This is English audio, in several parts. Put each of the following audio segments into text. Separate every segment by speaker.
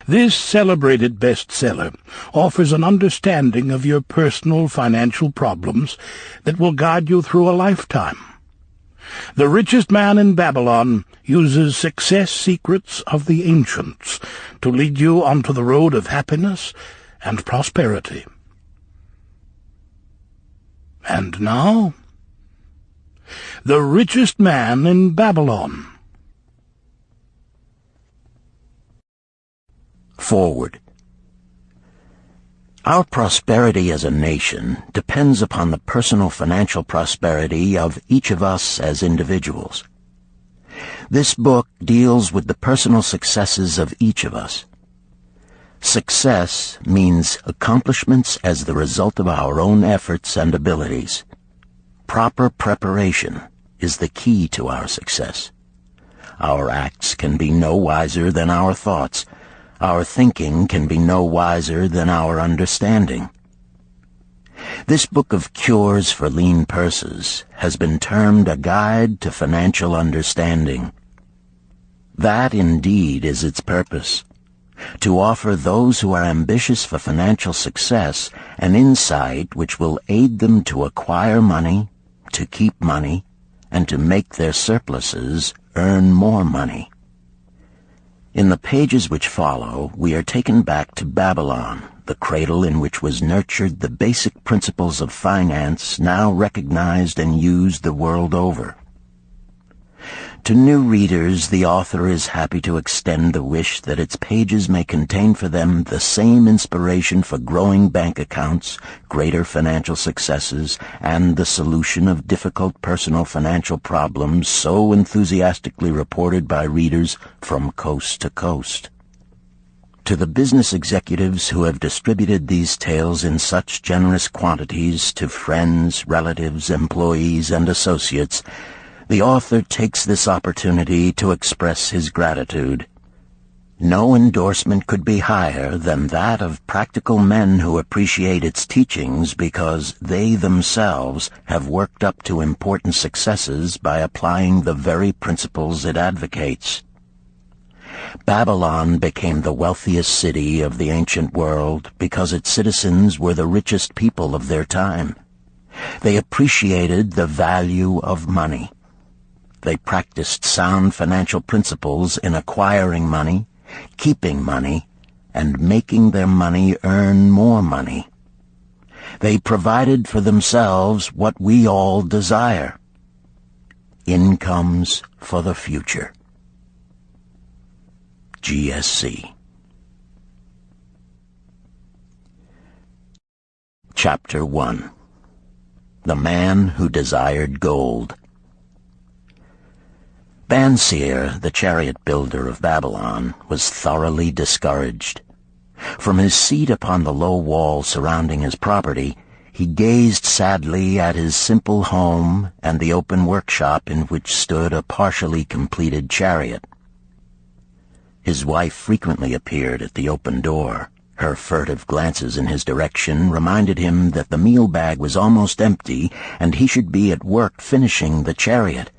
Speaker 1: This celebrated bestseller offers an understanding of your personal financial problems that will guide you through a lifetime. The Richest Man in Babylon uses success secrets of the ancients to lead you onto the road of happiness and prosperity. And now, The Richest Man in Babylon.
Speaker 2: Forward. Our prosperity as a nation depends upon the personal financial prosperity of each of us as individuals. This book deals with the personal successes of each of us. Success means accomplishments as the result of our own efforts and abilities. Proper preparation is the key to our success. Our acts can be no wiser than our thoughts. Our thinking can be no wiser than our understanding. This book of cures for lean purses has been termed a guide to financial understanding. That indeed is its purpose, to offer those who are ambitious for financial success an insight which will aid them to acquire money, to keep money, and to make their surpluses earn more money. In the pages which follow, we are taken back to Babylon, the cradle in which was nurtured the basic principles of finance now recognized and used the world over. To new readers, the author is happy to extend the wish that its pages may contain for them the same inspiration for growing bank accounts, greater financial successes, and the solution of difficult personal financial problems so enthusiastically reported by readers from coast to coast. To the business executives who have distributed these tales in such generous quantities to friends, relatives, employees, and associates, the author takes this opportunity to express his gratitude. No endorsement could be higher than that of practical men who appreciate its teachings because they themselves have worked up to important successes by applying the very principles it advocates. Babylon became the wealthiest city of the ancient world because its citizens were the richest people of their time. They appreciated the value of money. They practiced sound financial principles in acquiring money, keeping money, and making their money earn more money. They provided for themselves what we all desire: incomes for the future. GSC. Chapter 1. The Man Who Desired Gold. Banseer, the chariot builder of Babylon, was thoroughly discouraged. From his seat upon the low wall surrounding his property, he gazed sadly at his simple home and the open workshop in which stood a partially completed chariot. His wife frequently appeared at the open door. Her furtive glances in his direction reminded him that the meal bag was almost empty and he should be at work finishing the chariot,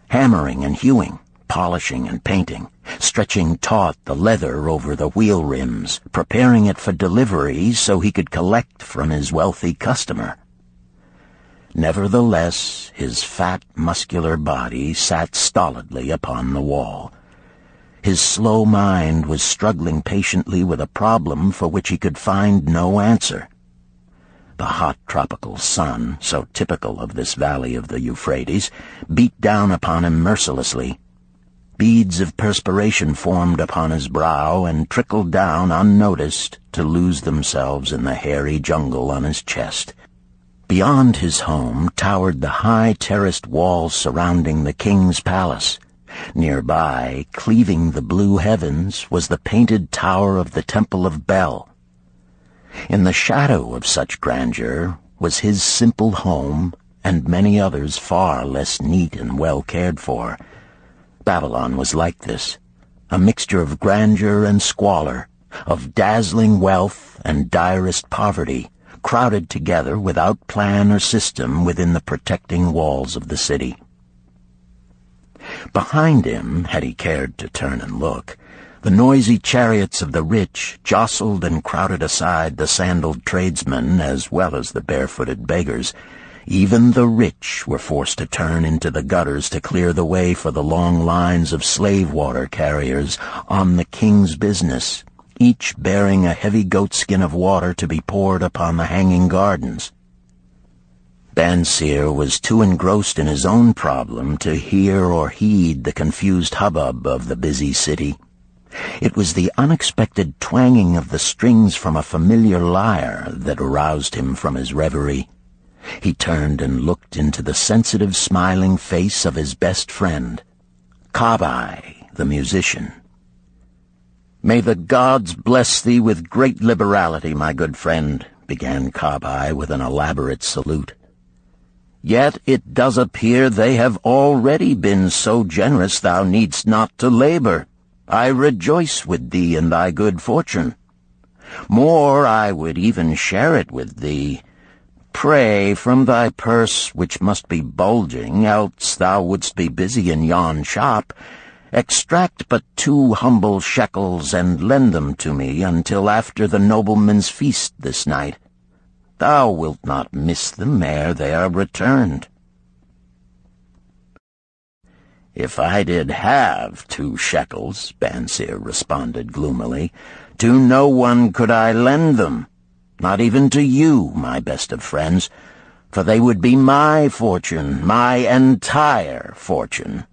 Speaker 2: hammering and hewing, polishing and painting, stretching taut the leather over the wheel rims, preparing it for delivery so he could collect from his wealthy customer. Nevertheless, his fat, muscular body sat stolidly upon the wall. His slow mind was struggling patiently with a problem for which he could find no answer. The hot tropical sun, so typical of this valley of the Euphrates, beat down upon him mercilessly. Beads of perspiration formed upon his brow and trickled down unnoticed to lose themselves in the hairy jungle on his chest. Beyond his home towered the high terraced walls surrounding the king's palace. Nearby, cleaving the blue heavens, was the painted tower of the Temple of Bel. In the shadow of such grandeur was his simple home and many others far less neat and well cared for. Babylon was like this, a mixture of grandeur and squalor, of dazzling wealth and direst poverty, crowded together without plan or system within the protecting walls of the city. Behind him, had he cared to turn and look, The noisy chariots of the rich jostled and crowded aside the sandaled tradesmen as well as the barefooted beggars. Even the rich were forced to turn into the gutters to clear the way for the long lines of slave water carriers on the king's business, each bearing a heavy goatskin of water to be poured upon the hanging gardens. Bansir was too engrossed in his own problem to hear or heed the confused hubbub of the busy city. It was the unexpected twanging of the strings from a familiar lyre that aroused him from his reverie. He turned and looked into the sensitive, smiling face of his best friend, Kabai, the musician. "May the gods bless thee with great liberality, my good friend," began Kabai with an elaborate salute. "Yet it does appear they have already been so generous thou needst not to labor. I rejoice with thee in thy good fortune. More, I would even share it with thee. Pray, from thy purse, which must be bulging, else thou wouldst be busy in yon shop, extract but 2 humble shekels and lend them to me until after the nobleman's feast this night. Thou wilt not miss them ere they are returned." "If I did have 2 shekels," Bansir responded gloomily, "to no one could I lend them, not even to you, my best of friends, for they would be my fortune, my entire fortune."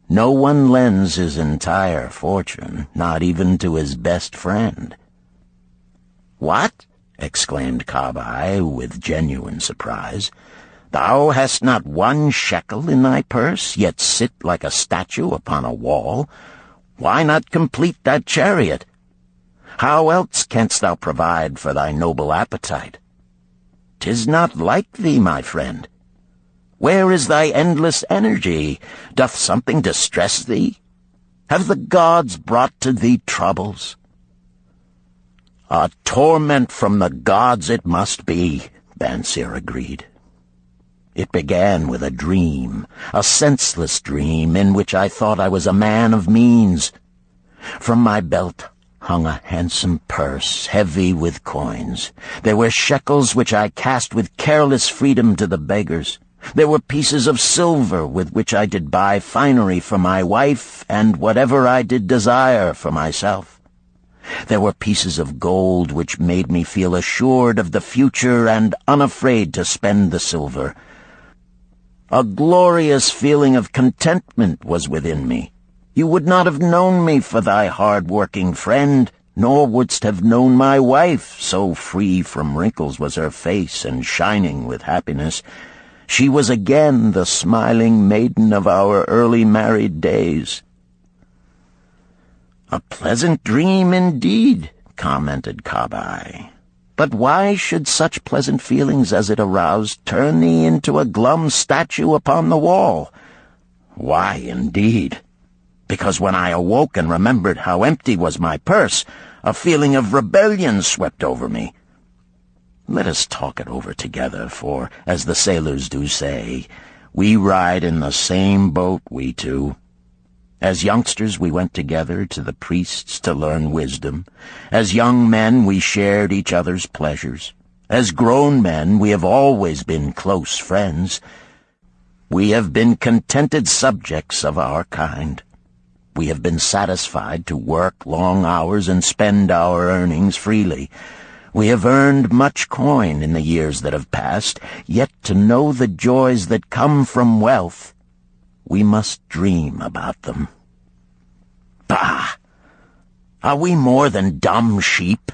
Speaker 2: No one lends his entire fortune, not even to his best friend. "What?" exclaimed Kabai with genuine surprise. "Thou hast not 1 shekel in thy purse, yet sit like a statue upon a wall? Why not complete that chariot? How else canst thou provide for thy noble appetite? 'Tis not like thee, my friend. Where is thy endless energy? Doth something distress thee? Have the gods brought to thee troubles?" "A torment from the gods it must be," Bansir agreed. "It began with a dream, a senseless dream in which I thought I was a man of means. From my belt hung a handsome purse, heavy with coins. There were shekels which I cast with careless freedom to the beggars. There were pieces of silver with which I did buy finery for my wife and whatever I did desire for myself. There were pieces of gold which made me feel assured of the future and unafraid to spend the silver. A glorious feeling of contentment was within me. You would not have known me for thy hard-working friend, nor wouldst have known my wife, so free from wrinkles was her face and shining with happiness. She was again the smiling maiden of our early married days." "A pleasant dream indeed," commented Kabai. "But why should such pleasant feelings as it aroused turn thee into a glum statue upon the wall?" "Why, indeed? Because when I awoke and remembered how empty was my purse, a feeling of rebellion swept over me. Let us talk it over together, for, as the sailors do say, we ride in the same boat, we two. As youngsters we went together to the priests to learn wisdom. As young men we shared each other's pleasures. As grown men we have always been close friends. We have been contented subjects of our kind. We have been satisfied to work long hours and spend our earnings freely. We have earned much coin in the years that have passed, yet to know the joys that come from wealth, we must dream about them. Bah! Are we more than dumb sheep?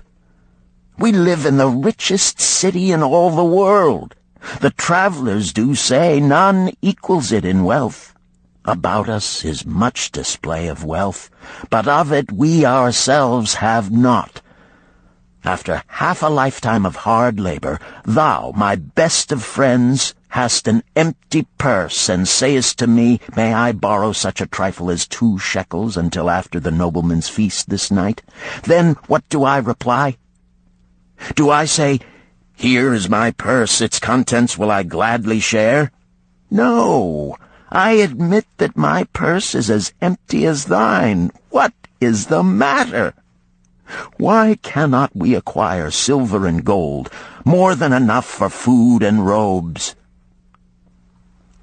Speaker 2: We live in the richest city in all the world. The travelers do say none equals it in wealth. About us is much display of wealth, but of it we ourselves have not. After half a lifetime of hard labor, thou, my best of friends, hast an empty purse, and sayest to me, may I borrow such a trifle as 2 shekels until after the nobleman's feast this night? Then what do I reply? Do I say, here is my purse, its contents will I gladly share? No, I admit that my purse is as empty as thine. What is the matter? Why cannot we acquire silver and gold, more than enough for food and robes?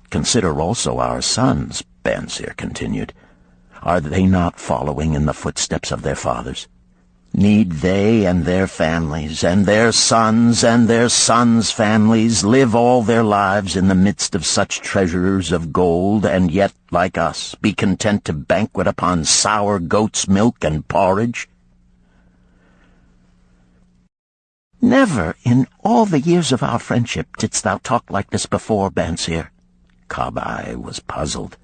Speaker 2: Consider also our sons, Banseer continued. Are they not following in the footsteps of their fathers? Need they and their families, and their sons' families, live all their lives in the midst of such treasures of gold, and yet, like us, be content to banquet upon sour goat's milk and porridge? Never in all the years of our friendship didst thou talk like this before, Banseer. Kabai was puzzled.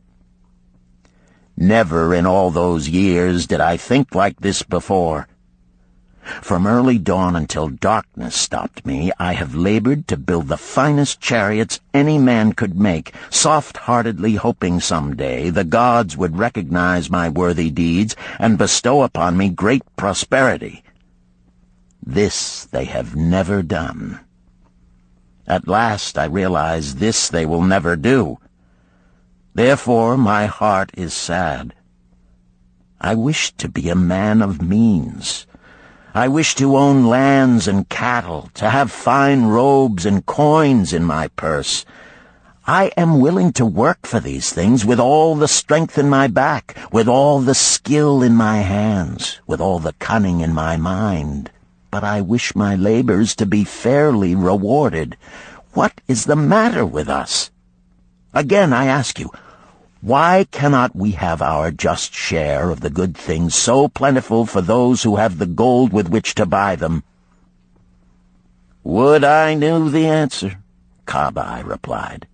Speaker 2: Never in all those years did I think like this before. From early dawn until darkness stopped me, I have labored to build the finest chariots any man could make, soft-heartedly hoping some day the gods would recognize my worthy deeds and bestow upon me great prosperity. This they have never done. At last I realize this they will never do. Therefore my heart is sad. I wish to be a man of means. I wish to own lands and cattle, to have fine robes and coins in my purse. I am willing to work for these things with all the strength in my back, with all the skill in my hands, with all the cunning in my mind. But I wish my labors to be fairly rewarded. What is the matter with us? Again, I ask you, why cannot we have our just share of the good things so plentiful for those who have the gold with which to buy them? Would I knew the answer, Kabai replied.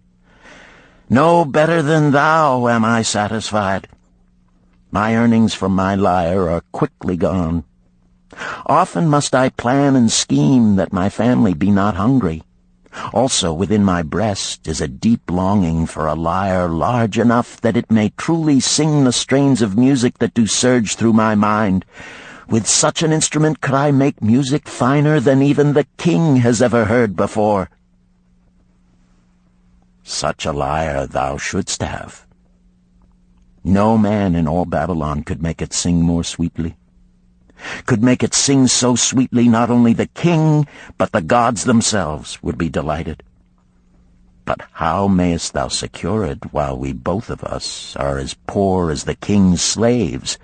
Speaker 2: No better than thou am I satisfied. My earnings from my lyre are quickly gone. Often must I plan and scheme that my family be not hungry. Also within my breast is a deep longing for a lyre large enough that it may truly sing the strains of music that do surge through my mind. With such an instrument could I make music finer than even the king has ever heard before. Such a lyre thou shouldst have. No man in all Babylon could make it sing more sweetly. Could make it sing so sweetly not only the king, but the gods themselves would be delighted. But how mayest thou secure it while we both of us are as poor as the king's slaves?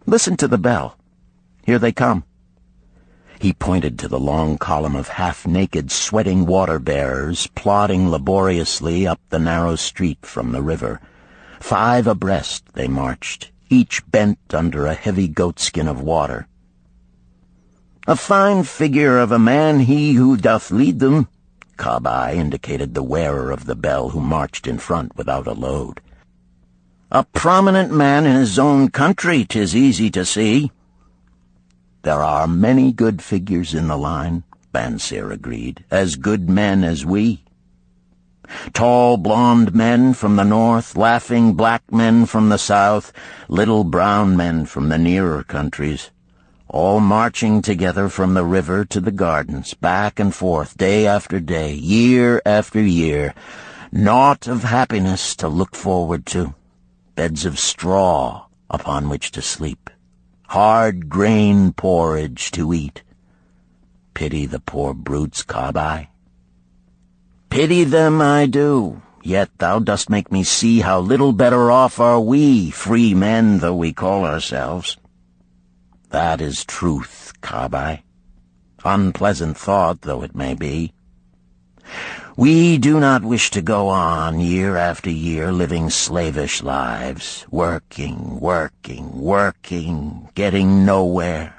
Speaker 2: Listen to the bell. Here they come. He pointed to the long column of half-naked, sweating water-bearers plodding laboriously up the narrow street from the river. 5 abreast they marched, each bent under a heavy goatskin of water. A fine figure of a man he who doth lead them, Kabai indicated the wearer of the bell who marched in front without a load. A prominent man in his own country, 'tis easy to see. There are many good figures in the line, Banseer agreed, as good men as we. Tall, blond men from the north, laughing black men from the south, little brown men from the nearer countries, all marching together from the river to the gardens, back and forth, day after day, year after year, naught of happiness to look forward to, beds of straw upon which to sleep, hard grain porridge to eat. Pity the poor brutes, Kabai. Pity them I do, yet thou dost make me see how little better off are we, free men though we call ourselves. That is truth, Kabai, unpleasant thought though it may be. We do not wish to go on year after year living slavish lives, working, getting nowhere.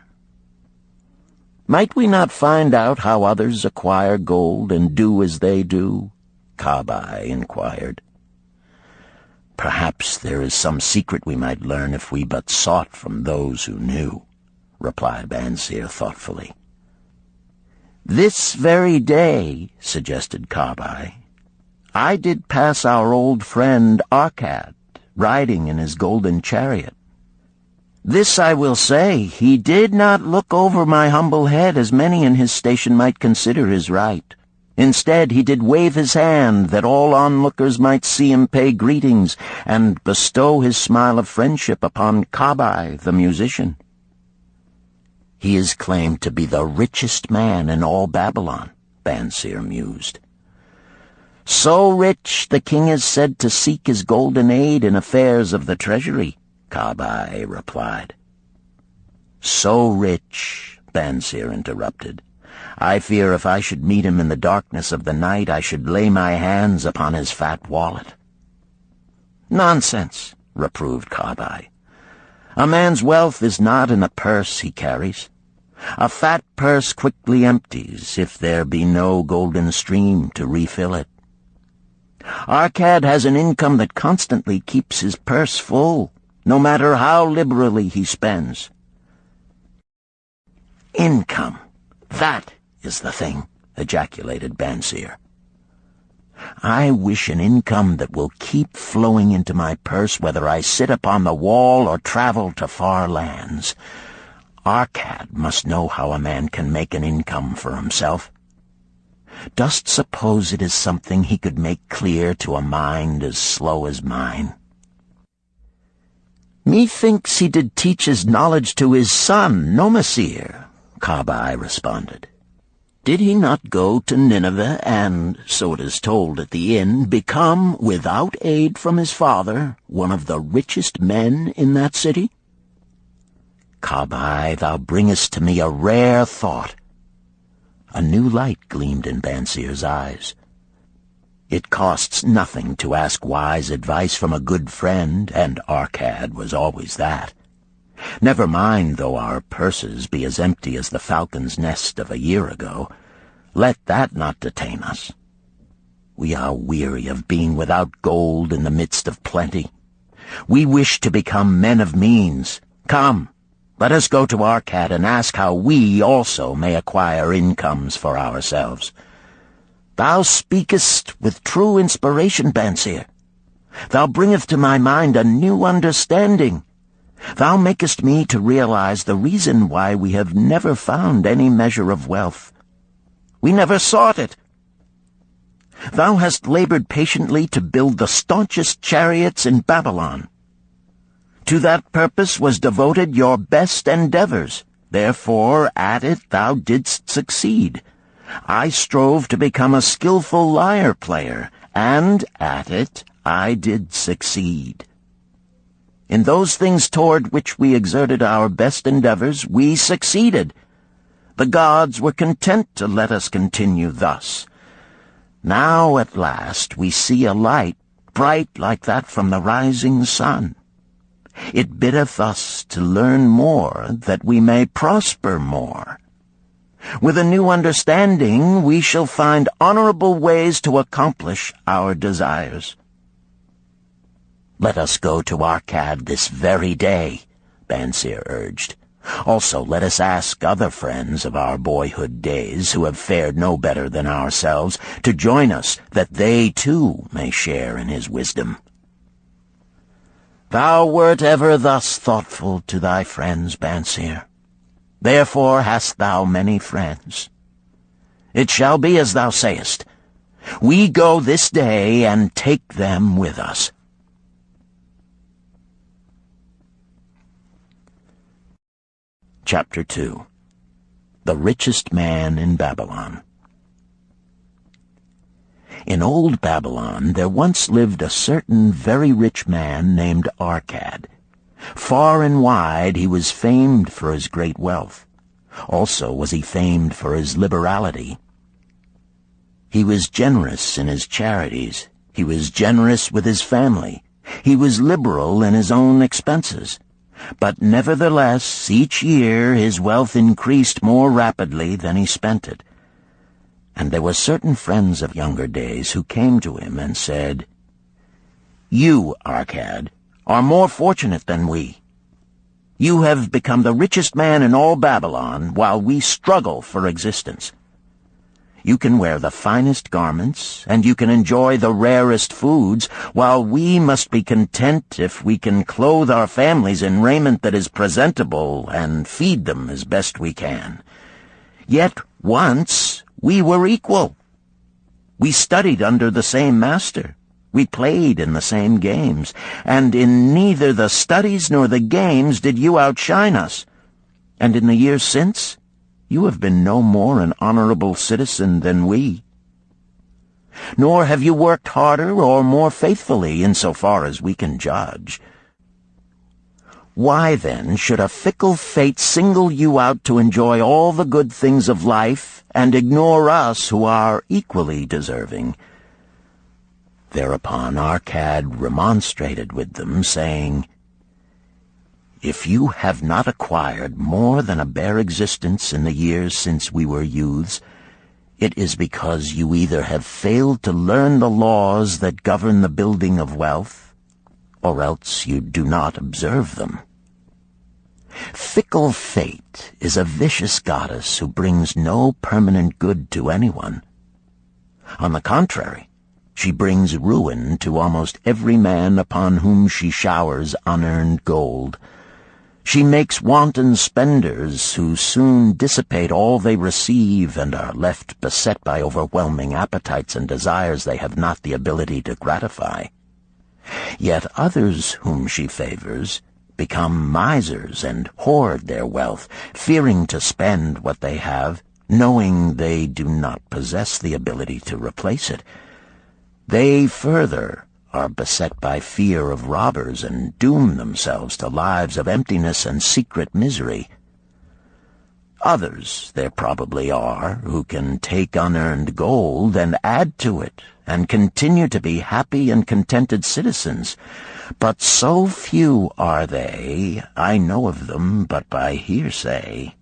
Speaker 2: Might we not find out how others acquire gold and do as they do? Kabai inquired. Perhaps there is some secret we might learn if we but sought from those who knew, replied Banseer thoughtfully. This very day, suggested Kabai, I did pass our old friend Arkad, riding in his golden chariot. This I will say, he did not look over my humble head as many in his station might consider his right. Instead, he did wave his hand that all onlookers might see him pay greetings and bestow his smile of friendship upon Camel, the musician. He is claimed to be the richest man in all Babylon, Banseer mused. So rich, the king is said to seek his golden aid in affairs of the treasury, Camel replied. So rich, Banseer interrupted. I fear if I should meet him in the darkness of the night, I should lay my hands upon his fat wallet. Nonsense, reproved Camel. A man's wealth is not in the purse he carries. A fat purse quickly empties if there be no golden stream to refill it. Arcad has an income that constantly keeps his purse full, no matter how liberally he spends. Income, that is the thing, ejaculated Banseer. I wish an income that will keep flowing into my purse whether I sit upon the wall or travel to far lands. Arcad must know how a man can make an income for himself. Dost suppose it is something he could make clear to a mind as slow as mine? Methinks he did teach his knowledge to his son, Nomasir, Camel responded. Did he not go to Nineveh and, so it is told at the inn, become, without aid from his father, one of the richest men in that city? Camel, thou bringest to me a rare thought. A new light gleamed in Banseer's eyes. It costs nothing to ask wise advice from a good friend, and Arcad was always that. Never mind though our purses be as empty as the falcon's nest of a year ago. Let that not detain us. We are weary of being without gold in the midst of plenty. We wish to become men of means. Come, let us go to Arcad and ask how we also may acquire incomes for ourselves. Thou speakest with true inspiration, Banseer. Thou bringest to my mind a new understanding. Thou makest me to realize the reason why we have never found any measure of wealth. We never sought it. Thou hast labored patiently to build the staunchest chariots in Babylon. To that purpose was devoted your best endeavors. Therefore, at it thou didst succeed. I strove to become a skillful lyre player, and at it I did succeed. In those things toward which we exerted our best endeavors, we succeeded. The gods were content to let us continue thus. Now at last we see a light, bright like that from the rising sun. It biddeth us to learn more, that we may prosper more. With a new understanding, we shall find honorable ways to accomplish our desires. Let us go to Arcad this very day, Banseer urged. Also let us ask other friends of our boyhood days who have fared no better than ourselves to join us, that they too may share in his wisdom. Thou wert ever thus thoughtful to thy friends, Banseer. Therefore hast thou many friends. It shall be as thou sayest. We go this day and take them with us. Chapter 2. The Richest Man in Babylon. In old Babylon there once lived a certain very rich man named Arcad. Far and wide he was famed for his great wealth. Also was he famed for his liberality. He was generous in his charities. He was generous with his family. He was liberal in his own expenses. But nevertheless, each year his wealth increased more rapidly than he spent it. And there were certain friends of younger days who came to him and said, You, Arcad, are more fortunate than we. You have become the richest man in all Babylon, while we struggle for existence. You can wear the finest garments, and you can enjoy the rarest foods, while we must be content if we can clothe our families in raiment that is presentable and feed them as best we can. Yet once we were equal. We studied under the same master. We played in the same games, and in neither the studies nor the games did you outshine us. And in the years since, you have been no more an honorable citizen than we. Nor have you worked harder or more faithfully in so far as we can judge. Why, then, should a fickle fate single you out to enjoy all the good things of life and ignore us who are equally deserving? Thereupon Arcad remonstrated with them, saying, If you have not acquired more than a bare existence in the years since we were youths, it is because you either have failed to learn the laws that govern the building of wealth, or else you do not observe them. Fickle fate is a vicious goddess who brings no permanent good to anyone. On the contrary, she brings ruin to almost every man upon whom she showers unearned gold. She makes wanton spenders who soon dissipate all they receive and are left beset by overwhelming appetites and desires they have not the ability to gratify. Yet others whom she favors become misers and hoard their wealth, fearing to spend what they have, knowing they do not possess the ability to replace it. They further are beset by fear of robbers and doom themselves to lives of emptiness and secret misery. Others there probably are who can take unearned gold and add to it and continue to be happy and contented citizens, but so few are they, I know of them but by hearsay.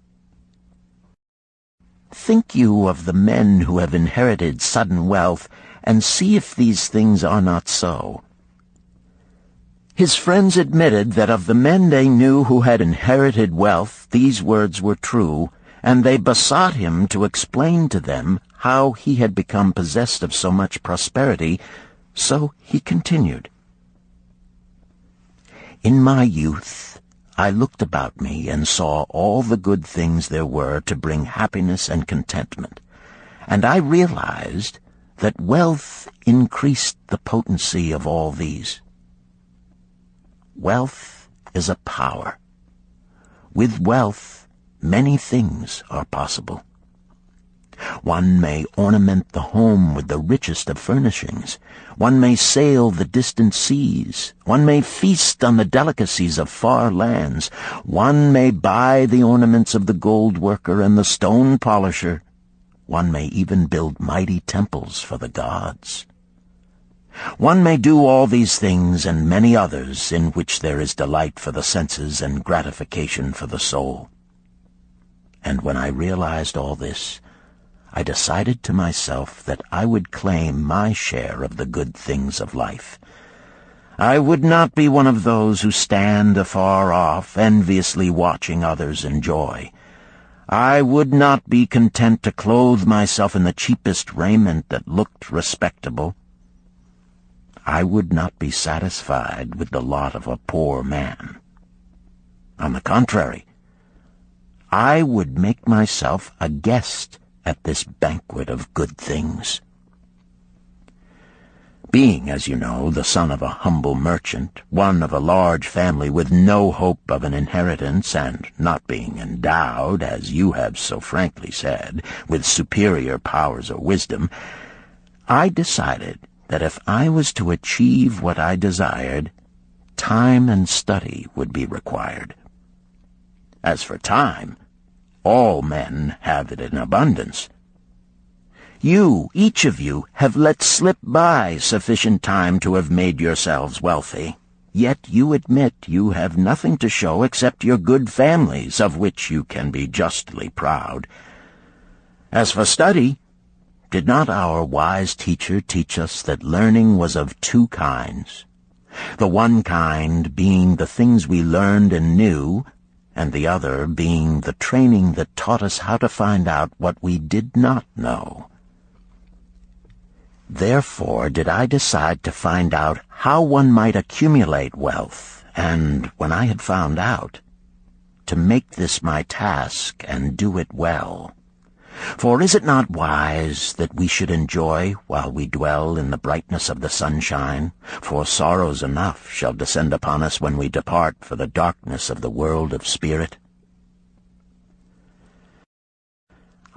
Speaker 2: Think you of the men who have inherited sudden wealth, and see if these things are not so. His friends admitted that of the men they knew who had inherited wealth, these words were true, and they besought him to explain to them how he had become possessed of so much prosperity, so he continued. In my youth, I looked about me and saw all the good things there were to bring happiness and contentment, and I realized that wealth increased the potency of all these. Wealth is a power. With wealth, many things are possible. One may ornament the home with the richest of furnishings. One may sail the distant seas. One may feast on the delicacies of far lands. One may buy the ornaments of the gold worker and the stone polisher. One may even build mighty temples for the gods. One may do all these things and many others in which there is delight for the senses and gratification for the soul. And when I realized all this, I decided to myself that I would claim my share of the good things of life. I would not be one of those who stand afar off, enviously watching others enjoy. I would not be content to clothe myself in the cheapest raiment that looked respectable. I would not be satisfied with the lot of a poor man. On the contrary, I would make myself a guest at this banquet of good things. Being, as you know, the son of a humble merchant, one of a large family with no hope of an inheritance, and not being endowed, as you have so frankly said, with superior powers or wisdom, I decided that if I was to achieve what I desired, time and study would be required. As for time, all men have it in abundance. You, each of you, have let slip by sufficient time to have made yourselves wealthy. Yet you admit you have nothing to show except your good families, of which you can be justly proud. As for study, did not our wise teacher teach us that learning was of two kinds, the one kind being the things we learned and knew, and the other being the training that taught us how to find out what we did not know? Therefore did I decide to find out how one might accumulate wealth, and, when I had found out, to make this my task and do it well. For is it not wise that we should enjoy while we dwell in the brightness of the sunshine? For sorrows enough shall descend upon us when we depart for the darkness of the world of spirit.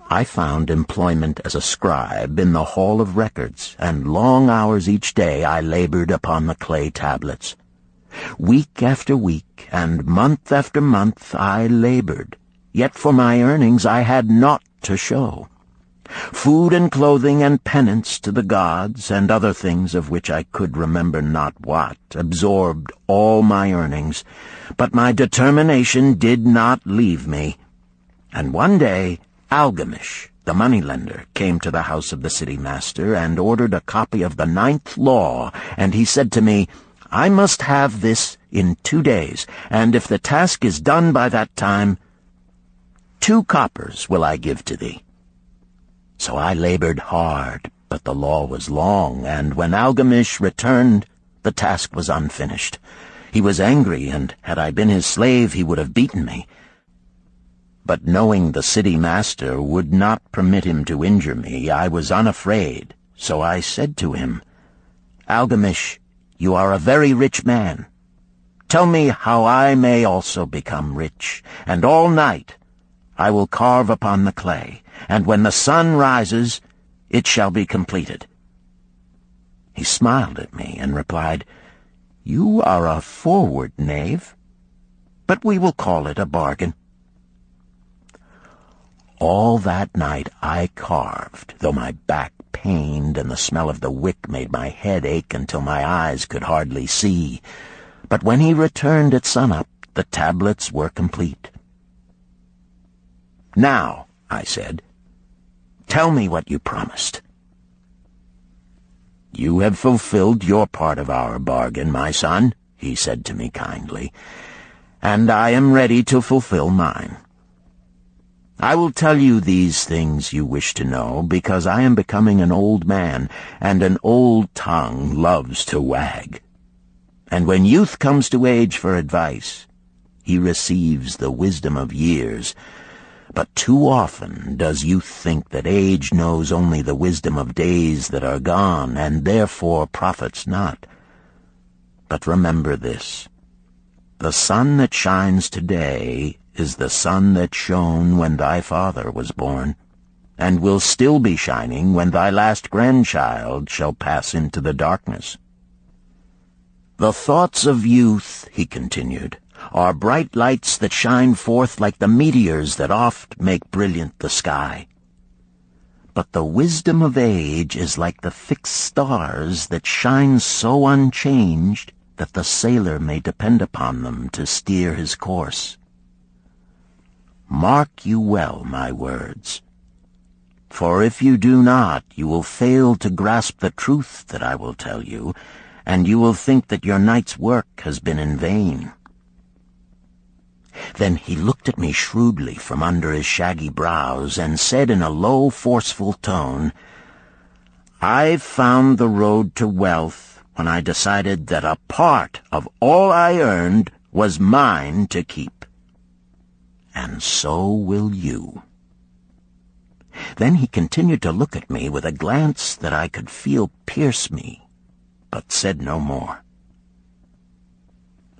Speaker 2: I found employment as a scribe in the hall of records, and long hours each day I labored upon the clay tablets. Week after week, and month after month I labored, yet for my earnings I had naught to show. Food and clothing and penance to the gods, and other things of which I could remember not what, absorbed all my earnings, but my determination did not leave me. And one day Algamish, the moneylender, came to the house of the city master and ordered a copy of the 9th law, and he said to me, I must have this in 2 days, and if the task is done by that time, 2 coppers will I give to thee. So I labored hard, but the law was long, and when Algamish returned, the task was unfinished. He was angry, and had I been his slave, he would have beaten me. But knowing the city master would not permit him to injure me, I was unafraid. So I said to him, Algamish, you are a very rich man. Tell me how I may also become rich, and all night I will carve upon the clay, and when the sun rises, it shall be completed. He smiled at me and replied, You are a forward knave, but we will call it a bargain. All that night I carved, though my back pained and the smell of the wick made my head ache until my eyes could hardly see. But when he returned at sunup, the tablets were complete. Now, I said, tell me what you promised. You have fulfilled your part of our bargain, my son, he said to me kindly, and I am ready to fulfill mine. I will tell you these things you wish to know, because I am becoming an old man, and an old tongue loves to wag. And when youth comes to age for advice, he receives the wisdom of years. But too often does youth think that age knows only the wisdom of days that are gone, and therefore profits not. But remember this, the sun that shines today is the sun that shone when thy father was born, and will still be shining when thy last grandchild shall pass into the darkness. The thoughts of youth, he continued, are bright lights that shine forth like the meteors that oft make brilliant the sky. But the wisdom of age is like the fixed stars that shine so unchanged that the sailor may depend upon them to steer his course. Mark you well my words, for if you do not, you will fail to grasp the truth that I will tell you, and you will think that your night's work has been in vain. Then he looked at me shrewdly from under his shaggy brows and said in a low, forceful tone, I've found the road to wealth when I decided that a part of all I earned was mine to keep. And so will you. Then he continued to look at me with a glance that I could feel pierce me, but said no more.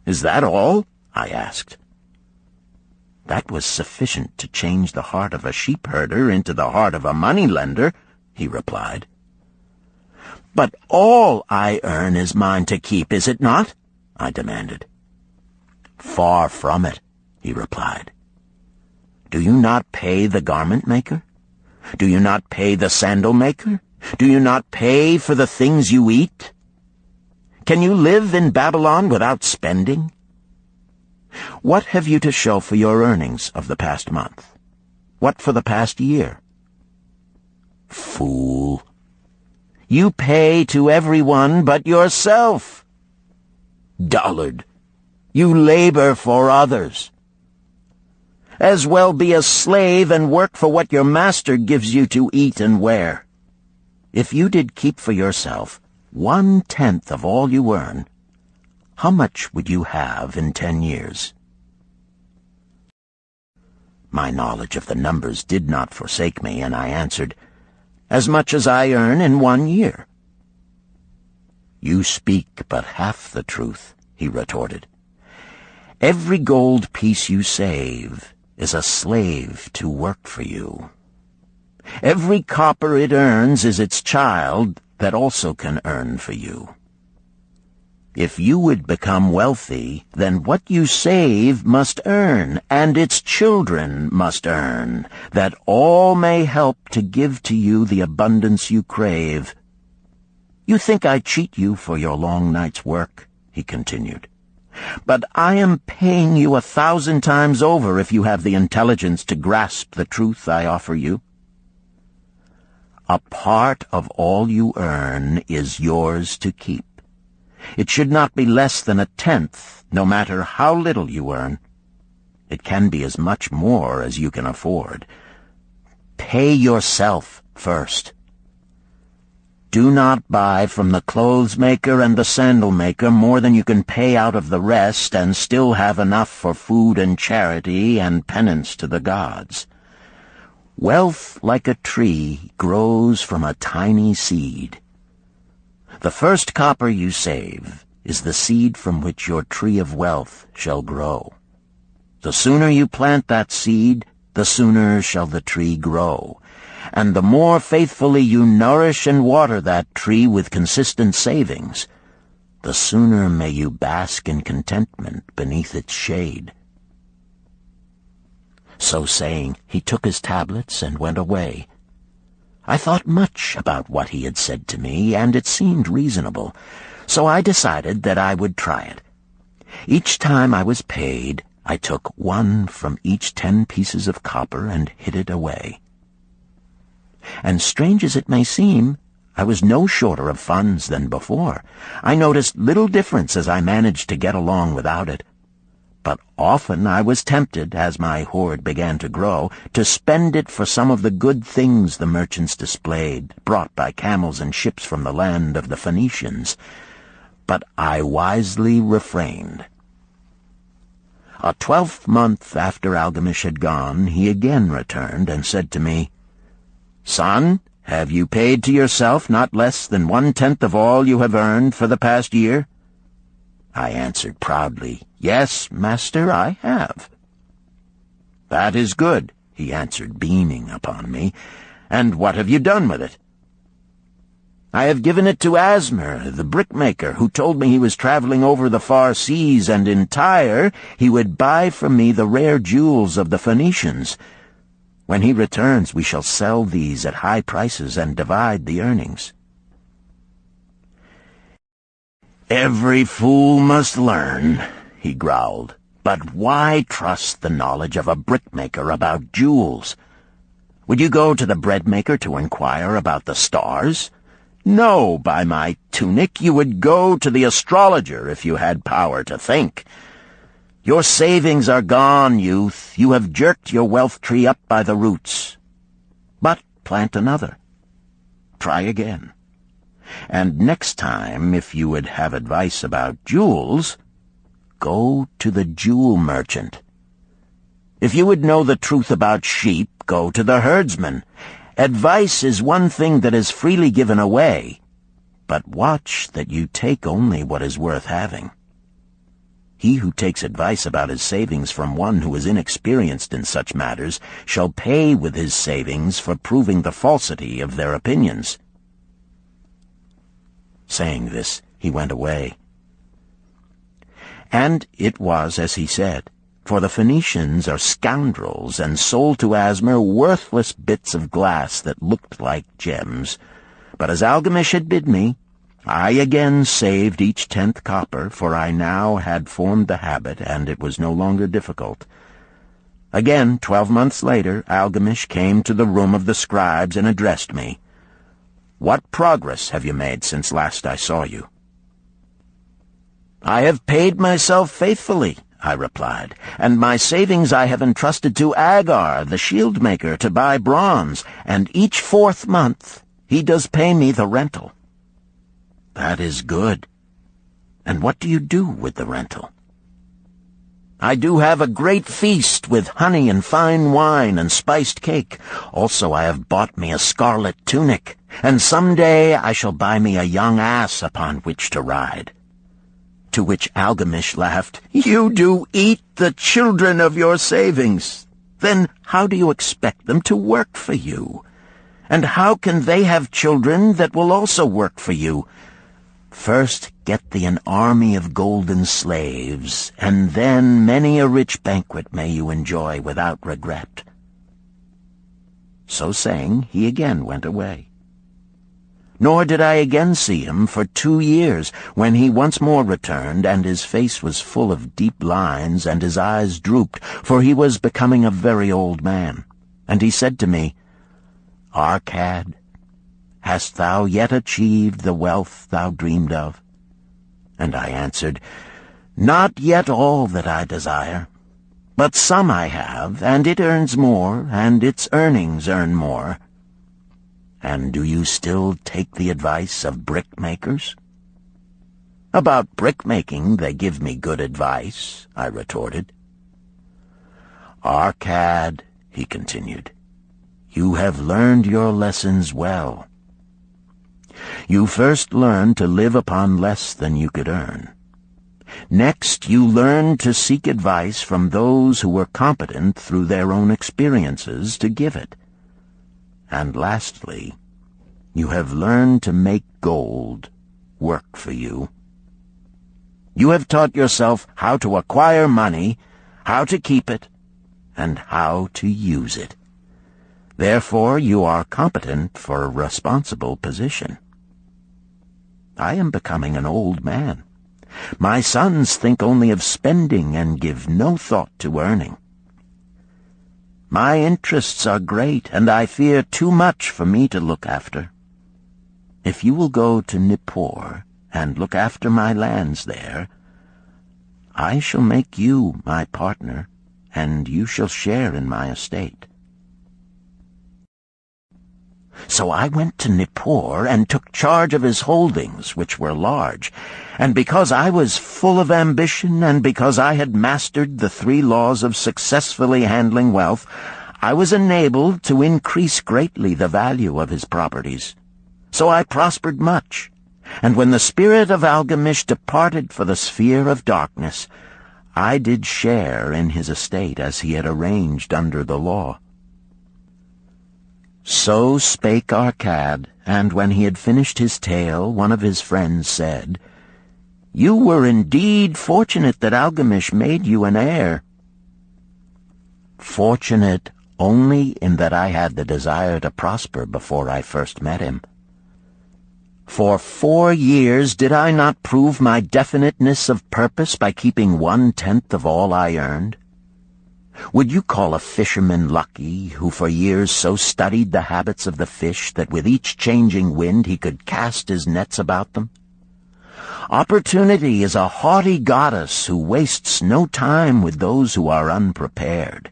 Speaker 2: Is that all? I asked. That was sufficient to change the heart of a sheep-herder into the heart of a money-lender, he replied. But all I earn is mine to keep, is it not? I demanded. Far from it, he replied. Do you not pay the garment maker? Do you not pay the sandal maker? Do you not pay for the things you eat? Can you live in Babylon without spending? What have you to show for your earnings of the past month? What for the past year? Fool! You pay to everyone but yourself. Dullard! You labor for others. As well be a slave and work for what your master gives you to eat and wear. If you did keep for yourself 1/10 of all you earn, how much would you have in 10 years? My knowledge of the numbers did not forsake me, and I answered, "As much as I earn in 1 year." "You speak but half the truth," he retorted. "Every gold piece you save is a slave to work for you. Every copper it earns is its child that also can earn for you. If you would become wealthy, then what you save must earn, and its children must earn, that all may help to give to you the abundance you crave. You think I cheat you for your long night's work," he continued, "but I am paying you 1,000 times over if you have the intelligence to grasp the truth I offer you. A part of all you earn is yours to keep. It should not be less than 1/10, no matter how little you earn. It can be as much more as you can afford. Pay yourself first. Do not buy from the clothes maker and the sandal maker more than you can pay out of the rest and still have enough for food and charity and penance to the gods. Wealth, like a tree, grows from a tiny seed. The first copper you save is the seed from which your tree of wealth shall grow. The sooner you plant that seed, the sooner shall the tree grow. And the more faithfully you nourish and water that tree with consistent savings, the sooner may you bask in contentment beneath its shade." So saying, he took his tablets and went away. I thought much about what he had said to me, and it seemed reasonable, so I decided that I would try it. Each time I was paid, I took 1 from each 10 pieces of copper and hid it away. And strange as it may seem, I was no shorter of funds than before. I noticed little difference as I managed to get along without it. But often I was tempted, as my hoard began to grow, to spend it for some of the good things the merchants displayed, brought by camels and ships from the land of the Phoenicians. But I wisely refrained. A 12th month after Algamish had gone, he again returned and said to me, "Son, have you paid to yourself not less than 1/10 of all you have earned for the past year?" I answered proudly, "Yes, master, I have." "That is good," he answered, beaming upon me. "And what have you done with it?" "I have given it to Asmer, the brickmaker, who told me he was traveling over the far seas, and in Tyre he would buy from me the rare jewels of the Phoenicians. When he returns, we shall sell these at high prices and divide the earnings." "Every fool must learn," he growled. "But why trust the knowledge of a brickmaker about jewels? Would you go to the breadmaker to inquire about the stars? No, by my tunic, you would go to the astrologer if you had power to think. Your savings are gone, youth. You have jerked your wealth tree up by the roots. But plant another. Try again. And next time, if you would have advice about jewels, go to the jewel merchant. If you would know the truth about sheep, go to the herdsman. Advice is one thing that is freely given away, but watch that you take only what is worth having. He who takes advice about his savings from one who is inexperienced in such matters shall pay with his savings for proving the falsity of their opinions." Saying this, he went away. And it was as he said, for the Phoenicians are scoundrels and sold to Asmer worthless bits of glass that looked like gems. But as Algamish had bid me, I again saved each 10th copper, for I now had formed the habit, and it was no longer difficult. Again, 12 months later, Algamish came to the room of the scribes and addressed me. "What progress have you made since last I saw you?" "I have paid myself faithfully," I replied, "and my savings I have entrusted to Agar, the shield-maker, to buy bronze, and each 4th month he does pay me the rental." "That is good. And what do you do with the rental?" I do have a great feast with honey and fine wine and spiced cake. Also I have bought me a scarlet tunic, and some day I shall buy me a young ass upon which to ride." To which Algamish laughed, "You do eat the children of your savings. Then how do you expect them to work for you? And how can they have children that will also work for you? First get thee an army of golden slaves, and then many a rich banquet may you enjoy without regret." So saying, he again went away. Nor did I again see him for 2 years, when he once more returned, and his face was full of deep lines, and his eyes drooped, for he was becoming a very old man. And he said to me, "Arcad, hast thou yet achieved the wealth thou dreamed of?" And I answered, "Not yet all that I desire, but some I have, and it earns more, and its earnings earn more." "And do you still take the advice of brickmakers?" "About brickmaking they give me good advice," I retorted. "Arcad," he continued, "you have learned your lessons well. You first learned to live upon less than you could earn. Next, you learned to seek advice from those who were competent through their own experiences to give it. And lastly, you have learned to make gold work for you. You have taught yourself how to acquire money, how to keep it, and how to use it. Therefore, you are competent for a responsible position. I am becoming an old man. My sons think only of spending and give no thought to earning. My interests are great, and I fear too much for me to look after. If you will go to Nippur and look after my lands there, I shall make you my partner, and you shall share in my estate." So I went to Nippur and took charge of his holdings, which were large, and because I was full of ambition and because I had mastered the 3 laws of successfully handling wealth, I was enabled to increase greatly the value of his properties. So I prospered much, and when the spirit of Algamish departed for the sphere of darkness, I did share in his estate as he had arranged under the law. So spake Arcad, and when he had finished his tale, one of his friends said, "You were indeed fortunate that Algamish made you an heir." "Fortunate only in that I had the desire to prosper before I first met him. For 4 years did I not prove my definiteness of purpose by keeping 1/10 of all I earned? Would you call a fisherman lucky who for years so studied the habits of the fish that with each changing wind he could cast his nets about them? Opportunity is a haughty goddess who wastes no time with those who are unprepared.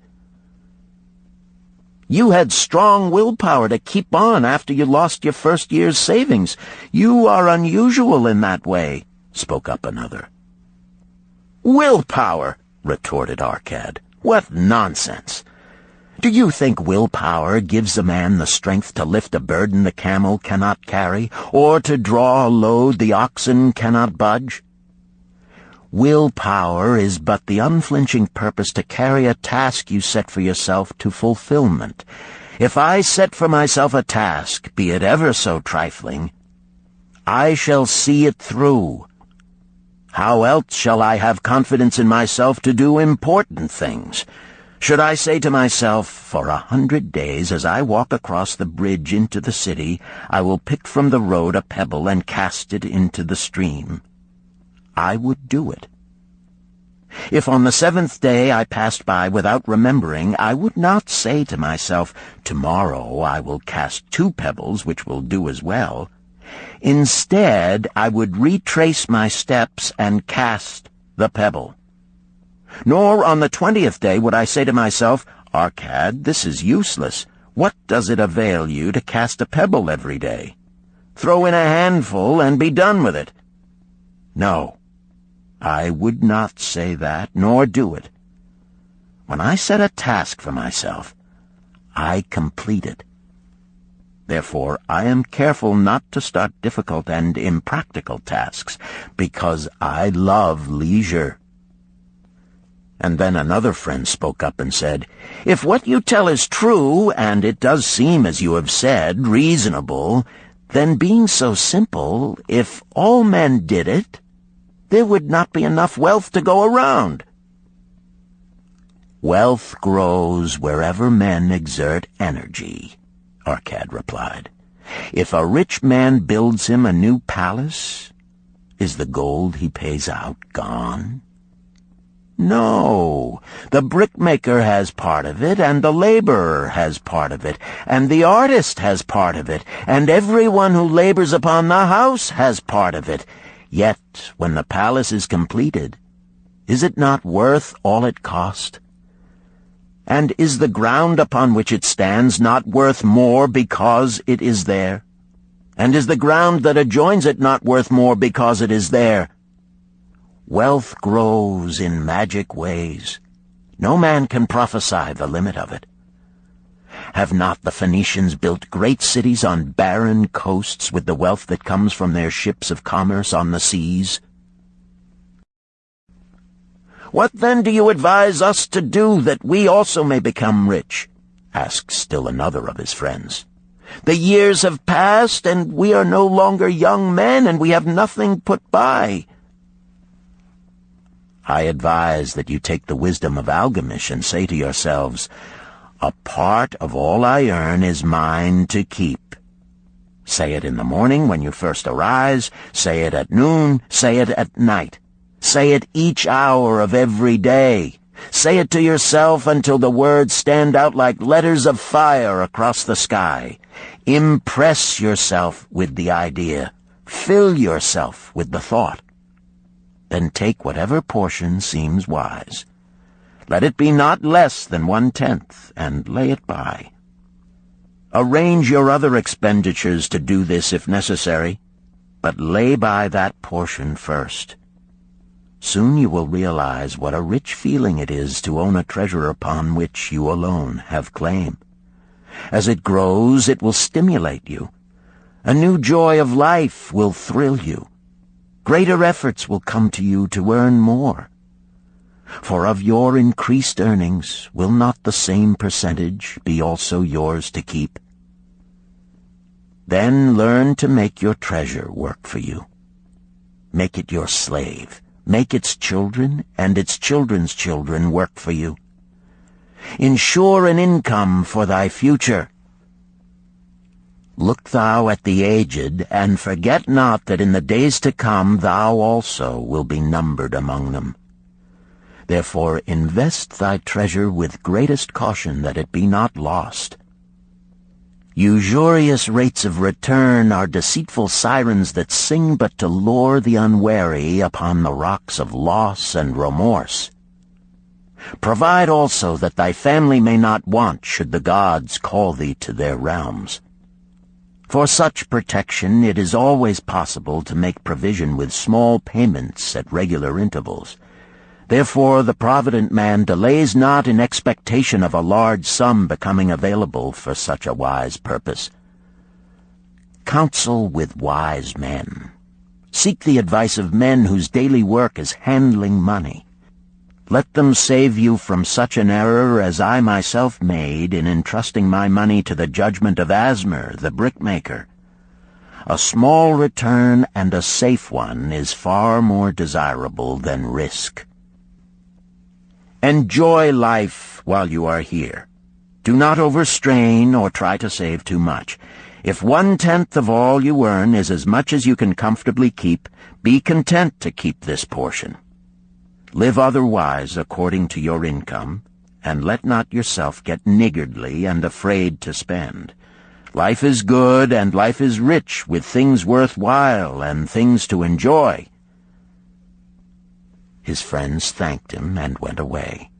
Speaker 2: You had strong willpower to keep on after you lost your first year's savings. You are unusual in that way," spoke up another. "Willpower," retorted Arcad. "What nonsense! Do you think willpower gives a man the strength to lift a burden the camel cannot carry, or to draw a load the oxen cannot budge? Willpower is but the unflinching purpose to carry a task you set for yourself to fulfillment. If I set for myself a task, be it ever so trifling, I shall see it through. How else shall I have confidence in myself to do important things? Should I say to myself, for 100 days as I walk across the bridge into the city, I will pick from the road a pebble and cast it into the stream? I would do it. If on the 7th day I passed by without remembering, I would not say to myself, tomorrow I will cast 2 pebbles which will do as well. Instead, I would retrace my steps and cast the pebble. Nor on the 20th day would I say to myself, Arcad, this is useless. What does it avail you to cast a pebble every day? Throw in a handful and be done with it. No, I would not say that, nor do it. When I set a task for myself, I complete it. Therefore, I am careful not to start difficult and impractical tasks, because I love leisure." And then another friend spoke up and said, "If what you tell is true, and it does seem, as you have said, reasonable, then being so simple, if all men did it, there would not be enough wealth to go around." "Wealth grows wherever men exert energy," Arcad replied. "If a rich man builds him a new palace, is the gold he pays out gone? No, the brickmaker has part of it, and the laborer has part of it, and the artist has part of it, and everyone who labors upon the house has part of it. Yet, when the palace is completed, is it not worth all it cost? And is the ground upon which it stands not worth more because it is there? And is the ground that adjoins it not worth more because it is there? Wealth grows in magic ways. No man can prophesy the limit of it. Have not the Phoenicians built great cities on barren coasts with the wealth that comes from their ships of commerce on the seas? What then do you advise us to do that we also may become rich?" asked still another of his friends. "The years have passed, and we are no longer young men, and we have nothing put by." "I advise that you take the wisdom of Algamish and say to yourselves, 'A part of all I earn is mine to keep.' Say it in the morning when you first arise, say it at noon, say it at night. Say it each hour of every day. Say it to yourself until the words stand out like letters of fire across the sky. Impress yourself with the idea. Fill yourself with the thought. Then take whatever portion seems wise. Let it be not less than 1/10, and lay it by. Arrange your other expenditures to do this if necessary, but lay by that portion first. Soon you will realize what a rich feeling it is to own a treasure upon which you alone have claim. As it grows, it will stimulate you. A new joy of life will thrill you. Greater efforts will come to you to earn more. For of your increased earnings, will not the same percentage be also yours to keep? Then learn to make your treasure work for you. Make it your slave. Make its children and its children's children work for you. Ensure an income for thy future. Look thou at the aged, and forget not that in the days to come thou also will be numbered among them. Therefore invest thy treasure with greatest caution that it be not lost. Usurious rates of return are deceitful sirens that sing but to lure the unwary upon the rocks of loss and remorse. Provide also that thy family may not want should the gods call thee to their realms. For such protection it is always possible to make provision with small payments at regular intervals. Therefore the provident man delays not in expectation of a large sum becoming available for such a wise purpose. Counsel with wise men. Seek the advice of men whose daily work is handling money. Let them save you from such an error as I myself made in entrusting my money to the judgment of Asmer, the brickmaker. A small return and a safe one is far more desirable than risk. Enjoy life while you are here. Do not overstrain or try to save too much. If 1/10 of all you earn is as much as you can comfortably keep, be content to keep this portion. Live otherwise according to your income, and let not yourself get niggardly and afraid to spend. Life is good, and life is rich with things worthwhile and things to enjoy. His friends thanked him and went away.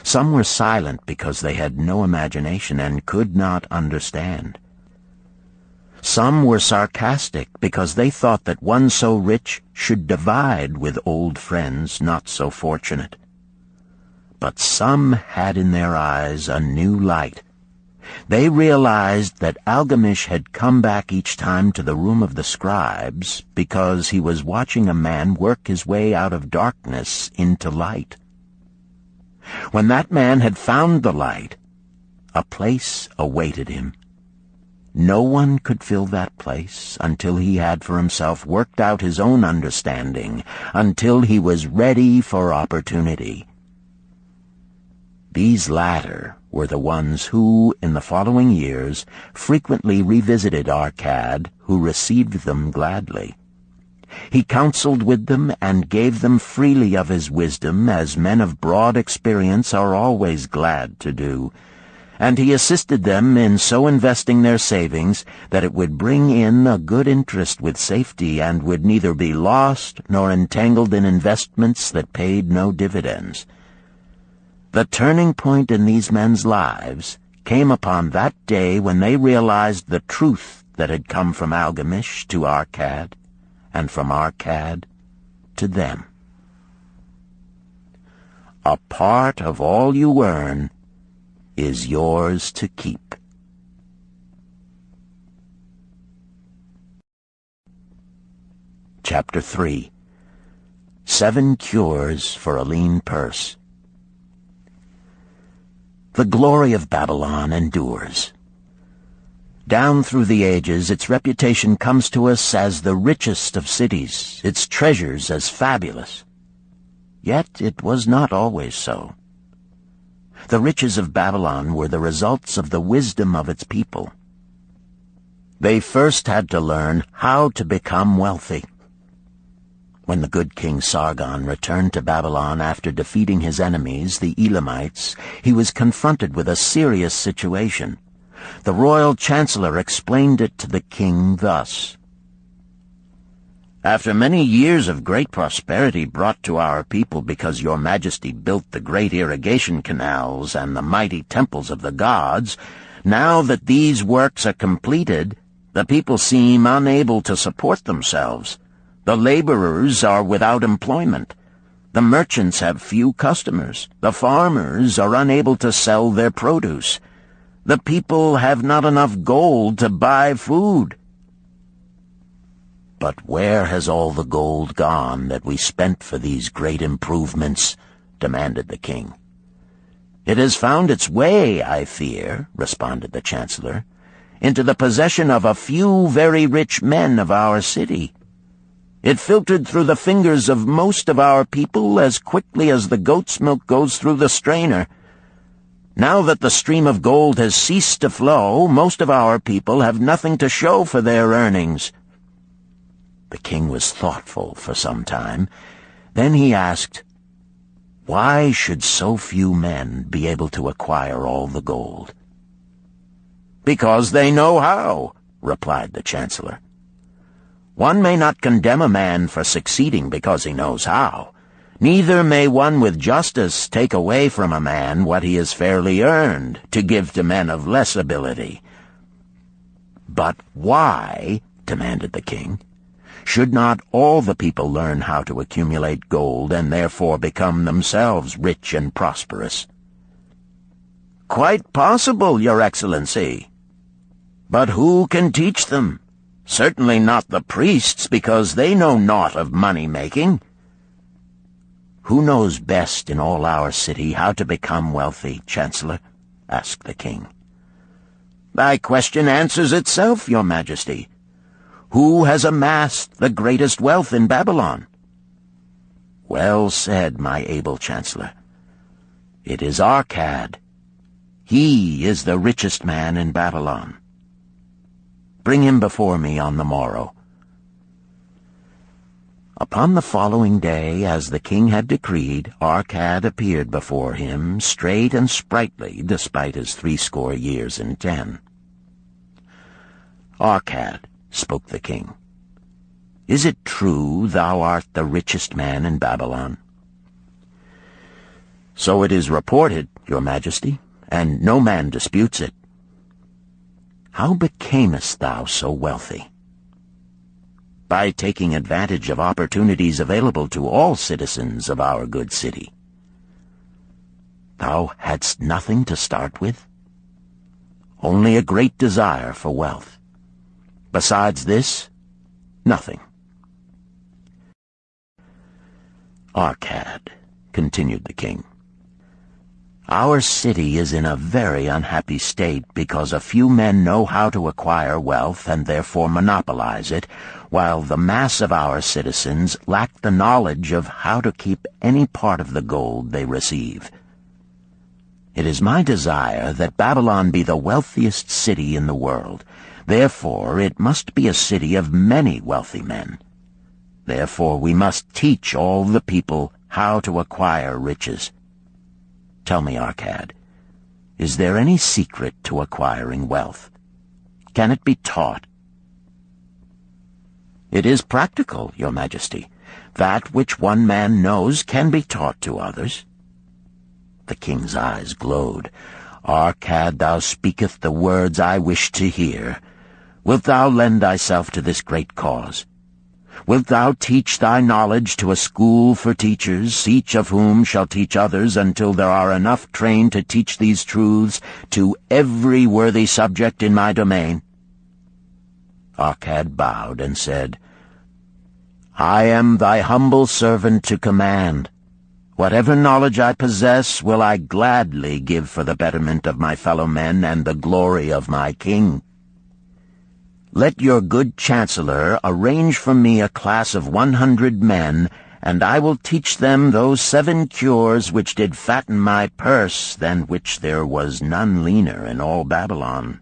Speaker 2: Some were silent because they had no imagination and could not understand. Some were sarcastic because they thought that one so rich should divide with old friends not so fortunate. But some had in their eyes a new light. They realized that Algamish had come back each time to the room of the scribes because he was watching a man work his way out of darkness into light. When that man had found the light, a place awaited him. No one could fill that place until he had for himself worked out his own understanding, until he was ready for opportunity. These latter were the ones who, in the following years, frequently revisited Arcad, who received them gladly. He counseled with them and gave them freely of his wisdom, as men of broad experience are always glad to do, and he assisted them in so investing their savings that it would bring in a good interest with safety and would neither be lost nor entangled in investments that paid no dividends. The turning point in these men's lives came upon that day when they realized the truth that had come from Algamish to Arcad, and from Arcad to them. A part of all you earn is yours to keep. Chapter 3. 7 Cures for a Lean Purse. The glory of Babylon endures. Down through the ages, its reputation comes to us as the richest of cities, its treasures as fabulous. Yet it was not always so. The riches of Babylon were the results of the wisdom of its people. They first had to learn how to become wealthy. When the good King Sargon returned to Babylon after defeating his enemies, the Elamites, he was confronted with a serious situation. The royal chancellor explained it to the king thus: "After many years of great prosperity brought to our people because your majesty built the great irrigation canals and the mighty temples of the gods, now that these works are completed, the people seem unable to support themselves. The laborers are without employment. The merchants have few customers. The farmers are unable to sell their produce. The people have not enough gold to buy food." "But where has all the gold gone that we spent for these great improvements?" demanded the king. "It has found its way, I fear," responded the chancellor, "into the possession of a few very rich men of our city. It filtered through the fingers of most of our people as quickly as the goat's milk goes through the strainer. Now that the stream of gold has ceased to flow, most of our people have nothing to show for their earnings." The king was thoughtful for some time. Then he asked, "Why should so few men be able to acquire all the gold?" "Because they know how," replied the chancellor. "One may not condemn a man for succeeding because he knows how. Neither may one with justice take away from a man what he has fairly earned, to give to men of less ability." "But why," demanded the king, "should not all the people learn how to accumulate gold and therefore become themselves rich and prosperous?" "Quite possible, Your Excellency. But who can teach them? Certainly not the priests, because they know naught of money-making." "Who knows best in all our city how to become wealthy, Chancellor?" asked the king. "Thy question answers itself, Your Majesty. Who has amassed the greatest wealth in Babylon?" "Well said, my able Chancellor. It is Arcad. He is the richest man in Babylon. Bring him before me on the morrow." Upon the following day, as the king had decreed, Arcad appeared before him, straight and sprightly, despite his 80 years and 10. "Arcad," spoke the king, "is it true thou art the richest man in Babylon?" "So it is reported, Your Majesty, and no man disputes it." "How becamest thou so wealthy?" "By taking advantage of opportunities available to all citizens of our good city." thou hadst nothing to start with? Only a great desire for wealth. Besides this, nothing. Arcad, continued the king, our city is in a very unhappy state because a few men know how to acquire wealth and therefore monopolize it, while the mass of our citizens lack the knowledge of how to keep any part of the gold they receive. It is my desire that Babylon be the wealthiest city in the world. Therefore it must be a city of many wealthy men. Therefore we must teach all the people how to acquire riches. Tell me, Arcad, is there any secret to acquiring wealth? Can it be taught? It is practical, Your Majesty. That which one man knows can be taught to others. The king's eyes glowed. Arcad, thou speakest the words I wish to hear. Wilt thou lend thyself to this great cause? Wilt thou teach thy knowledge to a school for teachers, each of whom shall teach others until there are enough trained to teach these truths to every worthy subject in my domain? Arcad bowed and said, I am thy humble servant to command. Whatever knowledge I possess will I gladly give for the betterment of my fellow men and the glory of my king. Let your good chancellor arrange for me a class of 100 men, and I will teach them those 7 cures which did fatten my purse, than which there was none leaner in all Babylon.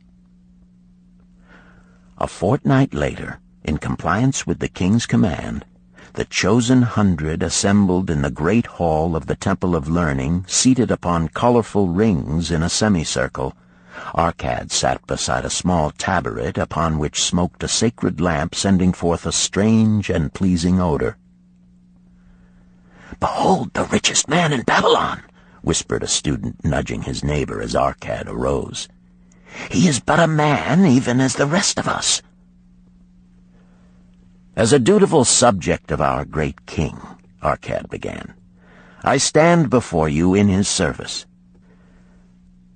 Speaker 2: A fortnight later, in compliance with the king's command, the chosen 100 assembled in the great hall of the Temple of Learning, seated upon colorful rings in a semicircle. Arcad sat beside a small tabaret upon which smoked a sacred lamp sending forth a strange and pleasing odor. "Behold the richest man in Babylon," whispered a student, nudging his neighbor as Arcad arose. "He is but a man, even as the rest of us." "As a dutiful subject of our great king," Arcad began, "I stand before you in his service.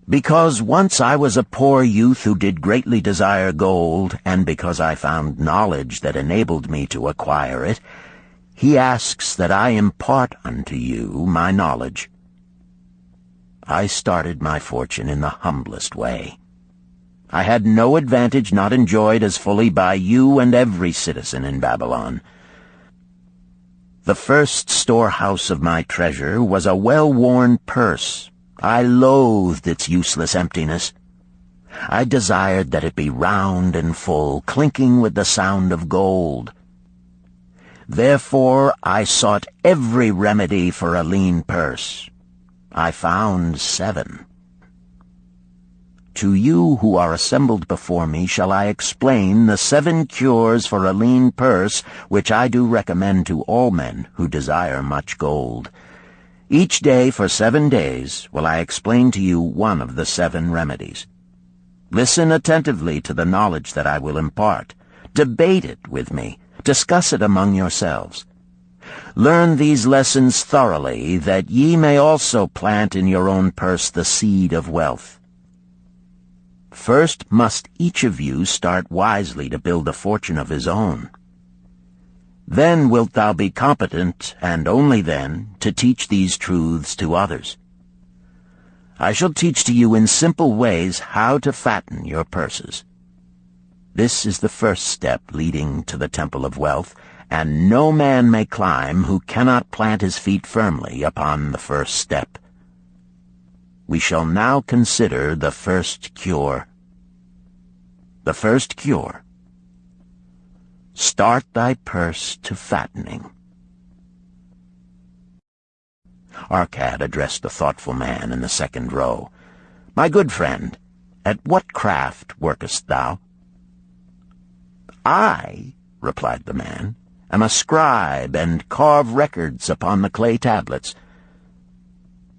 Speaker 2: Because once I was a poor youth who did greatly desire gold, and because I found knowledge that enabled me to acquire it, he asks that I impart unto you my knowledge. I started my fortune in the humblest way. I had no advantage not enjoyed as fully by you and every citizen in Babylon. The first storehouse of my treasure was a well-worn purse. I loathed its useless emptiness. I desired that it be round and full, clinking with the sound of gold. Therefore I sought every remedy for a lean purse. I found 7. To you who are assembled before me shall I explain the 7 cures for a lean purse, which I do recommend to all men who desire much gold. Each day for 7 days will I explain to you one of the 7 remedies. Listen attentively to the knowledge that I will impart. Debate it with me. Discuss it among yourselves. Learn these lessons thoroughly, that ye may also plant in your own purse the seed of wealth. First must each of you start wisely to build a fortune of his own. Then wilt thou be competent, and only then, to teach these truths to others. I shall teach to you in simple ways how to fatten your purses. This is the first step leading to the Temple of Wealth, and no man may climb who cannot plant his feet firmly upon the first step. We shall now consider the first cure. The first cure. Start thy purse to fattening. Arcad addressed the thoughtful man in the second row. My good friend, at what craft workest thou? I, replied the man, am a scribe and carve records upon the clay tablets.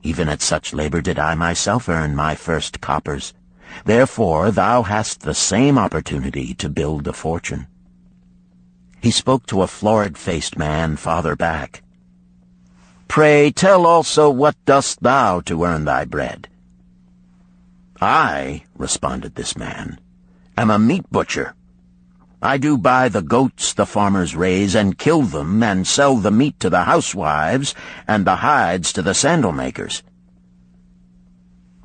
Speaker 2: Even at such labor did I myself earn my first coppers. Therefore thou hast the same opportunity to build a fortune. He spoke to a florid-faced man farther back. Pray tell also what dost thou to earn thy bread? I, responded this man, am a meat butcher. I do buy the goats the farmers raise, and kill them, and sell the meat to the housewives, and the hides to the sandal makers.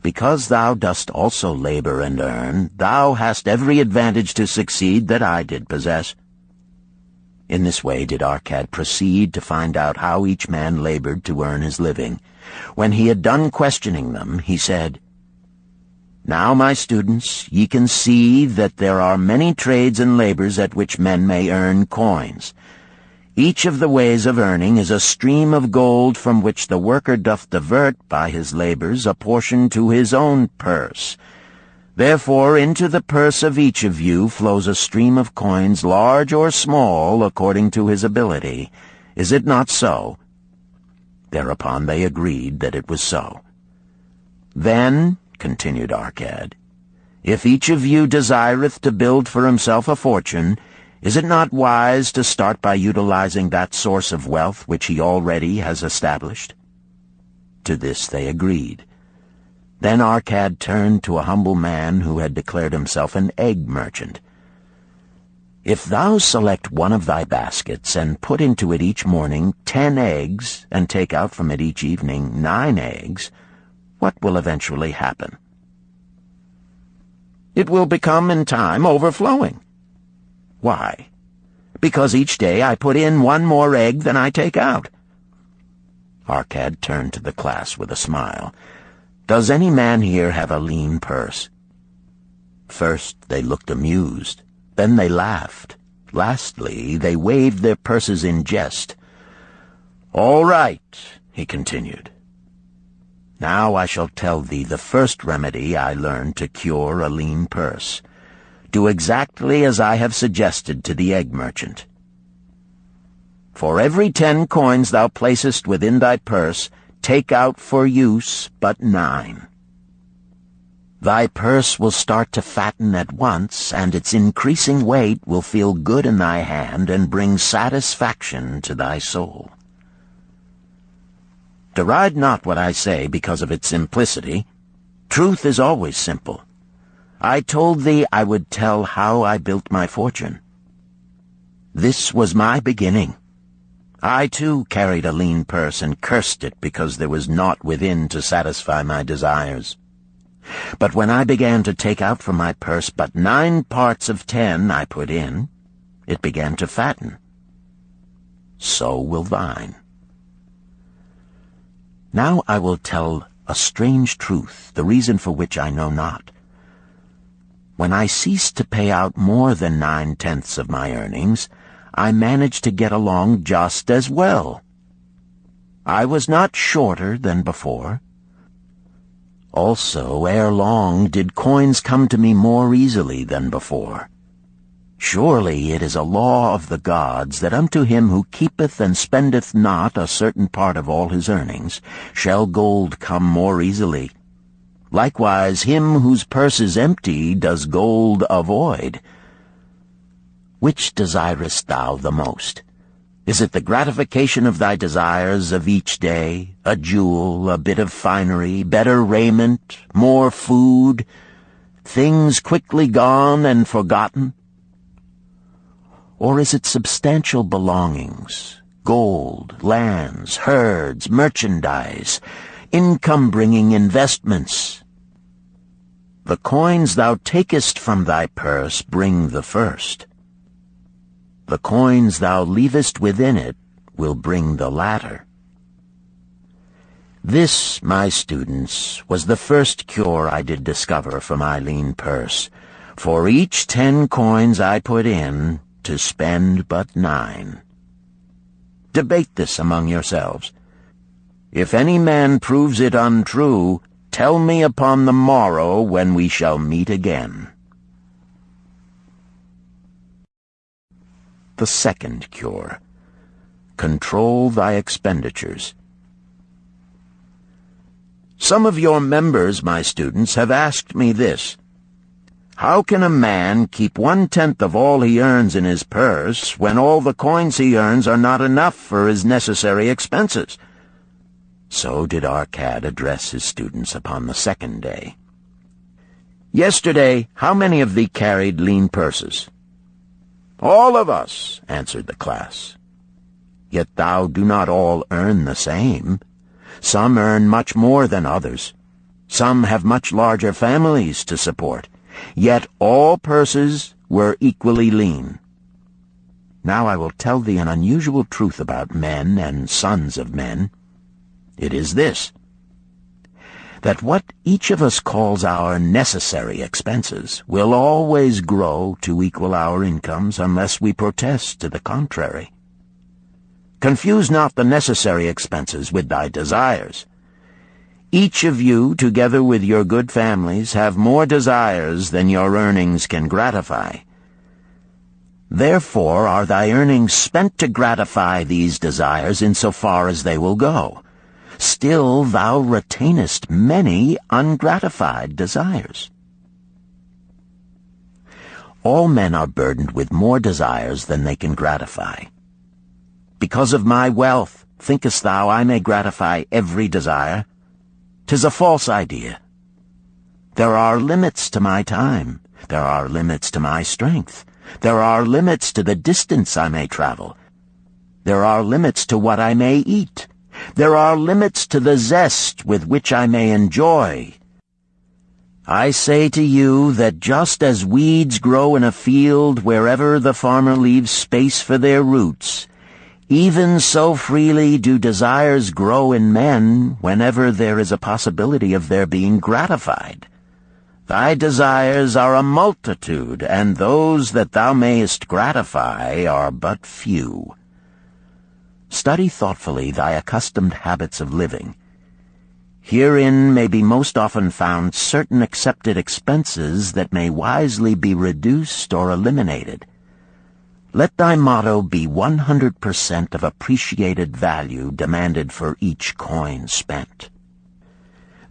Speaker 2: Because thou dost also labor and earn, thou hast every advantage to succeed that I did possess. In this way did Arcad proceed to find out how each man labored to earn his living. When he had done questioning them, he said, Now, my students, ye can see that there are many trades and labors at which men may earn coins. Each of the ways of earning is a stream of gold from which the worker doth divert by his labors a portion to his own purse. Therefore into the purse of each of you flows a stream of coins, large or small, according to his ability. Is it not so? Thereupon they agreed that it was so. Then, continued Arcad, if each of you desireth to build for himself a fortune, is it not wise to start by utilizing that source of wealth which he already has established? To this they agreed. Then Arcad turned to a humble man who had declared himself an egg merchant. If thou select one of thy baskets, and put into it each morning 10 eggs, and take out from it each evening 9 eggs, what will eventually happen? It will become in time overflowing. Why? Because each day I put in 1 more egg than I take out. Arcad turned to the class with a smile. Does any man here have a lean purse? First they looked amused, then they laughed. Lastly, they waved their purses in jest. All right, he continued. Now I shall tell thee the first remedy I learned to cure a lean purse. Do exactly as I have suggested to the egg merchant. For every 10 coins thou placest within thy purse, take out for use but 9. Thy purse will start to fatten at once, and its increasing weight will feel good in thy hand and bring satisfaction to thy soul. Deride not what I say because of its simplicity. Truth is always simple. I told thee I would tell how I built my fortune. This was my beginning. I, too, carried a lean purse and cursed it because there was naught within to satisfy my desires. But when I began to take out from my purse but 9 parts of 10 I put in, it began to fatten. So will thine. Now I will tell a strange truth, the reason for which I know not. When I ceased to pay out more than 9/10 of my earnings, I managed to get along just as well. I was not shorter than before. Also, ere long did coins come to me more easily than before. Surely it is a law of the gods that unto him who keepeth and spendeth not a certain part of all his earnings shall gold come more easily. Likewise him whose purse is empty does gold avoid. Which desirest thou the most? Is it the gratification of thy desires of each day, a jewel, a bit of finery, better raiment, more food, things quickly gone and forgotten? Or is it substantial belongings, gold, lands, herds, merchandise, income-bringing investments? The coins thou takest from thy purse bring the first. The coins thou leavest within it will bring the latter. This, my students, was the first cure I did discover for my lean purse. For each 10 coins I put in, to spend but 9. Debate this among yourselves. If any man proves it untrue, tell me upon the morrow when we shall meet again. The second cure. Control thy expenditures. Some of your members, my students, have asked me this. How can a man keep 1/10 of all he earns in his purse when all the coins he earns are not enough for his necessary expenses? So did Arcad address his students upon the second day. "Yesterday, how many of thee carried lean purses?" "All of us," answered the class. "Yet thou do not all earn the same. Some earn much more than others. Some have much larger families to support. Yet all purses were equally lean. Now I will tell thee an unusual truth about men and sons of men. It is this, that what each of us calls our necessary expenses will always grow to equal our incomes unless we protest to the contrary. Confuse not the necessary expenses with thy desires. Each of you, together with your good families, have more desires than your earnings can gratify. Therefore are thy earnings spent to gratify these desires in so far as they will go. Still thou retainest many ungratified desires. All men are burdened with more desires than they can gratify. Because of my wealth, thinkest thou I may gratify every desire? 'Tis a false idea. There are limits to my time. There are limits to my strength. There are limits to the distance I may travel. There are limits to what I may eat. There are limits to the zest with which I may enjoy. I say to you that just as weeds grow in a field wherever the farmer leaves space for their roots, even so freely do desires grow in men whenever there is a possibility of their being gratified. Thy desires are a multitude, and those that thou mayest gratify are but few. Study thoughtfully thy accustomed habits of living. Herein may be most often found certain accepted expenses that may wisely be reduced or eliminated. Let thy motto be 100% of appreciated value demanded for each coin spent.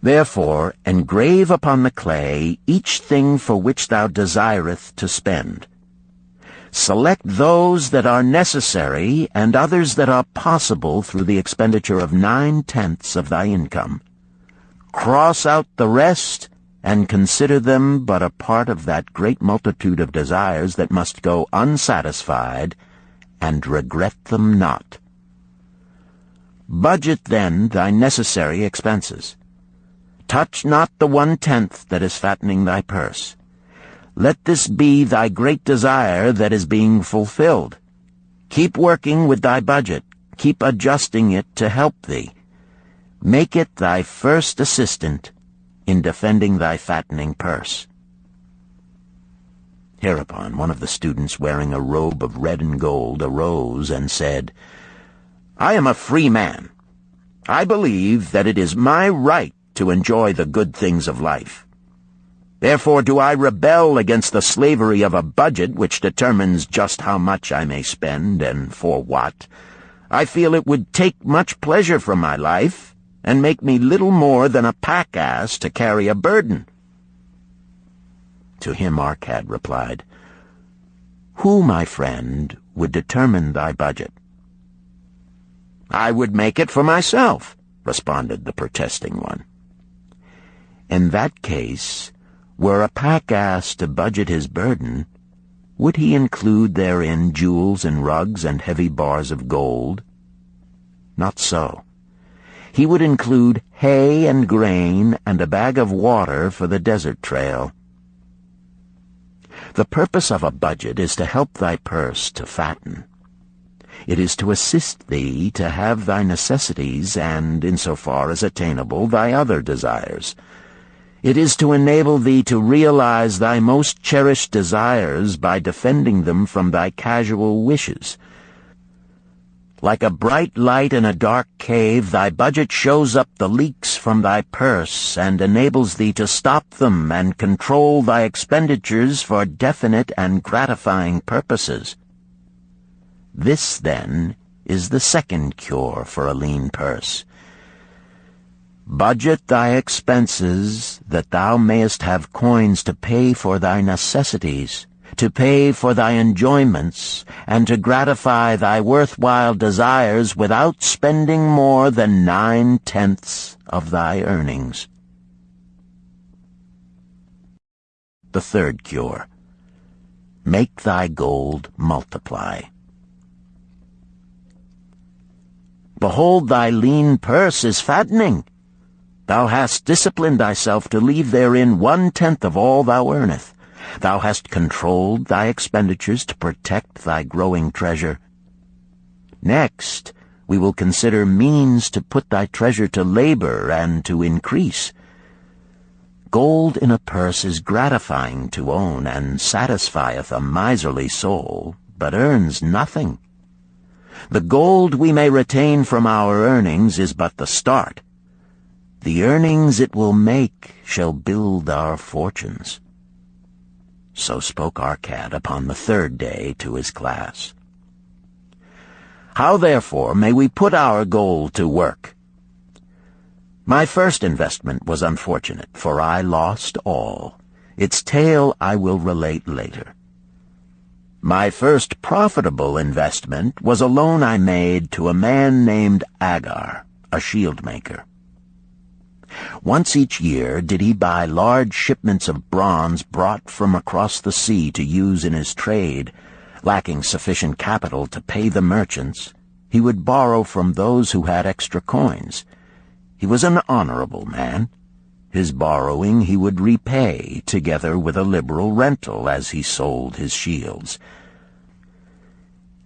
Speaker 2: Therefore, engrave upon the clay each thing for which thou desireth to spend. Select those that are necessary and others that are possible through the expenditure of 9/10 of thy income. Cross out the rest and consider them but a part of that great multitude of desires that must go unsatisfied, and regret them not. Budget then thy necessary expenses. Touch not the 1/10 that is fattening thy purse. Let this be thy great desire that is being fulfilled. Keep working with thy budget. Keep adjusting it to help thee. Make it thy first assistant in defending thy fattening purse. Hereupon one of the students, wearing a robe of red and gold, arose and said, "I am a free man. I believe that it is my right to enjoy the good things of life. Therefore do I rebel against the slavery of a budget which determines just how much I may spend and for what. I feel it would take much pleasure from my life and make me little more than a pack-ass to carry a burden." To him Arcad replied, "Who, my friend, would determine thy budget?" "I would make it for myself," responded the protesting one. "In that case, were a pack-ass to budget his burden, would he include therein jewels and rugs and heavy bars of gold? Not so. He would include hay and grain and a bag of water for the desert trail. The purpose of a budget is to help thy purse to fatten. It is to assist thee to have thy necessities and, insofar as attainable, thy other desires. It is to enable thee to realize thy most cherished desires by defending them from thy casual wishes. Like a bright light in a dark cave, thy budget shows up the leaks from thy purse and enables thee to stop them and control thy expenditures for definite and gratifying purposes. This, then, is the second cure for a lean purse. Budget thy expenses, that thou mayest have coins to pay for thy necessities, to pay for thy enjoyments, and to gratify thy worthwhile desires without spending more than 9/10 of thy earnings. The third cure. Make thy gold multiply. Behold, thy lean purse is fattening. Thou hast disciplined thyself to leave therein 1/10 of all thou earnest. Thou hast controlled thy expenditures to protect thy growing treasure. Next, we will consider means to put thy treasure to labor and to increase. Gold in a purse is gratifying to own, and satisfieth a miserly soul, but earns nothing. The gold we may retain from our earnings is but the start. The earnings it will make shall build our fortunes. So spoke our cat upon the third day to his class. How, therefore, may we put our gold to work? My first investment was unfortunate, for I lost all. Its tale I will relate later. My first profitable investment was a loan I made to a man named Agar, a shield maker. Once each year did he buy large shipments of bronze brought from across the sea to use in his trade. Lacking sufficient capital to pay the merchants, he would borrow from those who had extra coins. He was an honorable man. His borrowing he would repay, together with a liberal rental as he sold his shields.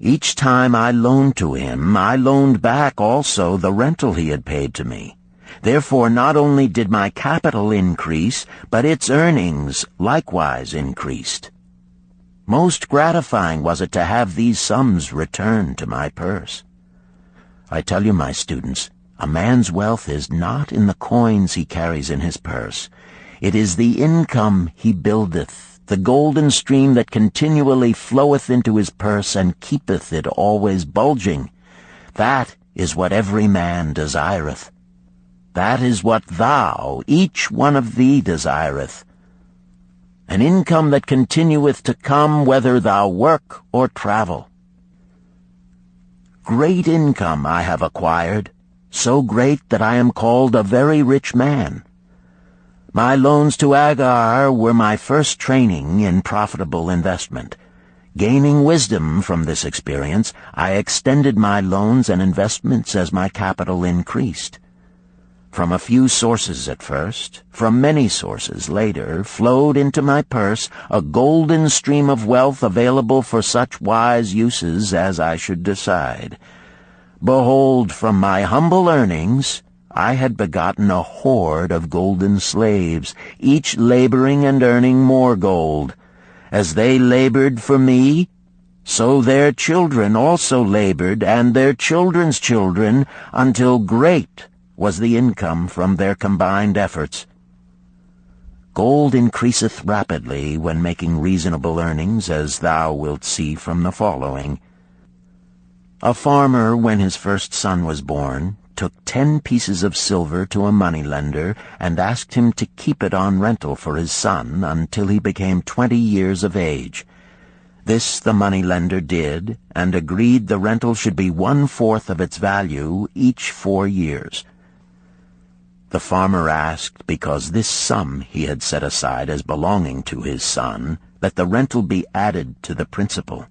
Speaker 2: Each time I loaned to him, I loaned back also the rental he had paid to me. Therefore not only did my capital increase, but its earnings likewise increased. Most gratifying was it to have these sums returned to my purse. I tell you, my students, a man's wealth is not in the coins he carries in his purse. It is the income he buildeth, the golden stream that continually floweth into his purse and keepeth it always bulging. That is what every man desireth. That is what thou, each one of thee, desireth. An income that continueth to come whether thou work or travel. Great income I have acquired, so great that I am called a very rich man. My loans to Agar were my first training in profitable investment. Gaining wisdom from this experience, I extended my loans and investments as my capital increased. From a few sources at first, from many sources later, flowed into my purse a golden stream of wealth available for such wise uses as I should decide. Behold, from my humble earnings, I had begotten a horde of golden slaves, each laboring and earning more gold. As they labored for me, so their children also labored, and their children's children, until great was the income from their combined efforts. Gold increaseth rapidly when making reasonable earnings, as thou wilt see from the following. A farmer, when his first son was born, took 10 pieces of silver to a moneylender and asked him to keep it on rental for his son until he became 20 years of age. This the moneylender did, and agreed the rental should be 1/4 of its value each 4 years. The farmer asked, because this sum he had set aside as belonging to his son, that the rental be added to the principal.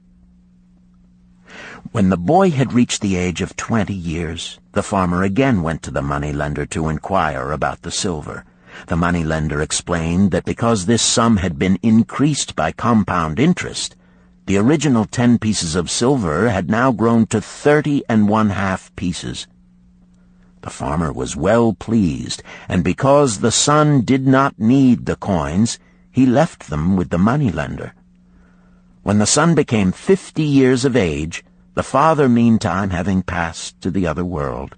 Speaker 2: When the boy had reached the age of 20 years, the farmer again went to the moneylender to inquire about the silver. The moneylender explained that because this sum had been increased by compound interest, the original 10 pieces of silver had now grown to 30½ pieces. The farmer was well pleased, and because the son did not need the coins, he left them with the moneylender. When the son became 50 years of age, the father meantime having passed to the other world,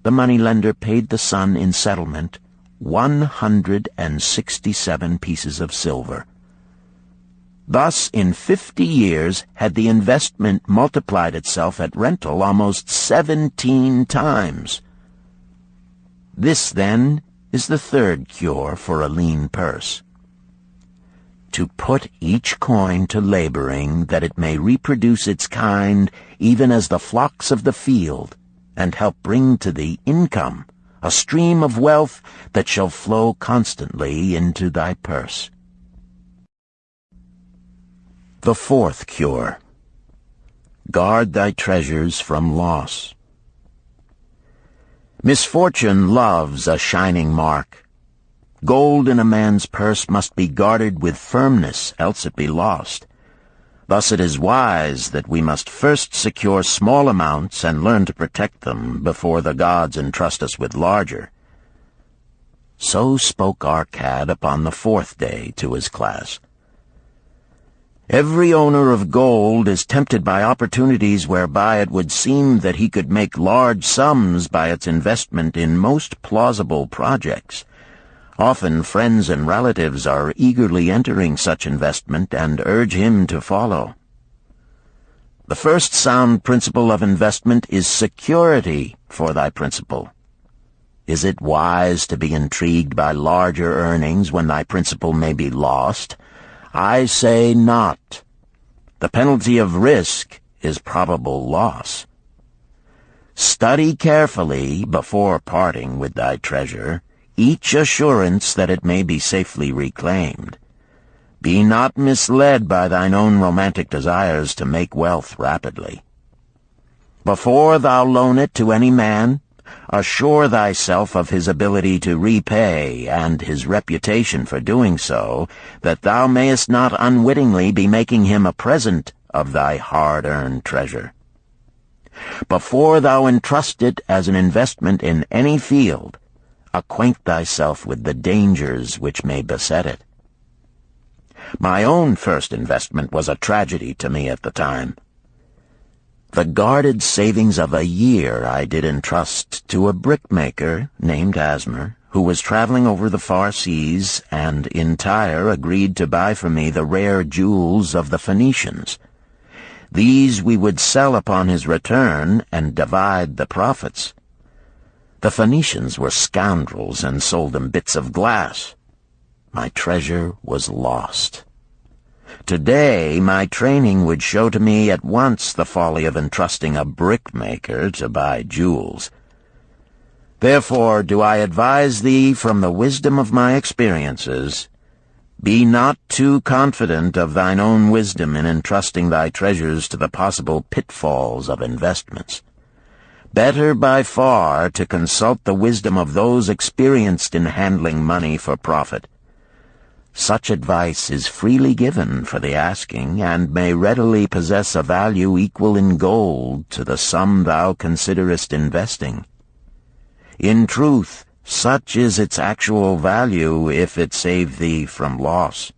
Speaker 2: the moneylender paid the son in settlement 167 pieces of silver. Thus, in 50 years, had the investment multiplied itself at rental almost 17 times. This, then, is the third cure for a lean purse. to put each coin to laboring, that it may reproduce its kind, even as the flocks of the field, and help bring to thee income, a stream of wealth that shall flow constantly into thy purse. The fourth cure. Guard thy treasures from loss. Misfortune loves a shining mark. Gold in a man's purse must be guarded with firmness, else it be lost. Thus it is wise that we must first secure small amounts and learn to protect them before the gods entrust us with larger. So spoke Arcad upon the fourth day to his class. Every owner of gold is tempted by opportunities whereby it would seem that he could make large sums by its investment in most plausible projects. Often friends and relatives are eagerly entering such investment and urge him to follow. The first sound principle of investment is security for thy principal. Is it wise to be intrigued by larger earnings when thy principal may be lost? I say not. The penalty of risk is probable loss. Study carefully, before parting with thy treasure, each assurance that it may be safely reclaimed. Be not misled by thine own romantic desires to make wealth rapidly. Before thou loan it to any man, assure thyself of his ability to repay and his reputation for doing so, that thou mayest not unwittingly be making him a present of thy hard-earned treasure. Before thou entrust it as an investment in any field, acquaint thyself with the dangers which may beset it. My own first investment was a tragedy to me at the time. The guarded savings of a year I did entrust to a brickmaker named Asmer, who was traveling over the far seas, and in Tyre agreed to buy for me the rare jewels of the Phoenicians. These we would sell upon his return and divide the profits. The Phoenicians were scoundrels and sold him bits of glass. My treasure was lost. Today, my training would show to me at once the folly of entrusting a brickmaker to buy jewels. Therefore do I advise thee from the wisdom of my experiences, be not too confident of thine own wisdom in entrusting thy treasures to the possible pitfalls of investments. Better by far to consult the wisdom of those experienced in handling money for profit. Such advice is freely given for the asking, and may readily possess a value equal in gold to the sum thou considerest investing. In truth, such is its actual value if it save thee from loss.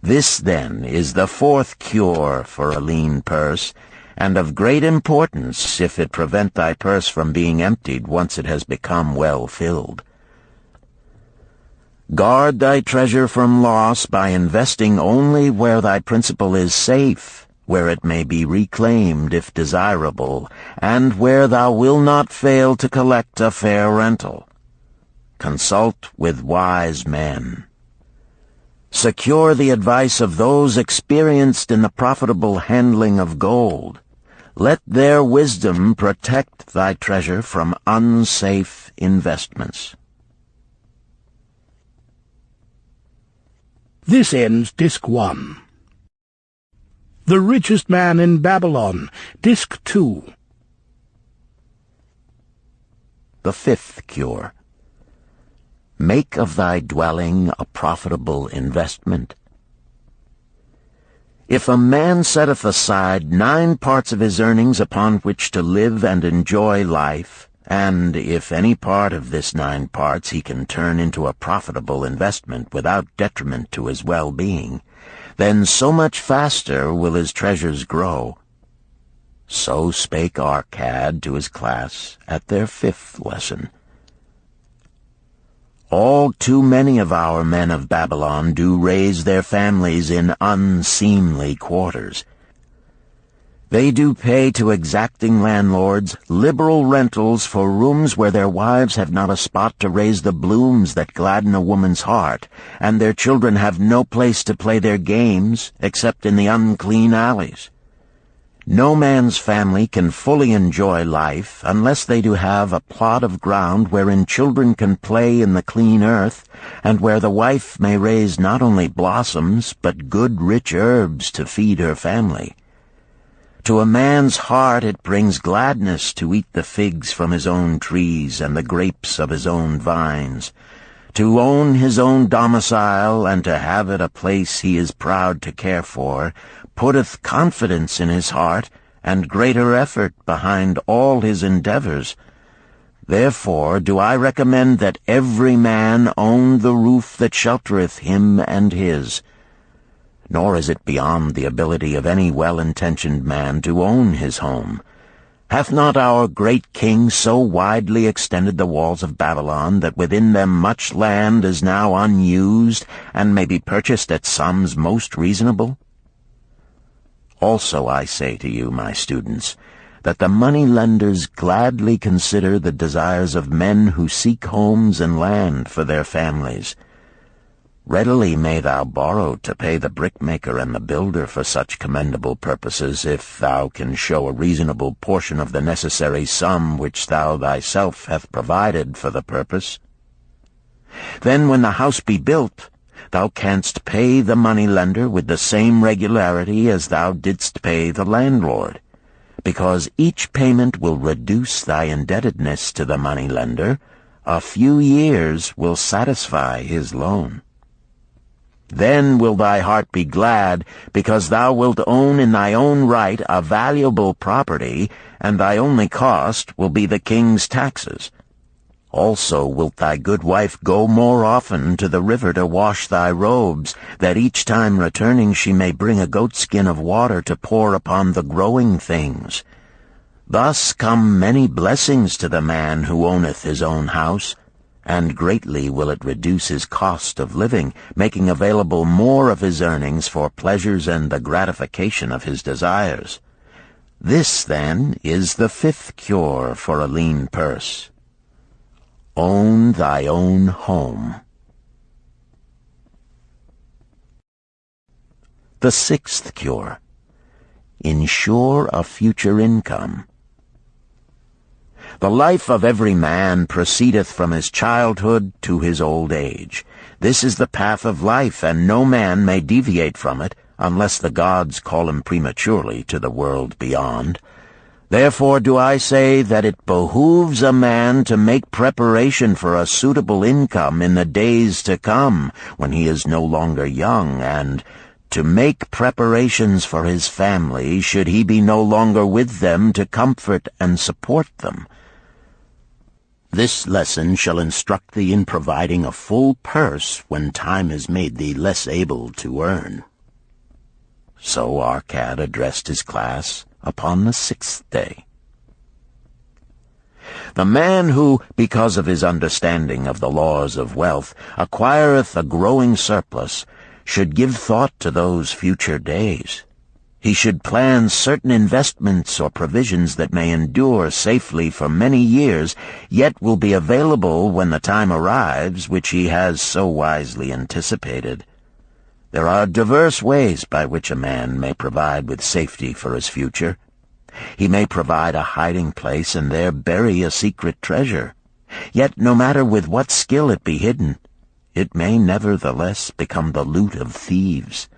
Speaker 2: This, then, is the fourth cure for a lean purse, and of great importance if it prevent thy purse from being emptied once it has become well filled. Guard thy treasure from loss by investing only where thy principal is safe, where it may be reclaimed if desirable, and where thou wilt not fail to collect a fair rental. Consult with wise men. Secure the advice of those experienced in the profitable handling of gold. Let their wisdom protect thy treasure from unsafe investments.
Speaker 1: This ends Disc 1. The Richest Man in Babylon, Disc 2.
Speaker 2: The fifth cure. Make of thy dwelling a profitable investment. If a man setteth aside 9 parts of his earnings upon which to live and enjoy life, and if any part of this 9 parts he can turn into a profitable investment without detriment to his well-being, then so much faster will his treasures grow. So spake Arcad to his class at their 5th lesson. All too many of our men of Babylon do raise their families in unseemly quarters. They do pay to exacting landlords liberal rentals for rooms where their wives have not a spot to raise the blooms that gladden a woman's heart, and their children have no place to play their games except in the unclean alleys. No man's family can fully enjoy life unless they do have a plot of ground wherein children can play in the clean earth, and where the wife may raise not only blossoms but good rich herbs to feed her family. To a man's heart it brings gladness to eat the figs from his own trees and the grapes of his own vines, to own his own domicile and to have it a place he is proud to care for, putteth confidence in his heart and greater effort behind all his endeavors. Therefore do I recommend that every man own the roof that sheltereth him and his. Nor is it beyond the ability of any well-intentioned man to own his home. Hath not our great king so widely extended the walls of Babylon that within them much land is now unused, and may be purchased at sums most reasonable? Also I say to you, my students, that the money-lenders gladly consider the desires of men who seek homes and land for their families. Readily may thou borrow to pay the brickmaker and the builder for such commendable purposes, if thou can show a reasonable portion of the necessary sum which thou thyself hast provided for the purpose. Then when the house be built, thou canst pay the money-lender with the same regularity as thou didst pay the landlord, because each payment will reduce thy indebtedness to the money-lender. A few years will satisfy his loan. Then will thy heart be glad, because thou wilt own in thy own right a valuable property, and thy only cost will be the king's taxes. Also wilt thy good wife go more often to the river to wash thy robes, that each time returning she may bring a goatskin of water to pour upon the growing things. Thus come many blessings to the man who owneth his own house, and greatly will it reduce his cost of living, making available more of his earnings for pleasures and the gratification of his desires. This, then, is the fifth cure for a lean purse. Own thy own home. The sixth cure. Ensure a future income. The life of every man proceedeth from his childhood to his old age. This is the path of life, and no man may deviate from it, unless the gods call him prematurely to the world beyond. Therefore do I say that it behooves a man to make preparation for a suitable income in the days to come, when he is no longer young, and to make preparations for his family, should he be no longer with them to comfort and support them. This lesson shall instruct thee in providing a full purse when time has made thee less able to earn. So Arcad addressed his class upon the sixth day. The man who, because of his understanding of the laws of wealth, acquireth a growing surplus, should give thought to those future days. He should plan certain investments or provisions that may endure safely for many years, yet will be available when the time arrives which he has so wisely anticipated. There are diverse ways by which a man may provide with safety for his future. He may provide a hiding place and there bury a secret treasure. Yet no matter with what skill it be hidden, it may nevertheless become the loot of thieves.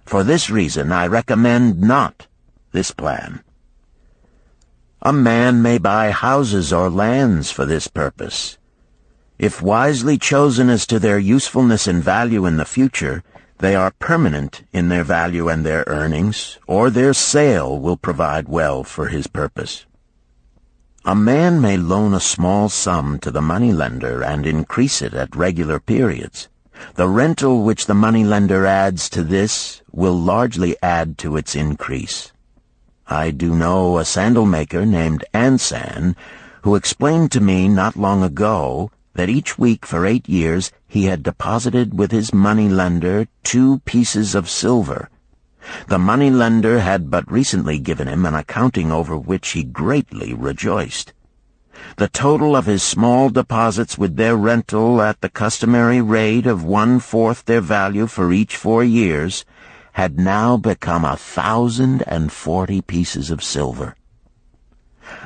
Speaker 2: For this reason I recommend not this plan. A man may buy houses or lands for this purpose. If wisely chosen as to their usefulness and value in the future, they are permanent in their value and their earnings, or their sale will provide well for his purpose. A man may loan a small sum to the moneylender and increase it at regular periods. The rental which the moneylender adds to this will largely add to its increase. I do know a sandal-maker named Ansan, who explained to me not long ago that each week for 8 years he had deposited with his moneylender 2 pieces of silver. The moneylender had but recently given him an accounting over which he greatly rejoiced. The total of his small deposits with their rental at the customary rate of 1/4 their value for each 4 years had now become 1,040 pieces of silver.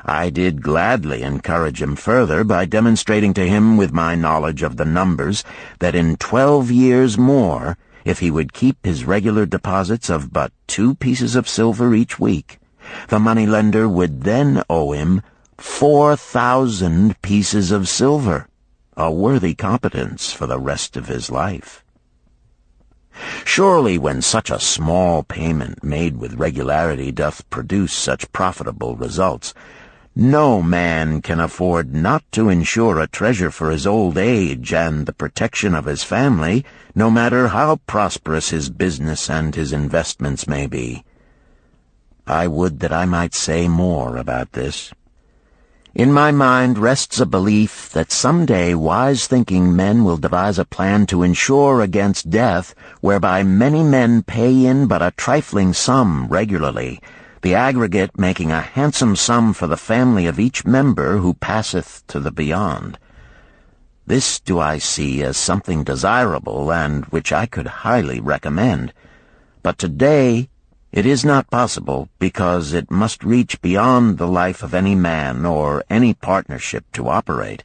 Speaker 2: I did gladly encourage him further by demonstrating to him with my knowledge of the numbers that in 12 years more, if he would keep his regular deposits of but 2 pieces of silver each week, the moneylender would then owe him 4,000 pieces of silver, a worthy competence for the rest of his life. Surely when such a small payment made with regularity doth produce such profitable results, no man can afford not to insure a treasure for his old age and the protection of his family, no matter how prosperous his business and his investments may be. I would that I might say more about this. In my mind rests a belief that someday wise-thinking men will devise a plan to insure against death, whereby many men pay in but a trifling sum regularly, the aggregate making a handsome sum for the family of each member who passeth to the beyond. This do I see as something desirable, and which I could highly recommend. But today it is not possible, because it must reach beyond the life of any man or any partnership to operate.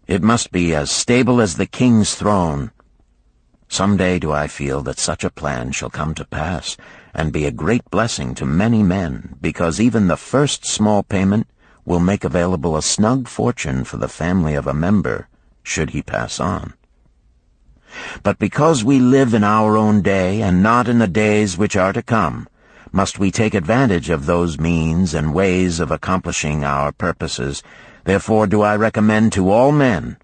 Speaker 2: It must be as stable as the king's throne. Some day do I feel that such a plan shall come to pass, and be a great blessing to many men, because even the first small payment will make available a snug fortune for the family of a member, should he pass on. But because we live in our own day, and not in the days which are to come, must we take advantage of those means and ways of accomplishing our purposes. Therefore do I recommend to all men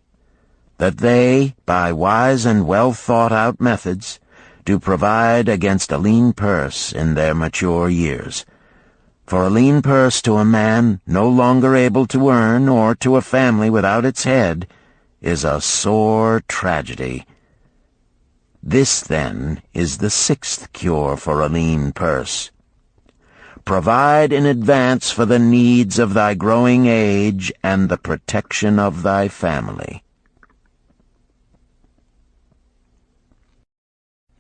Speaker 2: that they, by wise and well-thought-out methods, do provide against a lean purse in their mature years. For a lean purse to a man no longer able to earn, or to a family without its head, is a sore tragedy. This, then, is the 6th cure for a lean purse. Provide in advance for the needs of thy growing age and the protection of thy family.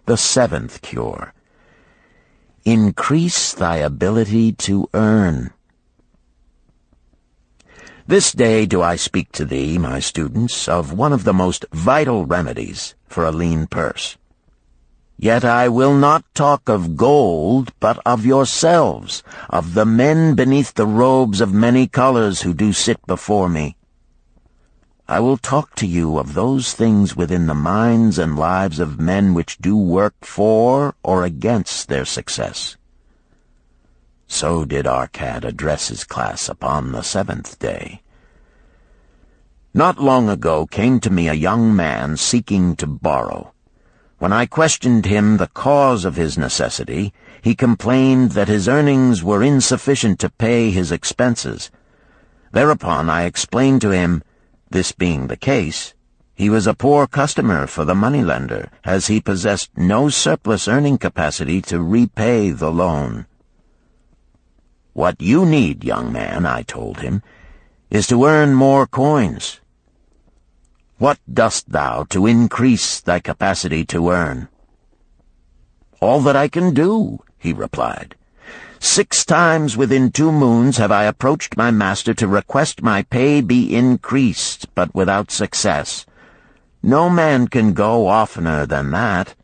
Speaker 2: The 7th cure. Increase thy ability to earn. This day do I speak to thee, my students, of one of the most vital remedies for a lean purse. Yet I will not talk of gold, but of yourselves, of the men beneath the robes of many colors who do sit before me. I will talk to you of those things within the minds and lives of men which do work for or against their success. So did Arcad address his class upon the 7th day. Not long ago came to me a young man seeking to borrow. When I questioned him the cause of his necessity, he complained that his earnings were insufficient to pay his expenses. Thereupon I explained to him, this being the case, he was a poor customer for the moneylender, as he possessed no surplus earning capacity to repay the loan. What you need, young man, I told him, is to earn more coins. What dost thou to increase thy capacity to earn? All that I can do, he replied. 6 times within 2 moons have I approached my master to request my pay be increased, but without success. No man can go oftener than that.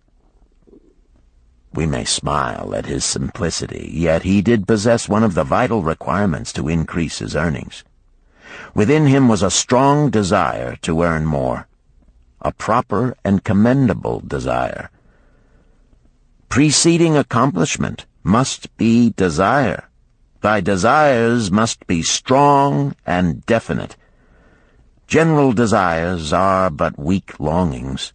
Speaker 2: We may smile at his simplicity, yet he did possess one of the vital requirements to increase his earnings. Within him was a strong desire to earn more, a proper and commendable desire. Preceding accomplishment must be desire. Thy desires must be strong and definite. General desires are but weak longings.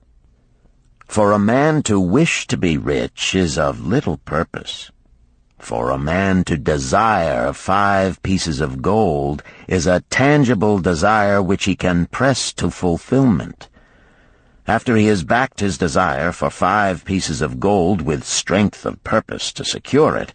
Speaker 2: For a man to wish to be rich is of little purpose. For a man to desire 5 pieces of gold is a tangible desire which he can press to fulfillment. After he has backed his desire for 5 pieces of gold with strength of purpose to secure it,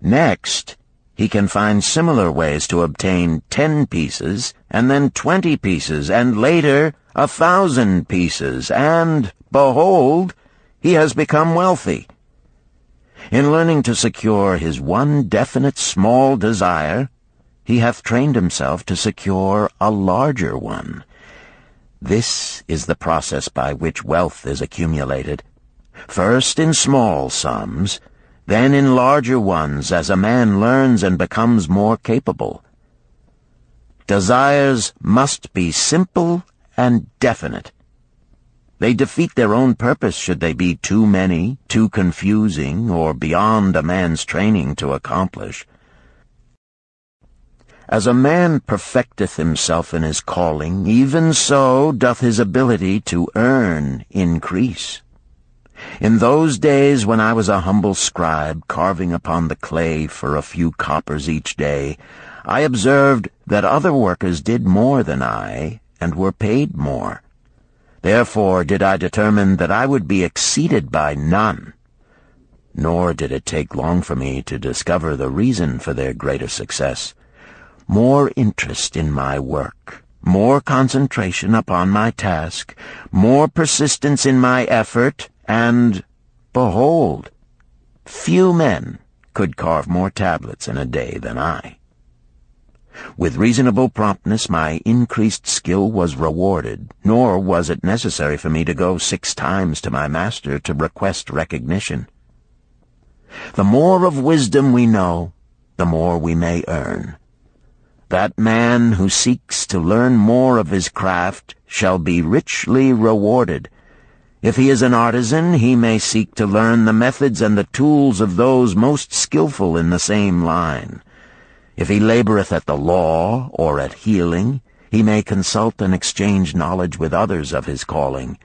Speaker 2: next he can find similar ways to obtain 10 pieces, and then 20 pieces, and later 1,000 pieces, and, behold, he has become wealthy. In learning to secure his one definite small desire, he hath trained himself to secure a larger one. This is the process by which wealth is accumulated, first in small sums, then in larger ones as a man learns and becomes more capable. Desires must be simple and definite. They defeat their own purpose should they be too many, too confusing, or beyond a man's training to accomplish. As a man perfecteth himself in his calling, even so doth his ability to earn increase. In those days when I was a humble scribe carving upon the clay for a few coppers each day, I observed that other workers did more than I, and were paid more. Therefore did I determine that I would be exceeded by none. Nor did it take long for me to discover the reason for their greater success. More interest in my work, more concentration upon my task, more persistence in my effort, and, behold, few men could carve more tablets in a day than I. With reasonable promptness my increased skill was rewarded, nor was it necessary for me to go 6 times to my master to request recognition. The more of wisdom we know, the more we may earn. That man who seeks to learn more of his craft shall be richly rewarded. If he is an artisan, he may seek to learn the methods and the tools of those most skillful in the same line. If he laboreth at the law or at healing, he may consult and exchange knowledge with others of his calling.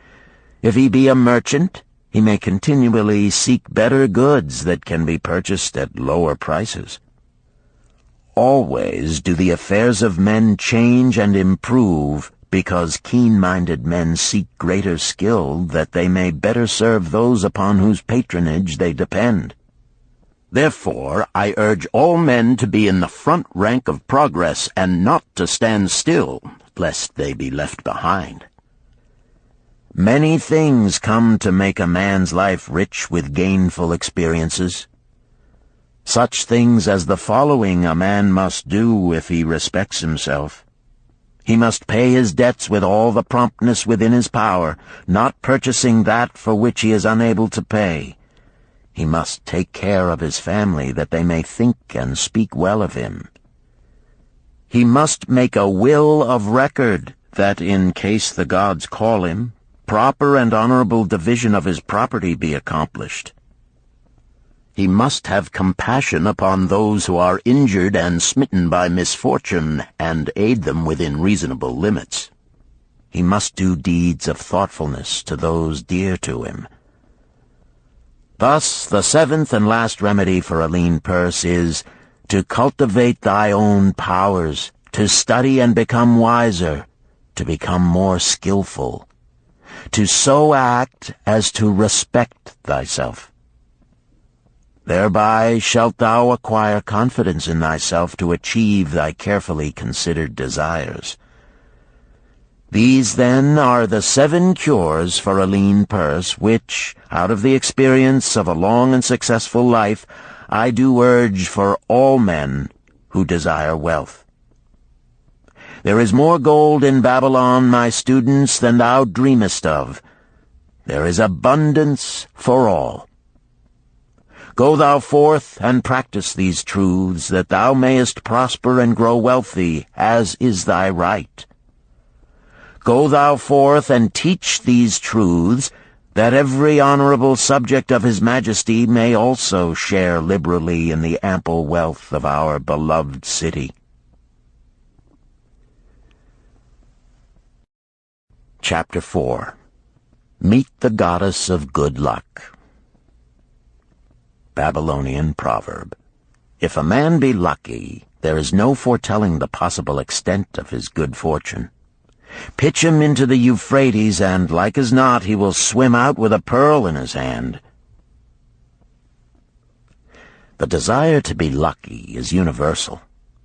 Speaker 2: If he be a merchant, he may continually seek better goods that can be purchased at lower prices. Always do the affairs of men change and improve, because keen-minded men seek greater skill that they may better serve those upon whose patronage they depend. Therefore, I urge all men to be in the front rank of progress and not to stand still, lest they be left behind. Many things come to make a man's life rich with gainful experiences. Such things as the following a man must do if he respects himself. He must pay his debts with all the promptness within his power, not purchasing that for which he is unable to pay. He must take care of his family, that they may think and speak well of him. He must make a will of record, that in case the gods call him, proper and honorable division of his property be accomplished. He must have compassion upon those who are injured and smitten by misfortune, and aid them within reasonable limits. He must do deeds of thoughtfulness to those dear to him. Thus, the 7th and last remedy for a lean purse is to cultivate thy own powers, to study and become wiser, to become more skillful, to so act as to respect thyself. Thereby shalt thou acquire confidence in thyself to achieve thy carefully considered desires. These, then, are the 7 cures for a lean purse, which, out of the experience of a long and successful life, I do urge for all men who desire wealth. There is more gold in Babylon, my students, than thou dreamest of. There is abundance for all. Go thou forth and practice these truths, that thou mayest prosper and grow wealthy, as is thy right. Go thou forth and teach these truths, that every honorable subject of his majesty may also share liberally in the ample wealth of our beloved city. Chapter 4. Meet the Goddess of Good Luck. Babylonian Proverb. If a man be lucky, there is no foretelling the possible extent of his good fortune. Pitch him into the Euphrates, and like as not he will swim out with a pearl in his hand. The desire to be lucky is universal.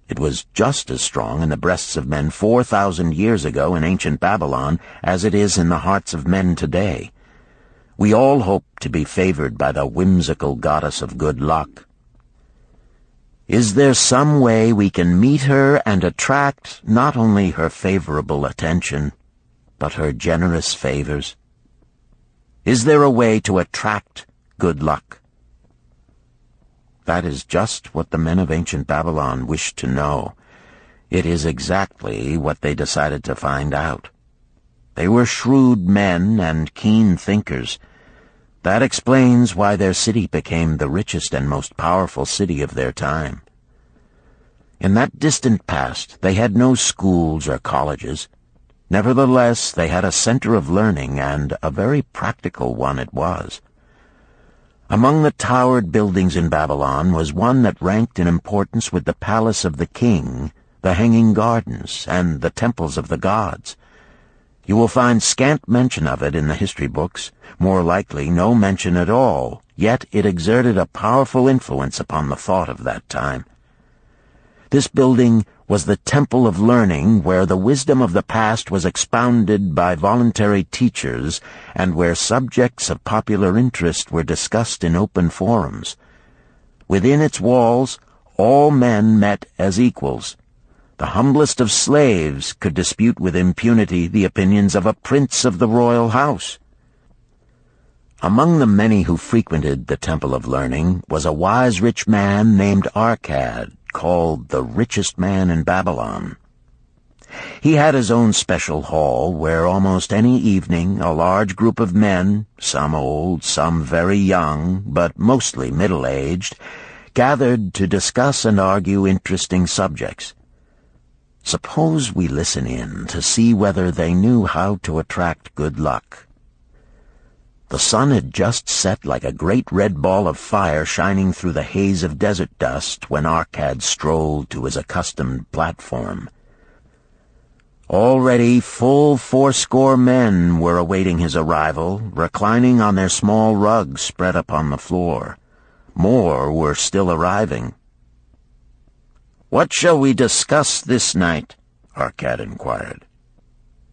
Speaker 2: It was just as strong in the breasts of men 4,000 years ago in ancient Babylon as it is in the hearts of men today. We all hope to be favored by the whimsical goddess of good luck. Is there some way we can meet her and attract not only her favorable attention, but her generous favors? Is there a way to attract good luck? That is just what the men of ancient Babylon wished to know. It is exactly what they decided to find out. They were shrewd men and keen thinkers. That explains why their city became the richest and most powerful city of their time. In that distant past, they had no schools or colleges. Nevertheless, they had a center of learning, and a very practical one it was. Among the towered buildings in Babylon was one that ranked in importance with the palace of the king, the hanging gardens, and the temples of the gods. You will find scant mention of it in the history books, more likely no mention at all, yet it exerted a powerful influence upon the thought of that time. This building was the temple of learning, where the wisdom of the past was expounded by voluntary teachers, and where subjects of popular interest were discussed in open forums. Within its walls, all men met as equals. The humblest of slaves could dispute with impunity the opinions of a prince of the royal house. Among the many who frequented the Temple of Learning was a wise rich man named Arcad, called the richest man in Babylon. He had his own special hall where almost any evening a large group of men, some old, some very young, but mostly middle-aged, gathered to discuss and argue interesting subjects. Suppose we listen in to see whether they knew how to attract good luck. The sun had just set like a great red ball of fire shining through the haze of desert dust when Arcad strolled to his accustomed platform. Already full 80 men were awaiting his arrival, reclining on their small rugs spread upon the floor. More were still arriving. "What shall we discuss this night?" Arcad inquired.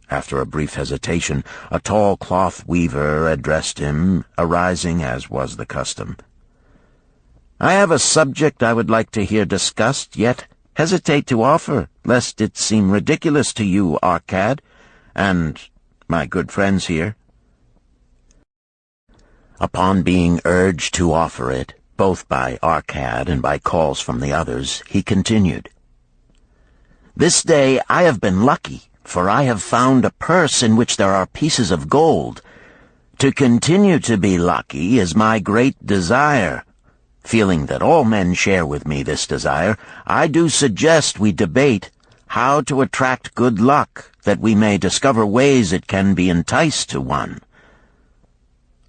Speaker 2: After a brief hesitation, a tall cloth weaver addressed him, arising as was the custom. "I have a subject I would like to hear discussed, yet hesitate to offer, lest it seem ridiculous to you, Arcad, and my good friends here." Upon being urged to offer it, both by Arcad and by calls from the others, he continued, "This day I have been lucky, for I have found a purse in which there are pieces of gold. To continue to be lucky is my great desire. Feeling that all men share with me this desire, I do suggest we debate how to attract good luck, that we may discover ways it can be enticed to one."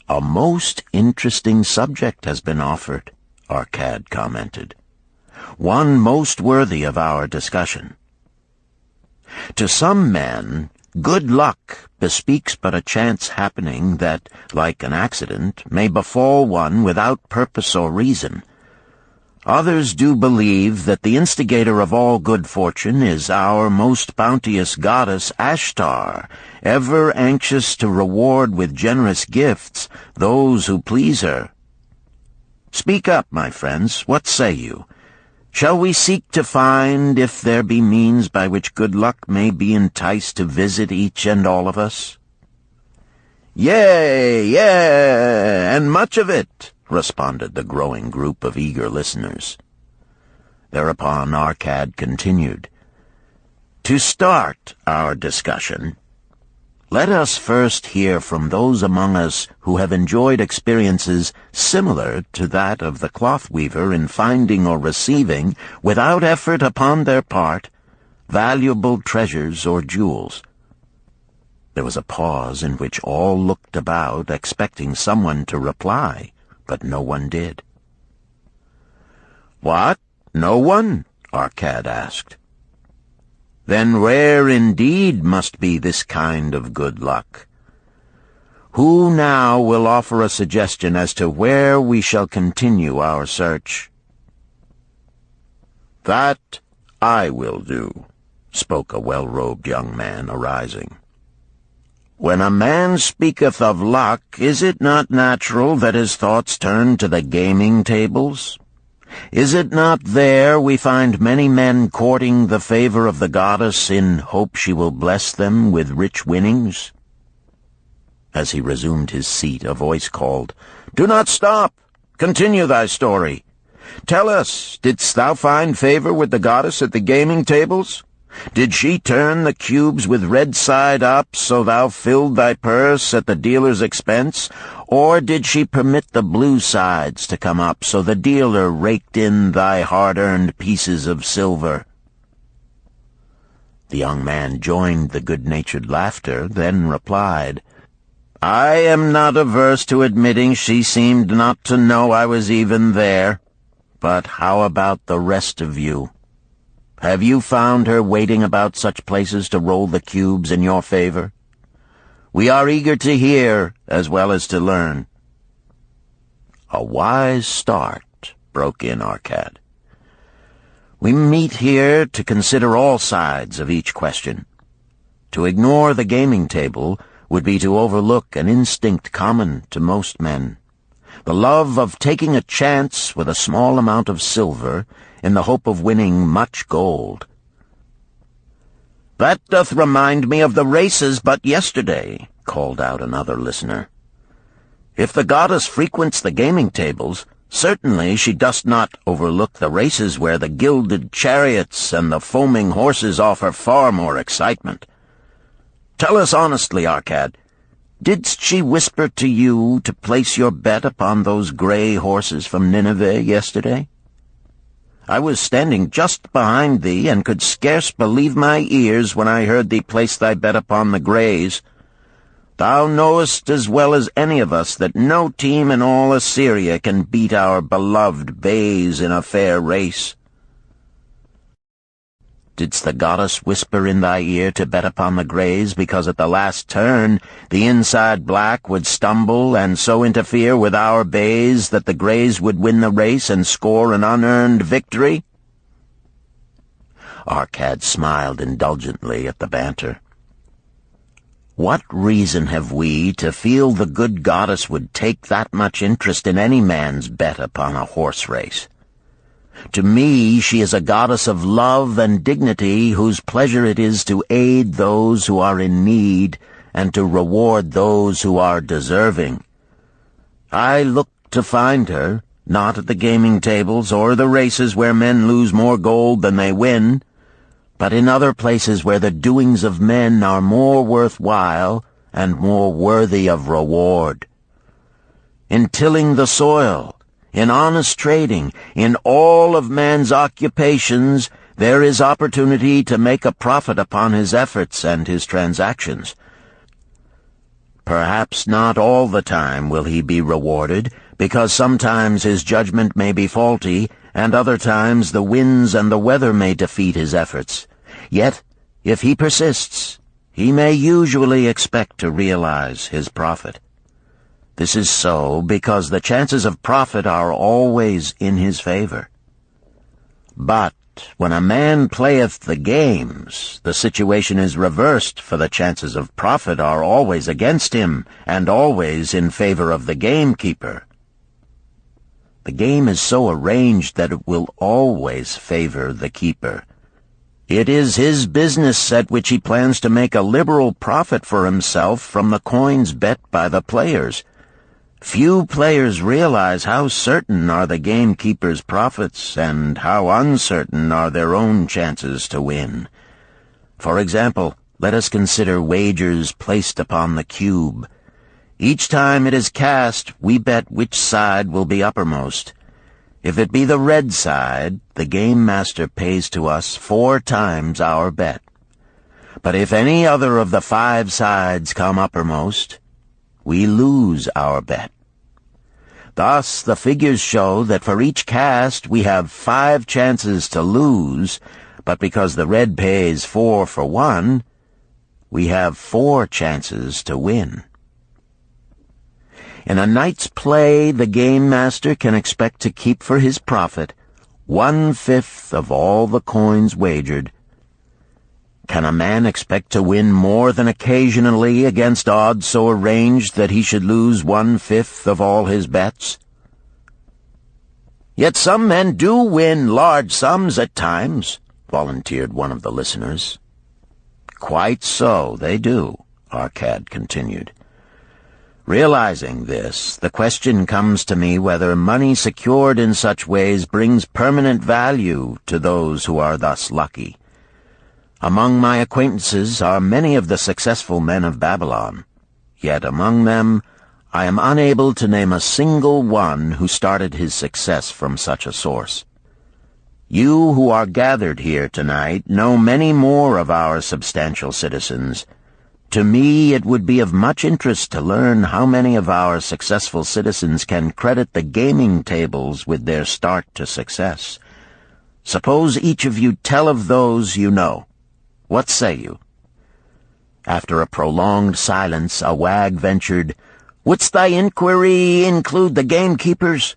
Speaker 2: "A most interesting subject has been offered," Arcad commented. "One most worthy of our discussion. To some men, good luck bespeaks but a chance happening that, like an accident, may befall one without purpose or reason. Others do believe that the instigator of all good fortune is our most bounteous goddess Ashtar, ever anxious to reward with generous gifts those who please her. Speak up, my friends, what say you? Shall we seek to find if there be means by which good luck may be enticed to visit each and all of us?" "Yea, and much of it," responded the growing group of eager listeners. Thereupon Arcad continued, "To start our discussion, let us first hear from those among us who have enjoyed experiences similar to that of the cloth weaver in finding or receiving, without effort upon their part, valuable treasures or jewels." There was a pause in which all looked about, expecting someone to reply, but no one did. "What? No one?" Arcad asked. then rare indeed must be this kind of good luck. Who now will offer a suggestion as to where we shall continue our search?" "That I will do," spoke a well-robed young man, arising. "When a man speaketh of luck, is it not natural that his thoughts turn to the gaming tables? Is it not there we find many men courting the favor of the goddess in hope she will bless them with rich winnings?" As he resumed his seat, a voice called, "Do not stop! Continue thy story. Tell us, didst thou find favor with the goddess at the gaming tables? Did she turn the cubes with red side up, so thou filled thy purse at the dealer's expense? Or did she permit the blue sides to come up, so the dealer raked in thy hard-earned pieces of silver?" The young man joined the good-natured laughter, then replied, "I am not averse to admitting she seemed not to know I was even there. But how about the rest of you? Have you found her waiting about such places to roll the cubes in your favor? We are eager to hear as well as to learn." "A wise start," broke in Arcad. "We meet here to consider all sides of each question. To ignore the gaming table would be to overlook an instinct common to most men, the love of taking a chance with a small amount of silver in the hope of winning much gold." "That doth remind me of the races but yesterday," called out another listener. "If the goddess frequents the gaming tables, certainly she does not overlook the races where the gilded chariots and the foaming horses offer far more excitement. Tell us honestly, Arcad, didst she whisper to you to place your bet upon those gray horses from Nineveh yesterday? I was standing just behind thee, and could scarce believe my ears when I heard thee place thy bet upon the grays. Thou knowest as well as any of us that no team in all Assyria can beat our beloved bays in a fair race. Didst the goddess whisper in thy ear to bet upon the grays, because at the last turn the inside black would stumble and so interfere with our bays that the grays would win the race and score an unearned victory?" Arcad smiled indulgently at the banter. "What reason have we to feel the good goddess would take that much interest in any man's bet upon a horse race? To me she is a goddess of love and dignity, whose pleasure it is to aid those who are in need and to reward those who are deserving. I look to find her, not at the gaming tables or the races where men lose more gold than they win, but in other places where the doings of men are more worthwhile and more worthy of reward. In tilling the soil, in honest trading, in all of man's occupations, there is opportunity to make a profit upon his efforts and his transactions. Perhaps not all the time will he be rewarded, because sometimes his judgment may be faulty, and other times the winds and the weather may defeat his efforts. Yet, if he persists, he may usually expect to realize his profit. This is so because the chances of profit are always in his favor. But when a man playeth the games, the situation is reversed, for the chances of profit are always against him, and always in favor of the gamekeeper. The game is so arranged that it will always favor the keeper. It is his business at which he plans to make a liberal profit for himself from the coins bet by the players. Few players realize how certain are the gamekeeper's profits and how uncertain are their own chances to win. For example, let us consider wagers placed upon the cube. Each time it is cast, we bet which side will be uppermost. If it be the red side, the game master pays to us 4 times our bet. But if any other of the 5 sides come uppermost, we lose our bet. Thus, the figures show that for each cast we have 5 chances to lose, but because the red pays 4 for 1, we have 4 chances to win. In a night's play, the game master can expect to keep for his profit 1/5 of all the coins wagered. Can a man expect to win more than occasionally against odds so arranged that he should lose 1/5 of all his bets? Yet some men do win large sums at times, volunteered one of the listeners. Quite so, they do, Arcad continued. Realizing this, the question comes to me whether money secured in such ways brings permanent value to those who are thus lucky. Among my acquaintances are many of the successful men of Babylon, yet among them I am unable to name a single one who started his success from such a source. You who are gathered here tonight know many more of our substantial citizens. To me, it would be of much interest to learn how many of our successful citizens can credit the gaming tables with their start to success. Suppose each of you tell of those you know. What say you? After a prolonged silence, a wag ventured, "Wouldst thy inquiry include the gamekeepers?"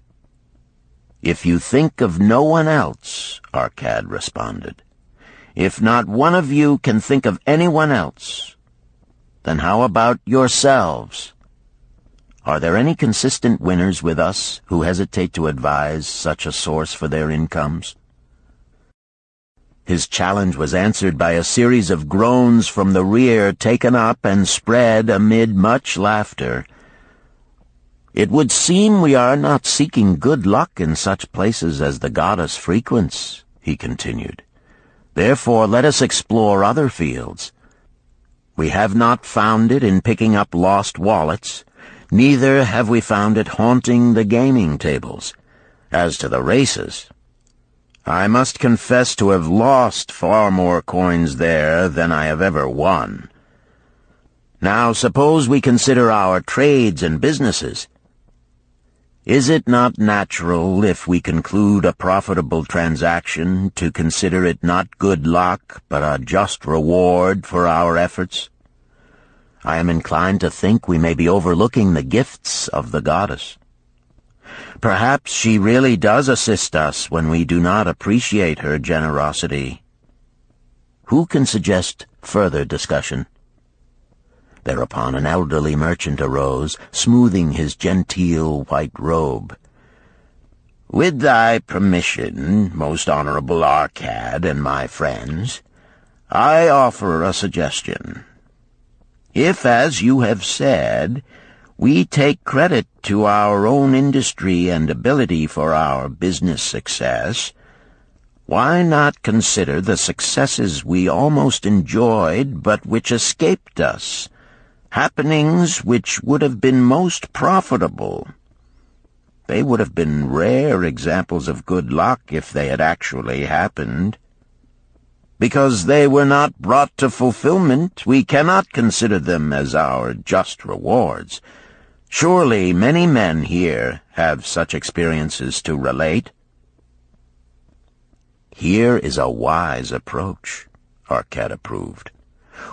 Speaker 2: "If you think of no one else," Arcad responded. "If not one of you can think of anyone else, then how about yourselves? Are there any consistent winners with us who hesitate to advise such a source for their incomes?" His challenge was answered by a series of groans from the rear, taken up and spread amid much laughter. "It would seem we are not seeking good luck in such places as the goddess frequents," he continued. "Therefore let us explore other fields. We have not found it in picking up lost wallets, neither have we found it haunting the gaming tables. As to the races, I must confess to have lost far more coins there than I have ever won. Now suppose we consider our trades and businesses. Is it not natural, if we conclude a profitable transaction, to consider it not good luck, but a just reward for our efforts? I am inclined to think we may be overlooking the gifts of the goddess. Perhaps she really does assist us when we do not appreciate her generosity. Who can suggest further discussion?" Thereupon an elderly merchant arose, smoothing his genteel white robe. "With thy permission, most honorable Arcad and my friends, I offer a suggestion. If, as you have said, we take credit to our own industry and ability for our business success, why not consider the successes we almost enjoyed but which escaped us, happenings which would have been most profitable? They would have been rare examples of good luck if they had actually happened. Because they were not brought to fulfillment, we cannot consider them as our just rewards. Surely many men here have such experiences to relate." "Here is a wise approach," Arcad approved.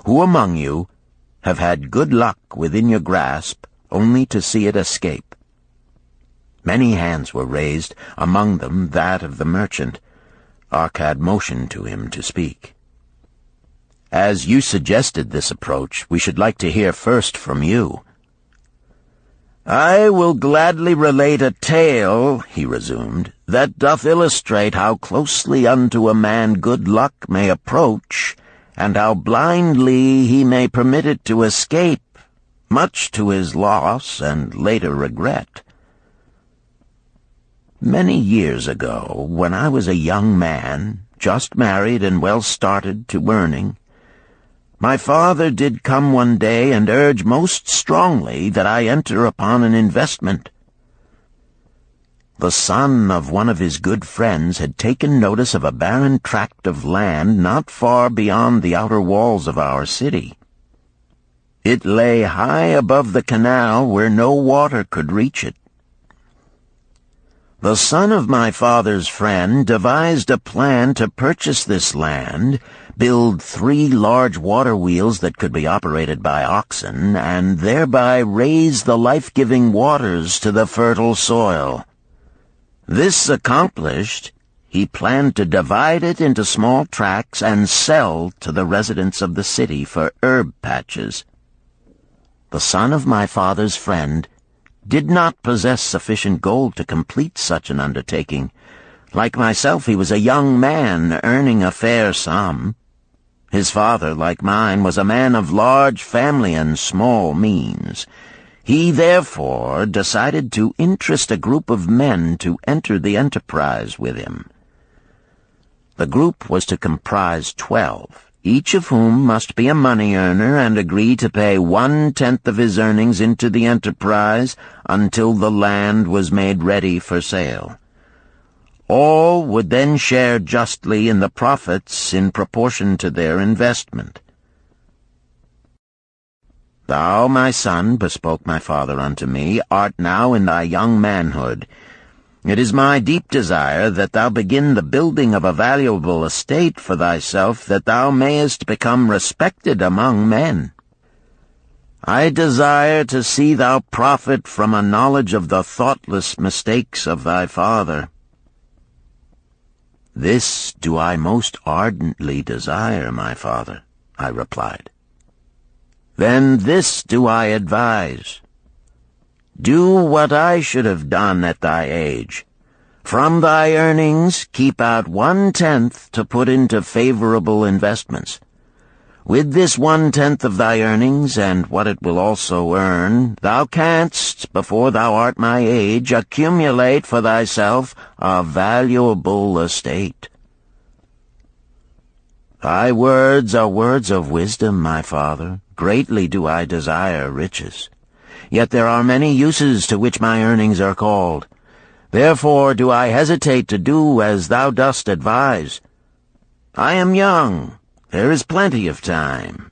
Speaker 2: "Who among you have had good luck within your grasp only to see it escape?" Many hands were raised, among them that of the merchant. Arcad motioned to him to speak. "As you suggested this approach, we should like to hear first from you." "I will gladly relate a tale," he resumed, "that doth illustrate how closely unto a man good luck may approach, and how blindly he may permit it to escape, much to his loss and later regret. Many years ago, when I was a young man, just married and well started to earning, my father did come one day and urge most strongly that I enter upon an investment. The son of one of his good friends had taken notice of a barren tract of land not far beyond the outer walls of our city. It lay high above the canal where no water could reach it. The son of my father's friend devised a plan to purchase this land, build 3 large water wheels that could be operated by oxen, and thereby raise the life-giving waters to the fertile soil. This accomplished, he planned to divide it into small tracts and sell to the residents of the city for herb patches. The son of my father's friend did not possess sufficient gold to complete such an undertaking. Like myself, he was a young man earning a fair sum. His father, like mine, was a man of large family and small means. He therefore decided to interest a group of men to enter the enterprise with him. The group was to comprise 12, each of whom must be a money earner and agree to pay 1/10 of his earnings into the enterprise until the land was made ready for sale. All would then share justly in the profits in proportion to their investment. "Thou, my son," bespoke my father unto me, "art now in thy young manhood. It is my deep desire that thou begin the building of a valuable estate for thyself, that thou mayest become respected among men. I desire to see thou profit from a knowledge of the thoughtless mistakes of thy father." "This do I most ardently desire, my father," I replied. "Then this do I advise. Do what I should have done at thy age. From thy earnings keep out 1/10 to put into favorable investments. With this 1/10 of thy earnings, and what it will also earn, thou canst, before thou art my age, accumulate for thyself a valuable estate." "Thy words are words of wisdom, my father. Greatly do I desire riches. Yet there are many uses to which my earnings are called. Therefore do I hesitate to do as thou dost advise. I am young. There is plenty of time."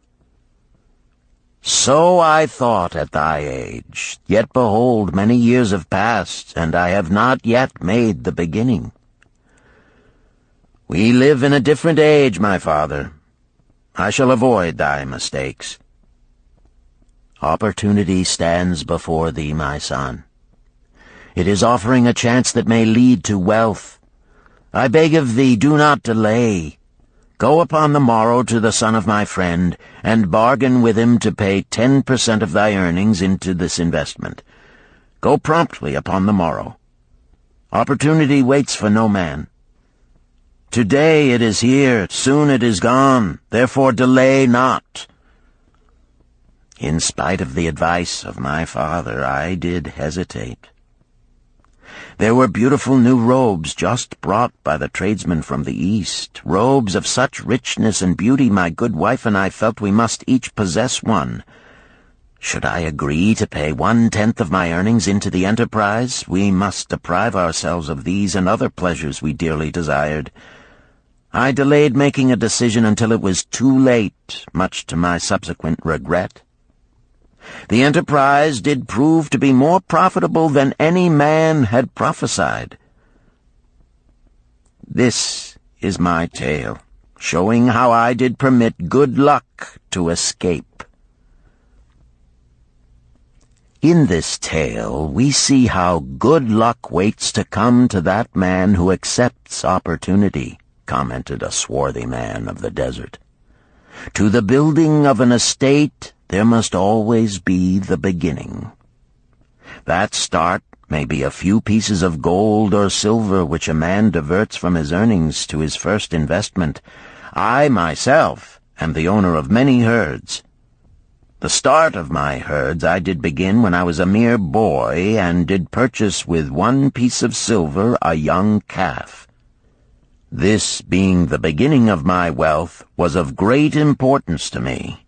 Speaker 2: "So I thought at thy age. Yet behold, many years have passed, and I have not yet made the beginning." "We live in a different age, my father. I shall avoid thy mistakes." "Opportunity stands before thee, my son. It is offering a chance that may lead to wealth. I beg of thee, do not delay. Go upon the morrow to the son of my friend, and bargain with him to pay 10% of thy earnings into this investment. Go promptly upon the morrow. Opportunity waits for no man. Today it is here, soon it is gone, therefore delay not." In spite of the advice of my father, I did hesitate. There were beautiful new robes just brought by the tradesmen from the East, robes of such richness and beauty my good wife and I felt we must each possess one. Should I agree to pay 1/10 of my earnings into the enterprise, we must deprive ourselves of these and other pleasures we dearly desired. I delayed making a decision until it was too late, much to my subsequent regret. The enterprise did prove to be more profitable than any man had prophesied. This is my tale, showing how I did permit good luck to escape. In this tale, we see how good luck waits to come to that man who accepts opportunity, commented a swarthy man of the desert. To the building of an estate, there must always be the beginning. That start may be a few pieces of gold or silver which a man diverts from his earnings to his first investment. I, myself, am the owner of many herds. The start of my herds I did begin when I was a mere boy, and did purchase with 1 piece of silver a young calf. This, being the beginning of my wealth, was of great importance to me.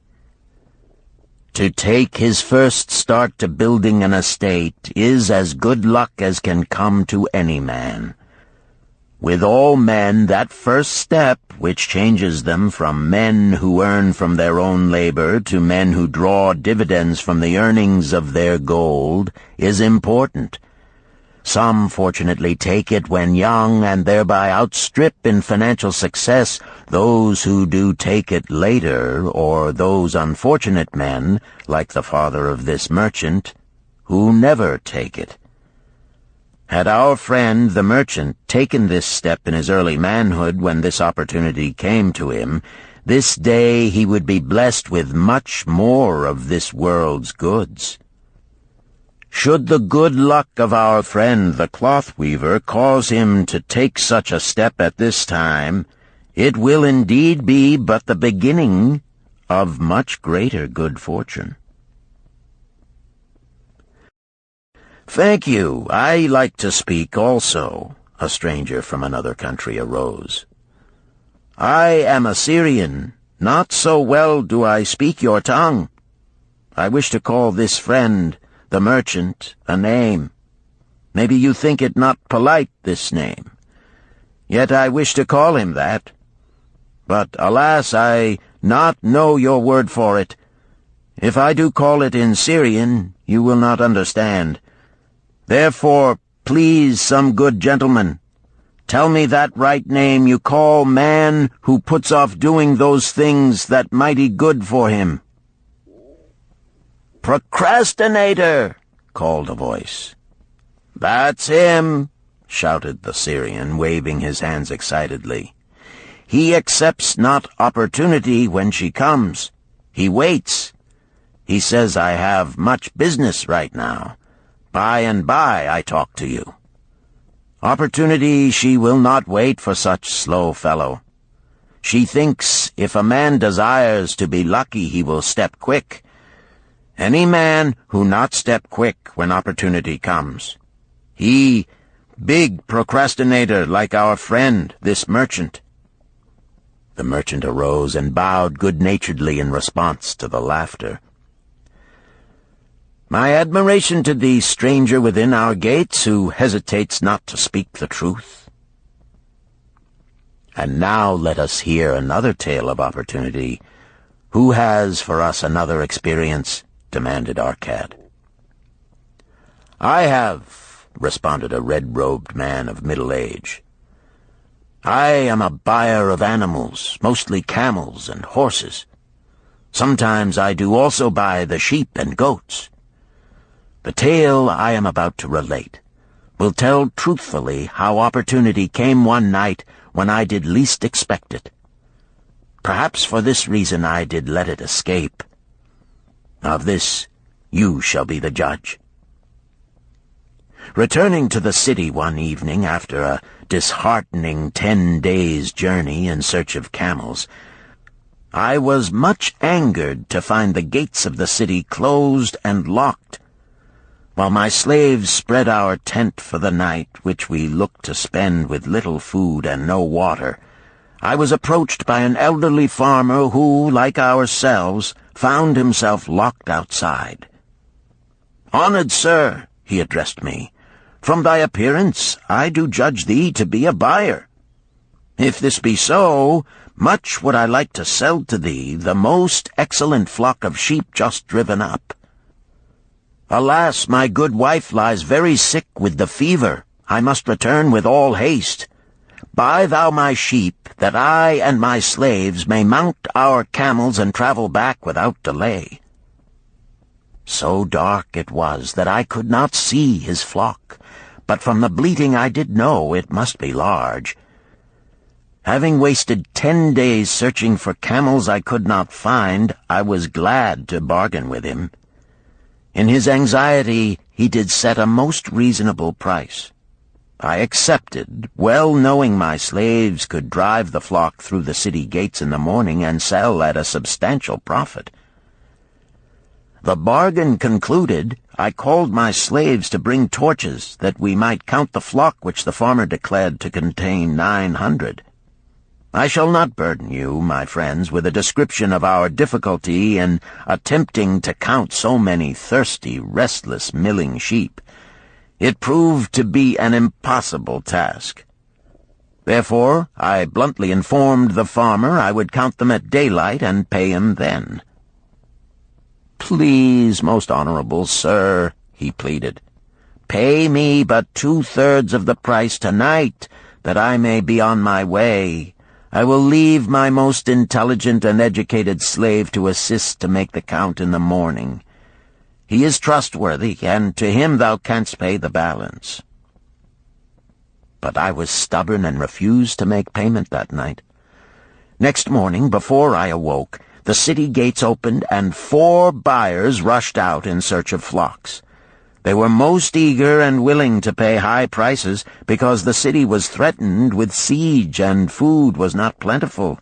Speaker 2: To take his first start to building an estate is as good luck as can come to any man. With all men, that first step, which changes them from men who earn from their own labor to men who draw dividends from the earnings of their gold, is important. Some fortunately take it when young and thereby outstrip in financial success those who do take it later, or those unfortunate men, like the father of this merchant, who never take it. Had our friend the merchant taken this step in his early manhood when this opportunity came to him, this day he would be blessed with much more of this world's goods. Should the good luck of our friend the cloth weaver cause him to take such a step at this time, it will indeed be but the beginning of much greater good fortune. "Thank you. I like to speak also," a stranger from another country arose. "I am a Syrian. Not so well do I speak your tongue. I wish to call this friend, the merchant, a name. Maybe you think it not polite, this name. Yet I wish to call him that. But, alas, I not know your word for it. If I do call it in Syrian, you will not understand. Therefore, please, some good gentleman, tell me that right name you call man who puts off doing those things that mighty good for him." "Procrastinator!" called a voice. "That's him!" shouted the Syrian, waving his hands excitedly. "He accepts not opportunity when she comes. He waits. He says, I have much business right now. By and by I talk to you. Opportunity she will not wait for such slow fellow. She thinks if a man desires to be lucky he will step quick. Any man who not step quick when opportunity comes. He, big procrastinator like our friend, this merchant." The merchant arose and bowed good-naturedly in response to the laughter. "My admiration to the stranger within our gates who hesitates not to speak the truth." And now let us hear another tale of opportunity. Who has for us another experience? Demanded Arcad. "I have," responded a red-robed man of middle age. "I am a buyer of animals, mostly camels and horses. Sometimes I do also buy the sheep and goats. The tale I am about to relate will tell truthfully how opportunity came one night when I did least expect it. Perhaps for this reason I did let it escape. Of this you shall be the judge. Returning to the city one evening after a disheartening 10 days' journey in search of camels, I was much angered to find the gates of the city closed and locked. While my slaves spread our tent for the night, which we looked to spend with little food and no water, I was approached by an elderly farmer who, like ourselves, found himself locked outside. "Honored sir," he addressed me, "from thy appearance I do judge thee to be a buyer. If this be so, much would I like to sell to thee the most excellent flock of sheep just driven up. Alas, my good wife lies very sick with the fever. I must return with all haste. Buy thou my sheep, that I and my slaves may mount our camels and travel back without delay." So dark it was that I could not see his flock, but from the bleating I did know it must be large. Having wasted 10 days searching for camels I could not find, I was glad to bargain with him. In his anxiety he did set a most reasonable price. I accepted, well knowing my slaves could drive the flock through the city gates in the morning and sell at a substantial profit. The bargain concluded, I called my slaves to bring torches that we might count the flock which the farmer declared to contain 900. I shall not burden you, my friends, with a description of our difficulty in attempting to count so many thirsty, restless, milling sheep. It proved to be an impossible task. Therefore, I bluntly informed the farmer I would count them at daylight and pay him then. "Please, most honorable sir," he pleaded, Pay me but 2/3 of the price tonight, that I may be on my way. I will leave my most intelligent and educated slave to assist to make the count in the morning. He is trustworthy, and to him thou canst pay the balance." But I was stubborn and refused to make payment that night. Next morning, before I awoke, the city gates opened, and 4 buyers rushed out in search of flocks. They were most eager and willing to pay high prices, because the city was threatened with siege and food was not plentiful.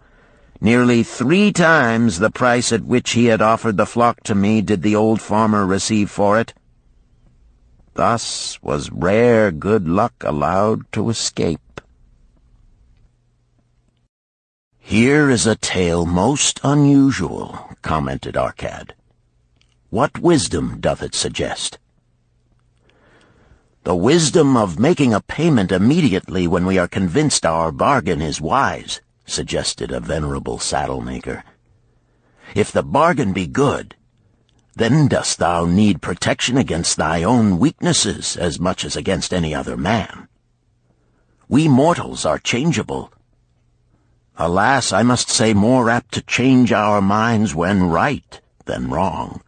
Speaker 2: Nearly 3 times the price at which he had offered the flock to me did the old farmer receive for it. Thus was rare good luck allowed to escape. "Here is a tale most unusual," commented Arcad. "What wisdom doth it suggest?" "The wisdom of making a payment immediately when we are convinced our bargain is wise," suggested a venerable saddle-maker. "If the bargain be good, then dost thou need protection against thy own weaknesses as much as against any other man. We mortals are changeable. Alas, I must say, more apt to change our minds when right than wrong.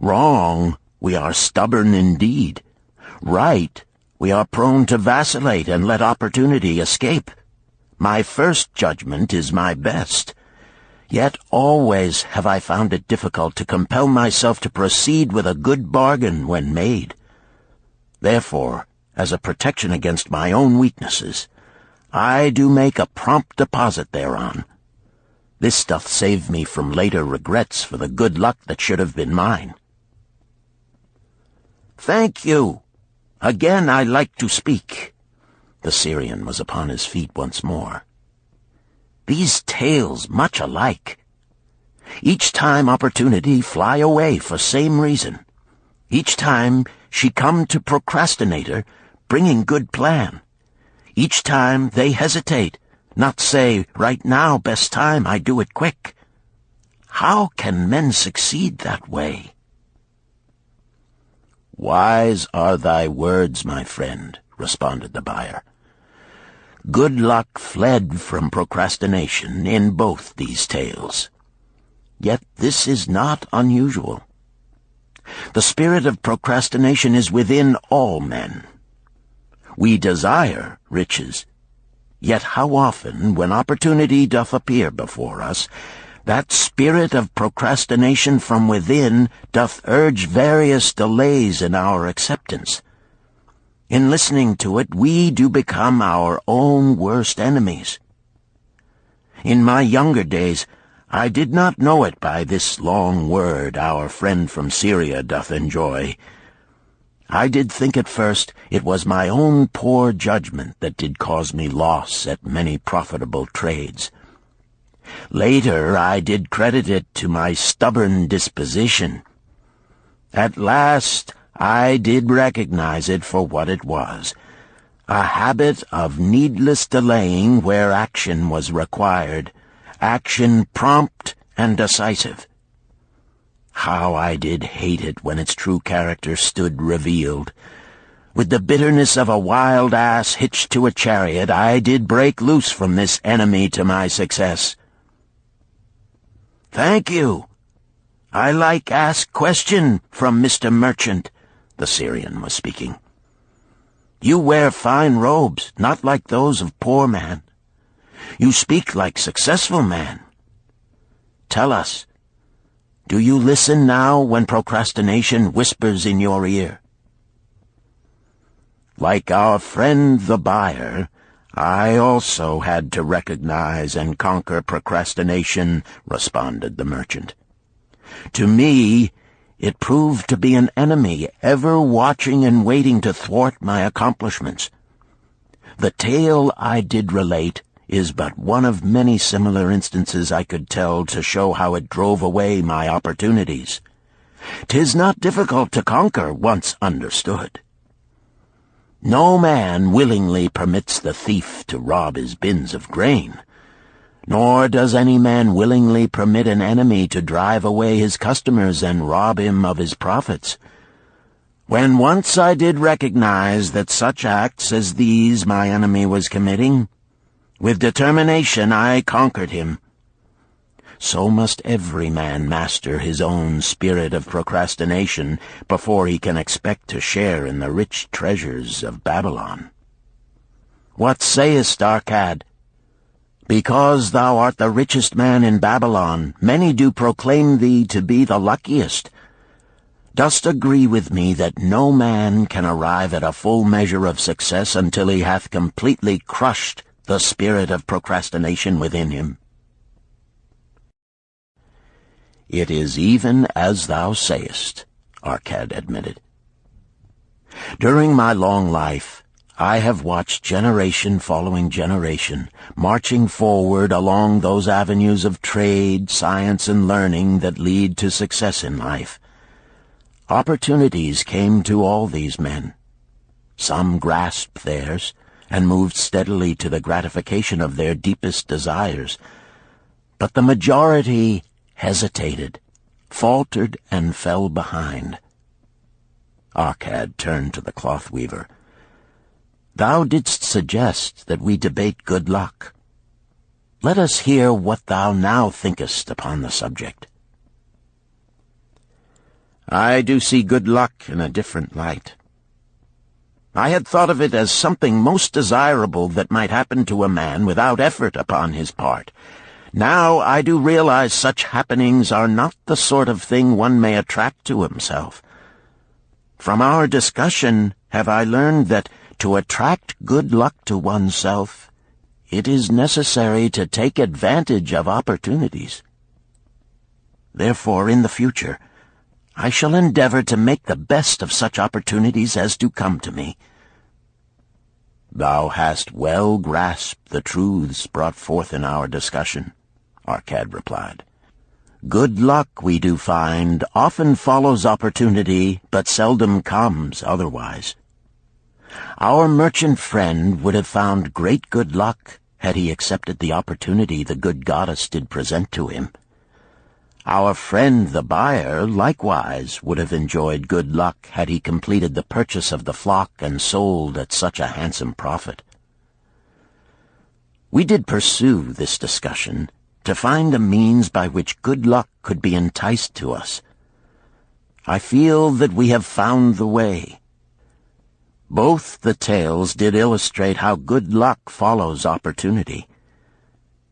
Speaker 2: Wrong, we are stubborn indeed. Right, we are prone to vacillate and let opportunity escape. My first judgment is my best. Yet always have I found it difficult to compel myself to proceed with a good bargain when made. Therefore, as a protection against my own weaknesses, I do make a prompt deposit thereon. This doth save me from later regrets for the good luck that should have been mine." "Thank you. Again I like to speak." The Syrian was upon his feet once more. "These tales much alike. Each time opportunity fly away for same reason. Each time she come to procrastinator, bringing good plan. Each time they hesitate, not say, right now, best time, I do it quick. How can men succeed that way?" "Wise are thy words, my friend," responded the buyer. "Good luck fled from procrastination in both these tales. Yet this is not unusual. The spirit of procrastination is within all men. We desire riches, yet how often, when opportunity doth appear before us, that spirit of procrastination from within doth urge various delays in our acceptance. In listening to it, we do become our own worst enemies. In my younger days, I did not know it by this long word our friend from Syria doth enjoy. I did think at first it was my own poor judgment that did cause me loss at many profitable trades. Later I did credit it to my stubborn disposition. At last I did recognize it for what it was, a habit of needless delaying where action was required, action prompt and decisive. How I did hate it when its true character stood revealed. With the bitterness of a wild ass hitched to a chariot, I did break loose from this enemy to my success. "Thank you. I like ask question from Mr. Merchant," the Syrian was speaking. "You wear fine robes, not like those of poor man. You speak like successful man. Tell us, do you listen now when procrastination whispers in your ear?" "Like our friend the buyer, I also had to recognize and conquer procrastination," responded the merchant. "To me, it proved to be an enemy ever watching and waiting to thwart my accomplishments. The tale I did relate is but one of many similar instances I could tell to show how it drove away my opportunities. 'Tis not difficult to conquer once understood. No man willingly permits the thief to rob his bins of grain, nor does any man willingly permit an enemy to drive away his customers and rob him of his profits. When once I did recognize that such acts as these my enemy was committing, with determination I conquered him. So must every man master his own spirit of procrastination before he can expect to share in the rich treasures of Babylon. What sayest, Arcad? Because thou art the richest man in Babylon, many do proclaim thee to be the luckiest. Dost agree with me that no man can arrive at a full measure of success until he hath completely crushed the spirit of procrastination within him? It is even as thou sayest, Arcad admitted. During my long life, I have watched generation following generation, marching forward along those avenues of trade, science, and learning that lead to success in life. Opportunities came to all these men. Some grasped theirs and moved steadily to the gratification of their deepest desires, but the majority hesitated, faltered, and fell behind. Arcad turned to the cloth weaver. Thou didst suggest that we debate good luck. Let us hear what thou now thinkest upon the subject. I do see good luck in a different light. I had thought of it as something most desirable that might happen to a man without effort upon his part. Now I do realize such happenings are not the sort of thing one may attract to himself. From our discussion have I learned that to attract good luck to oneself, it is necessary to take advantage of opportunities. Therefore, in the future, I shall endeavor to make the best of such opportunities as do come to me. Thou hast well grasped the truths brought forth in our discussion, Arcad replied. Good luck, we do find, often follows opportunity, but seldom comes otherwise. Our merchant friend would have found great good luck had he accepted the opportunity the good goddess did present to him. Our friend the buyer likewise would have enjoyed good luck had he completed the purchase of the flock and sold at such a handsome profit. We did pursue this discussion to find a means by which good luck could be enticed to us. I feel that we have found the way. Both the tales did illustrate how good luck follows opportunity.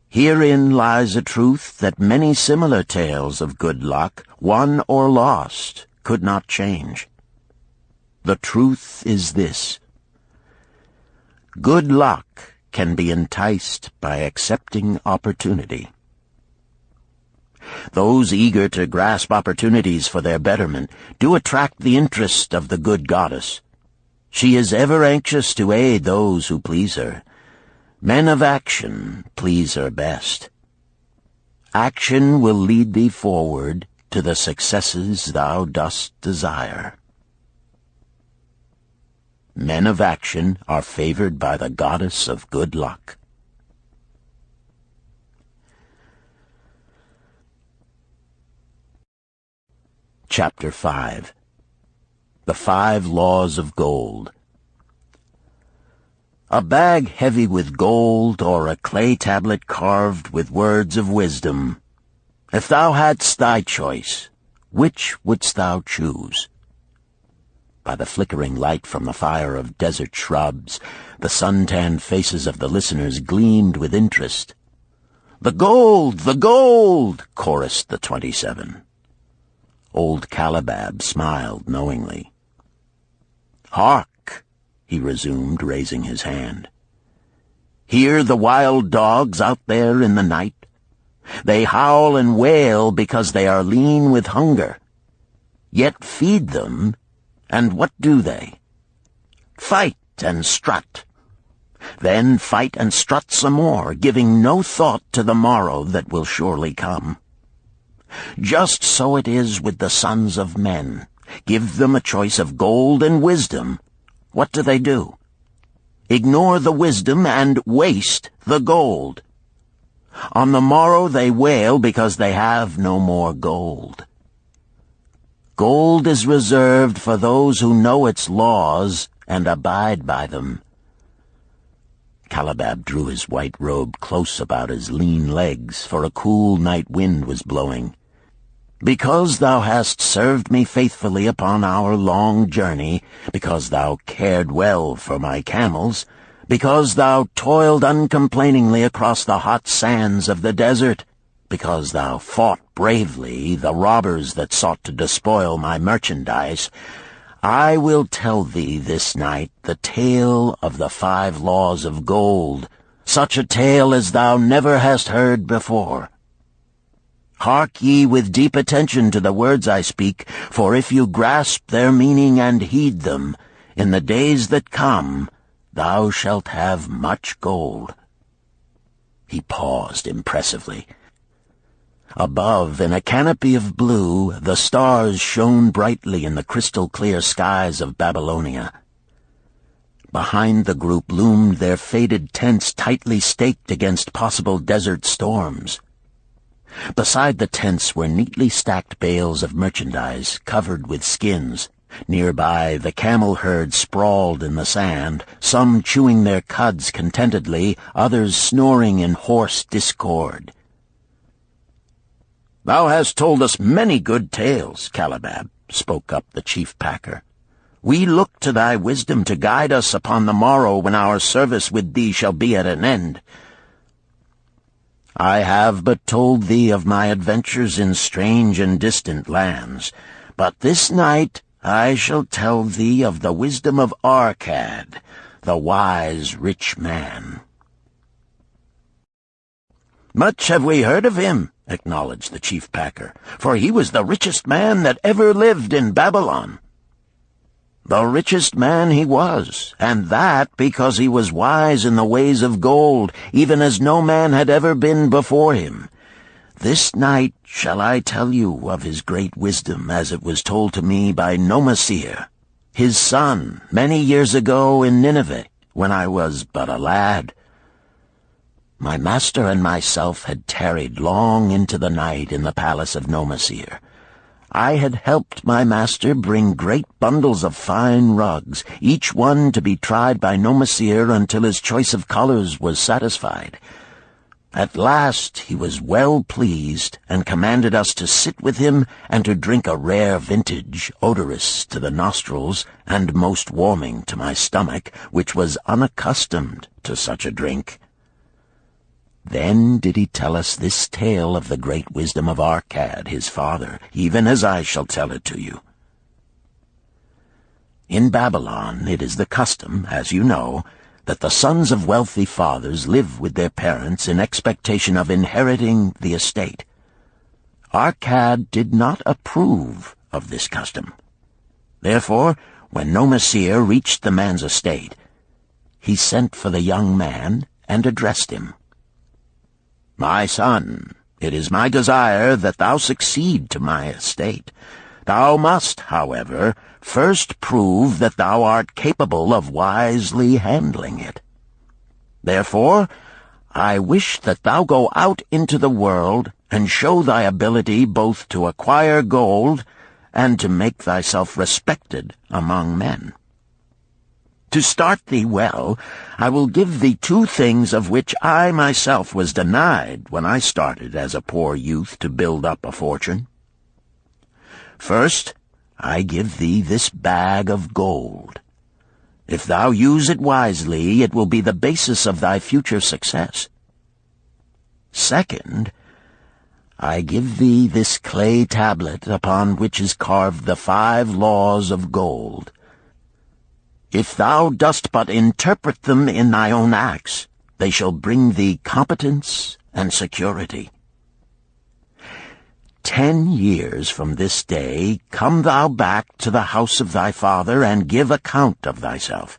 Speaker 2: Herein lies a truth that many similar tales of good luck, won or lost, could not change. The truth is this: good luck can be enticed by accepting opportunity. Those eager to grasp opportunities for their betterment do attract the interest of the good goddess. She is ever anxious to aid those who please her. Men of action please her best. Action will lead thee forward to the successes thou dost desire. Men of action are favored by the goddess of good luck. Chapter 5. The 5 Laws of Gold. A bag heavy with gold, or a clay tablet carved with words of wisdom. If thou hadst thy choice, which wouldst thou choose? By the flickering light from the fire of desert shrubs, the sun-tanned faces of the listeners gleamed with interest. "The gold! The gold!" chorused the 27. Old Calibab smiled knowingly. "Hark!" he resumed, raising his hand. "Hear the wild dogs out there in the night? They howl and wail because they are lean with hunger. Yet feed them, and what do they? Fight and strut. Then fight and strut some more, giving no thought to the morrow that will surely come. Just so it is with the sons of men. Give them a choice of gold and wisdom. What do? Ignore the wisdom and waste the gold. On the morrow they wail because they have no more gold. Gold is reserved for those who know its laws and abide by them." Calabab drew his white robe close about his lean legs, for a cool night wind was blowing. "Because thou hast served me faithfully upon our long journey, because thou cared well for my camels, because thou toiled uncomplainingly across the hot sands of the desert, because thou fought bravely the robbers that sought to despoil my merchandise, I will tell thee this night the tale of the 5 laws of gold, such a tale as thou never hast heard before. Hark ye with deep attention to the words I speak, for if you grasp their meaning and heed them, in the days that come thou shalt have much gold." He paused impressively. Above, in a canopy of blue, the stars shone brightly in the crystal-clear skies of Babylonia. Behind the group loomed their faded tents tightly staked against possible desert storms. Beside the tents were neatly stacked bales of merchandise covered with skins. Nearby, the camel herd sprawled in the sand, some chewing their cuds contentedly, others snoring in hoarse discord. "Thou hast told us many good tales, Calabab," spoke up the chief packer. "We look to thy wisdom to guide us upon the morrow when our service with thee shall be at an end. I have but told thee of my adventures in strange and distant lands, but this night I shall tell thee of the wisdom of Arkad, the wise rich man." "Much have we heard of him," acknowledged the chief packer, "for he was the richest man that ever lived in Babylon." "The richest man he was, and that because he was wise in the ways of gold, even as no man had ever been before him. This night shall I tell you of his great wisdom as it was told to me by Nomasir, his son, many years ago in Nineveh, when I was but a lad. My master and myself had tarried long into the night in the palace of Nomasir. I had helped my master bring great bundles of fine rugs, each one to be tried by Nomasir until his choice of colors was satisfied. At last he was well pleased, and commanded us to sit with him and to drink a rare vintage, odorous to the nostrils and most warming to my stomach, which was unaccustomed to such a drink. Then did he tell us this tale of the great wisdom of Arkad, his father, even as I shall tell it to you. In Babylon it is the custom, as you know, that the sons of wealthy fathers live with their parents in expectation of inheriting the estate. Arkad did not approve of this custom. Therefore, when Nomasir reached the man's estate, he sent for the young man and addressed him. "My son, it is my desire that thou succeed to my estate. Thou must, however, first prove that thou art capable of wisely handling it. Therefore, I wish that thou go out into the world and show thy ability both to acquire gold and to make thyself respected among men. To start thee well, I will give thee 2 things of which I myself was denied when I started as a poor youth to build up a fortune. First, I give thee this bag of gold. If thou use it wisely, it will be the basis of thy future success. Second, I give thee this clay tablet upon which is carved the 5 laws of gold. If thou dost but interpret them in thy own acts, they shall bring thee competence and security. 10 years from this day come thou back to the house of thy father and give account of thyself.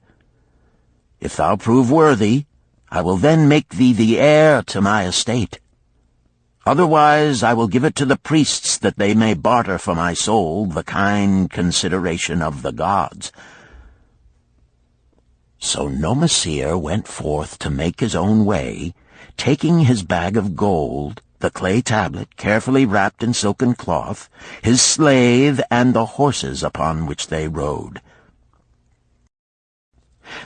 Speaker 2: If thou prove worthy, I will then make thee the heir to my estate. Otherwise I will give it to the priests that they may barter for my soul the kind consideration of the gods." So Nomasir went forth to make his own way, taking his bag of gold the clay tablet carefully wrapped in silken cloth, his slave, and the horses upon which they rode.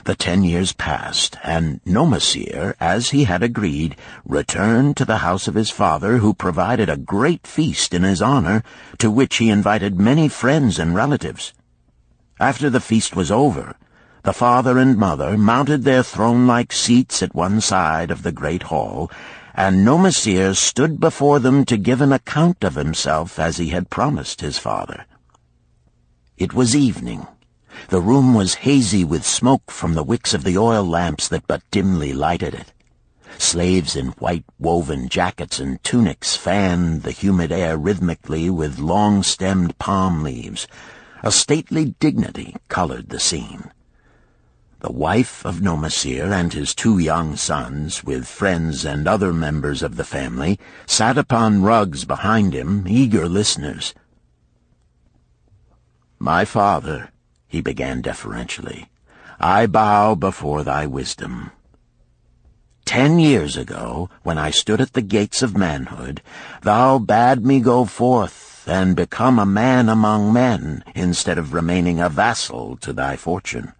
Speaker 2: The 10 years passed, and Nomasir, as he had agreed, returned to the house of his father, who provided a great feast in his honor, to which he invited many friends and relatives. After the feast was over, the father and mother mounted their throne-like seats at one side of the great hall, and Nomasir stood before them to give an account of himself as he had promised his father. It was evening. The room was hazy with smoke from the wicks of the oil lamps that but dimly lighted it. Slaves in white woven jackets and tunics fanned the humid air rhythmically with long-stemmed palm leaves. A stately dignity colored the scene. The wife of Nomasir and his 2 young sons, with friends and other members of the family, sat upon rugs behind him, eager listeners. "My father," he began deferentially, "I bow before thy wisdom. 10 years ago, when I stood at the gates of manhood, thou bade me go forth and become a man among men, instead of remaining a vassal to thy fortune.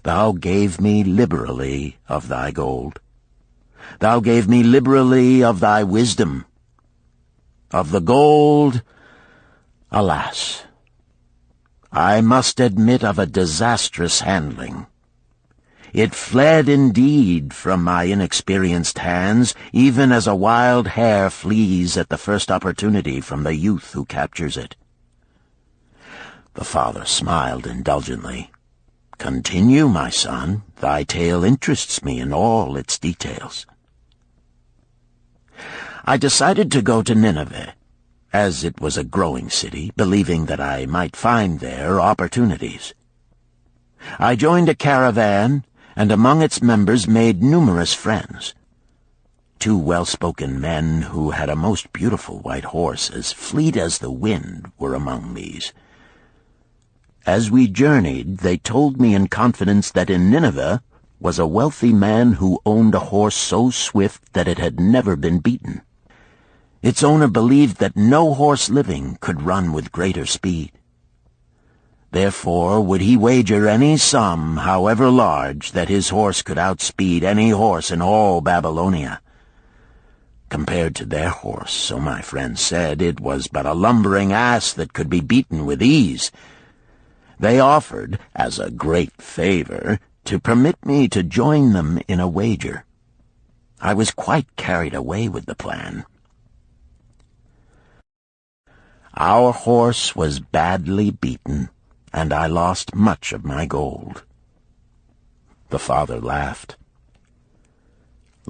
Speaker 2: Thou gave me liberally of thy gold. Thou gave me liberally of thy wisdom. Of the gold, alas, I must admit of a disastrous handling. It fled indeed from my inexperienced hands, even as a wild hare flees at the first opportunity from the youth who captures it." The father smiled indulgently. "Continue, my son. Thy tale interests me in all its details." I decided to go to Nineveh, as it was a growing city, believing that I might find there opportunities. I joined a caravan, and among its members made numerous friends. 2 well-spoken men who had a most beautiful white horse, as fleet as the wind, were among these. As we journeyed, they told me in confidence that in Nineveh was a wealthy man who owned a horse so swift that it had never been beaten. Its owner believed that no horse living could run with greater speed. Therefore would he wager any sum, however large, that his horse could outspeed any horse in all Babylonia. Compared to their horse, so my friend said, it was but a lumbering ass that could be beaten with ease. They offered, as a great favor, to permit me to join them in a wager. I was quite carried away with the plan. Our horse was badly beaten, and I lost much of my gold. The father laughed.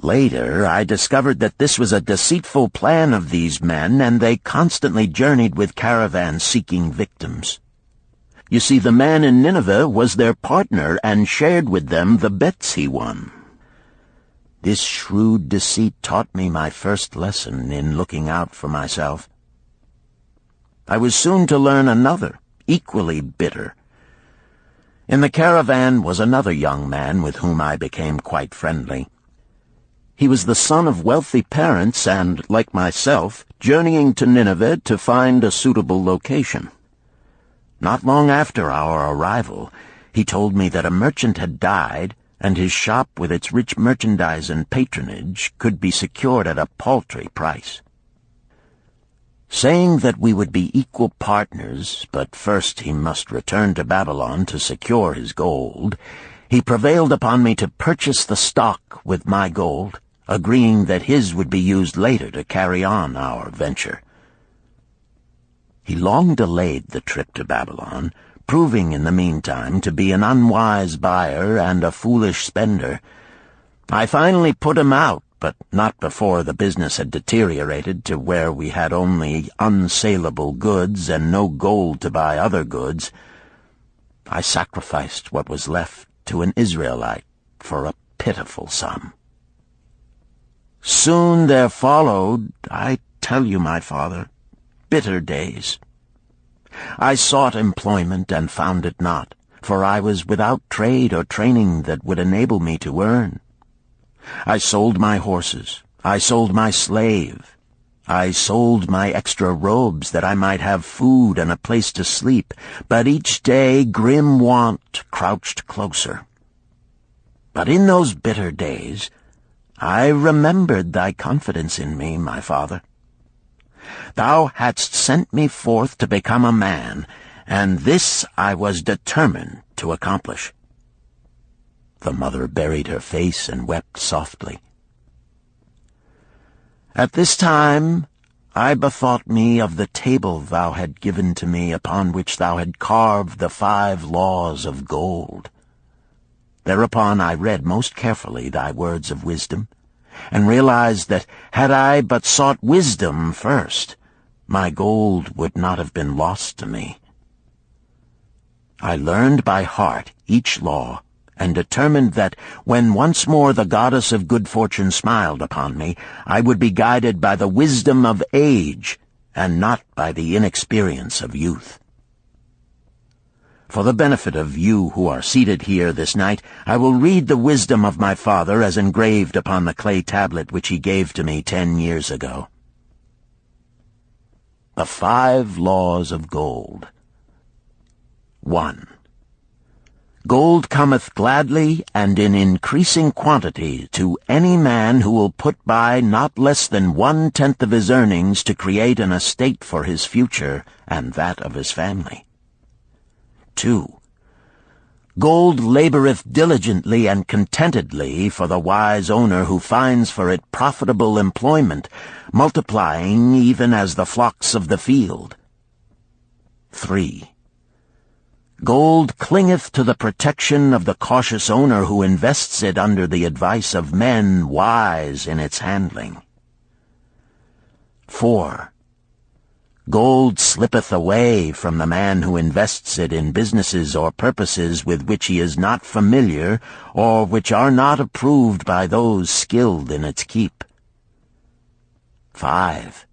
Speaker 2: Later, I discovered that this was a deceitful plan of these men, and they constantly journeyed with caravans seeking victims. You see, the man in Nineveh was their partner and shared with them the bets he won. This shrewd deceit taught me my first lesson in looking out for myself. I was soon to learn another, equally bitter. In the caravan was another young man with whom I became quite friendly. He was the son of wealthy parents and, like myself, journeying to Nineveh to find a suitable location. Not long after our arrival, he told me that a merchant had died, and his shop with its rich merchandise and patronage could be secured at a paltry price. Saying that we would be equal partners, but first he must return to Babylon to secure his gold, he prevailed upon me to purchase the stock with my gold, agreeing that his would be used later to carry on our venture. He long delayed the trip to Babylon, proving in the meantime to be an unwise buyer and a foolish spender. I finally put him out, but not before the business had deteriorated to where we had only unsaleable goods and no gold to buy other goods. I sacrificed what was left to an Israelite for a pitiful sum. Soon there followed, I tell you, my father, bitter days. I sought employment and found it not, for I was without trade or training that would enable me to earn. I sold my horses, I sold my slave. I sold my extra robes that I might have food and a place to sleep, but each day grim want crouched closer. But in those bitter days, I remembered thy confidence in me, my father. Thou hadst sent me forth to become a man, and this I was determined to accomplish. The mother buried her face and wept softly. At this time I bethought me of the table thou had given to me, upon which thou had carved the 5 laws of gold. Thereupon I read most carefully thy words of wisdom, and realized that had I but sought wisdom first, my gold would not have been lost to me. I learned by heart each law, and determined that when once more the goddess of good fortune smiled upon me, I would be guided by the wisdom of age, and not by the inexperience of youth. For the benefit of you who are seated here this night, I will read the wisdom of my father as engraved upon the clay tablet which he gave to me 10 years ago. The 5 laws of gold. 1. Gold cometh gladly and in increasing quantity to any man who will put by not less than 1/10 of his earnings to create an estate for his future and that of his family. 2. Gold laboreth diligently and contentedly for the wise owner who finds for it profitable employment, multiplying even as the flocks of the field. 3. Gold clingeth to the protection of the cautious owner who invests it under the advice of men wise in its handling. 4. Gold slippeth away from the man who invests it in businesses or purposes with which he is not familiar, or which are not approved by those skilled in its keep. 5.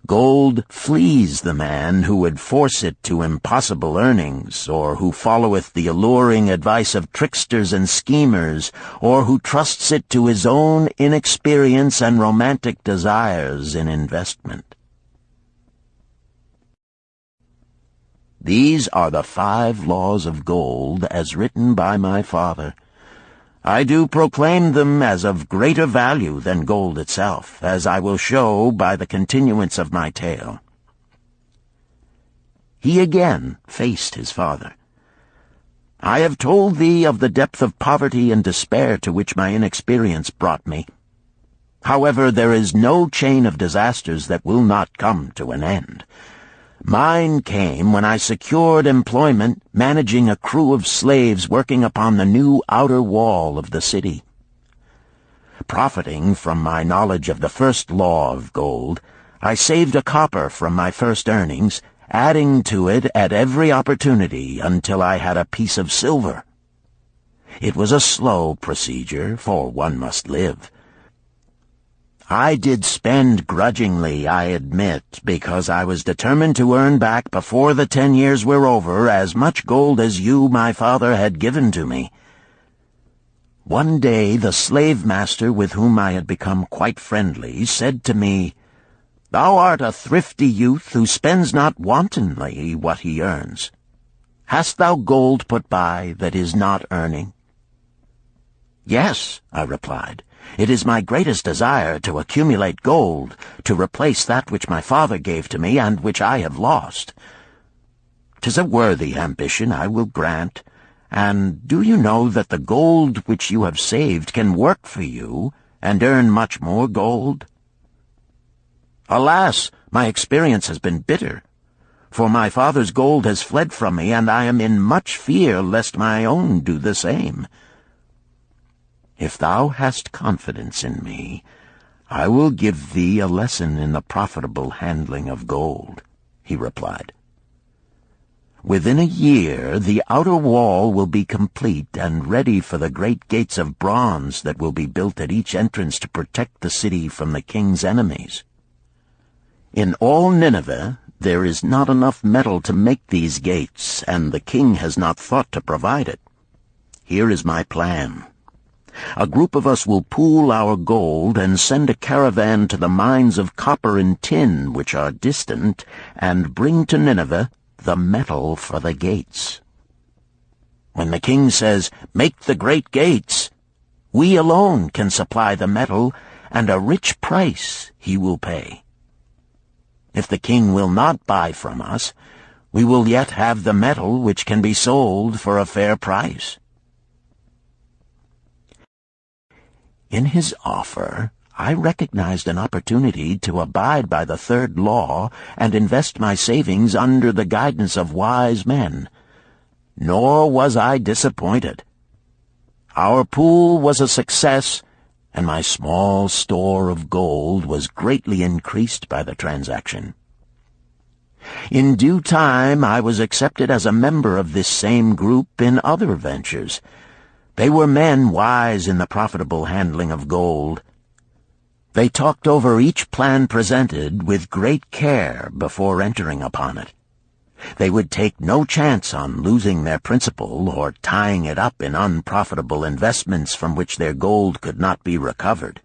Speaker 2: Gold flees the man who would force it to impossible earnings, or who followeth the alluring advice of tricksters and schemers, or who trusts it to his own inexperience and romantic desires in investment. These are the 5 laws of gold as written by my father. I do proclaim them as of greater value than gold itself, as I will show by the continuance of my tale. He again faced his father. I have told thee of the depth of poverty and despair to which my inexperience brought me. However, there is no chain of disasters that will not come to an end. Mine came when I secured employment managing a crew of slaves working upon the new outer wall of the city. Profiting from my knowledge of the first law of gold, I saved a copper from my first earnings, adding to it at every opportunity until I had a piece of silver. It was a slow procedure, for one must live. I did spend grudgingly, I admit, because I was determined to earn back before the 10 years were over as much gold as you, my father, had given to me. One day the slave-master with whom I had become quite friendly said to me, "Thou art a thrifty youth who spends not wantonly what he earns. Hast thou gold put by that is not earning?" "Yes," I replied. "It is my greatest desire to accumulate gold, to replace that which my father gave to me and which I have lost. 'Tis a worthy ambition, I will grant, and do you know that the gold which you have saved can work for you and earn much more gold?" "Alas, my experience has been bitter, for my father's gold has fled from me, and I am in much fear lest my own do the same." "If thou hast confidence in me, I will give thee a lesson in the profitable handling of gold," he replied. "Within a year the outer wall will be complete and ready for the great gates of bronze that will be built at each entrance to protect the city from the king's enemies. In all Nineveh there is not enough metal to make these gates, and the king has not thought to provide it. Here is my plan. A group of us will pool our gold and send a caravan to the mines of copper and tin which are distant, and bring to Nineveh the metal for the gates. When the king says, 'Make the great gates,' we alone can supply the metal, and a rich price he will pay. If the king will not buy from us, we will yet have the metal which can be sold for a fair price." In his offer, I recognized an opportunity to abide by the third law and invest my savings under the guidance of wise men. Nor was I disappointed. Our pool was a success, and my small store of gold was greatly increased by the transaction. In due time I was accepted as a member of this same group in other ventures. They were men wise in the profitable handling of gold. They talked over each plan presented with great care before entering upon it. They would take no chance on losing their principal or tying it up in unprofitable investments from which their gold could not be recovered.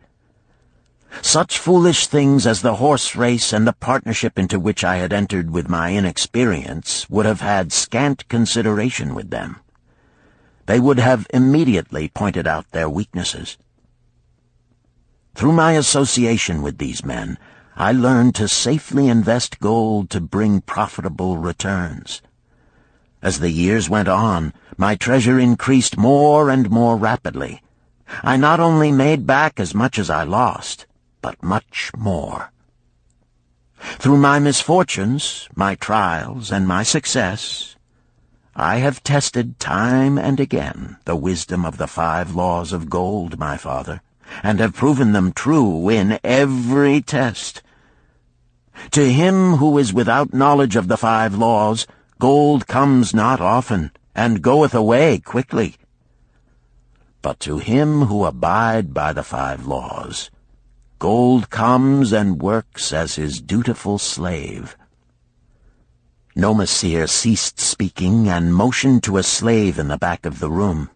Speaker 2: Such foolish things as the horse race and the partnership into which I had entered with my inexperience would have had scant consideration with them. They would have immediately pointed out their weaknesses. Through my association with these men, I learned to safely invest gold to bring profitable returns. As the years went on, my treasure increased more and more rapidly. I not only made back as much as I lost, but much more. Through my misfortunes, my trials, and my success, I have tested time and again the wisdom of the 5 laws of gold, my father, and have proven them true in every test. To him who is without knowledge of the 5 laws, gold comes not often, and goeth away quickly. But to him who abide by the 5 laws, gold comes and works as his dutiful slave. Nomasir ceased speaking and motioned to a slave in the back of the room.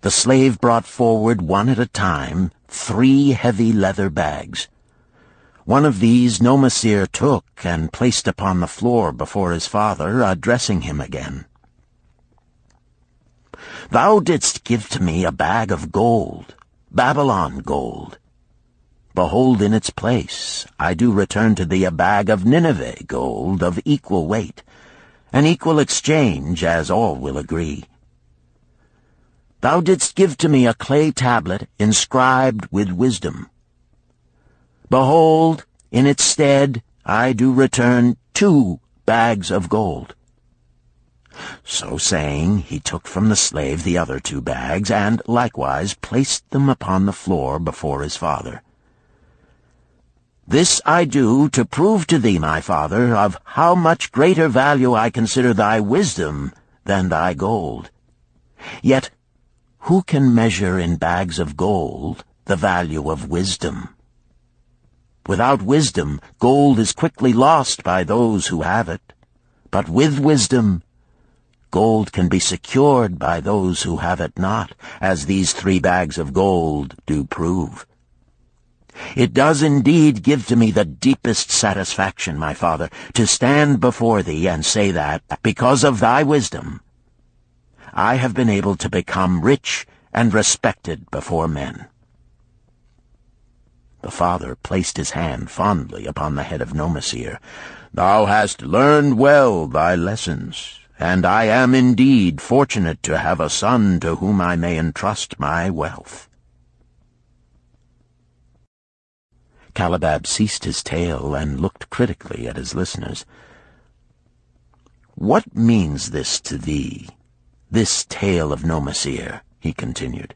Speaker 2: The slave brought forward one at a time 3 heavy leather bags. One of these Nomasir took and placed upon the floor before his father, addressing him again. "Thou didst give to me a bag of gold, Babylon gold. Behold, in its place I do return to thee a bag of Nineveh gold of equal weight, an equal exchange, as all will agree. Thou didst give to me a clay tablet inscribed with wisdom. Behold, in its stead I do return 2 bags of gold." So saying, he took from the slave the other 2 bags, and likewise placed them upon the floor before his father. "This I do to prove to thee, my father, of how much greater value I consider thy wisdom than thy gold. Yet who can measure in bags of gold the value of wisdom? Without wisdom, gold is quickly lost by those who have it. But with wisdom, gold can be secured by those who have it not, as these 3 bags of gold do prove. It does indeed give to me the deepest satisfaction, my father, to stand before thee and say that, because of thy wisdom, I have been able to become rich and respected before men." The father placed his hand fondly upon the head of Nomasir. "Thou hast learned well thy lessons, and I am indeed fortunate to have a son to whom I may entrust my wealth." Calabab ceased his tale and looked critically at his listeners. "What means this to thee, this tale of Nomasir?" he continued.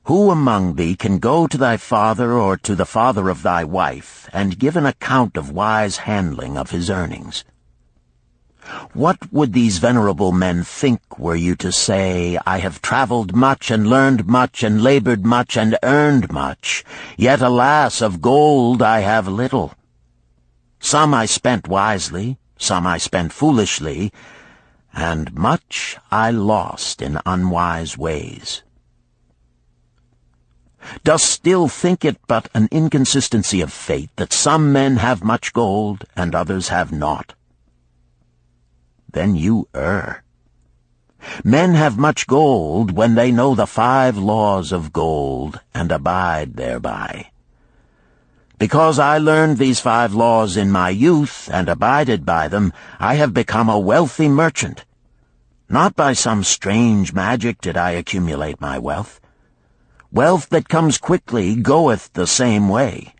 Speaker 2: "Who among thee can go to thy father or to the father of thy wife and give an account of wise handling of his earnings? What would these venerable men think were you to say, 'I have traveled much and learned much and labored much and earned much, yet alas, of gold I have little. Some I spent wisely, some I spent foolishly, and much I lost in unwise ways.' Dost still think it but an inconsistency of fate that some men have much gold and others have naught? Then you err. Men have much gold when they know the 5 laws of gold and abide thereby. Because I learned these 5 laws in my youth and abided by them, I have become a wealthy merchant. Not by some strange magic did I accumulate my wealth. Wealth that comes quickly goeth the same way.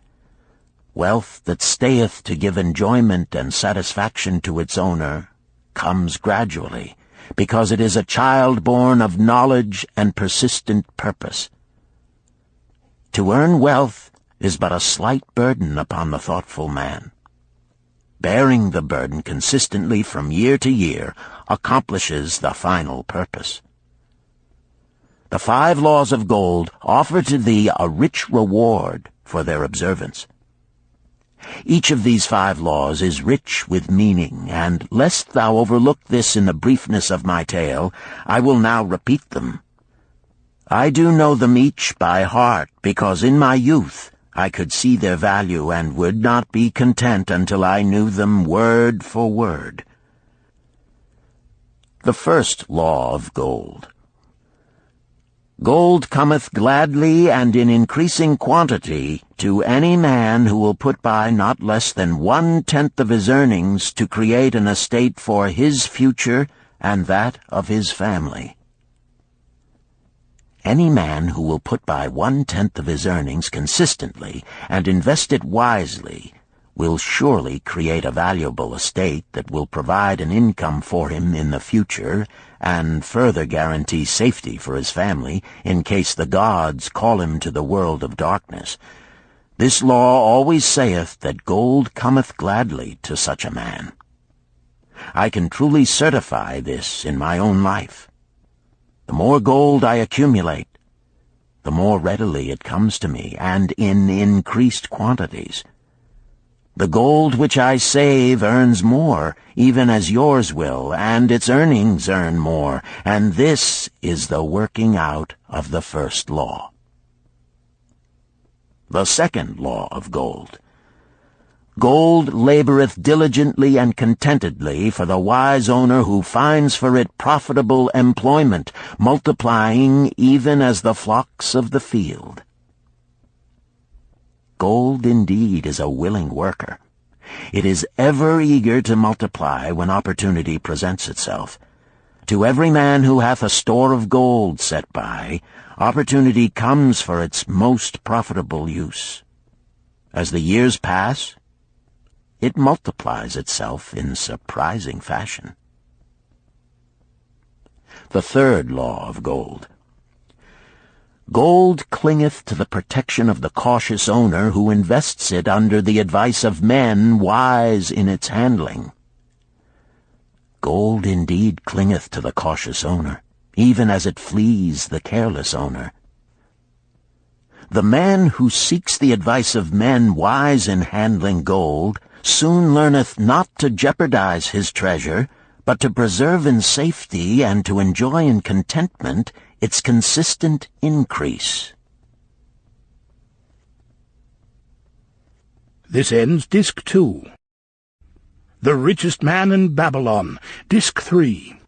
Speaker 2: Wealth that stayeth to give enjoyment and satisfaction to its owner comes gradually, because it is a child born of knowledge and persistent purpose. To earn wealth is but a slight burden upon the thoughtful man. Bearing the burden consistently from year to year accomplishes the final purpose. The 5 laws of gold offer to thee a rich reward for their observance. Each of these 5 laws is rich with meaning, and lest thou overlook this in the briefness of my tale, I will now repeat them. I do know them each by heart, because in my youth I could see their value and would not be content until I knew them word for word. The first law of gold. Gold cometh gladly and in increasing quantity to any man who will put by not less than 1/10 of his earnings to create an estate for his future and that of his family. Any man who will put by 1/10 of his earnings consistently and invest it wisely will surely create a valuable estate that will provide an income for him in the future and further guarantee safety for his family in case the gods call him to the world of darkness. This law always saith that gold cometh gladly to such a man. I can truly certify this in my own life. The more gold I accumulate, the more readily it comes to me, and in increased quantities. The gold which I save earns more, even as yours will, and its earnings earn more, and this is the working out of the first law. The second law of gold. Gold laboreth diligently and contentedly for the wise owner who finds for it profitable employment, multiplying even as the flocks of the field. Gold indeed is a willing worker. It is ever eager to multiply when opportunity presents itself. To every man who hath a store of gold set by, opportunity comes for its most profitable use. As the years pass, it multiplies itself in surprising fashion. The third law of gold. Gold clingeth to the protection of the cautious owner who invests it under the advice of men wise in its handling. Gold indeed clingeth to the cautious owner, even as it flees the careless owner. The man who seeks the advice of men wise in handling gold soon learneth not to jeopardize his treasure, but to preserve in safety and to enjoy in contentment its consistent increase.
Speaker 1: This ends Disc 2. The Richest Man in Babylon, Disc 3.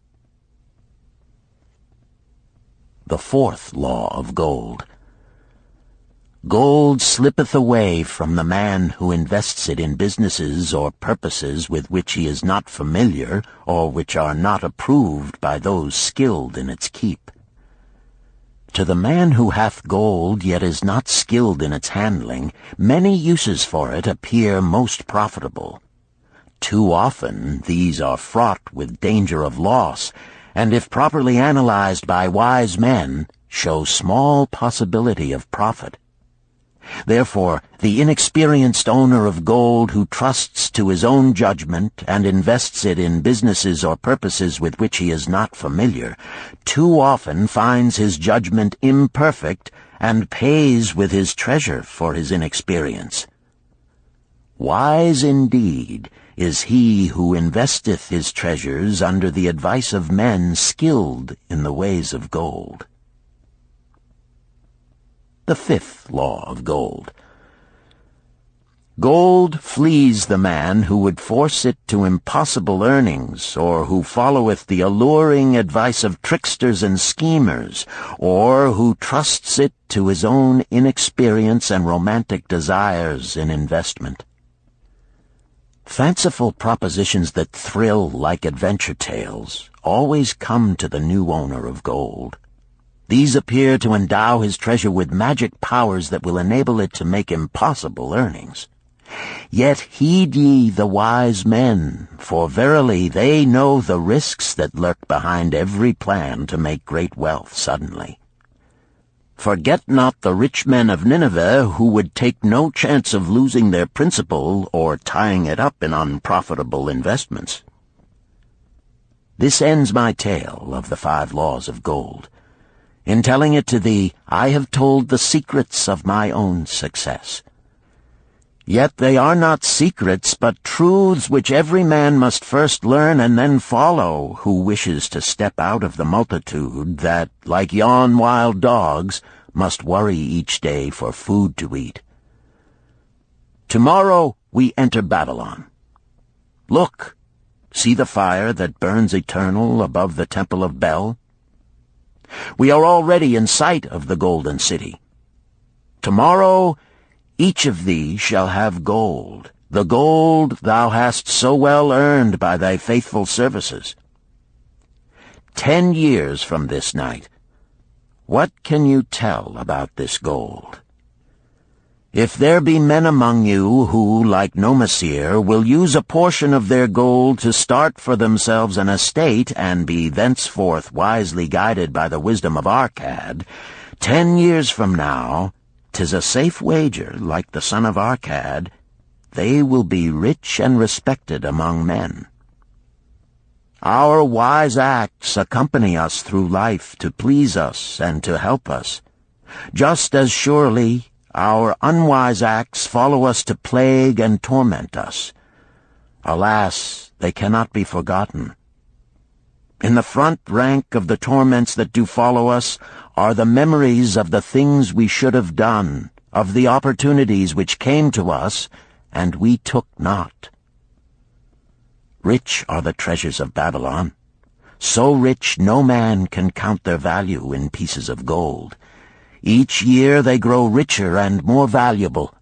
Speaker 2: The fourth law of gold. Gold slippeth away from the man who invests it in businesses or purposes with which he is not familiar or which are not approved by those skilled in its keep. To the man who hath gold yet is not skilled in its handling, many uses for it appear most profitable. Too often these are fraught with danger of loss, and if properly analyzed by wise men, show small possibility of profit. Therefore, the inexperienced owner of gold who trusts to his own judgment and invests it in businesses or purposes with which he is not familiar, too often finds his judgment imperfect and pays with his treasure for his inexperience. Wise indeed is he who investeth his treasures under the advice of men skilled in the ways of gold. the fifth law of gold. Gold flees the man who would force it to impossible earnings, or who followeth the alluring advice of tricksters and schemers, or who trusts it to his own inexperience and romantic desires in investment. Fanciful propositions that thrill like adventure tales always come to the new owner of gold. These appear to endow his treasure with magic powers that will enable it to make impossible earnings. Yet heed ye the wise men, for verily they know the risks that lurk behind every plan to make great wealth suddenly. Forget not the rich men of Nineveh, who would take no chance of losing their principal or tying it up in unprofitable investments. This ends my tale of the 5 laws of gold. In telling it to thee, I have told the secrets of my own success. Yet they are not secrets, but truths which every man must first learn and then follow, who wishes to step out of the multitude that, like yon wild dogs, must worry each day for food to eat. Tomorrow we enter Babylon. Look, see the fire that burns eternal above the temple of Bel? We are already in sight of the golden city. Tomorrow each of thee shall have gold, the gold thou hast so well earned by thy faithful services. 10 years from this night, what can you tell about this gold? If there be men among you who, like Nomasir, will use a portion of their gold to start for themselves an estate and be thenceforth wisely guided by the wisdom of Arkad, 10 years from now, 'tis a safe wager, like the son of Arkad, they will be rich and respected among men. Our wise acts accompany us through life to please us and to help us. Just as surely our unwise acts follow us to plague and torment us. Alas, they cannot be forgotten. In the front rank of the torments that do follow us are the memories of the things we should have done, of the opportunities which came to us, and we took not. Rich are the treasures of Babylon, so rich no man can count their value in pieces of gold. Each year they grow richer and more valuable.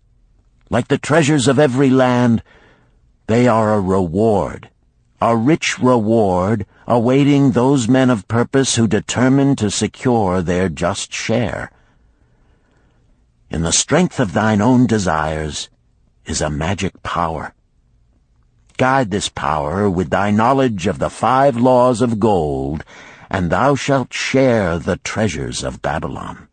Speaker 2: Like the treasures of every land, they are a reward, a rich reward, awaiting those men of purpose who determine to secure their just share. In the strength of thine own desires is a magic power. Guide this power with thy knowledge of the 5 laws of gold, and thou shalt share the treasures of Babylon.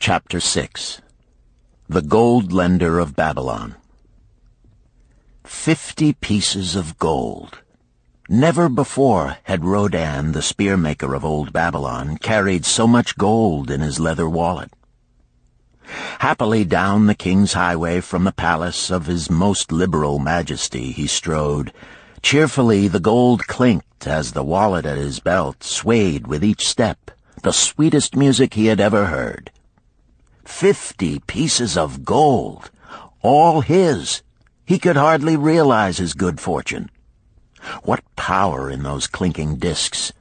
Speaker 2: Chapter 6. The Gold Lender of Babylon. 50 pieces of gold. Never before had Rodan, the spearmaker of old Babylon, carried so much gold in his leather wallet. Happily down the king's highway from the palace of his most liberal majesty he strode. Cheerfully the gold clinked as the wallet at his belt swayed with each step, the sweetest music he had ever heard. 50 pieces of gold, all his. He could hardly realize his good fortune. What power in those clinking discs!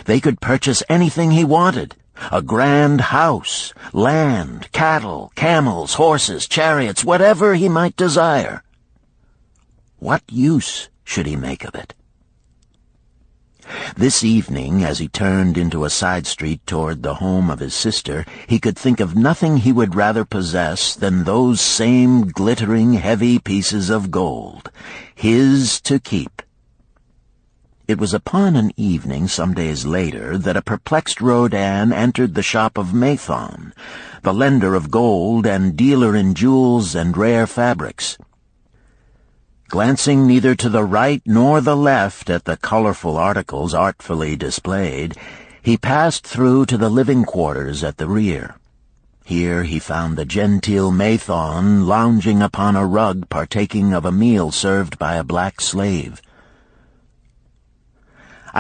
Speaker 2: They could purchase anything he wanted. A grand house, land, cattle, camels, horses, chariots, whatever he might desire. What use should he make of it? This evening, as he turned into a side street toward the home of his sister, he could think of nothing he would rather possess than those same glittering, heavy pieces of gold, his to keep. It was upon an evening some days later that a perplexed Rodan entered the shop of Mathon, the lender of gold and dealer in jewels and rare fabrics. Glancing neither to the right nor the left at the colorful articles artfully displayed, he passed through to the living quarters at the rear. Here he found the genteel Mathon lounging upon a rug partaking of a meal served by a black slave.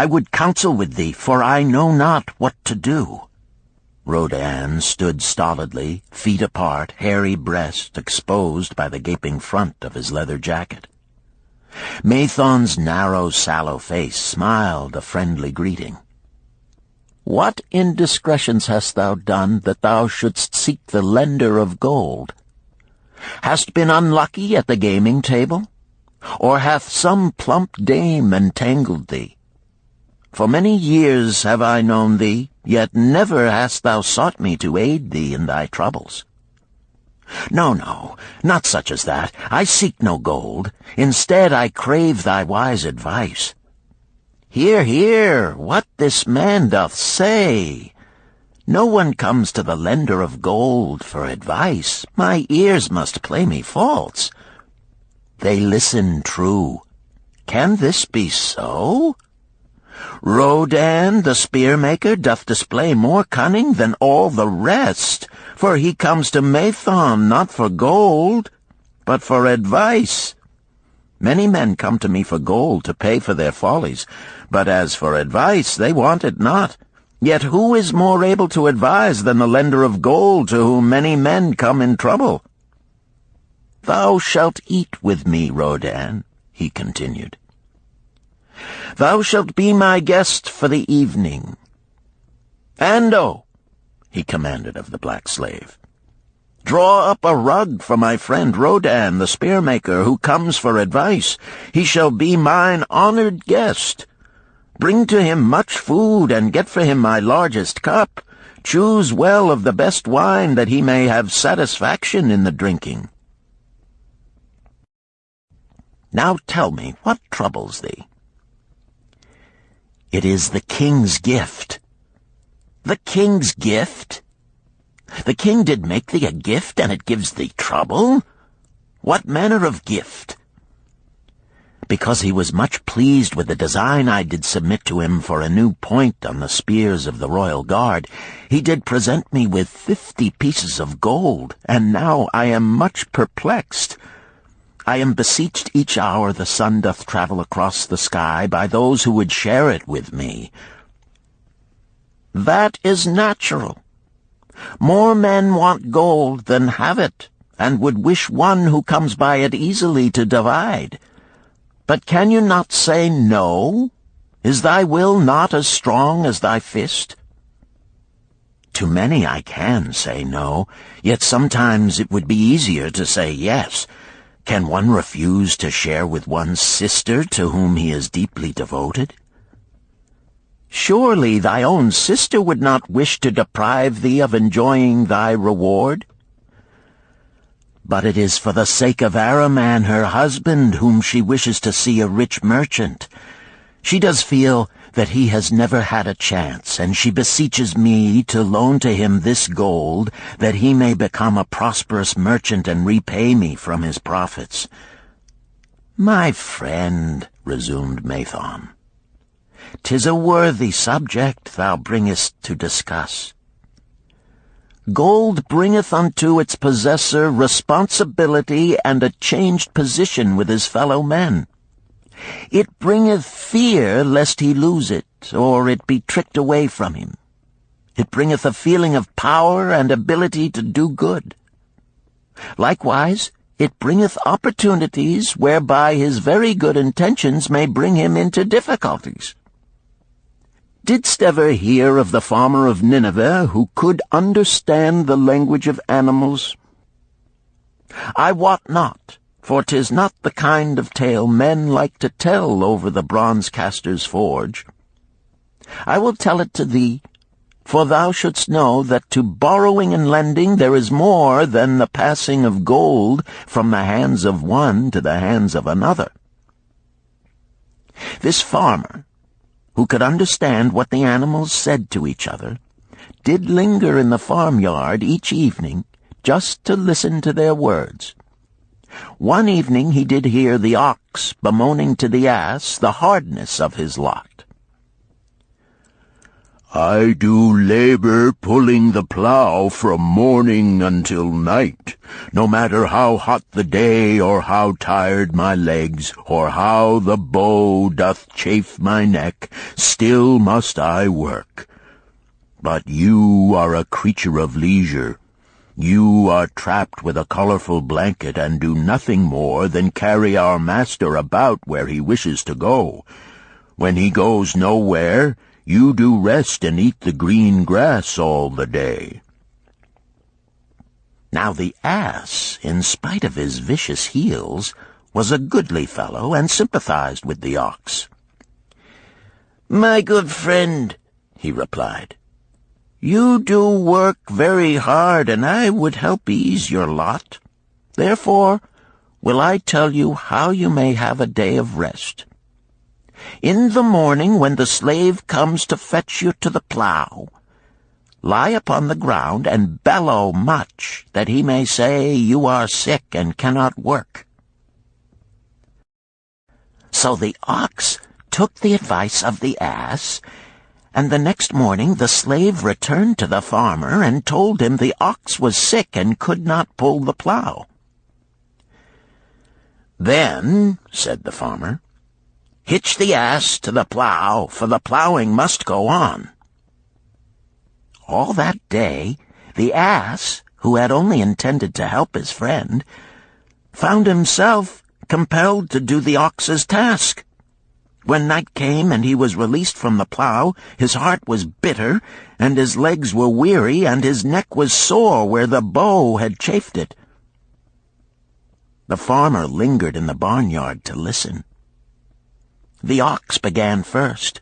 Speaker 2: I would counsel with thee, for I know not what to do." Rodan stood stolidly, feet apart, hairy breast exposed by the gaping front of his leather jacket. Mathon's narrow, sallow face smiled a friendly greeting. "What indiscretions hast thou done that thou shouldst seek the lender of gold? Hast been unlucky at the gaming table? Or hath some plump dame entangled thee? For many years have I known thee, yet never hast thou sought me to aid thee in thy troubles. No, no, not such as that. I seek no gold. Instead I crave thy wise advice. Hear, hear, what this man doth say. No one comes to the lender of gold for advice. My ears must play me false. They listen true. Can this be so? Rodan, the spear-maker, doth display more cunning than all the rest, for he comes to Mathon not for gold, but for advice. Many men come to me for gold to pay for their follies, but as for advice, they want it not. Yet who is more able to advise than the lender of gold to whom many men come in trouble? Thou shalt eat with me, Rodan," he continued. "Thou shalt be my guest for the evening. Ando," he commanded of the black slave, "draw up a rug for my friend Rodan, the spear-maker, who comes for advice. He shall be mine honored guest. Bring to him much food, and get for him my largest cup. Choose well of the best wine, that he may have satisfaction in the drinking. Now tell me, what troubles thee?" "It is the king's gift." "The king's gift? The king did make thee a gift, and it gives thee trouble? What manner of gift?" "Because he was much pleased with the design I did submit to him for a new point on the spears of the royal guard, he did present me with 50 pieces of gold, and now I am much perplexed. I am beseeched each hour the sun doth travel across the sky by those who would share it with me." "That is natural. More men want gold than have it, and would wish one who comes by it easily to divide. But can you not say no? Is thy will not as strong as thy fist?" "To many I can say no, yet sometimes it would be easier to say yes. Can one refuse to share with one's sister to whom he is deeply devoted?" "Surely thy own sister would not wish to deprive thee of enjoying thy reward?" "But it is for the sake of Araman, her husband, whom she wishes to see a rich merchant. She does feel that he has never had a chance, and she beseeches me to loan to him this gold, that he may become a prosperous merchant and repay me from his profits." "My friend," resumed Mathon, "'tis a worthy subject thou bringest to discuss. Gold bringeth unto its possessor responsibility and a changed position with his fellow men. It bringeth fear lest he lose it, or it be tricked away from him. It bringeth a feeling of power and ability to do good. Likewise, it bringeth opportunities whereby his very good intentions may bring him into difficulties. Didst ever hear of the farmer of Nineveh who could understand the language of animals? I wot not, for 'tis not the kind of tale men like to tell over the bronze-caster's forge. I will tell it to thee, for thou shouldst know that to borrowing and lending there is more than the passing of gold from the hands of one to the hands of another. This farmer, who could understand what the animals said to each other, did linger in the farmyard each evening just to listen to their words. One evening he did hear the ox bemoaning to the ass the hardness of his lot. I do labor pulling the plow from morning until night, no matter how hot the day, or how tired my legs, or how the bow doth chafe my neck, still must I work. But you are a creature of leisure. You are trapped with a colorful blanket and do nothing more than carry our master about where he wishes to go. When he goes nowhere, you do rest and eat the green grass all the day." Now the ass, in spite of his vicious heels, was a goodly fellow and sympathized with the ox. "My good friend," he replied, "you do work very hard, and I would help ease your lot. Therefore will I tell you how you may have a day of rest. In the morning, when the slave comes to fetch you to the plow, lie upon the ground and bellow much, that he may say you are sick and cannot work." So the ox took the advice of the ass, and the next morning the slave returned to the farmer and told him the ox was sick and could not pull the plow. "Then," said the farmer, "hitch the ass to the plow, for the plowing must go on." All that day, the ass, who had only intended to help his friend, found himself compelled to do the ox's task. When night came and he was released from the plow, his heart was bitter, and his legs were weary, and his neck was sore where the bow had chafed it. The farmer lingered in the barnyard to listen. The ox began first.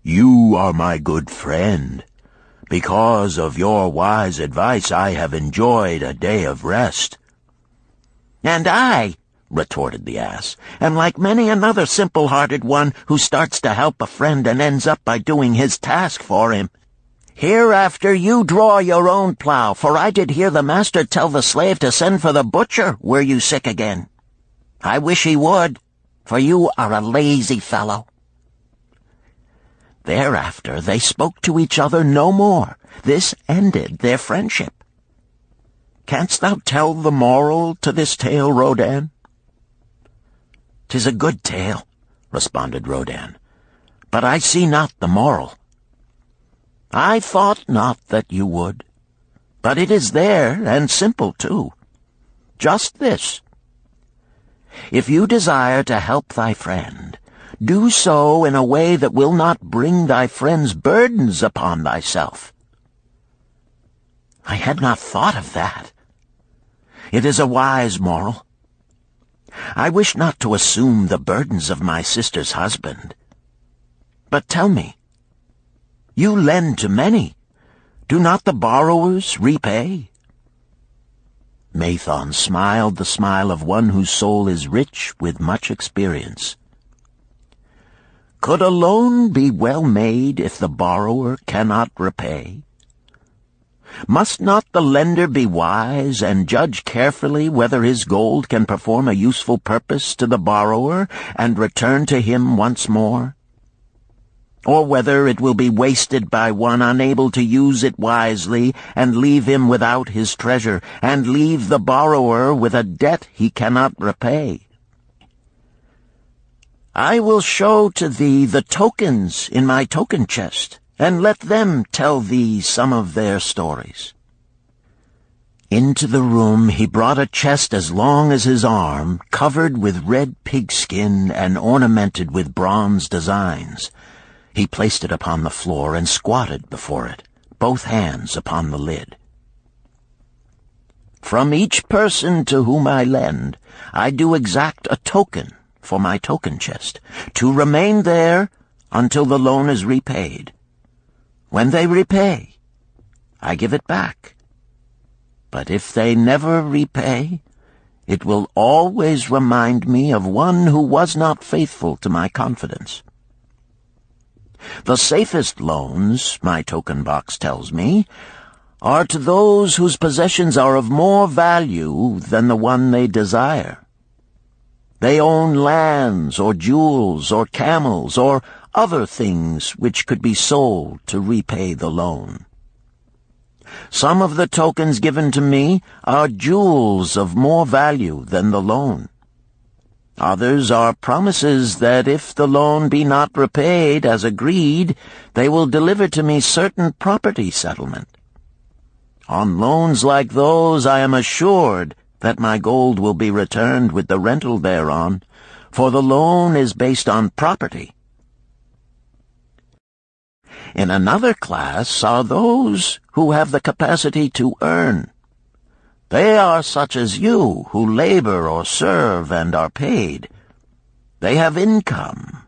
Speaker 2: "You are my good friend. Because of your wise advice, I have enjoyed a day of rest." "And I," retorted the ass, "am like many another simple-hearted one who starts to help a friend and ends up by doing his task for him. Hereafter you draw your own plow, for I did hear the master tell the slave to send for the butcher were you sick again. I wish he would, for you are a lazy fellow." Thereafter they spoke to each other no more. This ended their friendship. Canst thou tell the moral to this tale, Rodan? "'Tis a good tale," responded Rodan, "but I see not the moral." "I thought not that you would, but it is there, and simple too. Just this: if you desire to help thy friend, do so in a way that will not bring thy friend's burdens upon thyself." "I had not thought of that. It is a wise moral. I wish not to assume the burdens of my sister's husband. But tell me, you lend to many. Do not the borrowers repay?" Mathon smiled the smile of one whose soul is rich with much experience. "Could a loan be well made if the borrower cannot repay? Must not the lender be wise and judge carefully whether his gold can perform a useful purpose to the borrower and return to him once more? Or whether it will be wasted by one unable to use it wisely and leave him without his treasure, and leave the borrower with a debt he cannot repay? I will show to thee the tokens in my token chest, and let them tell thee some of their stories." Into the room he brought a chest as long as his arm, covered with red pigskin and ornamented with bronze designs. He placed it upon the floor and squatted before it, both hands upon the lid. "From each person to whom I lend, I do exact a token for my token chest, to remain there until the loan is repaid. When they repay, I give it back. But if they never repay, it will always remind me of one who was not faithful to my confidence. The safest loans, my token box tells me, are to those whose possessions are of more value than the one they desire. They own lands or jewels or camels or other things which could be sold to repay the loan. Some of the tokens given to me are jewels of more value than the loan. Others are promises that if the loan be not repaid as agreed, they will deliver to me certain property settlement. On loans like those I am assured that my gold will be returned with the rental thereon, for the loan is based on property. In another class are those who have the capacity to earn. They are such as you, who labor or serve and are paid. They have income.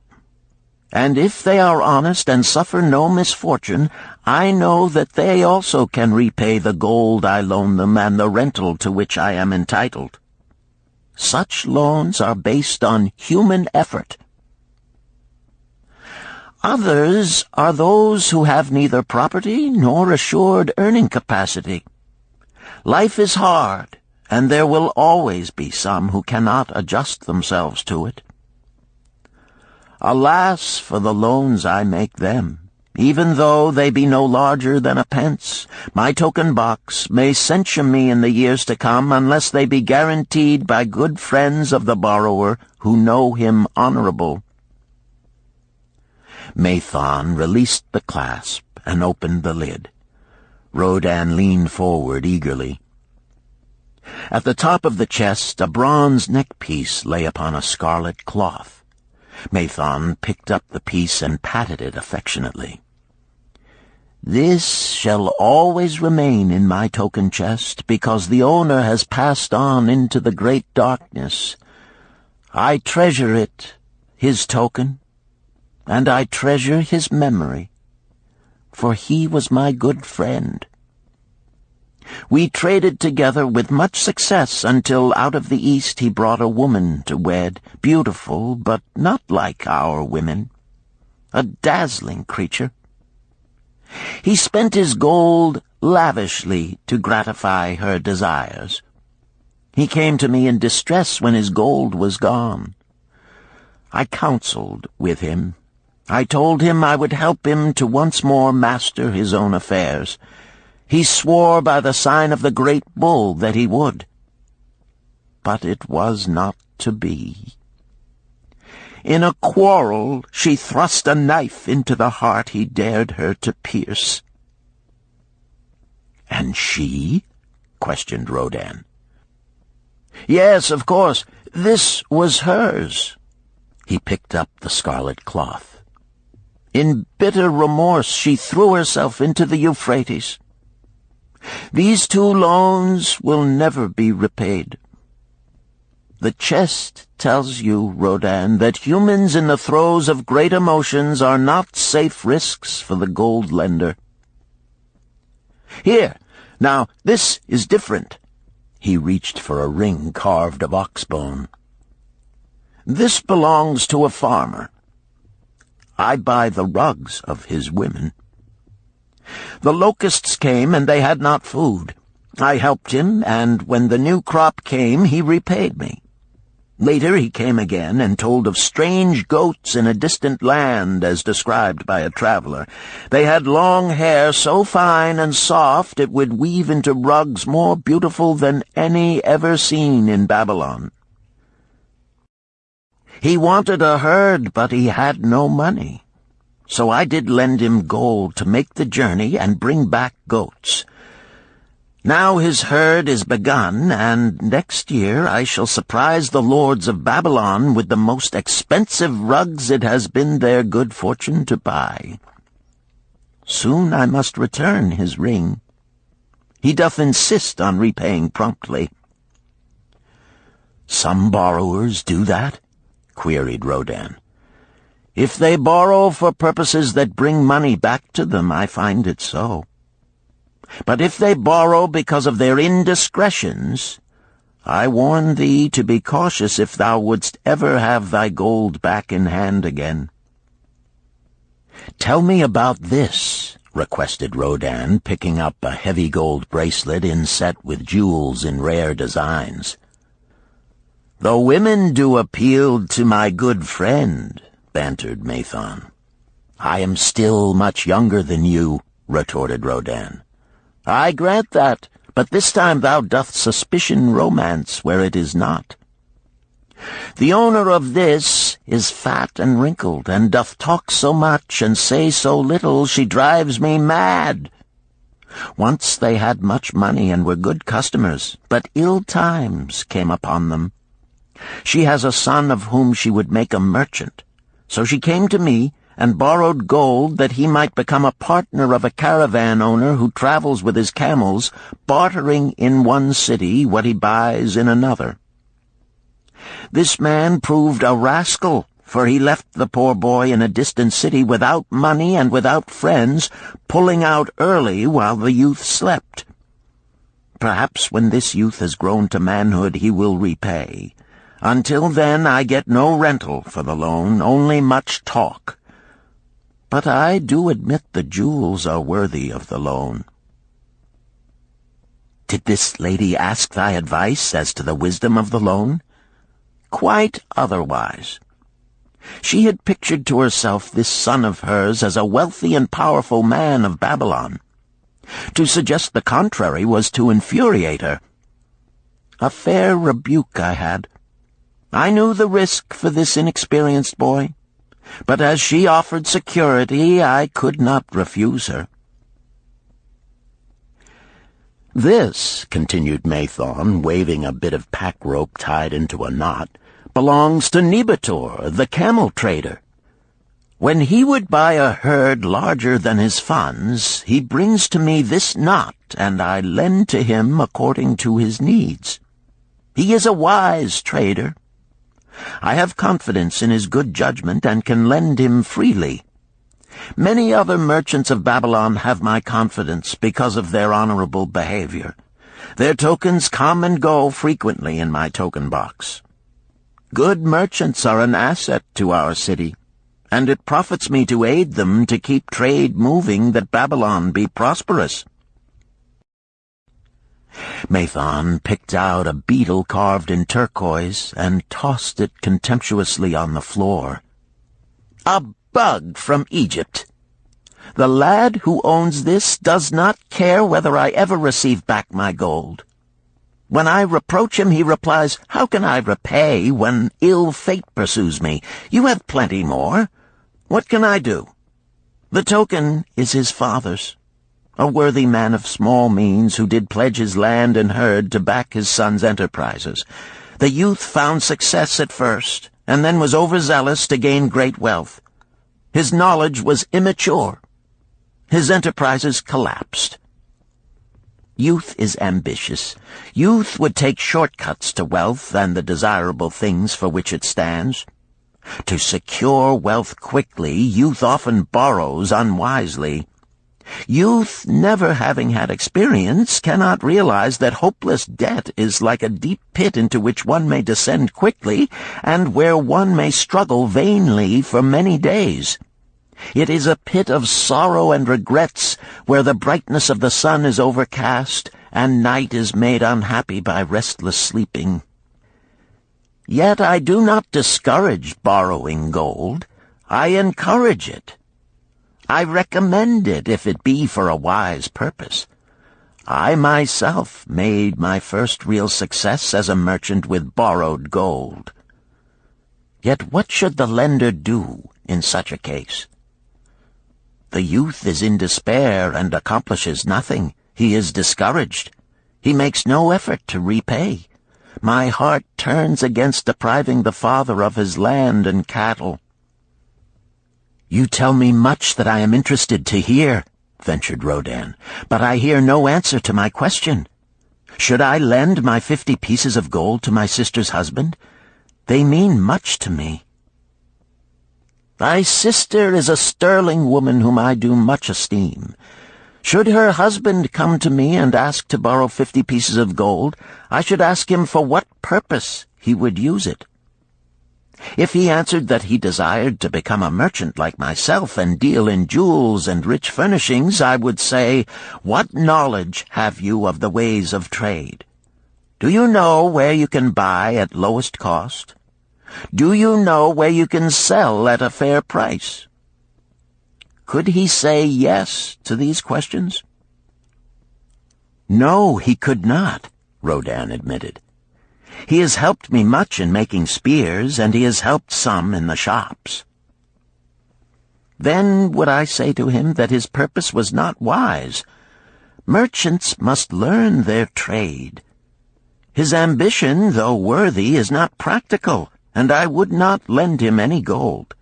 Speaker 2: And if they are honest and suffer no misfortune, I know that they also can repay the gold I loan them and the rental to which I am entitled. Such loans are based on human effort. Others are those who have neither property nor assured earning capacity. Life is hard, and there will always be some who cannot adjust themselves to it. Alas for the loans I make them! Even though they be no larger than a pence, my token box may censure me in the years to come unless they be guaranteed by good friends of the borrower who know him honorable. Mathon released the clasp and opened the lid. Rodan leaned forward eagerly. At the top of the chest a bronze neckpiece lay upon a scarlet cloth. Mathon picked up the piece and patted it affectionately. "This shall always remain in my token chest, because the owner has passed on into the great darkness. I treasure it, his token, and I treasure his memory, for he was my good friend. We traded together with much success until out of the East he brought a woman to wed, beautiful but not like our women, a dazzling creature. He spent his gold lavishly to gratify her desires. He came to me in distress when his gold was gone. I counseled with him. I told him I would help him to once more master his own affairs. He swore by the sign of the great bull that he would. But it was not to be. In a quarrel she thrust a knife into the heart he dared her to pierce." "And she?" questioned Rodan. "Yes, of course. This was hers." He picked up the scarlet cloth. "In bitter remorse she threw herself into the Euphrates. These 2 loans will never be repaid. The chest tells you, Rodan, that humans in the throes of great emotions are not safe risks for the gold lender. Here, now, this is different." He reached for a ring carved of oxbone. "This belongs to a farmer. I buy the rugs of his women. The locusts came, and they had not food. I helped him, and when the new crop came, he repaid me. Later he came again and told of strange goats in a distant land, as described by a traveler. They had long hair so fine and soft it would weave into rugs more beautiful than any ever seen in Babylon. He wanted a herd, but he had no money. So I did lend him gold to make the journey and bring back goats. Now his herd is begun, and next year I shall surprise the lords of Babylon with the most expensive rugs it has been their good fortune to buy. Soon I must return his ring. He doth insist on repaying promptly." "Some borrowers do that?" queried Rodan. "If they borrow for purposes that bring money back to them, I find it so. But if they borrow because of their indiscretions, I warn thee to be cautious if thou wouldst ever have thy gold back in hand again." "Tell me about this," requested Rodan, picking up a heavy gold bracelet inset with jewels in rare designs. "The women do appeal to my good friend," bantered Mathon. "I am still much younger than you," retorted Rodin. "I grant that, but this time thou doth suspicion romance where it is not. The owner of this is fat and wrinkled, and doth talk so much and say so little, she drives me mad. Once they had much money and were good customers, but ill times came upon them. She has a son of whom she would make a merchant. So she came to me and borrowed gold that he might become a partner of a caravan owner who travels with his camels, bartering in one city what he buys in another. This man proved a rascal, for he left the poor boy in a distant city without money and without friends, pulling out early while the youth slept. Perhaps when this youth has grown to manhood he will repay. Until then I get no rental for the loan, only much talk. But I do admit the jewels are worthy of the loan." "Did this lady ask thy advice as to the wisdom of the loan?" "Quite otherwise. She had pictured to herself this son of hers as a wealthy and powerful man of Babylon. To suggest the contrary was to infuriate her. A fair rebuke I had. I knew the risk for this inexperienced boy, but as she offered security, I could not refuse her." "This," continued Mathon, waving a bit of pack rope tied into a knot, "belongs to Nebator, the camel trader. When he would buy a herd larger than his funds, he brings to me this knot, and I lend to him according to his needs. He is a wise trader. I have confidence in his good judgment and can lend him freely. Many other merchants of Babylon have my confidence because of their honorable behavior. Their tokens come and go frequently in my token box. Good merchants are an asset to our city, and it profits me to aid them to keep trade moving that Babylon be prosperous." Mathon picked out a beetle carved in turquoise and tossed it contemptuously on the floor. "A bug from Egypt. The lad who owns this does not care whether I ever receive back my gold. When I reproach him, he replies, 'How can I repay when ill fate pursues me? You have plenty more. What can I do?' The token is his father's, a worthy man of small means who did pledge his land and herd to back his son's enterprises. The youth found success at first, and then was overzealous to gain great wealth. His knowledge was immature. His enterprises collapsed. Youth is ambitious. Youth would take shortcuts to wealth and the desirable things for which it stands. To secure wealth quickly, youth often borrows unwisely. Youth, never having had experience, cannot realize that hopeless debt is like a deep pit into which one may descend quickly, and where one may struggle vainly for many days. It is a pit of sorrow and regrets, where the brightness of the sun is overcast, and night is made unhappy by restless sleeping. Yet I do not discourage borrowing gold. I encourage it. I recommend it if it be for a wise purpose. I myself made my first real success as a merchant with borrowed gold. Yet what should the lender do in such a case? The youth is in despair and accomplishes nothing. He is discouraged. He makes no effort to repay. My heart turns against depriving the father of his land and cattle." "You tell me much that I am interested to hear," ventured Rodin, "but I hear no answer to my question. Should I lend my 50 pieces of gold to my sister's husband? They mean much to me." "Thy sister is a sterling woman whom I do much esteem. Should her husband come to me and ask to borrow 50 pieces of gold, I should ask him for what purpose he would use it. If he answered that he desired to become a merchant like myself and deal in jewels and rich furnishings, I would say, 'What knowledge have you of the ways of trade? Do you know where you can buy at lowest cost? Do you know where you can sell at a fair price? Could he say yes to these questions? No, he could not, Rodin admitted. He has helped me much in making spears, and he has helped some in the shops. Then would I say to him that his purpose was not wise. Merchants must learn their trade. His ambition, though worthy, is not practical, and I would not lend him any gold.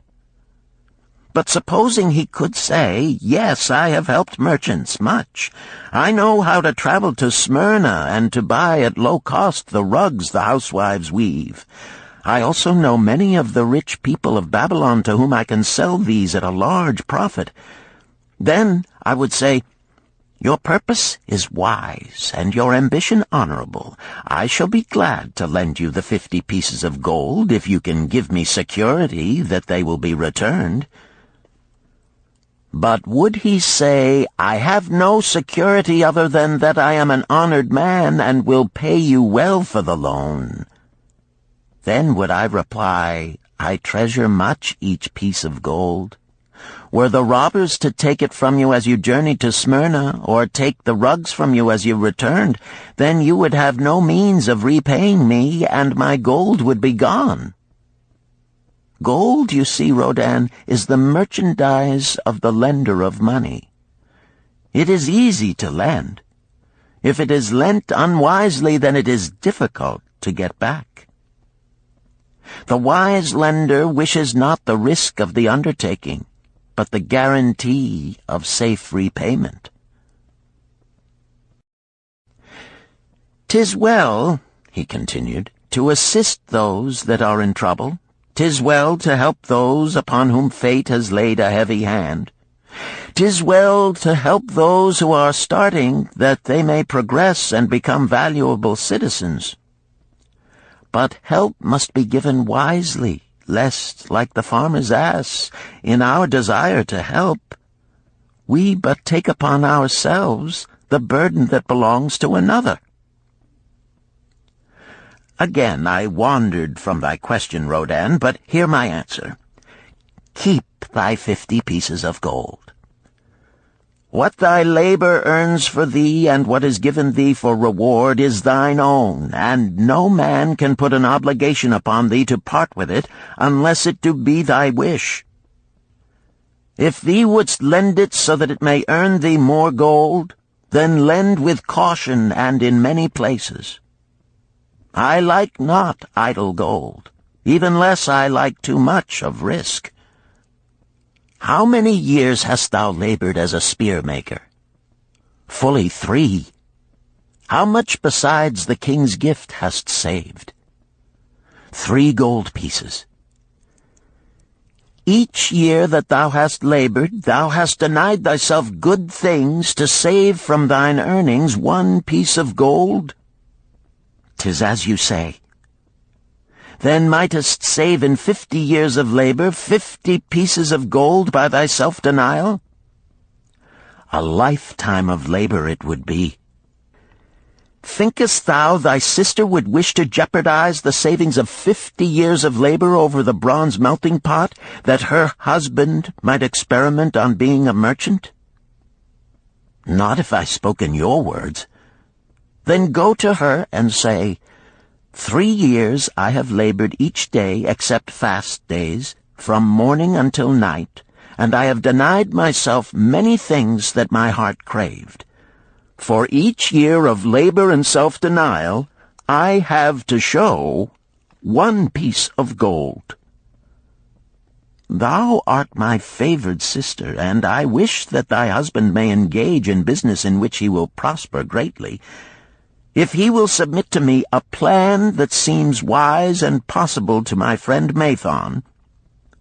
Speaker 2: But supposing he could say, yes, I have helped merchants much. I know how to travel to Smyrna and to buy at low cost the rugs the housewives weave. I also know many of the rich people of Babylon to whom I can sell these at a large profit. Then I would say, your purpose is wise and your ambition honorable. I shall be glad to lend you the 50 pieces of gold if you can give me security that they will be returned. But would he say, I have no security other than that I am an honored man and will pay you well for the loan? Then would I reply, I treasure much each piece of gold. Were the robbers to take it from you as you journeyed to Smyrna, or take the rugs from you as you returned, then you would have no means of repaying me, and my gold would be gone. Gold, you see, Rodin, is the merchandise of the lender of money. It is easy to lend. If it is lent unwisely, then it is difficult to get back. The wise lender wishes not the risk of the undertaking, but the guarantee of safe repayment. "'Tis well," he continued, "to assist those that are in trouble. 'Tis well to help those upon whom fate has laid a heavy hand. 'Tis well to help those who are starting, that they may progress and become valuable citizens. But help must be given wisely, lest, like the farmer's ass, in our desire to help, we but take upon ourselves the burden that belongs to another." Again I wandered from thy question, Rodin, but hear my answer. Keep thy 50 pieces of gold. What thy labor earns for thee and what is given thee for reward is thine own, and no man can put an obligation upon thee to part with it unless it do be thy wish. If thee wouldst lend it so that it may earn thee more gold, then lend with caution and in many places. I like not idle gold, even less I like too much of risk. How many years hast thou labored as a spear-maker? Fully 3. How much besides the king's gift hast saved? 3 gold pieces. Each year that thou hast labored, thou hast denied thyself good things to save from thine earnings 1 piece of gold? 'Tis as you say. Then mightest save in 50 years of labor 50 pieces of gold by thy self-denial? A lifetime of labor it would be. Thinkest thou thy sister would wish to jeopardize the savings of 50 years of labor over the bronze melting pot, that her husband might experiment on being a merchant? Not if I spoke in your words. Then go to her and say, 3 years I have labored each day except fast days, from morning until night, and I have denied myself many things that my heart craved. For each year of labor and self-denial, I have to show 1 piece of gold. Thou art my favored sister, and I wish that thy husband may engage in business in which he will prosper greatly. If he will submit to me a plan that seems wise and possible to my friend Mathon,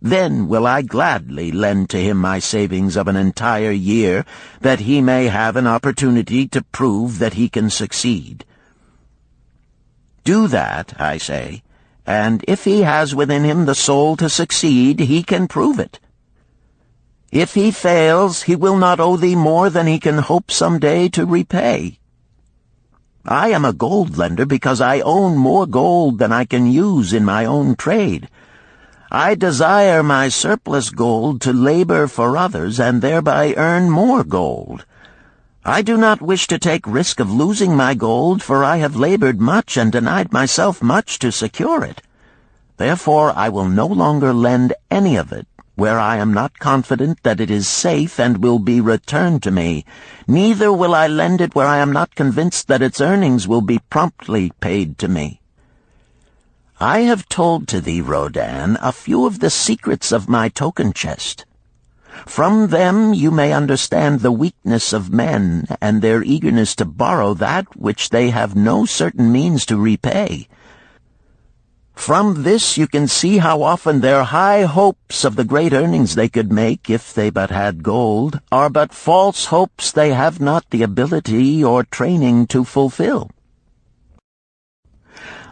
Speaker 2: then will I gladly lend to him my savings of an entire year, that he may have an opportunity to prove that he can succeed. Do that, I say, and if he has within him the soul to succeed, he can prove it. If he fails, he will not owe thee more than he can hope some day to repay. I am a gold lender because I own more gold than I can use in my own trade. I desire my surplus gold to labor for others and thereby earn more gold. I do not wish to take risk of losing my gold, for I have labored much and denied myself much to secure it. Therefore I will no longer lend any of it where I am not confident that it is safe and will be returned to me. Neither will I lend it where I am not convinced that its earnings will be promptly paid to me. I have told to thee, Rodan, a few of the secrets of my token chest. From them you may understand the weakness of men and their eagerness to borrow that which they have no certain means to repay. From this you can see how often their high hopes of the great earnings they could make if they but had gold are but false hopes they have not the ability or training to fulfill.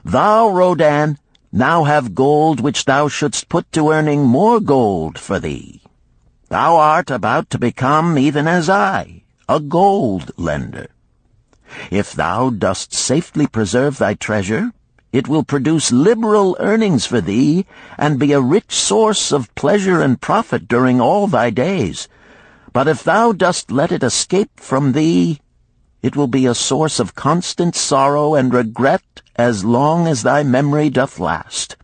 Speaker 2: Thou, Rodan, now have gold which thou shouldst put to earning more gold for thee. Thou art about to become, even as I, a gold lender. If thou dost safely preserve thy treasure, it will produce liberal earnings for thee, and be a rich source of pleasure and profit during all thy days. But if thou dost let it escape from thee, it will be a source of constant sorrow and regret as long as thy memory doth last.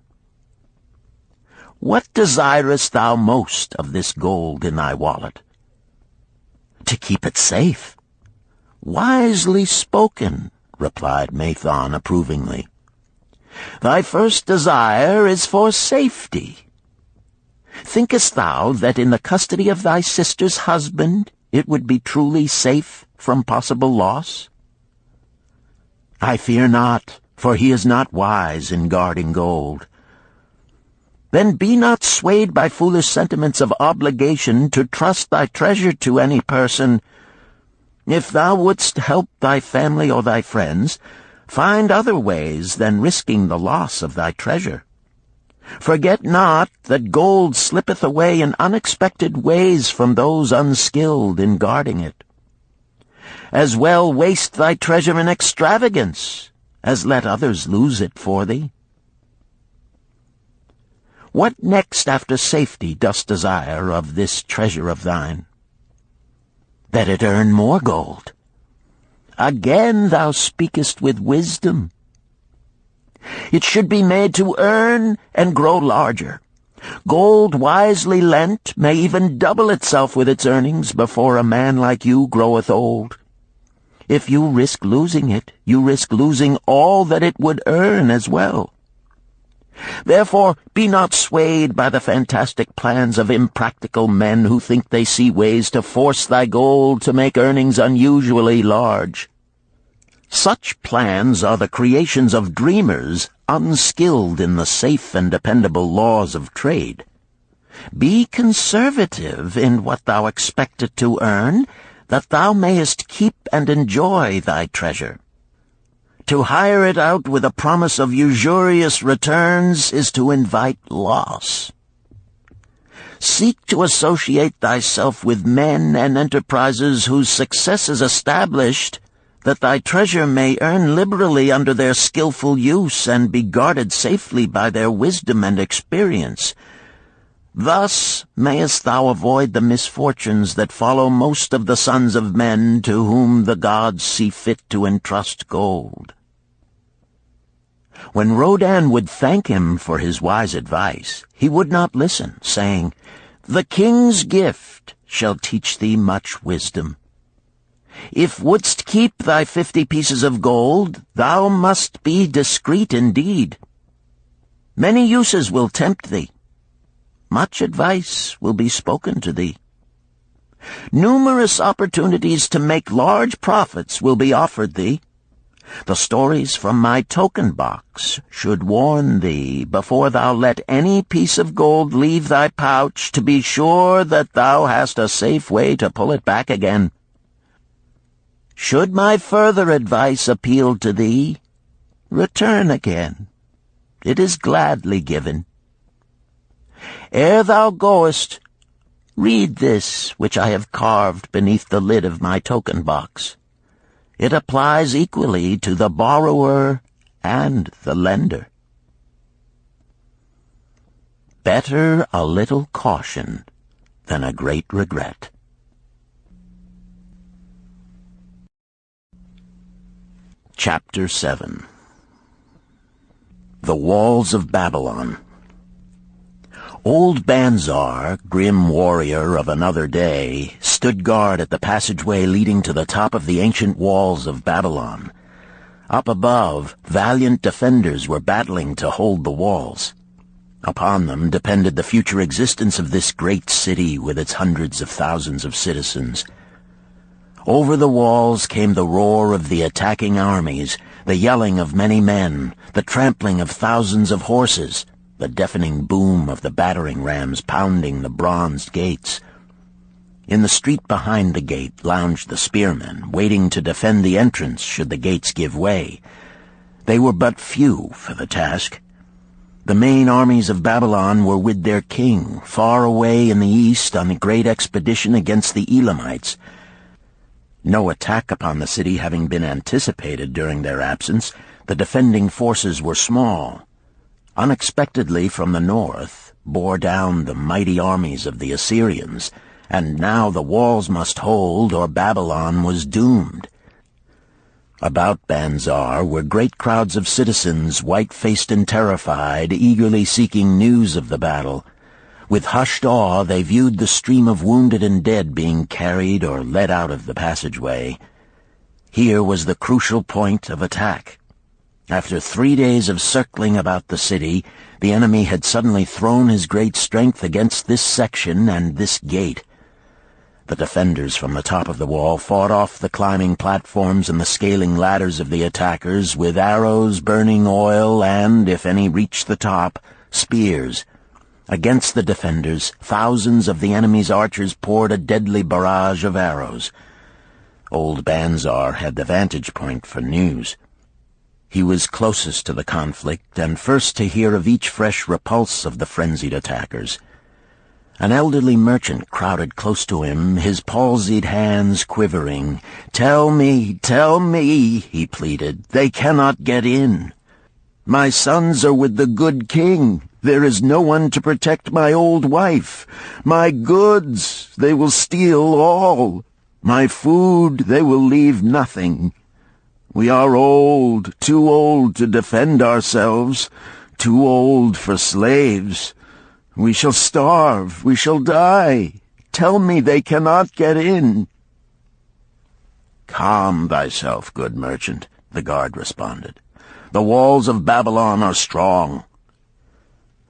Speaker 2: What desirest thou most of this gold in thy wallet? To keep it safe. Wisely spoken, replied Mathon approvingly. Thy first desire is for safety. Thinkest thou that in the custody of thy sister's husband it would be truly safe from possible loss? I fear not, for he is not wise in guarding gold. Then be not swayed by foolish sentiments of obligation to trust thy treasure to any person. If thou wouldst help thy family or thy friends, find other ways than risking the loss of thy treasure. Forget not that gold slippeth away in unexpected ways from those unskilled in guarding it. As well waste thy treasure in extravagance as let others lose it for thee. What next after safety dost desire of this treasure of thine? That it earn more gold. Again thou speakest with wisdom. It should be made to earn and grow larger. Gold wisely lent may even double itself with its earnings before a man like you groweth old. If you risk losing it, you risk losing all that it would earn as well. Therefore be not swayed by the fantastic plans of impractical men who think they see ways to force thy gold to make earnings unusually large. Such plans are the creations of dreamers unskilled in the safe and dependable laws of trade. Be conservative in what thou expectest to earn, that thou mayest keep and enjoy thy treasure. To hire it out with a promise of usurious returns is to invite loss. Seek to associate thyself with men and enterprises whose success is established, that thy treasure may earn liberally under their skillful use and be guarded safely by their wisdom and experience. Thus mayest thou avoid the misfortunes that follow most of the sons of men to whom the gods see fit to entrust gold. When Rodan would thank him for his wise advice, he would not listen, saying, "The king's gift shall teach thee much wisdom. If wouldst keep thy 50 pieces of gold, thou must be discreet indeed. Many uses will tempt thee. Much advice will be spoken to thee. Numerous opportunities to make large profits will be offered thee. The stories from my token box should warn thee, before thou let any piece of gold leave thy pouch, to be sure that thou hast a safe way to pull it back again. Should my further advice appeal to thee, return again. It is gladly given. Ere thou goest, read this which I have carved beneath the lid of my token box. It applies equally to the borrower and the lender." Better a little caution than a great regret. Chapter 7. The Walls of Babylon. Old Banzar, grim warrior of another day, stood guard at the passageway leading to the top of the ancient walls of Babylon. Up above, valiant defenders were battling to hold the walls. Upon them depended the future existence of this great city with its hundreds of thousands of citizens. Over the walls came the roar of the attacking armies, the yelling of many men, the trampling of thousands of horses, the deafening boom of the battering rams pounding the bronzed gates. In the street behind the gate lounged the spearmen, waiting to defend the entrance should the gates give way. They were but few for the task. The main armies of Babylon were with their king, far away in the east on a great expedition against the Elamites. No attack upon the city having been anticipated during their absence, the defending forces were small. Unexpectedly from the north bore down the mighty armies of the Assyrians, and now the walls must hold or Babylon was doomed. About Banzar were great crowds of citizens, white-faced and terrified, eagerly seeking news of the battle. With hushed awe they viewed the stream of wounded and dead being carried or led out of the passageway. Here was the crucial point of attack. After 3 days of circling about the city, the enemy had suddenly thrown his great strength against this section and this gate. The defenders from the top of the wall fought off the climbing platforms and the scaling ladders of the attackers with arrows, burning oil, and, if any reached the top, spears. Against the defenders, thousands of the enemy's archers poured a deadly barrage of arrows. Old Banzar had the vantage point for news. He was closest to the conflict and first to hear of each fresh repulse of the frenzied attackers. An elderly merchant crowded close to him, his palsied hands quivering. "Tell me, he pleaded. "They cannot get in. My sons are with the good king. There is no one to protect my old wife. My goods, they will steal all. My food, they will leave nothing. We are old, too old to defend ourselves, too old for slaves. We shall starve, we shall die. Tell me they cannot get in." "Calm thyself, good merchant," the guard responded. "The walls of Babylon are strong.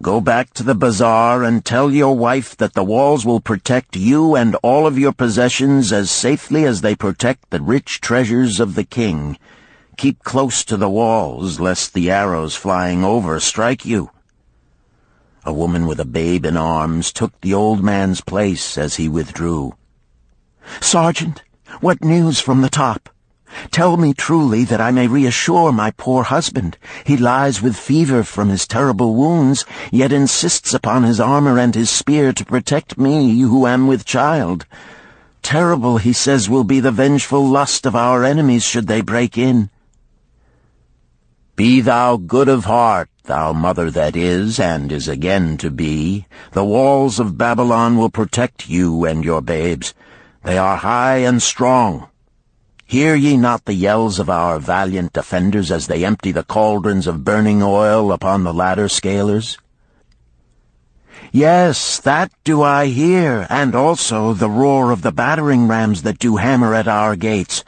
Speaker 2: Go back to the bazaar and tell your wife that the walls will protect you and all of your possessions as safely as they protect the rich treasures of the king. Keep close to the walls, lest the arrows flying over strike you." A woman with a babe in arms took the old man's place as he withdrew. "Sergeant, what news from the top? Tell me truly that I may reassure my poor husband. He lies with fever from his terrible wounds, yet insists upon his armor and his spear to protect me who am with child. Terrible, he says, will be the vengeful lust of our enemies should they break in." "Be thou good of heart, thou mother that is and is again to be. The walls of Babylon will protect you and your babes. They are high and strong. Hear ye not the yells of our valiant defenders as they empty the cauldrons of burning oil upon the ladder scalers?" "Yes, that do I hear, and also the roar of the battering rams that do hammer at our gates."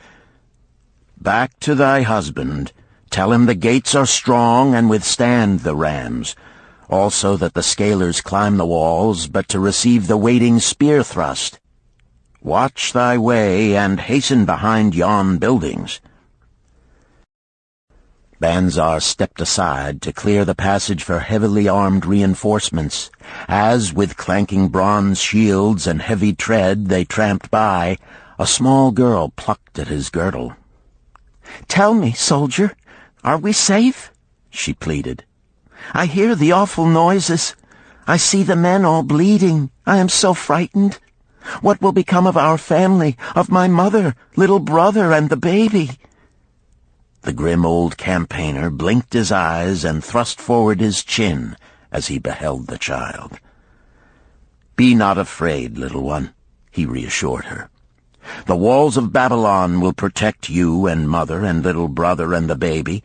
Speaker 2: "Back to thy husband. Tell him the gates are strong and withstand the rams. Also that the scalers climb the walls, but to receive the waiting spear thrust. Watch thy way, and hasten behind yon buildings." Banzar stepped aside to clear the passage for heavily armed reinforcements. As, with clanking bronze shields and heavy tread, they tramped by, a small girl plucked at his girdle. "Tell me, soldier, are we safe?" she pleaded. "I hear the awful noises. I see the men all bleeding. I am so frightened. What will become of our family, of my mother, little brother, and the baby?" The grim old campaigner blinked his eyes and thrust forward his chin as he beheld the child. "Be not afraid, little one," he reassured her. "The walls of Babylon will protect you and mother and little brother and the baby.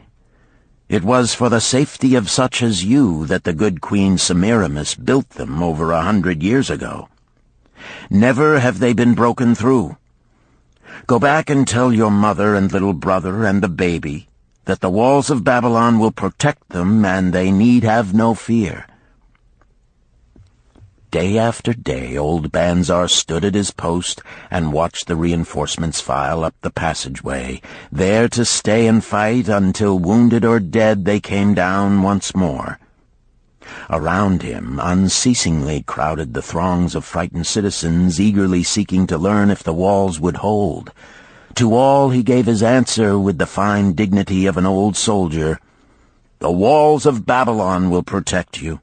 Speaker 2: It was for the safety of such as you that the good Queen Semiramis built them over 100 years ago. Never have they been broken through. Go back and tell your mother and little brother and the baby that the walls of Babylon will protect them and they need have no fear." Day after day old Banzar stood at his post and watched the reinforcements file up the passageway, there to stay and fight until wounded or dead they came down once more. Around him unceasingly crowded the throngs of frightened citizens eagerly seeking to learn if the walls would hold. To all he gave his answer with the fine dignity of an old soldier: "The walls of Babylon will protect you."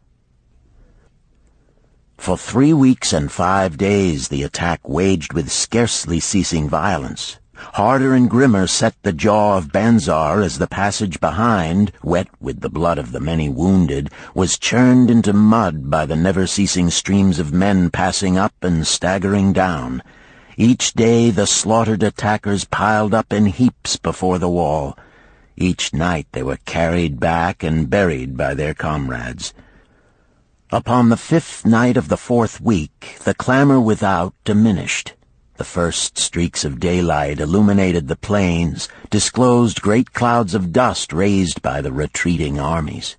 Speaker 2: For 3 weeks and 5 days the attack waged with scarcely ceasing violence. Harder and grimmer set the jaw of Banzar as the passage behind, wet with the blood of the many wounded, was churned into mud by the never-ceasing streams of men passing up and staggering down. Each day the slaughtered attackers piled up in heaps before the wall. Each night they were carried back and buried by their comrades. Upon the 5th night of the 4th week, the clamor without diminished. The first streaks of daylight illuminated the plains, disclosed great clouds of dust raised by the retreating armies.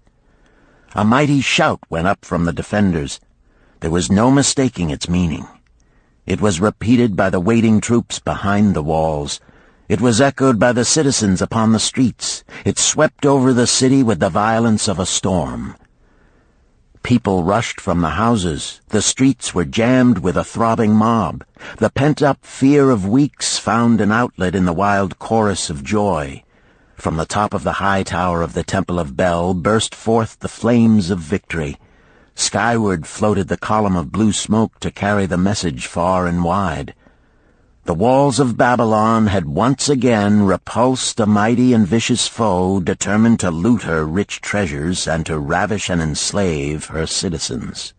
Speaker 2: A mighty shout went up from the defenders. There was no mistaking its meaning. It was repeated by the waiting troops behind the walls. It was echoed by the citizens upon the streets. It swept over the city with the violence of a storm. People rushed from the houses. The streets were jammed with a throbbing mob. The pent-up fear of weeks found an outlet in the wild chorus of joy. From the top of the high tower of the Temple of Bel burst forth the flames of victory. Skyward floated the column of blue smoke to carry the message far and wide. The walls of Babylon had once again repulsed a mighty and vicious foe determined to loot her rich treasures and to ravish and enslave her citizens.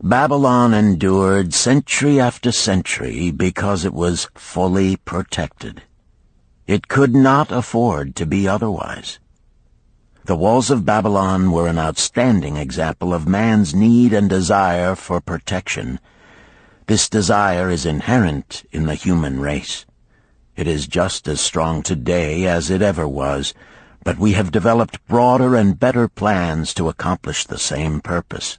Speaker 2: Babylon endured century after century because it was fully protected. It could not afford to be otherwise. The walls of Babylon were an outstanding example of man's need and desire for protection. This desire is inherent in the human race. It is just as strong today as it ever was, but we have developed broader and better plans to accomplish the same purpose.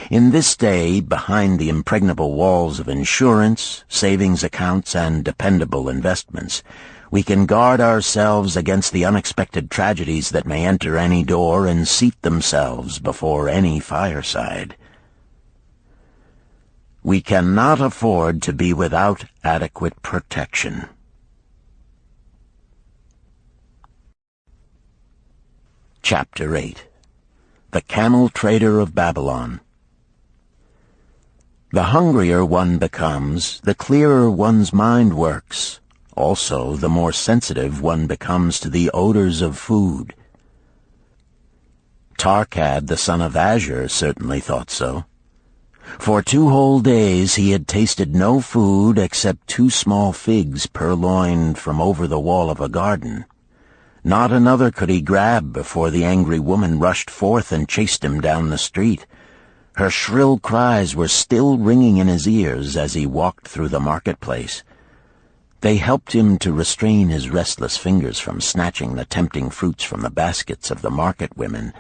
Speaker 2: In this day, behind the impregnable walls of insurance, savings accounts, and dependable investments, we can guard ourselves against the unexpected tragedies that may enter any door and seat themselves before any fireside. We cannot afford to be without adequate protection. Chapter 8. The Camel Trader of Babylon. The hungrier one becomes, the clearer one's mind works. Also, the more sensitive one becomes to the odors of food. Tarkad, the son of Azure, certainly thought so. For 2 whole days he had tasted no food except 2 small figs purloined from over the wall of a garden. Not another could he grab before the angry woman rushed forth and chased him down the street. Her shrill cries were still ringing in his ears as he walked through the marketplace. They helped him to restrain his restless fingers from snatching the tempting fruits from the baskets of the market women.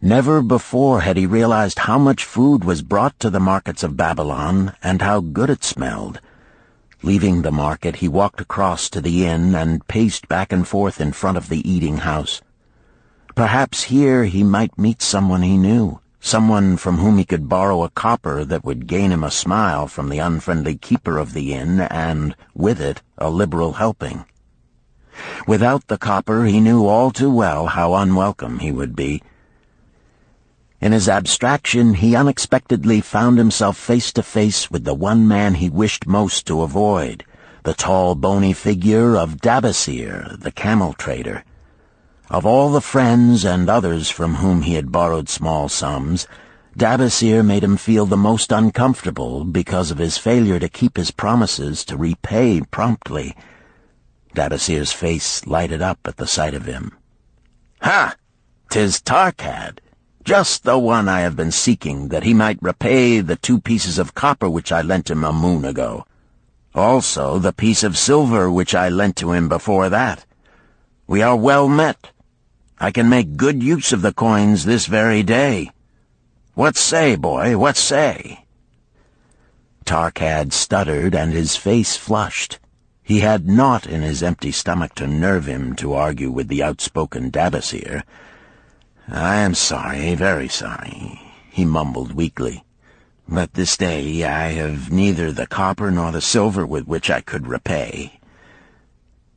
Speaker 2: Never before had he realized how much food was brought to the markets of Babylon and how good it smelled. Leaving the market, he walked across to the inn and paced back and forth in front of the eating house. Perhaps here he might meet someone he knew, someone from whom he could borrow a copper that would gain him a smile from the unfriendly keeper of the inn and, with it, a liberal helping. Without the copper, he knew all too well how unwelcome he would be. In his abstraction, he unexpectedly found himself face to face with the one man he wished most to avoid, the tall, bony figure of Dabasir, the camel trader. Of all the friends and others from whom he had borrowed small sums, Dabasir made him feel the most uncomfortable because of his failure to keep his promises to repay promptly. Dabasir's face lighted up at the sight of him. "Ha! 'Tis Tarkad, just the one I have been seeking, that he might repay the 2 pieces of copper which I lent him a moon ago. Also the piece of silver which I lent to him before that. We are well met. I can make good use of the coins this very day. What say, boy, what say?" Tarkad stuttered, and his face flushed. He had naught in his empty stomach to nerve him to argue with the outspoken Dabasir. "I am sorry, very sorry," he mumbled weakly. "But this day I have neither the copper nor the silver with which I could repay."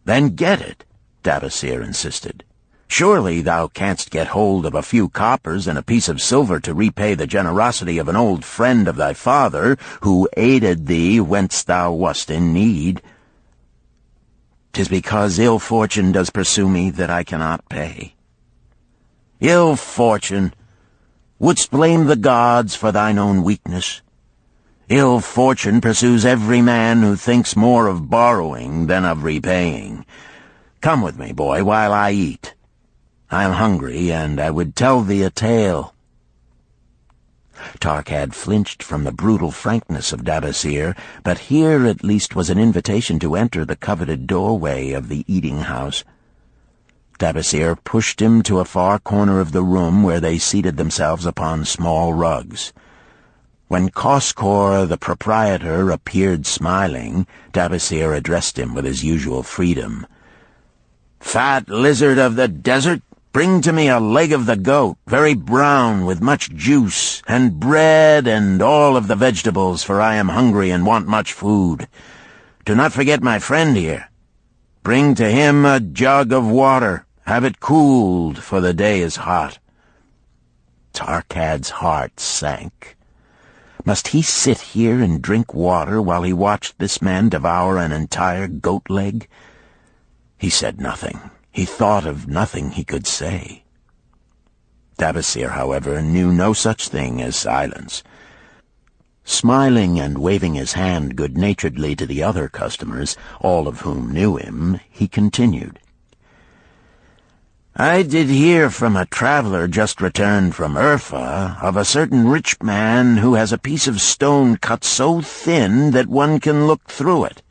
Speaker 2: "Then get it," Dabasir insisted. "Surely thou canst get hold of a few coppers and a piece of silver to repay the generosity of an old friend of thy father, who aided thee whence thou wast in need." "'Tis because ill fortune does pursue me that I cannot pay." "Ill fortune? Wouldst blame the gods for thine own weakness? Ill fortune pursues every man who thinks more of borrowing than of repaying. Come with me, boy, while I eat. I am hungry, and I would tell thee a tale." Tarkad flinched from the brutal frankness of Dabasir, but here at least was an invitation to enter the coveted doorway of the eating-house. Dabasir pushed him to a far corner of the room where they seated themselves upon small rugs. When Koskor, the proprietor, appeared smiling, Dabasir addressed him with his usual freedom. "Fat lizard of the desert, bring to me a leg of the goat, very brown, with much juice, and bread and all of the vegetables, for I am hungry and want much food. Do not forget my friend here. Bring to him a jug of water. Have it cooled, for the day is hot." Tarkad's heart sank. Must he sit here and drink water while he watched this man devour an entire goat leg? He said nothing. He thought of nothing he could say. Dabasir, however, knew no such thing as silence. Smiling and waving his hand good-naturedly to the other customers, all of whom knew him, he continued. "I did hear from a traveler just returned from Urfa of a certain rich man who has a piece of stone cut so thin that one can look through it.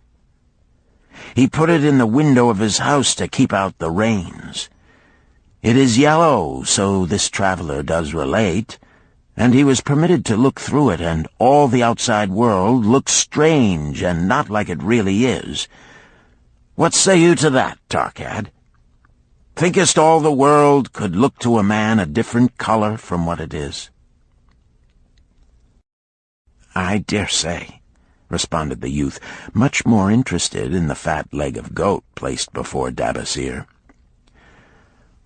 Speaker 2: He put it in the window of his house to keep out the rains. It is yellow, so this traveler does relate, and he was permitted to look through it, and all the outside world looks strange and not like it really is. What say you to that, Tarkad? Thinkest all the world could look to a man a different color from what it is?" "I dare say," responded the youth, much more interested in the fat leg of goat placed before Dabasir.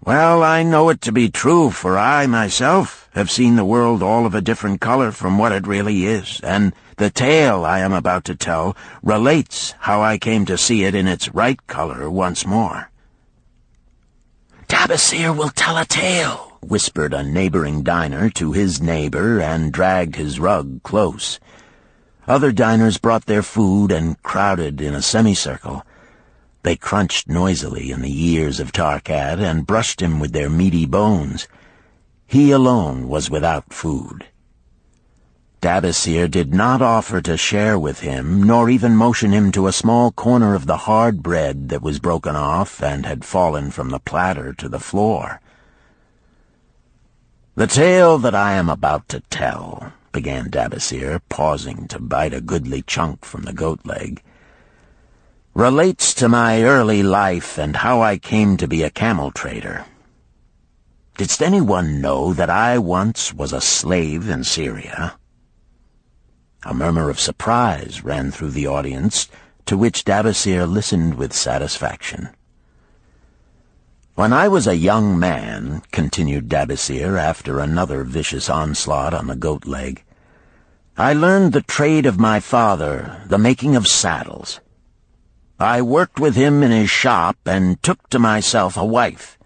Speaker 2: "Well, I know it to be true, for I, myself, have seen the world all of a different color from what it really is, and the tale I am about to tell relates how I came to see it in its right color once more." "Dabasir will tell a tale," whispered a neighboring diner to his neighbor, and dragged his rug close. Other diners brought their food and crowded in a semicircle. They crunched noisily in the ears of Tarkad and brushed him with their meaty bones. He alone was without food. Dabasir did not offer to share with him, nor even motion him to a small corner of the hard bread that was broken off and had fallen from the platter to the floor. "The tale that I am about to tell," began Dabasir, pausing to bite a goodly chunk from the goat leg, "relates to my early life and how I came to be a camel trader. Didst anyone know that I once was a slave in Syria?" A murmur of surprise ran through the audience, to which Dabasir listened with satisfaction. "When I was a young man," continued Dabasir after another vicious onslaught on the goat leg, "I learned the trade of my father, the making of saddles. I worked with him in his shop and took to myself a wife.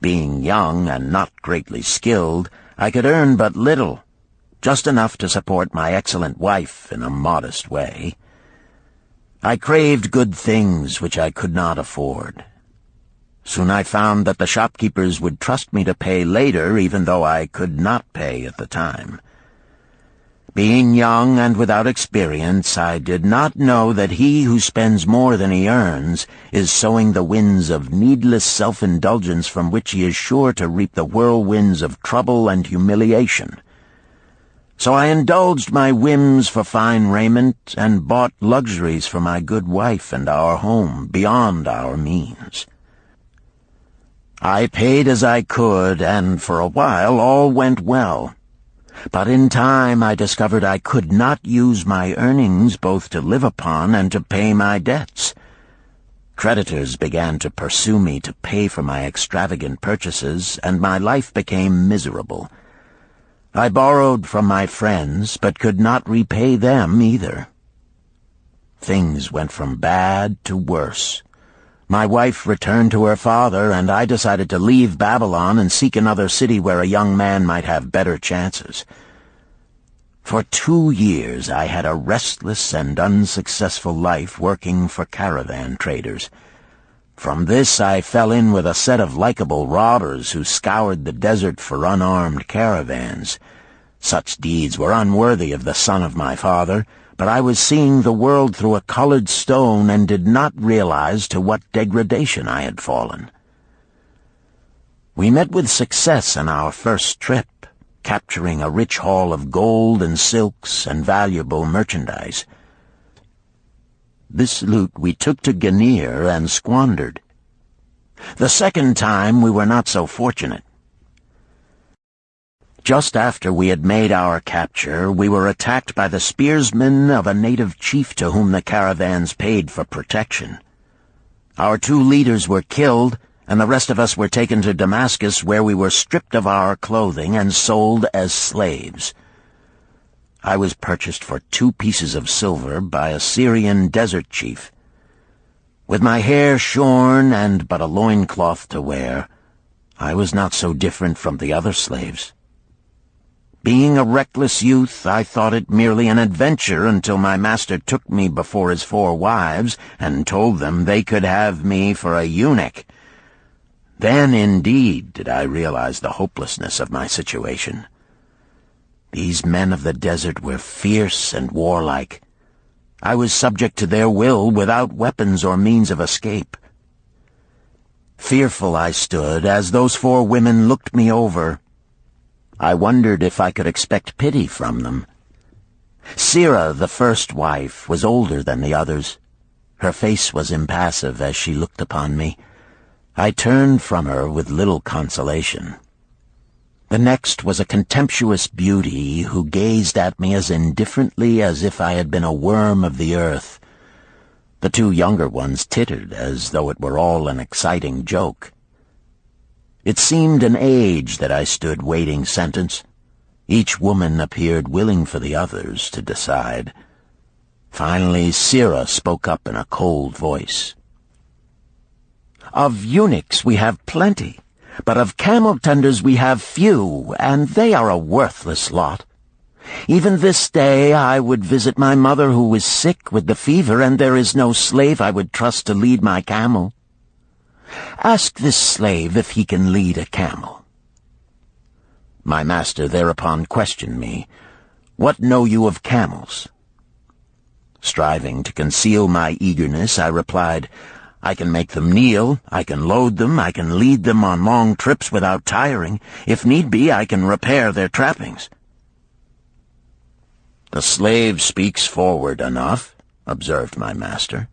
Speaker 2: Being young and not greatly skilled, I could earn but little, just enough to support my excellent wife in a modest way. I craved good things which I could not afford. Soon I found that the shopkeepers would trust me to pay later, even though I could not pay at the time. Being young and without experience, I did not know that he who spends more than he earns is sowing the winds of needless self-indulgence from which he is sure to reap the whirlwinds of trouble and humiliation. So I indulged my whims for fine raiment and bought luxuries for my good wife and our home beyond our means. I paid as I could, and for a while all went well. But in time I discovered I could not use my earnings both to live upon and to pay my debts. Creditors began to pursue me to pay for my extravagant purchases, and my life became miserable. I borrowed from my friends, but could not repay them either. Things went from bad to worse. My wife returned to her father, and I decided to leave Babylon and seek another city where a young man might have better chances. For 2 years I had a restless and unsuccessful life working for caravan traders. From this I fell in with a set of likable robbers who scoured the desert for unarmed caravans. Such deeds were unworthy of the son of my father, but I was seeing the world through a colored stone and did not realize to what degradation I had fallen. We met with success on our first trip, capturing a rich haul of gold and silks and valuable merchandise. This loot we took to Ganir and squandered. The second time we were not so fortunate. Just after we had made our capture, we were attacked by the spearsmen of a native chief to whom the caravans paid for protection. Our 2 leaders were killed, and the rest of us were taken to Damascus, where we were stripped of our clothing and sold as slaves. I was purchased for 2 pieces of silver by a Syrian desert chief. With my hair shorn and but a loincloth to wear, I was not so different from the other slaves. Being a reckless youth, I thought it merely an adventure until my master took me before his 4 wives and told them they could have me for a eunuch. Then, indeed, did I realize the hopelessness of my situation. These men of the desert were fierce and warlike. I was subject to their will without weapons or means of escape. Fearful I stood as those 4 women looked me over. I wondered if I could expect pity from them. Sirah, the first wife, was older than the others. Her face was impassive as she looked upon me. I turned from her with little consolation. The next was a contemptuous beauty who gazed at me as indifferently as if I had been a worm of the earth. The 2 younger ones tittered as though it were all an exciting joke. It seemed an age that I stood waiting sentence. Each woman appeared willing for the others to decide. Finally, Sirah spoke up in a cold voice. "Of eunuchs we have plenty, but of camel tenders we have few, and they are a worthless lot. Even this day I would visit my mother who is sick with the fever, and there is no slave I would trust to lead my camel. Ask this slave if he can lead a camel." My master thereupon questioned me, "What know you of camels?" Striving to conceal my eagerness, I replied, "I can make them kneel, I can load them, I can lead them on long trips without tiring. If need be, I can repair their trappings." "The slave speaks forward enough," observed my master.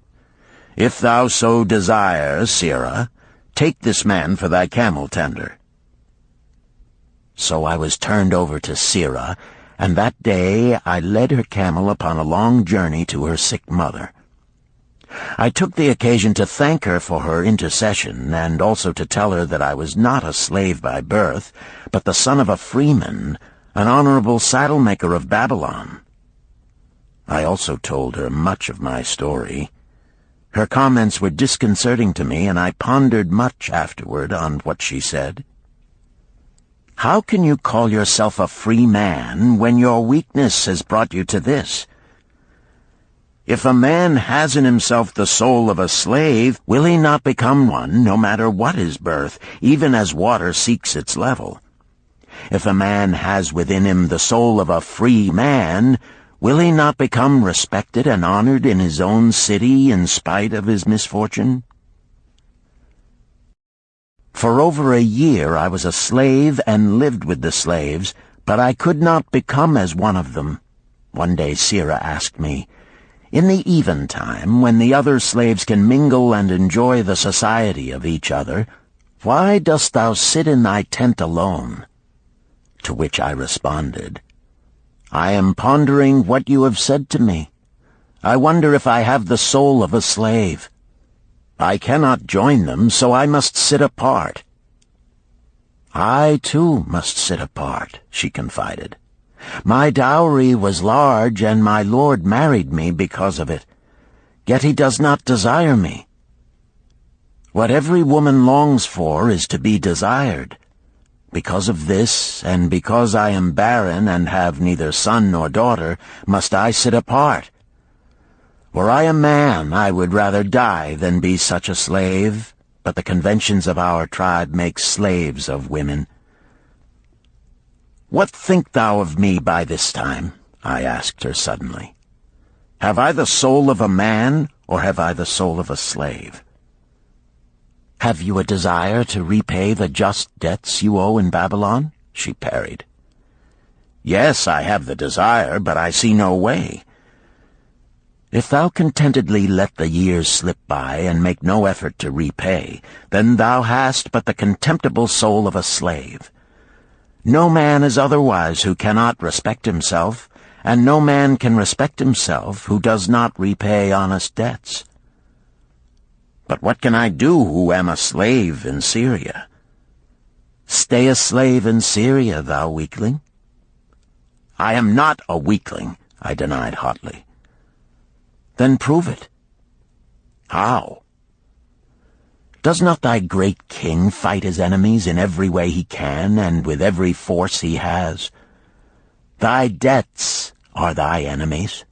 Speaker 2: "If thou so desire, Sirah, take this man for thy camel tender." So I was turned over to Sirah, and that day I led her camel upon a long journey to her sick mother. I took the occasion to thank her for her intercession, and also to tell her that I was not a slave by birth, but the son of a freeman, an honorable saddle-maker of Babylon. I also told her much of my story. Her comments were disconcerting to me, and I pondered much afterward on what she said. How can you call yourself a free man when your weakness has brought you to this? If a man has in himself the soul of a slave, will he not become one, no matter what his birth, even as water seeks its level? If a man has within him the soul of a free man, will he not become respected and honored in his own city in spite of his misfortune? For over a year I was a slave and lived with the slaves, but I could not become as one of them. One day Sira asked me, "In the eventime, when the other slaves can mingle and enjoy the society of each other, why dost thou sit in thy tent alone?" To which I responded, "I am pondering what you have said to me. I wonder if I have the soul of a slave. I cannot join them, so I must sit apart." "I, too, must sit apart," she confided. "My dowry was large, and my lord married me because of it. Yet he does not desire me. What every woman longs for is to be desired. Because of this, and because I am barren and have neither son nor daughter, must I sit apart. Were I a man, I would rather die than be such a slave, but the conventions of our tribe make slaves of women." "What think thou of me by this time?" I asked her suddenly. "Have I the soul of a man, or have I the soul of a slave?" "Have you a desire to repay the just debts you owe in Babylon?" she parried. "Yes, I have the desire, but I see no way." "If thou contentedly let the years slip by and make no effort to repay, then thou hast but the contemptible soul of a slave. No man is otherwise who cannot respect himself, and no man can respect himself who does not repay honest debts." "But what can I do who am a slave in Syria?" "Stay a slave in Syria, thou weakling." "I am not a weakling," I denied hotly. "Then prove it." "How?" "Does not thy great king fight his enemies in every way he can and with every force he has? Thy debts are thy enemies.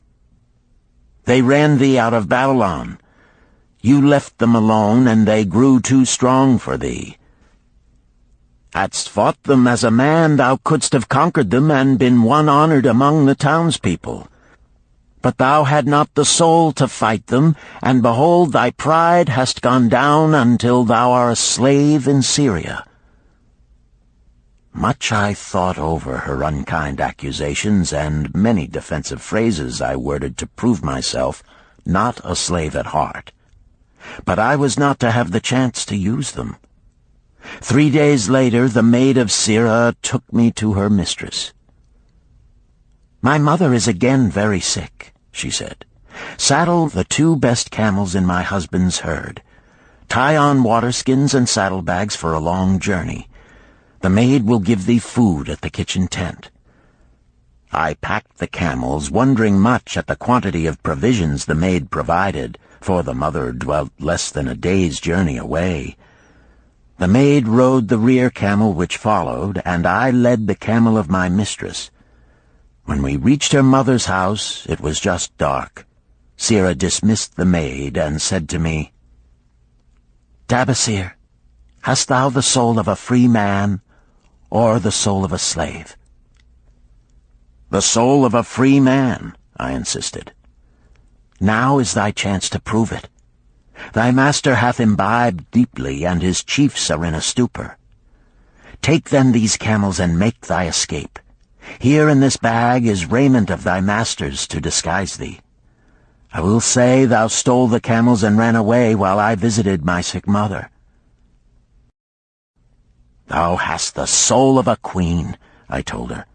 Speaker 2: They ran thee out of Babylon. You left them alone, and they grew too strong for thee. Hadst fought them as a man, thou couldst have conquered them and been one honored among the townspeople. But thou had not the soul to fight them, and behold, thy pride hast gone down until thou art a slave in Syria." Much I thought over her unkind accusations, and many defensive phrases I worded to prove myself not a slave at heart. But I was not to have the chance to use them. 3 days later, the maid of Sira took me to her mistress. "My mother is again very sick," she said. "Saddle the 2 best camels in my husband's herd. Tie on waterskins and saddlebags for a long journey. The maid will give thee food at the kitchen tent." I packed the camels, wondering much at the quantity of provisions the maid provided, for the mother dwelt less than a day's journey away. The maid rode the rear camel which followed, and I led the camel of my mistress. When we reached her mother's house, it was just dark. Sira dismissed the maid and said to me, "Tabasir, hast thou the soul of a free man, or the soul of a slave?" "The soul of a free man," I insisted. "Now is thy chance to prove it. Thy master hath imbibed deeply, and his chiefs are in a stupor. Take then these camels and make thy escape. Here in this bag is raiment of thy master's to disguise thee. I will say thou stole the camels and ran away while I visited my sick mother." "Thou hast the soul of a queen," I told her.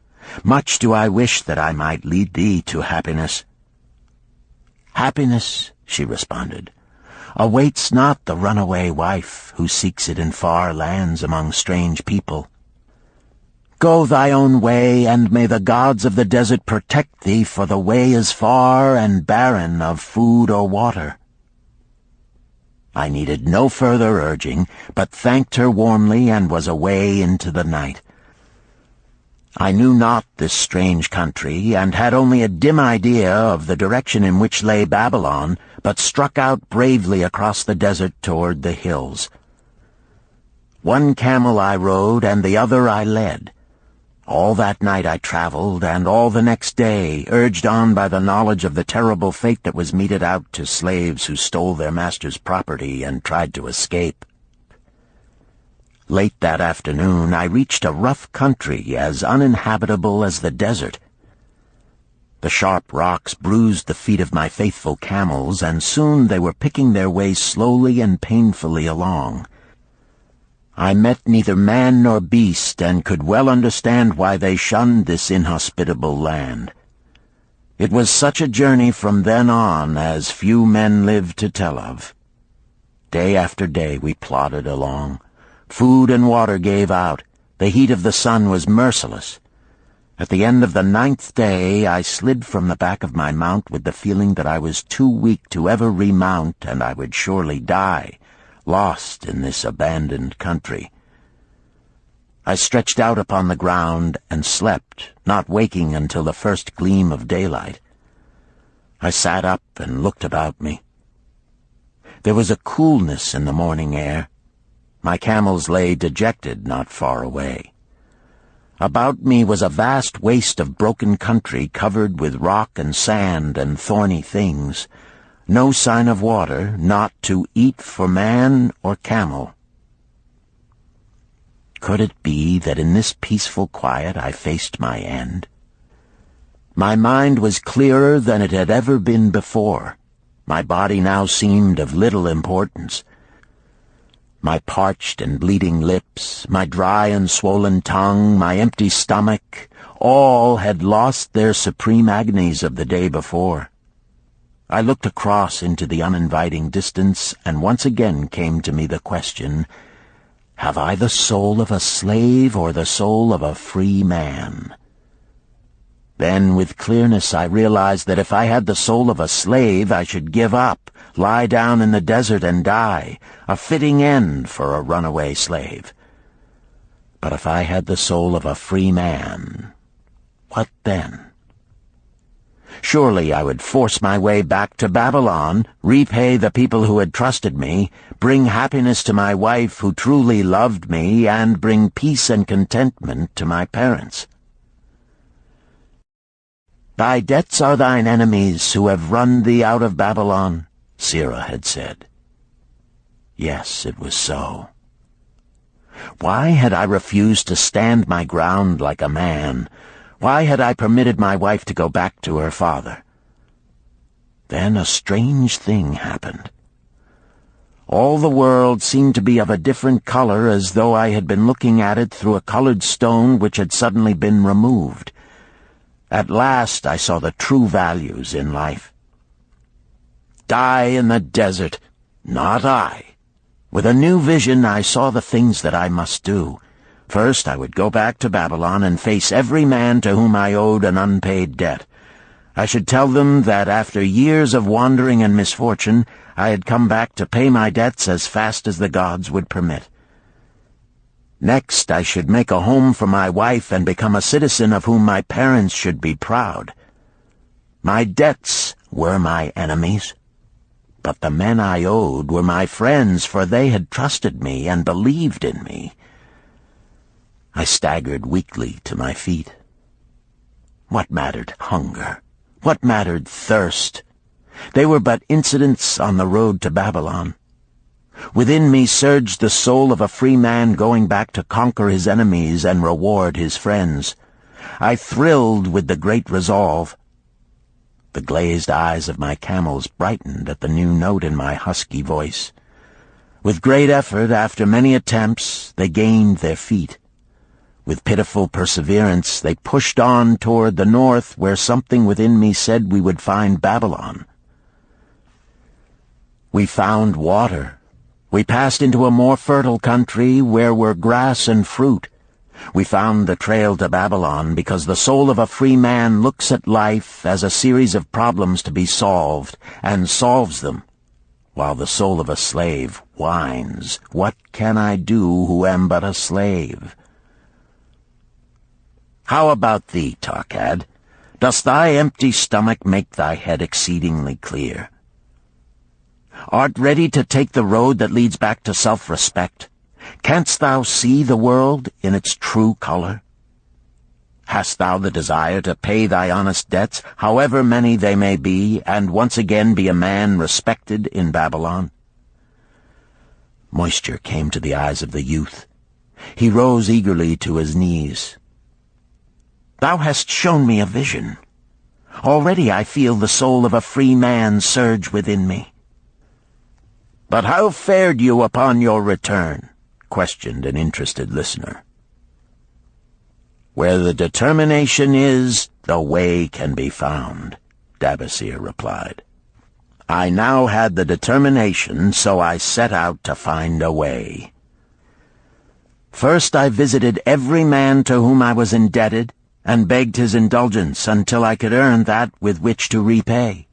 Speaker 2: "Much do I wish that I might lead thee to happiness." "Happiness," she responded, "awaits not the runaway wife who seeks it in far lands among strange people. Go thy own way, and may the gods of the desert protect thee, for the way is far and barren of food or water." I needed no further urging, but thanked her warmly and was away into the night. I knew not this strange country, and had only a dim idea of the direction in which lay Babylon, but struck out bravely across the desert toward the hills. One camel I rode, and the other I led. All that night I traveled, and all the next day, urged on by the knowledge of the terrible fate that was meted out to slaves who stole their master's property and tried to escape. Late that afternoon I reached a rough country as uninhabitable as the desert. The sharp rocks bruised the feet of my faithful camels, and soon they were picking their way slowly and painfully along. I met neither man nor beast, and could well understand why they shunned this inhospitable land. It was such a journey from then on as few men lived to tell of. Day after day we plodded along. Food and water gave out. The heat of the sun was merciless. At the end of the 9th day I slid from the back of my mount with the feeling that I was too weak to ever remount, and I would surely die, lost in this abandoned country. I stretched out upon the ground and slept, not waking until the first gleam of daylight. I sat up and looked about me. There was a coolness in the morning air. My camels lay dejected not far away. About me was a vast waste of broken country covered with rock and sand and thorny things. No sign of water, not to eat for man or camel. Could it be that in this peaceful quiet I faced my end? My mind was clearer than it had ever been before. My body now seemed of little importance. My parched and bleeding lips, my dry and swollen tongue, my empty stomach, all had lost their supreme agonies of the day before. I looked across into the uninviting distance, and once again came to me the question, have I the soul of a slave or the soul of a free man? Then, with clearness, I realized that if I had the soul of a slave, I should give up, lie down in the desert and die, a fitting end for a runaway slave. But if I had the soul of a free man, what then? Surely I would force my way back to Babylon, repay the people who had trusted me, bring happiness to my wife who truly loved me, and bring peace and contentment to my parents. Thy debts are thine enemies who have run thee out of Babylon, Sirrah had said. Yes, it was so. Why had I refused to stand my ground like a man? Why had I permitted my wife to go back to her father? Then a strange thing happened. All the world seemed to be of a different color, as though I had been looking at it through a colored stone which had suddenly been removed. At last I saw the true values in life. Die in the desert, not I. With a new vision I saw the things that I must do. First, I would go back to Babylon and face every man to whom I owed an unpaid debt. I should tell them that after years of wandering and misfortune, I had come back to pay my debts as fast as the gods would permit. Next, I should make a home for my wife and become a citizen of whom my parents should be proud. My debts were my enemies, but the men I owed were my friends, for they had trusted me and believed in me. I staggered weakly to my feet. What mattered hunger? What mattered thirst? They were but incidents on the road to Babylon. Within me surged the soul of a free man going back to conquer his enemies and reward his friends. I thrilled with the great resolve. The glazed eyes of my camels brightened at the new note in my husky voice. With great effort, after many attempts, they gained their feet. With pitiful perseverance, they pushed on toward the north, where something within me said we would find Babylon. We found water. We passed into a more fertile country where were grass and fruit. We found the trail to Babylon because the soul of a free man looks at life as a series of problems to be solved, and solves them. while the soul of a slave whines, "What can I do who am but a slave?" How about thee, Tarkad? Does thy empty stomach make thy head exceedingly clear? Art ready to take the road that leads back to self-respect? Canst thou see the world in its true color? Hast thou the desire to pay thy honest debts, however many they may be, and once again be a man respected in Babylon? Moisture came to the eyes of the youth. He rose eagerly to his knees. "Thou hast shown me a vision. Already I feel the soul of a free man surge within me." "But how fared you upon your return?" questioned an interested listener. "Where the determination is, the way can be found," Dabasir replied. "I now had the determination, so I set out to find a way. First I visited every man to whom I was indebted, and begged his indulgence until I could earn that with which to repay.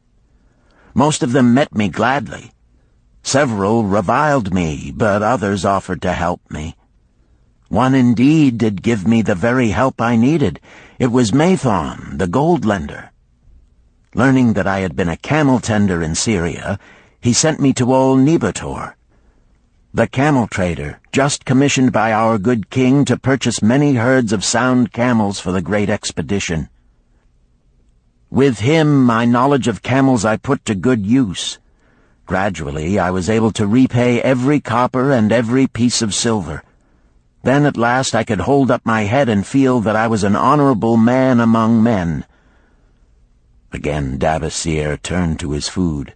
Speaker 2: Most of them met me gladly. Several reviled me, but others offered to help me. One indeed did give me the very help I needed. It was Mathon, the gold lender. Learning that I had been a camel tender in Syria, he sent me to old Nebator, the camel trader, just commissioned by our good king to purchase many herds of sound camels for the great expedition. With him, my knowledge of camels I put to good use. Gradually, I was able to repay every copper and every piece of silver. Then at last I could hold up my head and feel that I was an honorable man among men." Again Dabasir turned to his food.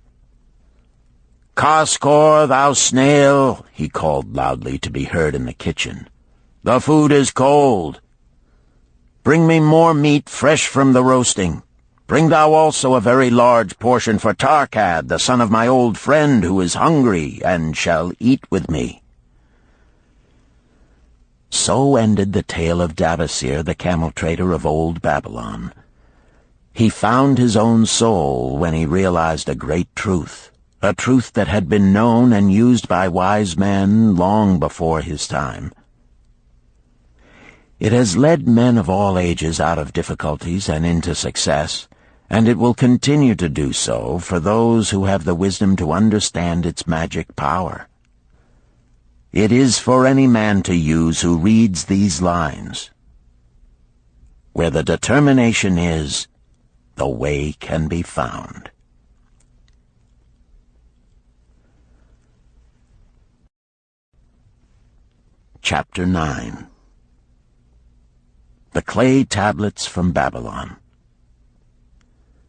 Speaker 2: "Kaskor, thou snail," he called loudly to be heard in the kitchen. "The food is cold. Bring me more meat fresh from the roasting. Bring thou also a very large portion for Tarkad, the son of my old friend, who is hungry and shall eat with me." So ended the tale of Dabasir, the camel trader of old Babylon. He found his own soul when he realized a great truth, a truth that had been known and used by wise men long before his time. It has led men of all ages out of difficulties and into success, and it will continue to do so for those who have the wisdom to understand its magic power. It is for any man to use who reads these lines. Where the determination is, the way can be found. Chapter 9. The Clay Tablets from Babylon.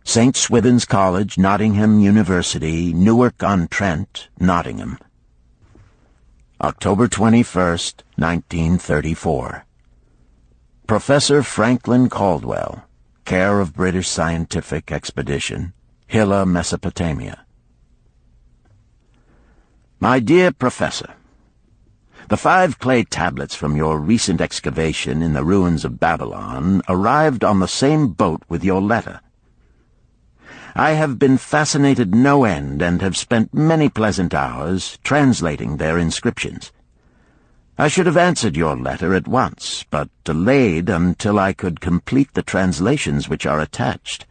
Speaker 2: St. Swithin's College, Nottingham University, Newark-on-Trent, Nottingham. October 21st, 1934. Professor Franklin Caldwell, care of British Scientific Expedition, Hilla, Mesopotamia. My dear Professor, the 5 clay tablets from your recent excavation in the ruins of Babylon arrived on the same boat with your letter. I have been fascinated no end and have spent many pleasant hours translating their inscriptions. I should have answered your letter at once, but delayed until I could complete the translations which are attached.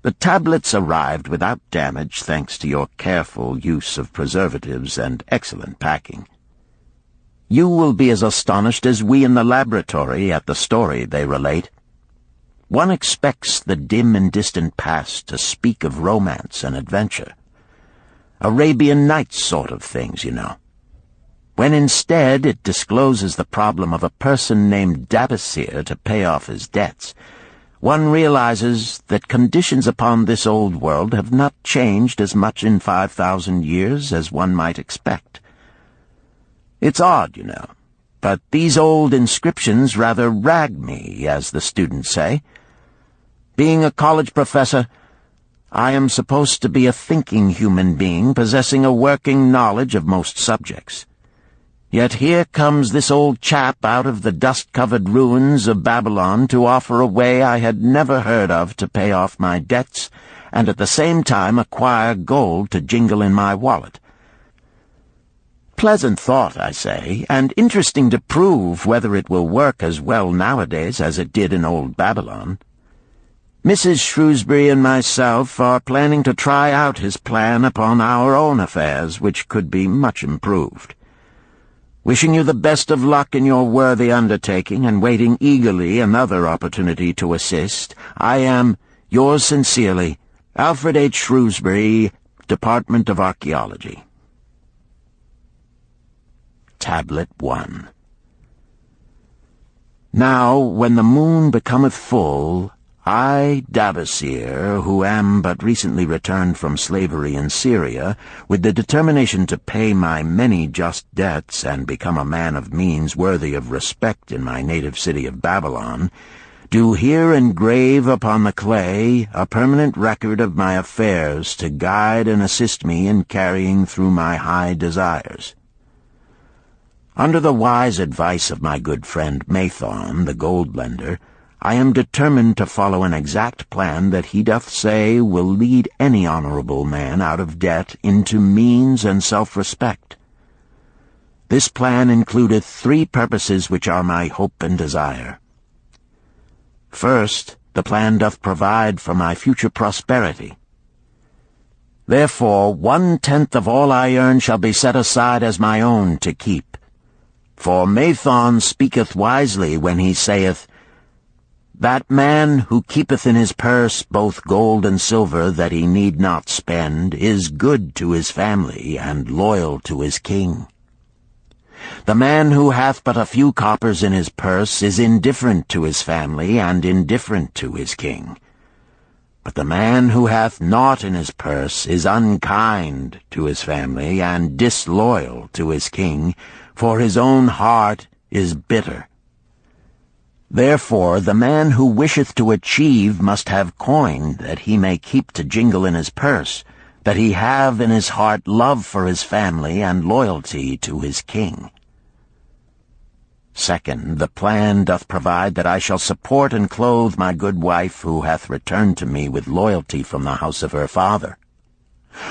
Speaker 2: The tablets arrived without damage thanks to your careful use of preservatives and excellent packing. You will be as astonished as we in the laboratory at the story they relate. One expects the dim and distant past to speak of romance and adventure. Arabian Nights sort of things, you know. When instead it discloses the problem of a person named Dabasir to pay off his debts, one realizes that conditions upon this old world have not changed as much in 5,000 years as one might expect. It's odd, you know, but these old inscriptions rather rag me, as the students say. Being a college professor, I am supposed to be a thinking human being possessing a working knowledge of most subjects. Yet here comes this old chap out of the dust-covered ruins of Babylon to offer a way I had never heard of to pay off my debts and at the same time acquire gold to jingle in my wallet. Pleasant thought, I say, and interesting to prove whether it will work as well nowadays as it did in old Babylon. Mrs. Shrewsbury and myself are planning to try out his plan upon our own affairs, which could be much improved. Wishing you the best of luck in your worthy undertaking, and waiting eagerly another opportunity to assist, I am, yours sincerely, Alfred H. Shrewsbury, Department of Archaeology. Tablet 1. Now, when the moon becometh full, I, Dabasir, who am but recently returned from slavery in Syria, with the determination to pay my many just debts and become a man of means worthy of respect in my native city of Babylon, do here engrave upon the clay a permanent record of my affairs to guide and assist me in carrying through my high desires. Under the wise advice of my good friend Mathon, the gold lender, I am determined to follow an exact plan that he doth say will lead any honorable man out of debt into means and self-respect. This plan includeth 3 purposes which are my hope and desire. First, the plan doth provide for my future prosperity. Therefore 1/10 of all I earn shall be set aside as my own to keep. For Mathon speaketh wisely when he saith, That man who keepeth in his purse both gold and silver that he need not spend is good to his family and loyal to his king. The man who hath but a few coppers in his purse is indifferent to his family and indifferent to his king. But the man who hath naught in his purse is unkind to his family and disloyal to his king, for his own heart is bitter. Therefore the man who wisheth to achieve must have coin that he may keep to jingle in his purse, that he have in his heart love for his family and loyalty to his king. Second, the plan doth provide that I shall support and clothe my good wife who hath returned to me with loyalty from the house of her father.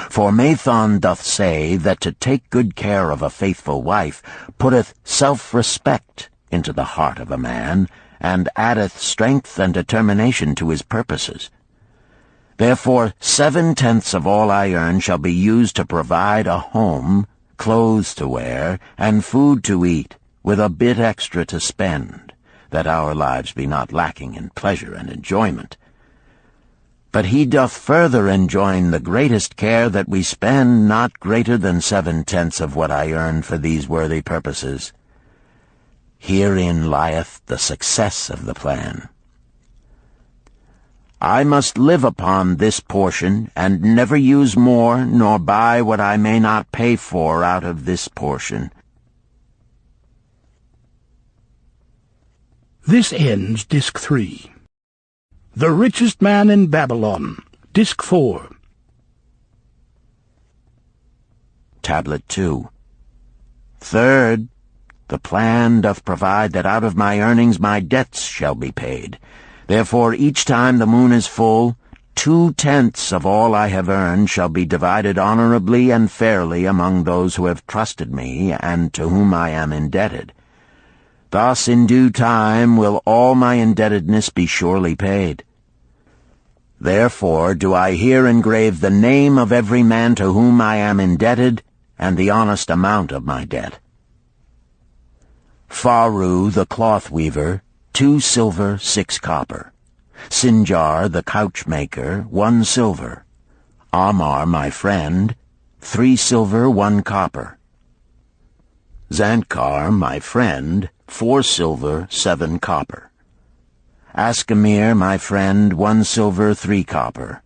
Speaker 2: For Mathon doth say that to take good care of a faithful wife putteth self-respect into the heart of a man, and addeth strength and determination to his purposes. Therefore 7/10 of all I earn shall be used to provide a home, clothes to wear, and food to eat, with a bit extra to spend, that our lives be not lacking in pleasure and enjoyment. But he doth further enjoin the greatest care that we spend not greater than 7/10 of what I earn for these worthy purposes. Herein lieth the success of the plan. I must live upon this portion, and never use more, nor buy what I may not pay for out of this portion.
Speaker 1: This ends Disc 3. The Richest Man in Babylon, Disc 4.
Speaker 2: Tablet 2. Third, the plan doth provide that out of my earnings my debts shall be paid. Therefore each time the moon is full, 2/10 of all I have earned shall be divided honorably and fairly among those who have trusted me and to whom I am indebted. Thus in due time will all my indebtedness be surely paid. Therefore do I here engrave the name of every man to whom I am indebted, and the honest amount of my debt. Faru the cloth weaver, 2 silver, 6 copper. Sinjar the couch maker, 1 silver. Amar my friend, 3 silver, 1 copper. Zantkar my friend, 4 silver, 7 copper. Askamir my friend, 1 silver, 3 copper.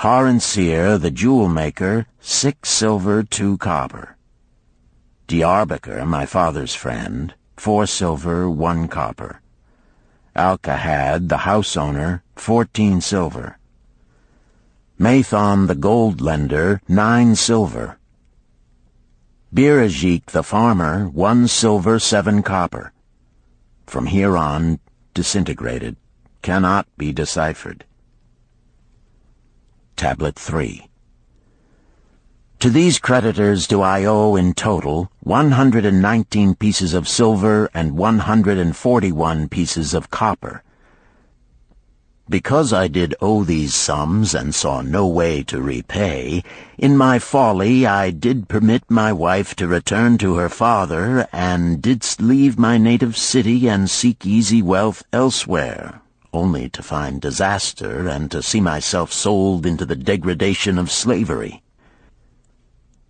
Speaker 2: Haransir the jewel maker, 6 silver, 2 copper. Diarbekir, my father's friend, 4 silver, 1 copper. Alkahad, the house owner, 14 silver. Mathon, the gold lender, 9 silver. Birajik, the farmer, 1 silver, 7 copper. From here on, disintegrated, cannot be deciphered. Tablet 3. To these creditors do I owe in total 119 pieces of silver and 141 pieces of copper. Because I did owe these sums and saw no way to repay, in my folly I did permit my wife to return to her father, and didst leave my native city and seek easy wealth elsewhere, only to find disaster and to see myself sold into the degradation of slavery.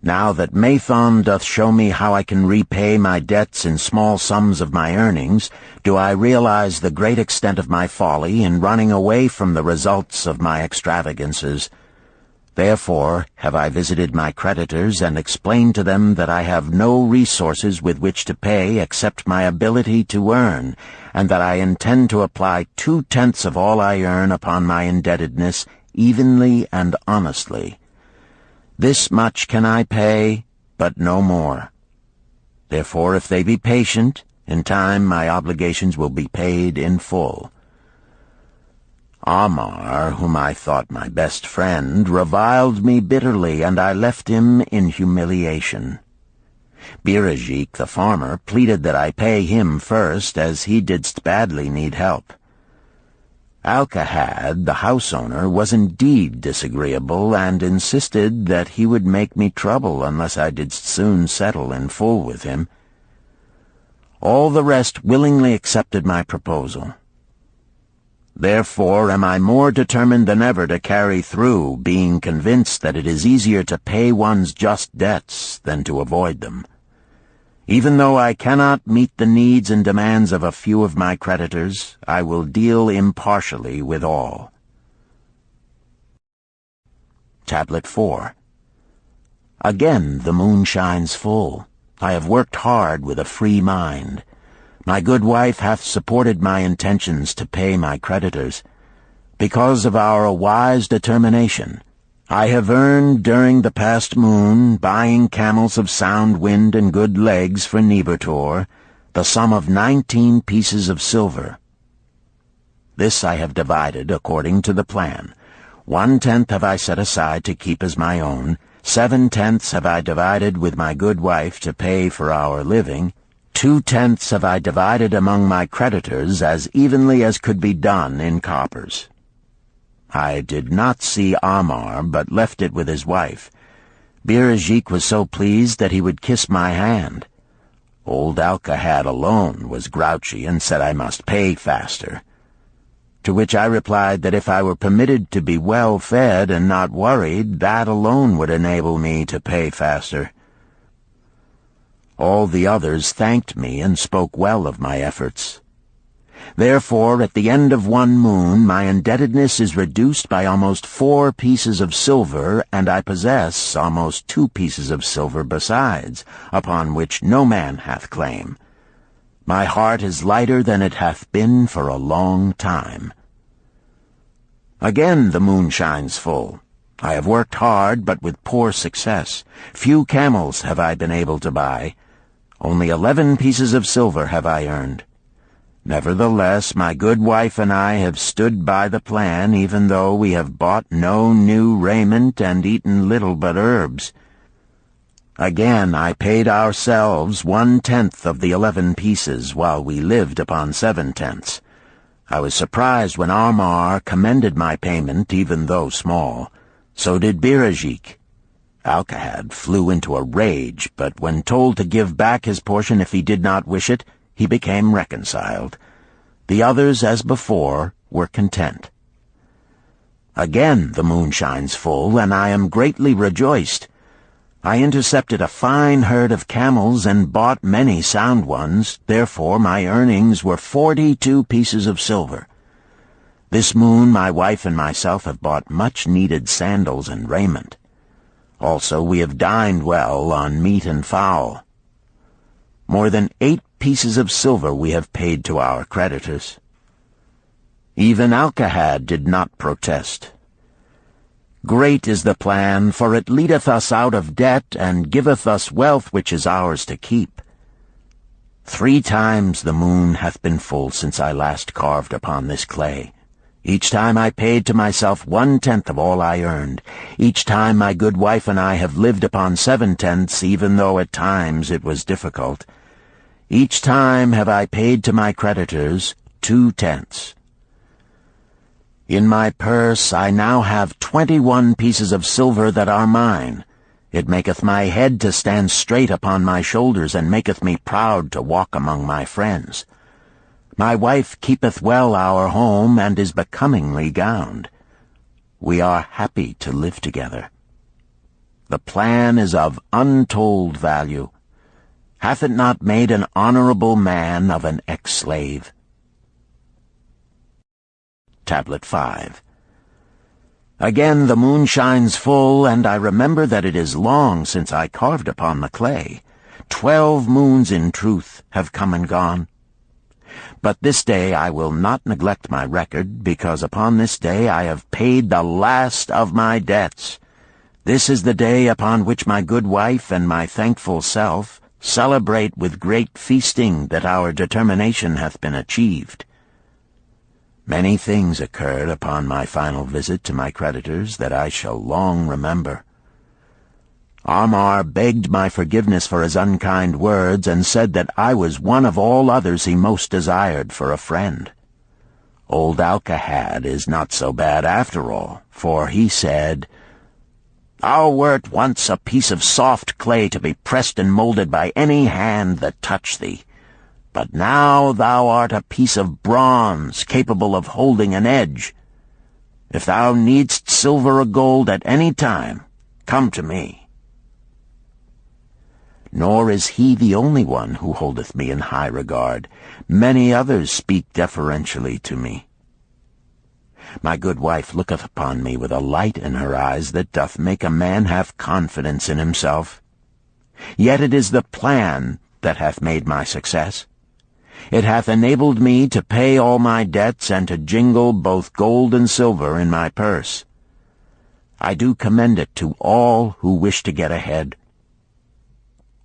Speaker 2: Now that Mathon doth show me how I can repay my debts in small sums of my earnings, do I realize the great extent of my folly in running away from the results of my extravagances. Therefore have I visited my creditors and explained to them that I have no resources with which to pay except my ability to earn, and that I intend to apply 2/10 of all I earn upon my indebtedness evenly and honestly. This much can I pay, but no more. Therefore, if they be patient, in time my obligations will be paid in full. Amar, whom I thought my best friend, reviled me bitterly, and I left him in humiliation. Birajik, the farmer, pleaded that I pay him first, as he didst badly need help. Alcahad, the house owner, was indeed disagreeable, and insisted that he would make me trouble unless I didst soon settle in full with him. All the rest willingly accepted my proposal. Therefore am I more determined than ever to carry through, being convinced that it is easier to pay one's just debts than to avoid them. Even though I cannot meet the needs and demands of a few of my creditors, I will deal impartially with all. Tablet 4. Again the moon shines full. I have worked hard with a free mind. My good wife hath supported my intentions to pay my creditors. Because of our wise determination, I have earned during the past moon, buying camels of sound wind and good legs for Nebertor, the sum of 19 pieces of silver. This I have divided according to the plan. 1/10 have I set aside to keep as my own, 7/10 have I divided with my good wife to pay for our living, 2/10 have I divided among my creditors as evenly as could be done in coppers. I did not see Amar, but left it with his wife. Birajik was so pleased that he would kiss my hand. Old Alcahad alone was grouchy and said I must pay faster. To which I replied that if I were permitted to be well fed and not worried, that alone would enable me to pay faster. All the others thanked me and spoke well of my efforts. Therefore, at the end of one moon, my indebtedness is reduced by almost 4 pieces of silver, and I possess almost 2 pieces of silver besides, upon which no man hath claim. My heart is lighter than it hath been for a long time. Again the moon shines full. I have worked hard, but with poor success. Few camels have I been able to buy. Only 11 pieces of silver have I earned. Nevertheless, my good wife and I have stood by the plan, even though we have bought no new raiment and eaten little but herbs. Again I paid ourselves 1/10 of the 11 pieces, while we lived upon 7/10. I was surprised when Amar commended my payment, even though small. So did Birajik. Alcahad flew into a rage, but when told to give back his portion if he did not wish it, he became reconciled. The others, as before, were content. Again the moon shines full, and I am greatly rejoiced. I intercepted a fine herd of camels and bought many sound ones, therefore my earnings were 42 pieces of silver. This moon my wife and myself have bought much-needed sandals and raiment. Also we have dined well on meat and fowl. More than 8 pieces of silver we have paid to our creditors. Even Alcahad did not protest. Great is the plan, for it leadeth us out of debt, and giveth us wealth which is ours to keep. 3 times the moon hath been full since I last carved upon this clay. Each time I paid to myself 1/10 of all I earned. Each time my good wife and I have lived upon 7/10, even though at times it was difficult. Each time have I paid to my creditors 2/10. In my purse I now have 21 pieces of silver that are mine. It maketh my head to stand straight upon my shoulders, and maketh me proud to walk among my friends. My wife keepeth well our home, and is becomingly gowned. We are happy to live together. The plan is of untold value. Hath it not made an honorable man of an ex-slave? Tablet 5. Again the moon shines full, and I remember that it is long since I carved upon the clay. 12 moons in truth have come and gone. But this day I will not neglect my record, because upon this day I have paid the last of my debts. This is the day upon which my good wife and my thankful self celebrate with great feasting that our determination hath been achieved. Many things occurred upon my final visit to my creditors that I shall long remember. Amar begged my forgiveness for his unkind words, and said that I was one of all others he most desired for a friend. Old Alcahad is not so bad after all, for he said, "Thou wert once a piece of soft clay to be pressed and molded by any hand that touched thee. But now thou art a piece of bronze capable of holding an edge. If thou needst silver or gold at any time, come to me." Nor is he the only one who holdeth me in high regard. Many others speak deferentially to me. My good wife looketh upon me with a light in her eyes that doth make a man have confidence in himself. Yet it is the plan that hath made my success. It hath enabled me to pay all my debts and to jingle both gold and silver in my purse. I do commend it to all who wish to get ahead.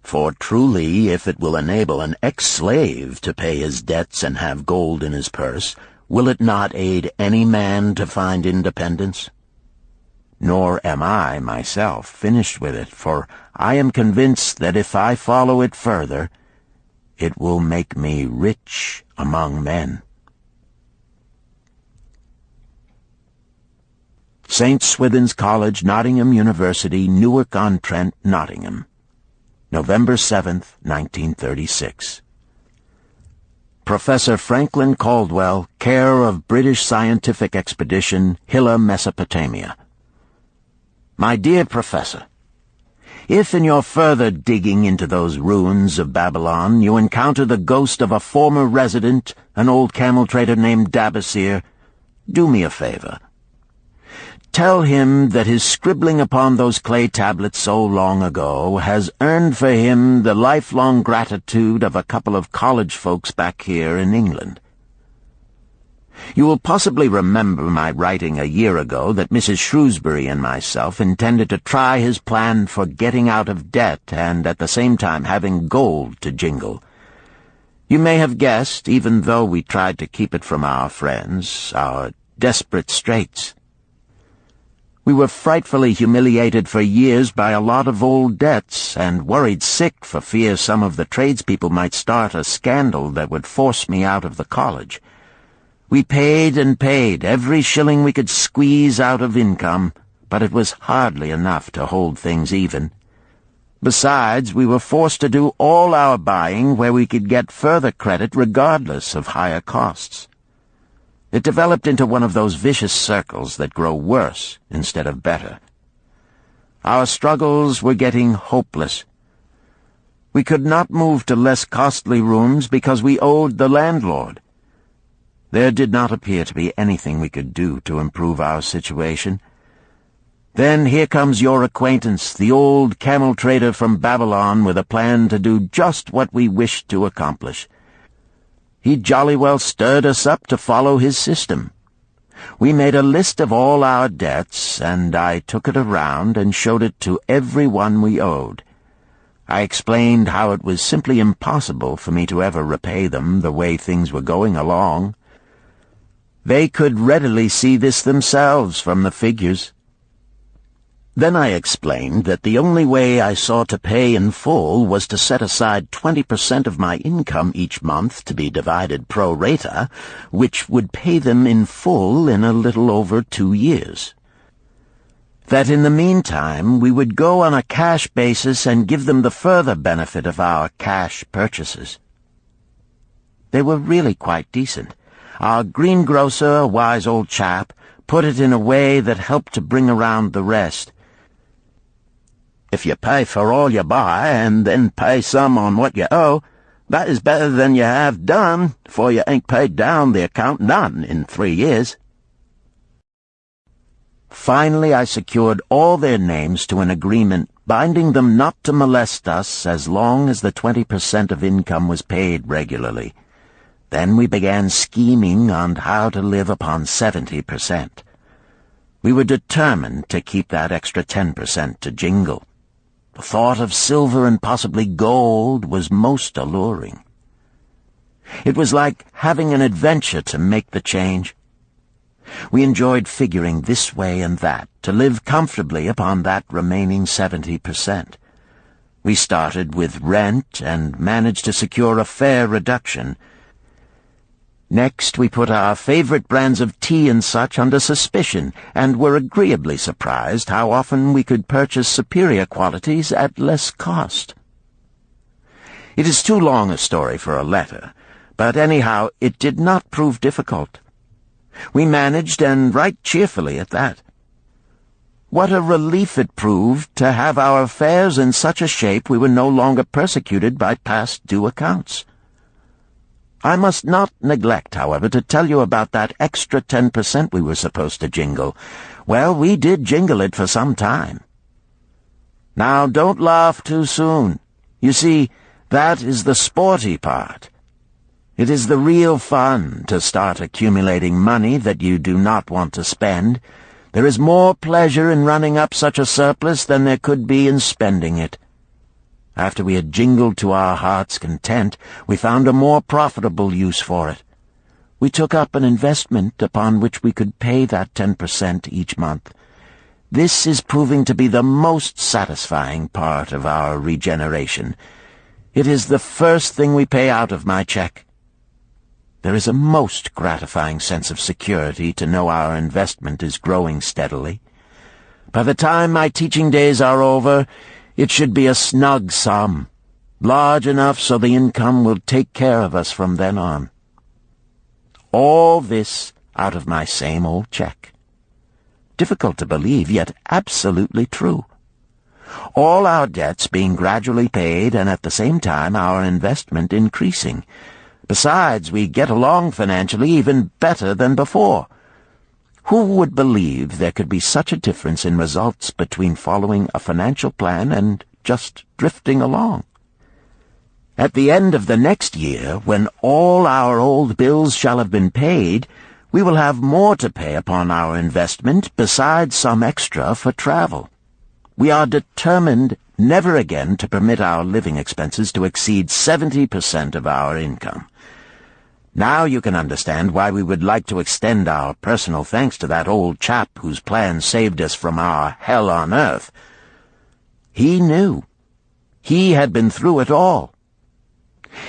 Speaker 2: For truly, if it will enable an ex-slave to pay his debts and have gold in his purse, will it not aid any man to find independence? Nor am I, myself, finished with it, for I am convinced that if I follow it further, it will make me rich among men. St. Swithin's College, Nottingham University, Newark-on-Trent, Nottingham, November 7th, 1936. Professor Franklin Caldwell, care of British Scientific Expedition, Hilla, Mesopotamia. My dear Professor, if in your further digging into those ruins of Babylon you encounter the ghost of a former resident, an old camel trader named Dabasir, do me a favor. Tell him that his scribbling upon those clay tablets so long ago has earned for him the lifelong gratitude of a couple of college folks back here in England. You will possibly remember my writing a year ago that Mrs. Shrewsbury and myself intended to try his plan for getting out of debt and at the same time having gold to jingle. You may have guessed, even though we tried to keep it from our friends, our desperate straits. We were frightfully humiliated for years by a lot of old debts, and worried sick for fear some of the tradespeople might start a scandal that would force me out of the college. We paid and paid, every shilling we could squeeze out of income, but it was hardly enough to hold things even. Besides, we were forced to do all our buying where we could get further credit regardless of higher costs. It developed into one of those vicious circles that grow worse instead of better. Our struggles were getting hopeless. We could not move to less costly rooms because we owed the landlord. There did not appear to be anything we could do to improve our situation. Then here comes your acquaintance, the old camel trader from Babylon, with a plan to do just what we wished to accomplish. He jolly well stirred us up to follow his system. We made a list of all our debts, and I took it around and showed it to every one we owed. I explained how it was simply impossible for me to ever repay them the way things were going along. They could readily see this themselves from the figures. Then I explained that the only way I saw to pay in full was to set aside 20% of my income each month to be divided pro rata, which would pay them in full in a little over 2 years. That in the meantime we would go on a cash basis and give them the further benefit of our cash purchases. They were really quite decent. Our greengrocer, a wise old chap, put it in a way that helped to bring around the rest. If you pay for all you buy and then pay some on what you owe, that is better than you have done, for you ain't paid down the account none in 3 years. Finally, I secured all their names to an agreement binding them not to molest us as long as the 20% of income was paid regularly. Then we began scheming on how to live upon 70%. We were determined to keep that extra 10% to jingle. The thought of silver and possibly gold was most alluring. It was like having an adventure to make the change. We enjoyed figuring this way and that to live comfortably upon that remaining 70%. We started with rent and managed to secure a fair reduction. Next, we put our favorite brands of tea and such under suspicion, and were agreeably surprised how often we could purchase superior qualities at less cost. It is too long a story for a letter, but anyhow it did not prove difficult. We managed, and right cheerfully at that. What a relief it proved to have our affairs in such a shape we were no longer persecuted by past due accounts. I must not neglect, however, to tell you about that extra 10% we were supposed to jingle. Well, we did jingle it for some time. Now, don't laugh too soon. You see, that is the sporty part. It is the real fun to start accumulating money that you do not want to spend. There is more pleasure in running up such a surplus than there could be in spending it. After we had jingled to our heart's content, we found a more profitable use for it. We took up an investment upon which we could pay that 10% each month. This is proving to be the most satisfying part of our regeneration. It is the first thing we pay out of my check. There is a most gratifying sense of security to know our investment is growing steadily. By the time my teaching days are over, it should be a snug sum, large enough so the income will take care of us from then on. All this out of my same old check. Difficult to believe, yet absolutely true. All our debts being gradually paid, and at the same time our investment increasing. Besides, we get along financially even better than before. Who would believe there could be such a difference in results between following a financial plan and just drifting along? At the end of the next year, when all our old bills shall have been paid, we will have more to pay upon our investment besides some extra for travel. We are determined never again to permit our living expenses to exceed 70% of our income. Now you can understand why we would like to extend our personal thanks to that old chap whose plan saved us from our hell on earth. He knew. He had been through it all.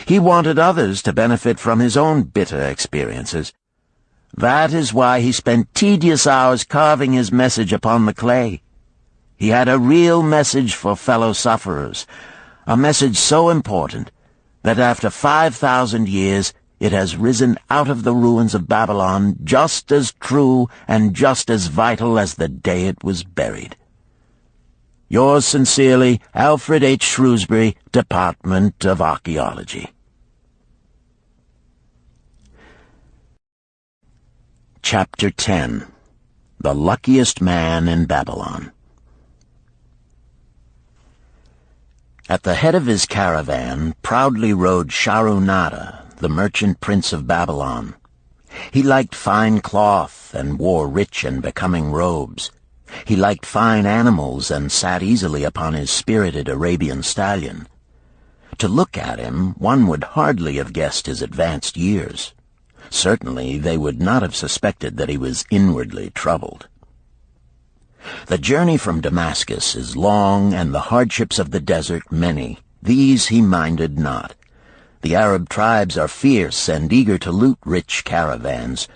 Speaker 2: He wanted others to benefit from his own bitter experiences. That is why he spent tedious hours carving his message upon the clay. He had a real message for fellow sufferers, a message so important that after 5,000 years it has risen out of the ruins of Babylon just as true and just as vital as the day it was buried. Yours sincerely, Alfred H. Shrewsbury, Department of Archaeology. Chapter 10. The Luckiest Man in Babylon. At the head of his caravan proudly rode Shahrunada, the merchant prince of Babylon. He liked fine cloth and wore rich and becoming robes. He liked fine animals and sat easily upon his spirited Arabian stallion. To look at him, one would hardly have guessed his advanced years. Certainly they would not have suspected that he was inwardly troubled. The journey from Damascus is long, and the hardships of the desert many. These he minded not. The Arab tribes are fierce and eager to loot rich caravans.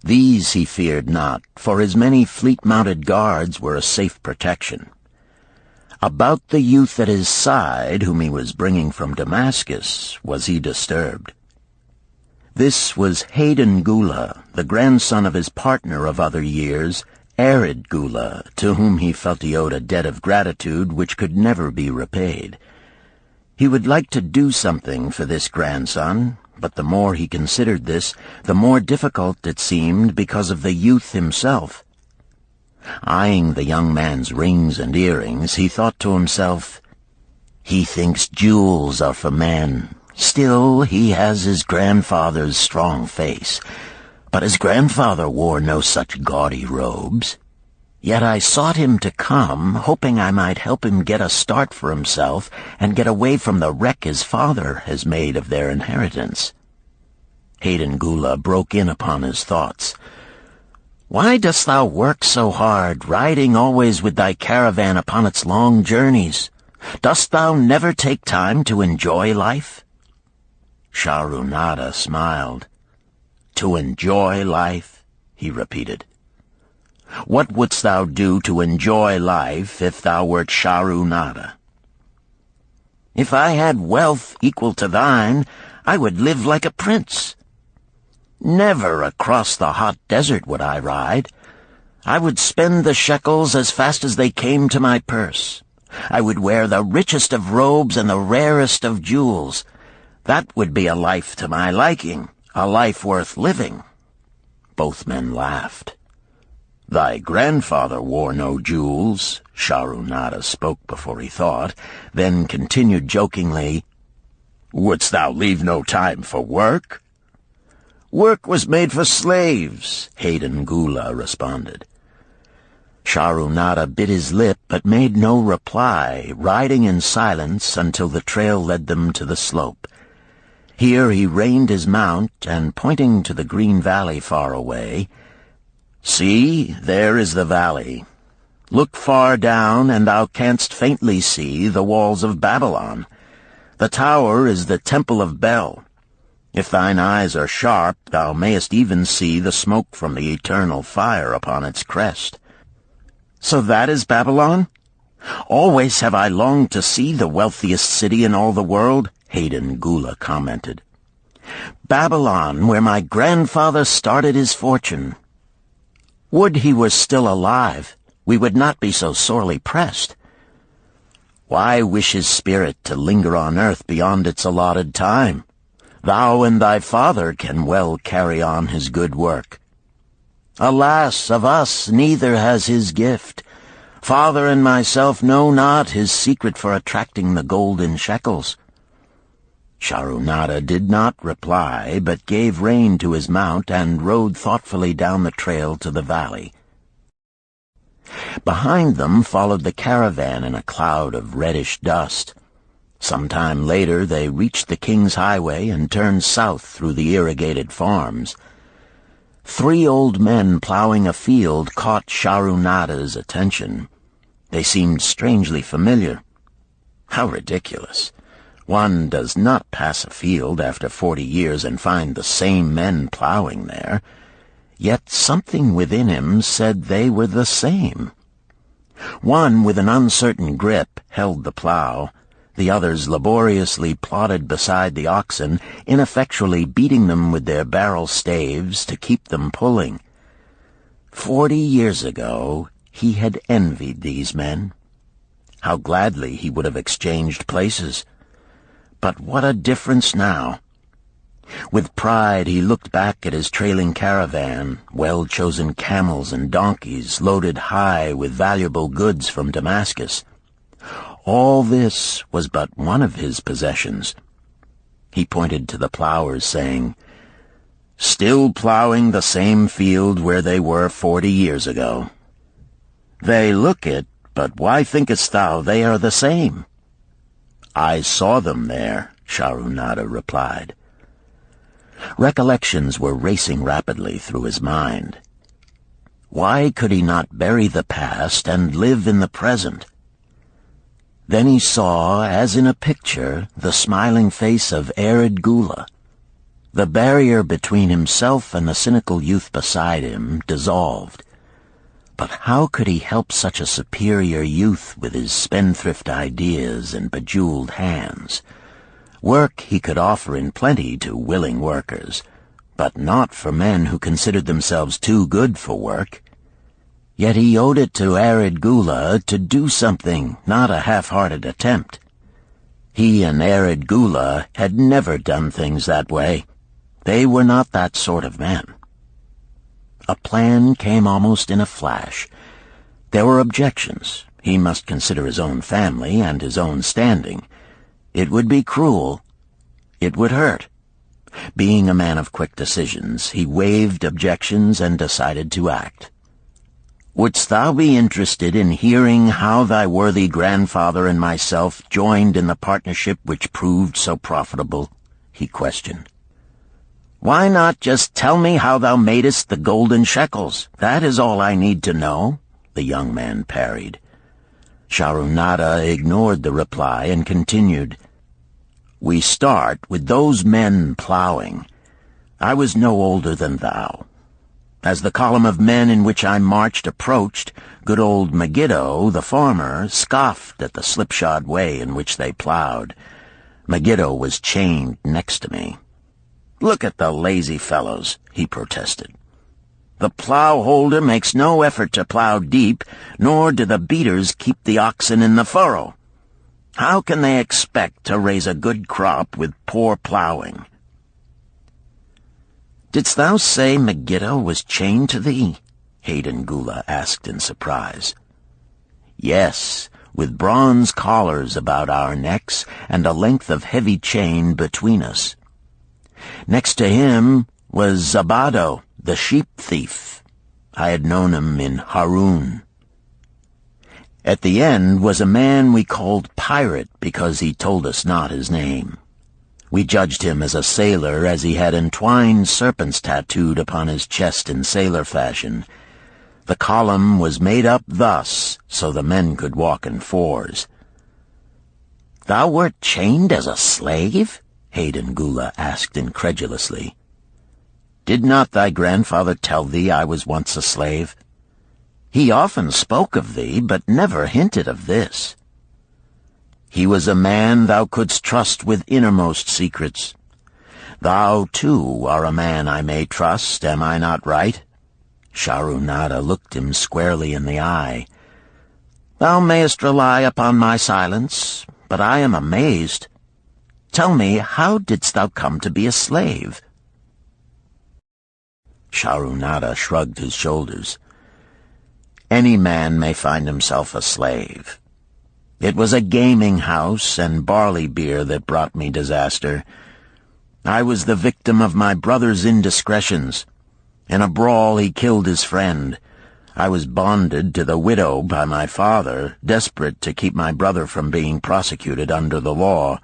Speaker 2: These he feared not, for his many fleet-mounted guards were a safe protection. About the youth at his side, whom he was bringing from Damascus, was he disturbed. This was Hayden Gula, the grandson of his partner of other years, Arid Gula, to whom he felt he owed a debt of gratitude which could never be repaid. He would like to do something for this grandson, but the more he considered this, the more difficult it seemed because of the youth himself. Eyeing the young man's rings and earrings, he thought to himself, "He thinks jewels are for men. Still, he has his grandfather's strong face. But his grandfather wore no such gaudy robes. Yet I sought him to come, hoping I might help him get a start for himself and get away from the wreck his father has made of their inheritance." Hayden Gula broke in upon his thoughts. "Why dost thou work so hard, riding always with thy caravan upon its long journeys? Dost thou never take time to enjoy life?" Shahrunada smiled. "To enjoy life?" he repeated. "What wouldst thou do to enjoy life if thou wert Shahrunada?" "If I had wealth equal to thine, I would live like a prince. Never across the hot desert would I ride. I would spend the shekels as fast as they came to my purse. I would wear the richest of robes and the rarest of jewels. That would be a life to my liking, a life worth living." Both men laughed. "Thy grandfather wore no jewels," Shahrunada spoke before he thought, then continued jokingly, "Wouldst thou leave no time for work?" "Work was made for slaves," Hayden Gula responded. Shahrunada bit his lip but made no reply, riding in silence until the trail led them to the slope. Here he reined his mount, and pointing to the green valley far away, "See, there is the valley. Look far down, and thou canst faintly see the walls of Babylon. The tower is the temple of Bel. If thine eyes are sharp, thou mayest even see the smoke from the eternal fire upon its crest." "So that is Babylon? Always have I longed to see the wealthiest city in all the world," Hayden Gula commented. "Babylon, where my grandfather started his fortune. Would he were still alive, we would not be so sorely pressed. Why wish his spirit to linger on earth beyond its allotted time? Thou and thy father can well carry on his good work. Alas, of us neither has his gift. Father and myself know not his secret for attracting the golden shekels." Shahrunada did not reply, but gave rein to his mount and rode thoughtfully down the trail to the valley. Behind them followed the caravan in a cloud of reddish dust. Some time later they reached the King's Highway and turned south through the irrigated farms. 3 old men plowing a field caught Shahrunada's attention. They seemed strangely familiar. How ridiculous! One does not pass a field after 40 years and find the same men plowing there. Yet something within him said they were the same. One, with an uncertain grip, held the plow. The others laboriously plodded beside the oxen, ineffectually beating them with their barrel staves to keep them pulling. 40 years ago, he had envied these men. How gladly he would have exchanged places. But what a difference now! With pride he looked back at his trailing caravan, well-chosen camels and donkeys loaded high with valuable goods from Damascus. All this was but one of his possessions. He pointed to the plowers, saying, "Still plowing the same field where they were 40 years ago. They look it, but why thinkest thou they are the same?" "I saw them there," Shahrunada replied. Recollections were racing rapidly through his mind. Why could he not bury the past and live in the present? Then he saw, as in a picture, the smiling face of Arid Gula. The barrier between himself and the cynical youth beside him dissolved. But how could he help such a superior youth with his spendthrift ideas and bejeweled hands? Work he could offer in plenty to willing workers, but not for men who considered themselves too good for work. Yet he owed it to Arid Gula to do something, not a half-hearted attempt. He and Arid Gula had never done things that way. They were not that sort of men. A plan came almost in a flash. There were objections. He must consider his own family and his own standing. It would be cruel. It would hurt. Being a man of quick decisions, he waived objections and decided to act. "Wouldst thou be interested in hearing how thy worthy grandfather and myself joined in the partnership which proved so profitable?" he questioned. "Why not just tell me how thou madest the golden shekels? That is all I need to know," the young man parried. Sharunada ignored the reply and continued, "We start with those men plowing. I was no older than thou. As the column of men in which I marched approached, good old Megiddo, the farmer, scoffed at the slipshod way in which they plowed. Megiddo was chained next to me. 'Look at the lazy fellows,' he protested. 'The plow holder makes no effort to plow deep, nor do the beaters keep the oxen in the furrow. How can they expect to raise a good crop with poor plowing?' "Didst thou say Megiddo was chained to thee?" Hayden Gula asked in surprise. "Yes, with bronze collars about our necks and a length of heavy chain between us. Next to him was Zabado, the sheep thief. I had known him in Harun. At the end was a man we called Pirate because he told us not his name. We judged him as a sailor as he had entwined serpents tattooed upon his chest in sailor fashion. The column was made up thus, so the men could walk in fours." "Thou wert chained as a slave?" Hayden Gula asked incredulously. "Did not thy grandfather tell thee I was once a slave? He often spoke of thee, but never hinted of this. He was a man thou couldst trust with innermost secrets. Thou, too, are a man I may trust, am I not right?" Sharunada looked him squarely in the eye. "Thou mayest rely upon my silence, but I am amazed. Tell me, how didst thou come to be a slave?" Sharunada shrugged his shoulders. "Any man may find himself a slave. It was a gaming house and barley beer that brought me disaster. I was the victim of my brother's indiscretions. In a brawl he killed his friend. I was bonded to the widow by my father, desperate to keep my brother from being prosecuted under the law.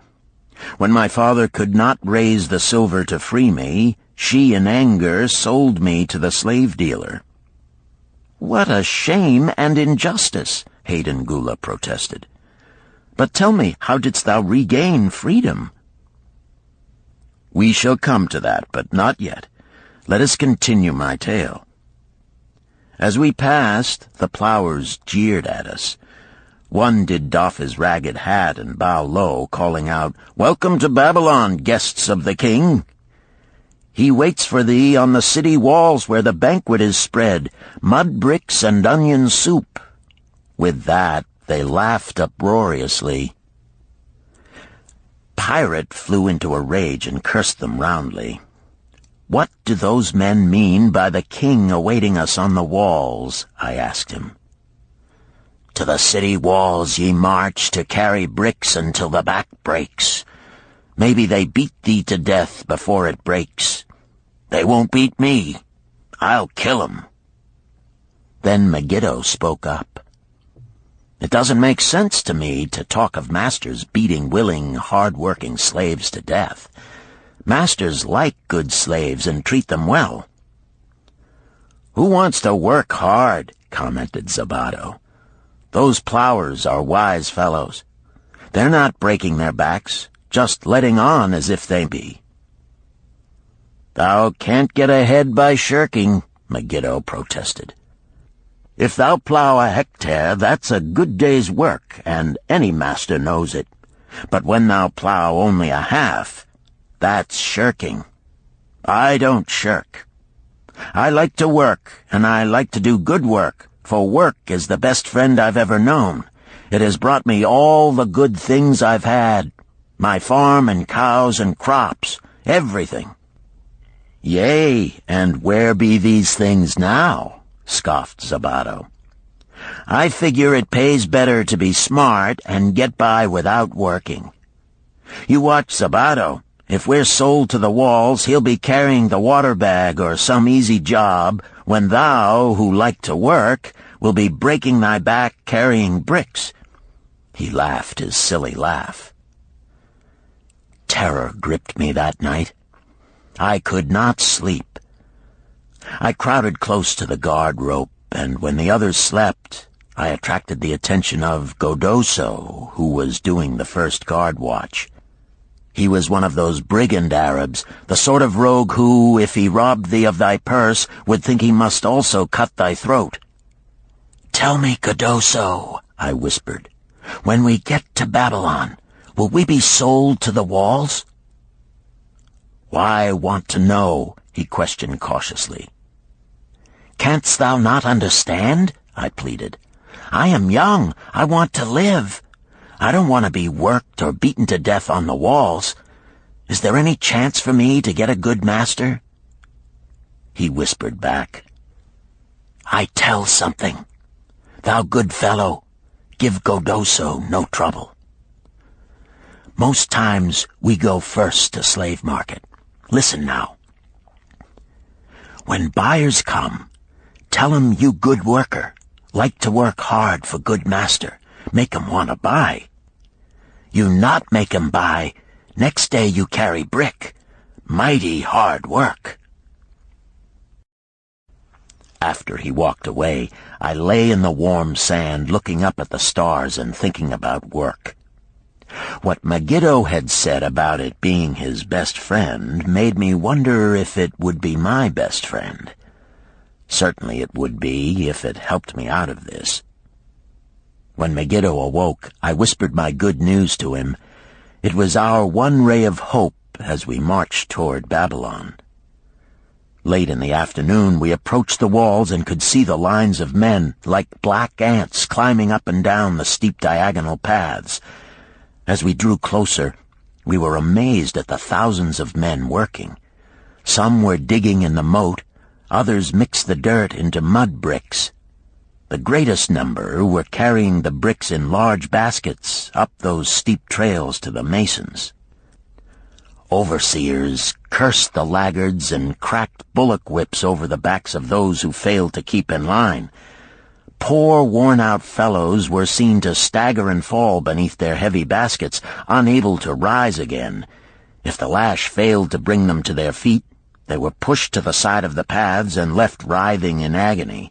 Speaker 2: When my father could not raise the silver to free me, she in anger sold me to the slave dealer." "What a shame and injustice," Hayden Gula protested. "But tell me, how didst thou regain freedom?" "We shall come to that, but not yet. Let us continue my tale. As we passed, the plowers jeered at us. One did doff his ragged hat and bow low, calling out, 'Welcome to Babylon, guests of the king. He waits for thee on the city walls where the banquet is spread, mud bricks and onion soup.' With that, they laughed uproariously. Pirate flew into a rage and cursed them roundly. "What do those men mean by the king awaiting us on the walls?" I asked him. "To the city walls ye march to carry bricks until the back breaks. Maybe they beat thee to death before it breaks. They won't beat me. I'll kill 'em." Then Megiddo spoke up. "It doesn't make sense to me to talk of masters beating willing, hard-working slaves to death. Masters like good slaves and treat them well." "Who wants to work hard?" commented Zabato. "Those plowers are wise fellows. They're not breaking their backs, just letting on as if they be." "Thou can't get ahead by shirking," Megiddo protested. "If thou plow a hectare, that's a good day's work, and any master knows it. But when thou plow only a half, that's shirking. I don't shirk. I like to work, and I like to do good work, for work is the best friend I've ever known. It has brought me all the good things I've had, my farm and cows and crops, everything." "Yea, and where be these things now?" scoffed Zabato. "I figure it pays better to be smart and get by without working. You watch Zabato. If we're sold to the walls, he'll be carrying the water bag or some easy job, when thou, who like to work, will be breaking thy back carrying bricks." He laughed his silly laugh. Terror gripped me that night. I could not sleep. I crowded close to the guard rope, and when the others slept, I attracted the attention of Godoso, who was doing the first guard watch. He was one of those brigand Arabs, the sort of rogue who, if he robbed thee of thy purse, would think he must also cut thy throat. "Tell me, Godoso," I whispered, "when we get to Babylon, will we be sold to the walls?" "Why want to know?" he questioned cautiously. "Canst thou not understand?" I pleaded. "I am young. I want to live. I don't want to be worked or beaten to death on the walls. Is there any chance for me to get a good master?" He whispered back, "I tell something. Thou good fellow, give Godoso no trouble. Most times we go first to slave market. Listen now. When buyers come, tell 'em you good worker, like to work hard for good master, make 'em want to buy. You not make 'em buy, next day you carry brick. Mighty hard work." After he walked away, I lay in the warm sand looking up at the stars and thinking about work. What Megiddo had said about it being his best friend made me wonder if it would be my best friend. Certainly it would be if it helped me out of this. When Megiddo awoke, I whispered my good news to him. It was our one ray of hope as we marched toward Babylon. Late in the afternoon, we approached the walls and could see the lines of men, like black ants, climbing up and down the steep diagonal paths. As we drew closer, we were amazed at the thousands of men working. Some were digging in the moat, others mixed the dirt into mud bricks. The greatest number were carrying the bricks in large baskets up those steep trails to the masons. Overseers cursed the laggards and cracked bullock whips over the backs of those who failed to keep in line. Poor, worn-out fellows were seen to stagger and fall beneath their heavy baskets, unable to rise again. If the lash failed to bring them to their feet, they were pushed to the side of the paths and left writhing in agony.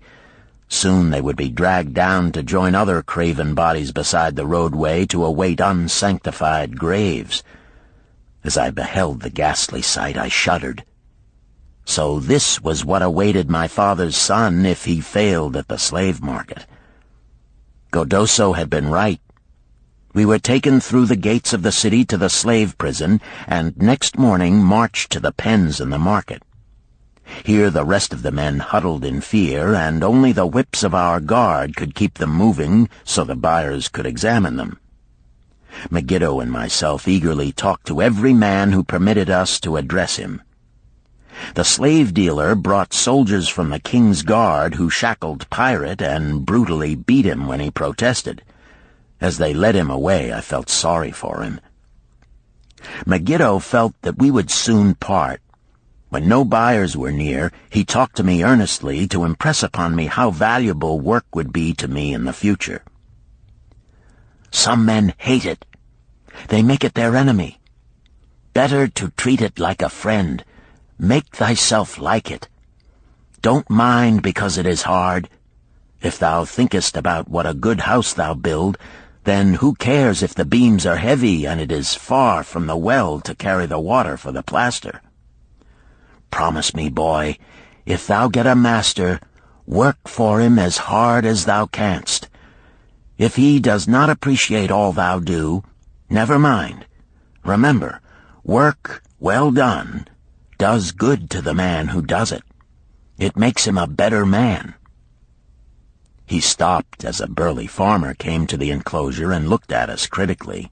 Speaker 2: Soon they would be dragged down to join other craven bodies beside the roadway to await unsanctified graves. As I beheld the ghastly sight, I shuddered. So this was what awaited my father's son if he failed at the slave market. Godoso had been right. We were taken through the gates of the city to the slave prison, and next morning marched to the pens in the market. Here the rest of the men huddled in fear, and only the whips of our guard could keep them moving so the buyers could examine them. Megiddo and myself eagerly talked to every man who permitted us to address him. The slave dealer brought soldiers from the king's guard who shackled Pirate and brutally beat him when he protested. As they led him away, I felt sorry for him. Megiddo felt that we would soon part. When no buyers were near, he talked to me earnestly to impress upon me how valuable work would be to me in the future. Some men hate it. They make it their enemy. Better to treat it like a friend. Make thyself like it. Don't mind because it is hard. If thou thinkest about what a good house thou build, then who cares if the beams are heavy and it is far from the well to carry the water for the plaster? Promise me, boy, if thou get a master, work for him as hard as thou canst. If he does not appreciate all thou do, never mind. Remember, work well done does good to the man who does it. It makes him a better man. He stopped as a burly farmer came to the enclosure and looked at us critically.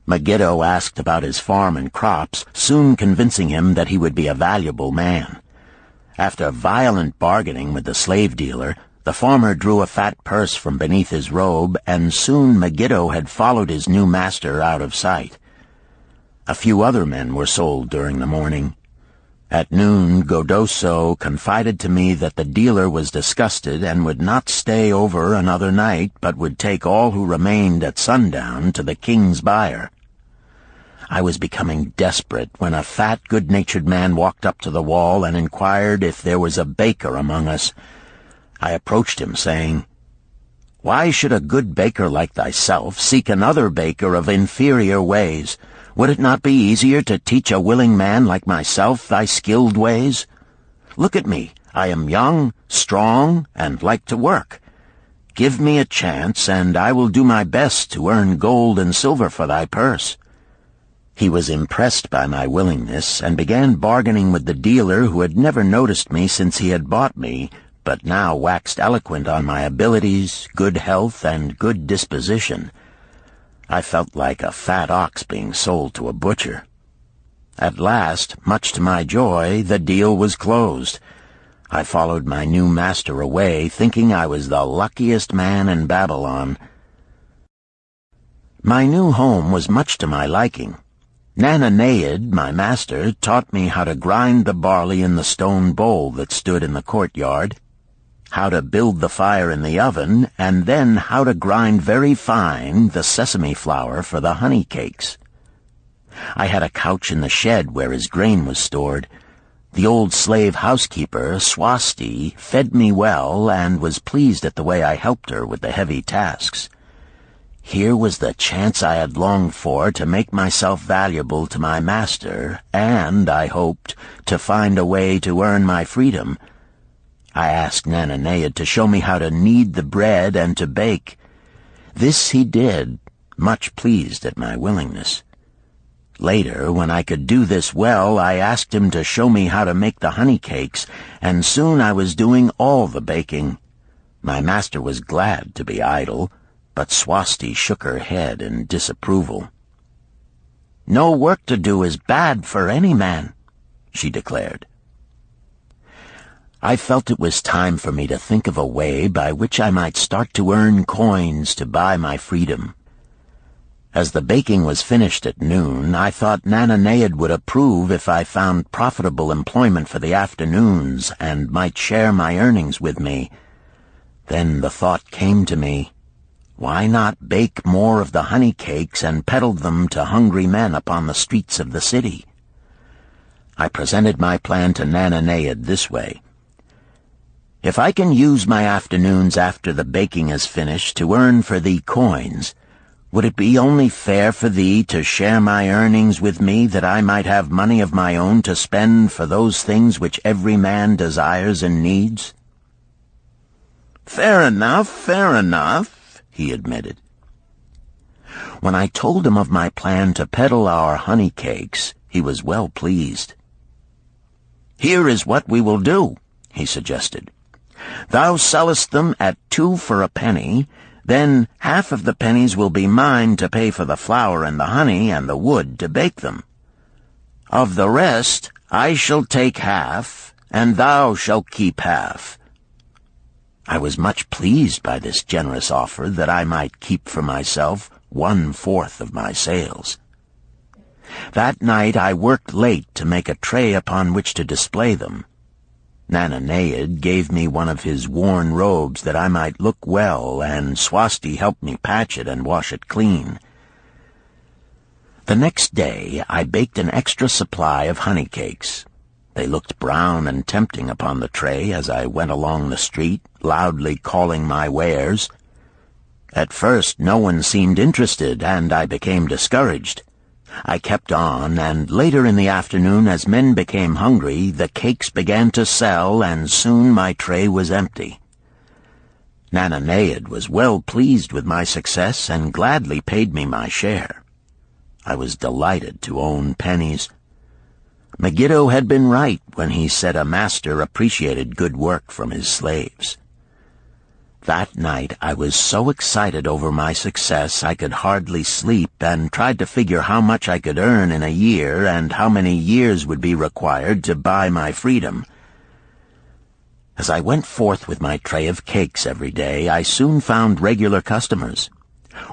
Speaker 2: Megiddo asked about his farm and crops, soon convincing him that he would be a valuable man. After violent bargaining with the slave dealer, the farmer drew a fat purse from beneath his robe, and soon Megiddo had followed his new master out of sight. A few other men were sold during the morning. At noon, Godoso confided to me that the dealer was disgusted and would not stay over another night, but would take all who remained at sundown to the king's buyer. I was becoming desperate when a fat, good-natured man walked up to the wall and inquired if there was a baker among us. I approached him, saying, "Why should a good baker like thyself seek another baker of inferior ways? Would it not be easier to teach a willing man like myself thy skilled ways? Look at me. I am young, strong, and like to work. Give me a chance, and I will do my best to earn gold and silver for thy purse." He was impressed by my willingness, and began bargaining with the dealer who had never noticed me since he had bought me, but now waxed eloquent on my abilities, good health, and good disposition. I felt like a fat ox being sold to a butcher. At last, much to my joy, the deal was closed. I followed my new master away, thinking I was the luckiest man in Babylon. My new home was much to my liking. Nananeid, my master, taught me how to grind the barley in the stone bowl that stood in the courtyard, how to build the fire in the oven, and then how to grind very fine the sesame flour for the honey cakes. I had a couch in the shed where his grain was stored. The old slave housekeeper, Swasti, fed me well and was pleased at the way I helped her with the heavy tasks. Here was the chance I had longed for to make myself valuable to my master, and, I hoped, to find a way to earn my freedom. I asked Nananeid to show me how to knead the bread and to bake. This he did, much pleased at my willingness. Later, when I could do this well, I asked him to show me how to make the honey cakes, and soon I was doing all the baking. My master was glad to be idle, but Swasti shook her head in disapproval. "No work to do is bad for any man," she declared. I felt it was time for me to think of a way by which I might start to earn coins to buy my freedom. As the baking was finished at noon, I thought Nananeid would approve if I found profitable employment for the afternoons and might share my earnings with me. Then the thought came to me, why not bake more of the honey cakes and peddle them to hungry men upon the streets of the city? I presented my plan to Nananeid this way. If I can use my afternoons after the baking is finished to earn for thee coins, would it be only fair for thee to share my earnings with me that I might have money of my own to spend for those things which every man desires and needs? Fair enough, he admitted. When I told him of my plan to peddle our honey cakes, he was well pleased. Here is what we will do, he suggested. Thou sellest them at 2 for a penny, then half of the pennies will be mine to pay for the flour and the honey and the wood to bake them. Of the rest I shall take half, and thou shalt keep half. I was much pleased by this generous offer that I might keep for myself 1/4 of my sales. That night I worked late to make a tray upon which to display them. Nananeid gave me one of his worn robes that I might look well, and Swasti helped me patch it and wash it clean. The next day I baked an extra supply of honey cakes. They looked brown and tempting upon the tray as I went along the street, loudly calling my wares. At first no one seemed interested, and I became discouraged. I kept on, and later in the afternoon, as men became hungry, the cakes began to sell, and soon my tray was empty. Nananeid was well pleased with my success and gladly paid me my share. I was delighted to own pennies. Megiddo had been right when he said a master appreciated good work from his slaves. That night I was so excited over my success I could hardly sleep, and tried to figure how much I could earn in a year and how many years would be required to buy my freedom. As I went forth with my tray of cakes every day, I soon found regular customers.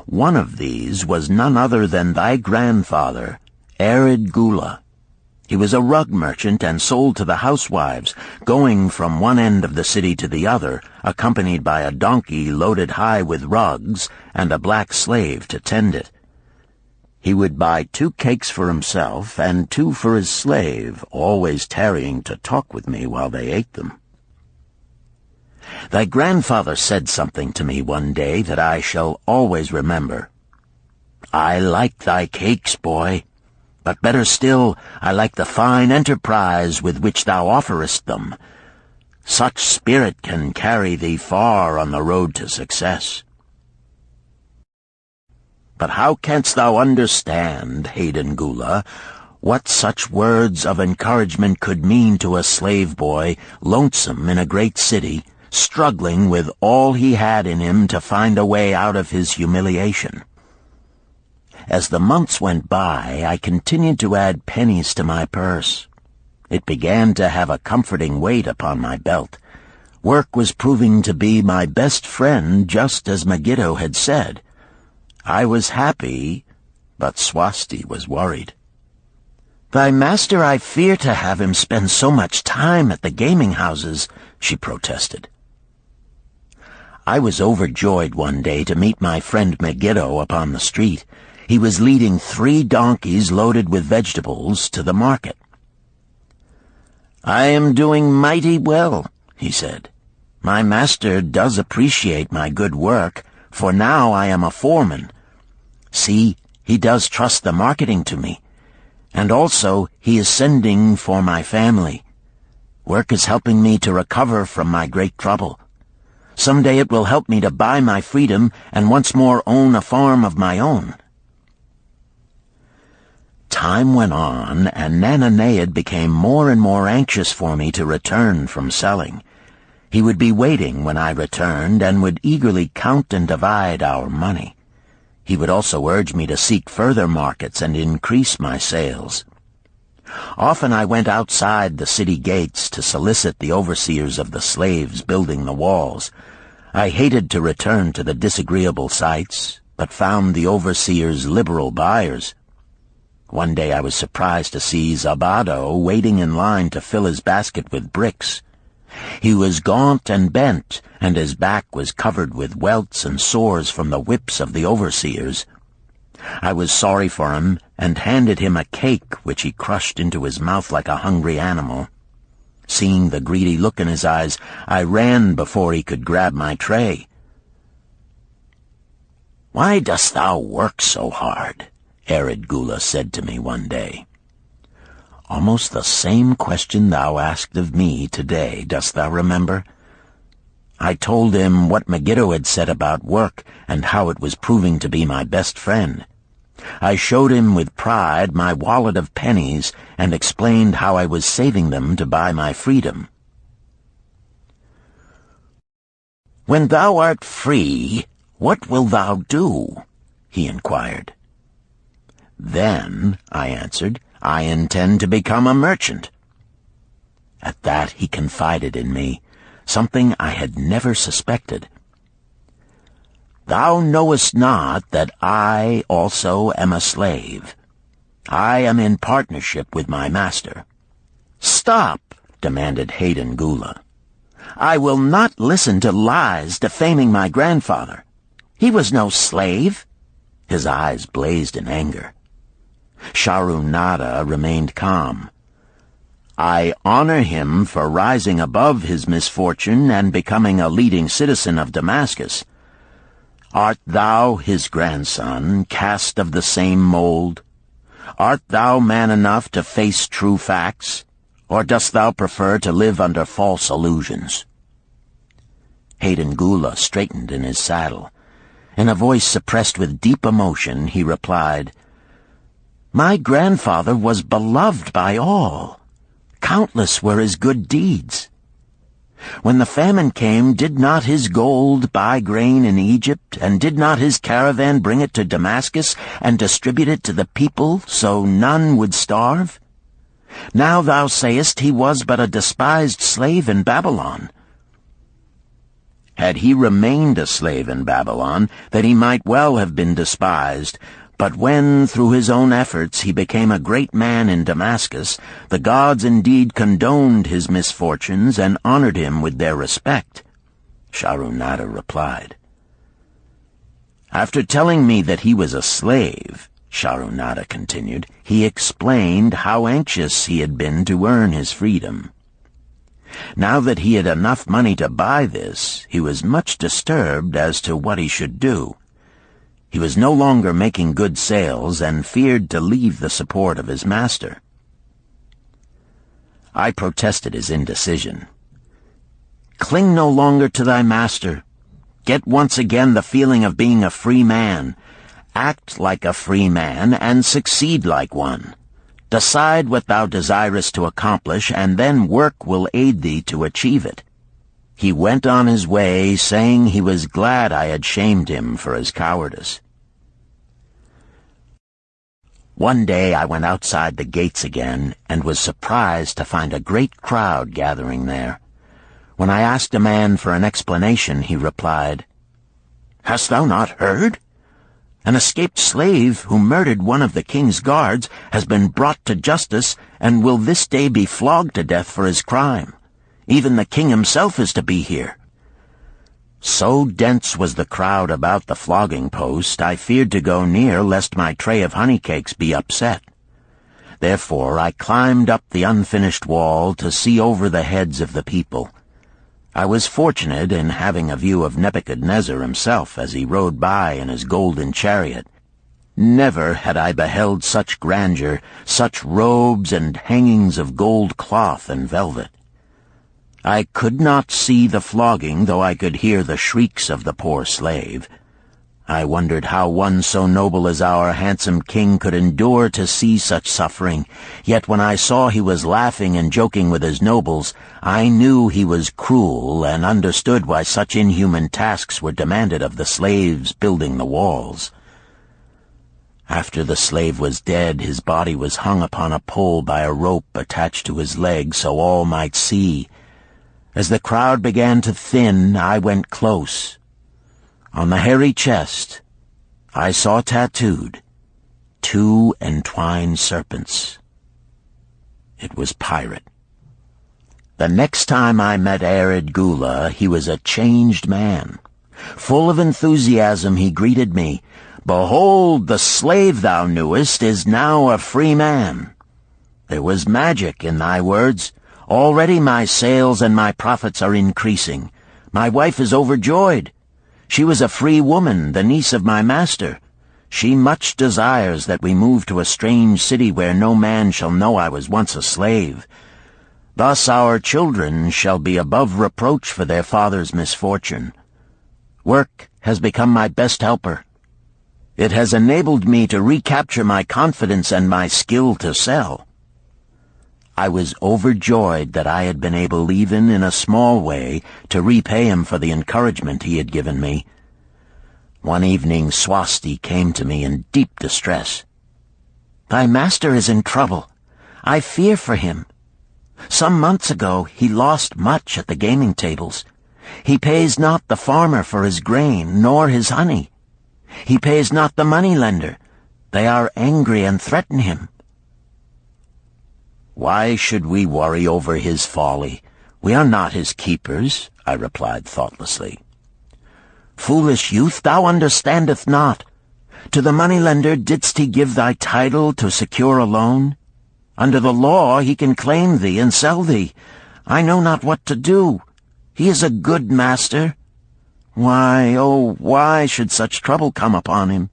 Speaker 2: One of these was none other than thy grandfather, Arid Gula. He was a rug merchant and sold to the housewives, going from one end of the city to the other, accompanied by a donkey loaded high with rugs and a black slave to tend it. He would buy 2 cakes for himself and 2 for his slave, always tarrying to talk with me while they ate them. Thy grandfather said something to me one day that I shall always remember. "I like thy cakes, boy. But better still, I like the fine enterprise with which thou offerest them. Such spirit can carry thee far on the road to success." But how canst thou understand, Hayden Gula, what such words of encouragement could mean to a slave boy, lonesome in a great city, struggling with all he had in him to find a way out of his humiliation? As the months went by, I continued to add pennies to my purse. It began to have a comforting weight upon my belt. Work was proving to be my best friend, just as Megiddo had said. I was happy, but Swasti was worried. "Thy master, I fear to have him spend so much time at the gaming houses," she protested. I was overjoyed one day to meet my friend Megiddo upon the street. He was leading 3 donkeys loaded with vegetables to the market. "I am doing mighty well," he said. "My master does appreciate my good work, for now I am a foreman. See, he does trust the marketing to me. And also he is sending for my family. Work is helping me to recover from my great trouble. Someday it will help me to buy my freedom and once more own a farm of my own." Time went on, and Nananeid became more and more anxious for me to return from selling. He would be waiting when I returned, and would eagerly count and divide our money. He would also urge me to seek further markets and increase my sales. Often I went outside the city gates to solicit the overseers of the slaves building the walls. I hated to return to the disagreeable sights, but found the overseers liberal buyers. One day I was surprised to see Zabado waiting in line to fill his basket with bricks. He was gaunt and bent, and his back was covered with welts and sores from the whips of the overseers. I was sorry for him, and handed him a cake which he crushed into his mouth like a hungry animal. Seeing the greedy look in his eyes, I ran before he could grab my tray. "Why dost thou work so hard?" Arid Gula said to me one day. "Almost the same question thou asked of me today, dost thou remember?" I told him what Megiddo had said about work and how it was proving to be my best friend. I showed him with pride my wallet of pennies and explained how I was saving them to buy my freedom. "When thou art free, what wilt thou do?" he inquired. "Then," I answered, "I intend to become a merchant." At that he confided in me, something I had never suspected. "Thou knowest not that I also am a slave. I am in partnership with my master." "Stop," demanded Hayden Gula. "I will not listen to lies defaming my grandfather. He was no slave." His eyes blazed in anger. Sharunada remained calm. "I honor him for rising above his misfortune and becoming a leading citizen of Damascus. Art thou his grandson, cast of the same mold? Art thou man enough to face true facts, or dost thou prefer to live under false illusions?" Hayden Gula straightened in his saddle. In a voice suppressed with deep emotion, he replied, "My grandfather was beloved by all. Countless were his good deeds. When the famine came, did not his gold buy grain in Egypt, and did not his caravan bring it to Damascus and distribute it to the people so none would starve? Now thou sayest he was but a despised slave in Babylon. Had he remained a slave in Babylon, then he might well have been despised. But when, through his own efforts, he became a great man in Damascus, the gods indeed condoned his misfortunes and honored him with their respect," Sharunada replied. "After telling me that he was a slave," Sharunada continued, "he explained how anxious he had been to earn his freedom. Now that he had enough money to buy this, he was much disturbed as to what he should do. He was no longer making good sales and feared to leave the support of his master." I protested his indecision. "Cling no longer to thy master. Get once again the feeling of being a free man. Act like a free man and succeed like one. Decide what thou desirest to accomplish, and then work will aid thee to achieve it." He went on his way, saying he was glad I had shamed him for his cowardice. One day I went outside the gates again, and was surprised to find a great crowd gathering there. When I asked a man for an explanation, he replied, "Hast thou not heard? An escaped slave who murdered one of the king's guards has been brought to justice and will this day be flogged to death for his crime. Even the king himself is to be here." So dense was the crowd about the flogging post, I feared to go near lest my tray of honey cakes be upset. Therefore I climbed up the unfinished wall to see over the heads of the people. I was fortunate in having a view of Nebuchadnezzar himself as he rode by in his golden chariot. Never had I beheld such grandeur, such robes and hangings of gold cloth and velvet. I could not see the flogging, though I could hear the shrieks of the poor slave. I wondered how one so noble as our handsome king could endure to see such suffering, yet when I saw he was laughing and joking with his nobles, I knew he was cruel and understood why such inhuman tasks were demanded of the slaves building the walls. After the slave was dead, his body was hung upon a pole by a rope attached to his leg so all might see. As the crowd began to thin, I went close. On the hairy chest, I saw tattooed 2 entwined serpents. It was Pirate. The next time I met Arid Gula, he was a changed man. Full of enthusiasm, he greeted me. "Behold, the slave thou knewest is now a free man. There was magic in thy words. Already my sales and my profits are increasing. My wife is overjoyed. She was a free woman, the niece of my master. She much desires that we move to a strange city where no man shall know I was once a slave. Thus our children shall be above reproach for their father's misfortune. Work has become my best helper. It has enabled me to recapture my confidence and my skill to sell." I was overjoyed that I had been able, even in a small way, to repay him for the encouragement he had given me. One evening Swasti came to me in deep distress. "Thy master is in trouble. I fear for him. Some months ago he lost much at the gaming tables. He pays not the farmer for his grain, nor his honey. He pays not the money-lender. They are angry and threaten him." "Why should we worry over his folly? We are not his keepers," I replied thoughtlessly. "Foolish youth, thou understandest not. To the moneylender didst he give thy title to secure a loan? Under the law he can claim thee and sell thee. I know not what to do. He is a good master. Why, oh, why should such trouble come upon him?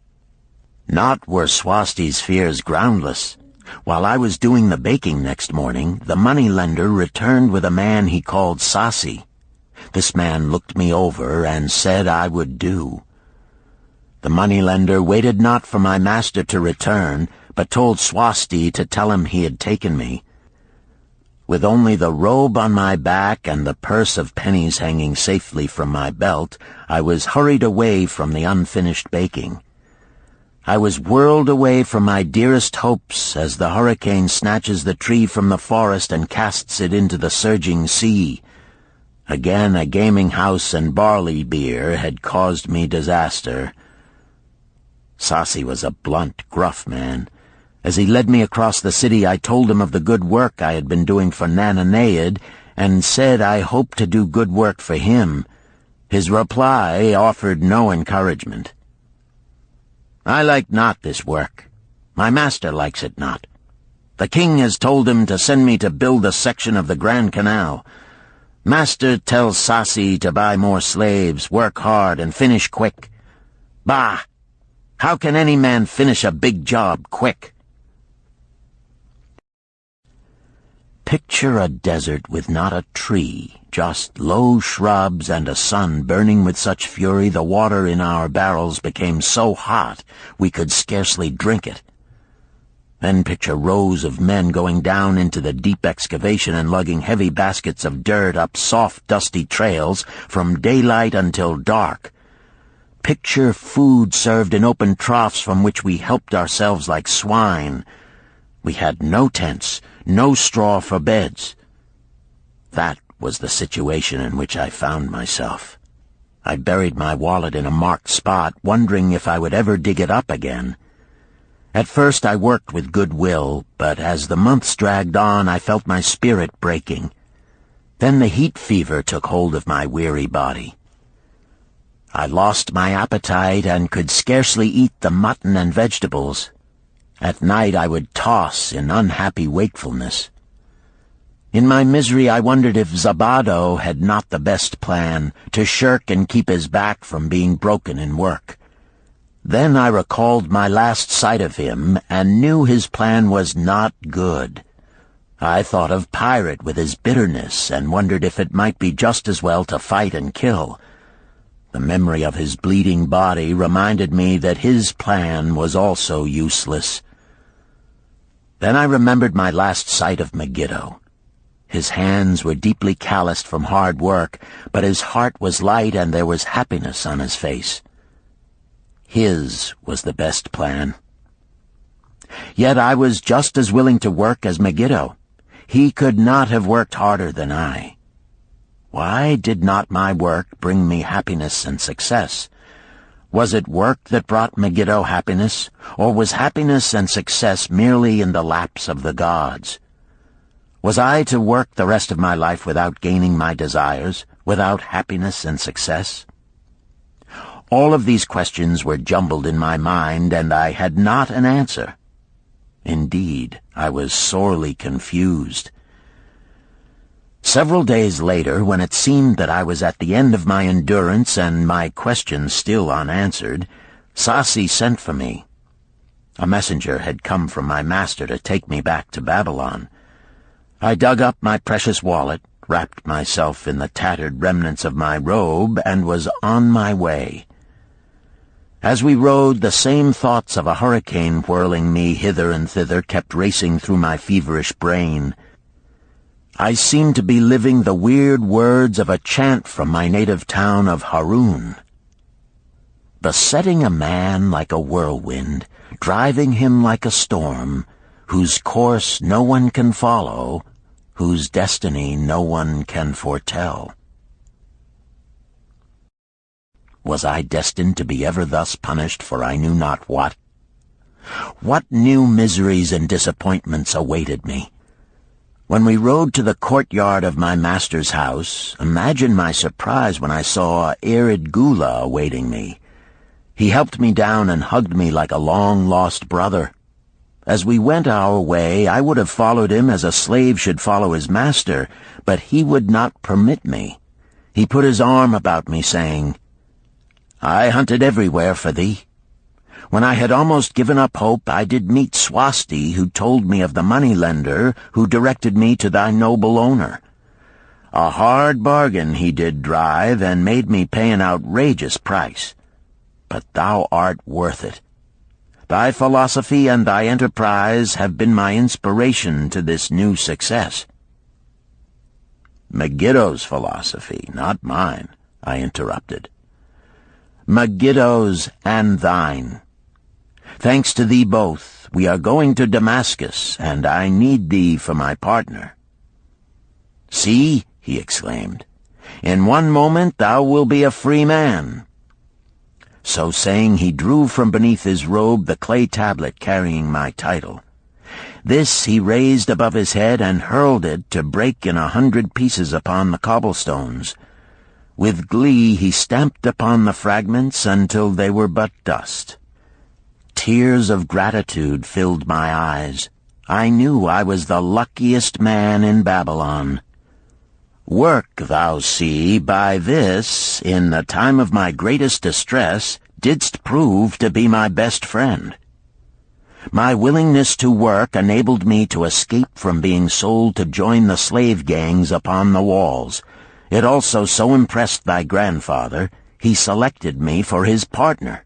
Speaker 2: Not were Swasti's fears groundless. While I was doing the baking next morning, the moneylender returned with a man he called Sasi. This man looked me over and said I would do. The moneylender waited not for my master to return, but told Swasti to tell him he had taken me. With only the robe on my back and the purse of pennies hanging safely from my belt, I was hurried away from the unfinished baking. I was whirled away from my dearest hopes as the hurricane snatches the tree from the forest and casts it into the surging sea. Again a gaming house and barley beer had caused me disaster. Sasi was a blunt, gruff man. As he led me across the city, I told him of the good work I had been doing for Nananeid, and said I hoped to do good work for him. His reply offered no encouragement. I like not this work. My master likes it not. The king has told him to send me to build a section of the Grand Canal. Master tells Sasi to buy more slaves, work hard, and finish quick. Bah! How can any man finish a big job quick? Picture a desert with not a tree, just low shrubs and a sun burning with such fury the water in our barrels became so hot we could scarcely drink it. Then picture rows of men going down into the deep excavation and lugging heavy baskets of dirt up soft, dusty trails from daylight until dark. Picture food served in open troughs from which we helped ourselves like swine. We had no tents, no straw for beds. That was the situation in which I found myself. I buried my wallet in a marked spot, wondering if I would ever dig it up again. At first I worked with good will, but as the months dragged on I felt my spirit breaking. Then the heat fever took hold of my weary body. I lost my appetite and could scarcely eat the mutton and vegetables. At night I would toss in unhappy wakefulness. In my misery I wondered if Zabado had not the best plan, to shirk and keep his back from being broken in work. Then I recalled my last sight of him and knew his plan was not good. I thought of Pirate with his bitterness and wondered if it might be just as well to fight and kill. The memory of his bleeding body reminded me that his plan was also useless. Then I remembered my last sight of Megiddo. His hands were deeply calloused from hard work, but his heart was light and there was happiness on his face. His was the best plan. Yet I was just as willing to work as Megiddo. He could not have worked harder than I. Why did not my work bring me happiness and success? Was it work that brought Megiddo happiness, or was happiness and success merely in the laps of the gods? Was I to work the rest of my life without gaining my desires, without happiness and success? All of these questions were jumbled in my mind, and I had not an answer. Indeed, I was sorely confused. Several days later, when it seemed that I was at the end of my endurance and my questions still unanswered, Sasi sent for me. A messenger had come from my master to take me back to Babylon. I dug up my precious wallet, wrapped myself in the tattered remnants of my robe, and was on my way. As we rode, the same thoughts of a hurricane whirling me hither and thither kept racing through my feverish brain. I seemed to be living the weird words of a chant from my native town of Harun. Besetting a man like a whirlwind, driving him like a storm, whose course no one can follow, whose destiny no one can foretell. Was I destined to be ever thus punished for I knew not what? What new miseries and disappointments awaited me? When we rode to the courtyard of my master's house, imagine my surprise when I saw Erid Gula awaiting me. He helped me down and hugged me like a long-lost brother. As we went our way, I would have followed him as a slave should follow his master, but he would not permit me. He put his arm about me, saying, "I hunted everywhere for thee. When I had almost given up hope, I did meet Swasti, who told me of the money-lender who directed me to thy noble owner. A hard bargain he did drive, and made me pay an outrageous price. But thou art worth it. Thy philosophy and thy enterprise have been my inspiration to this new success." "Megiddo's philosophy, not mine," I interrupted. "Megiddo's and thine. Thanks to thee both, we are going to Damascus, and I need thee for my partner." "See," he exclaimed, "in one moment thou wilt be a free man." So saying, he drew from beneath his robe the clay tablet carrying my title. This he raised above his head and hurled it to break in 100 pieces upon the cobblestones. With glee he stamped upon the fragments until they were but dust. Tears of gratitude filled my eyes. I knew I was the luckiest man in Babylon. "Work, thou see, by this, in the time of my greatest distress, didst prove to be my best friend. My willingness to work enabled me to escape from being sold to join the slave gangs upon the walls. It also so impressed thy grandfather, he selected me for his partner."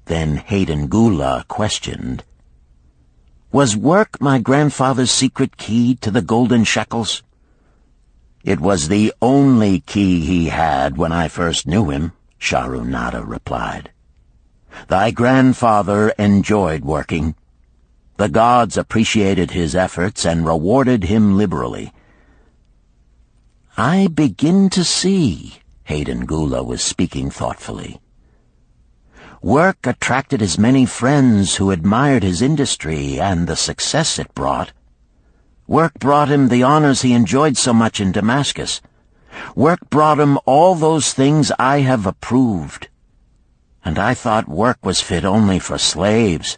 Speaker 2: Then Hayden Gula questioned, "Was work my grandfather's secret key to the golden shekels?" "It was the only key he had when I first knew him," Sharunada replied. "Thy grandfather enjoyed working. The gods appreciated his efforts and rewarded him liberally." "I begin to see," Hayden Gula was speaking thoughtfully. "Work attracted as many friends who admired his industry and the success it brought. Work brought him the honors he enjoyed so much in Damascus. Work brought him all those things I have approved. And I thought work was fit only for slaves."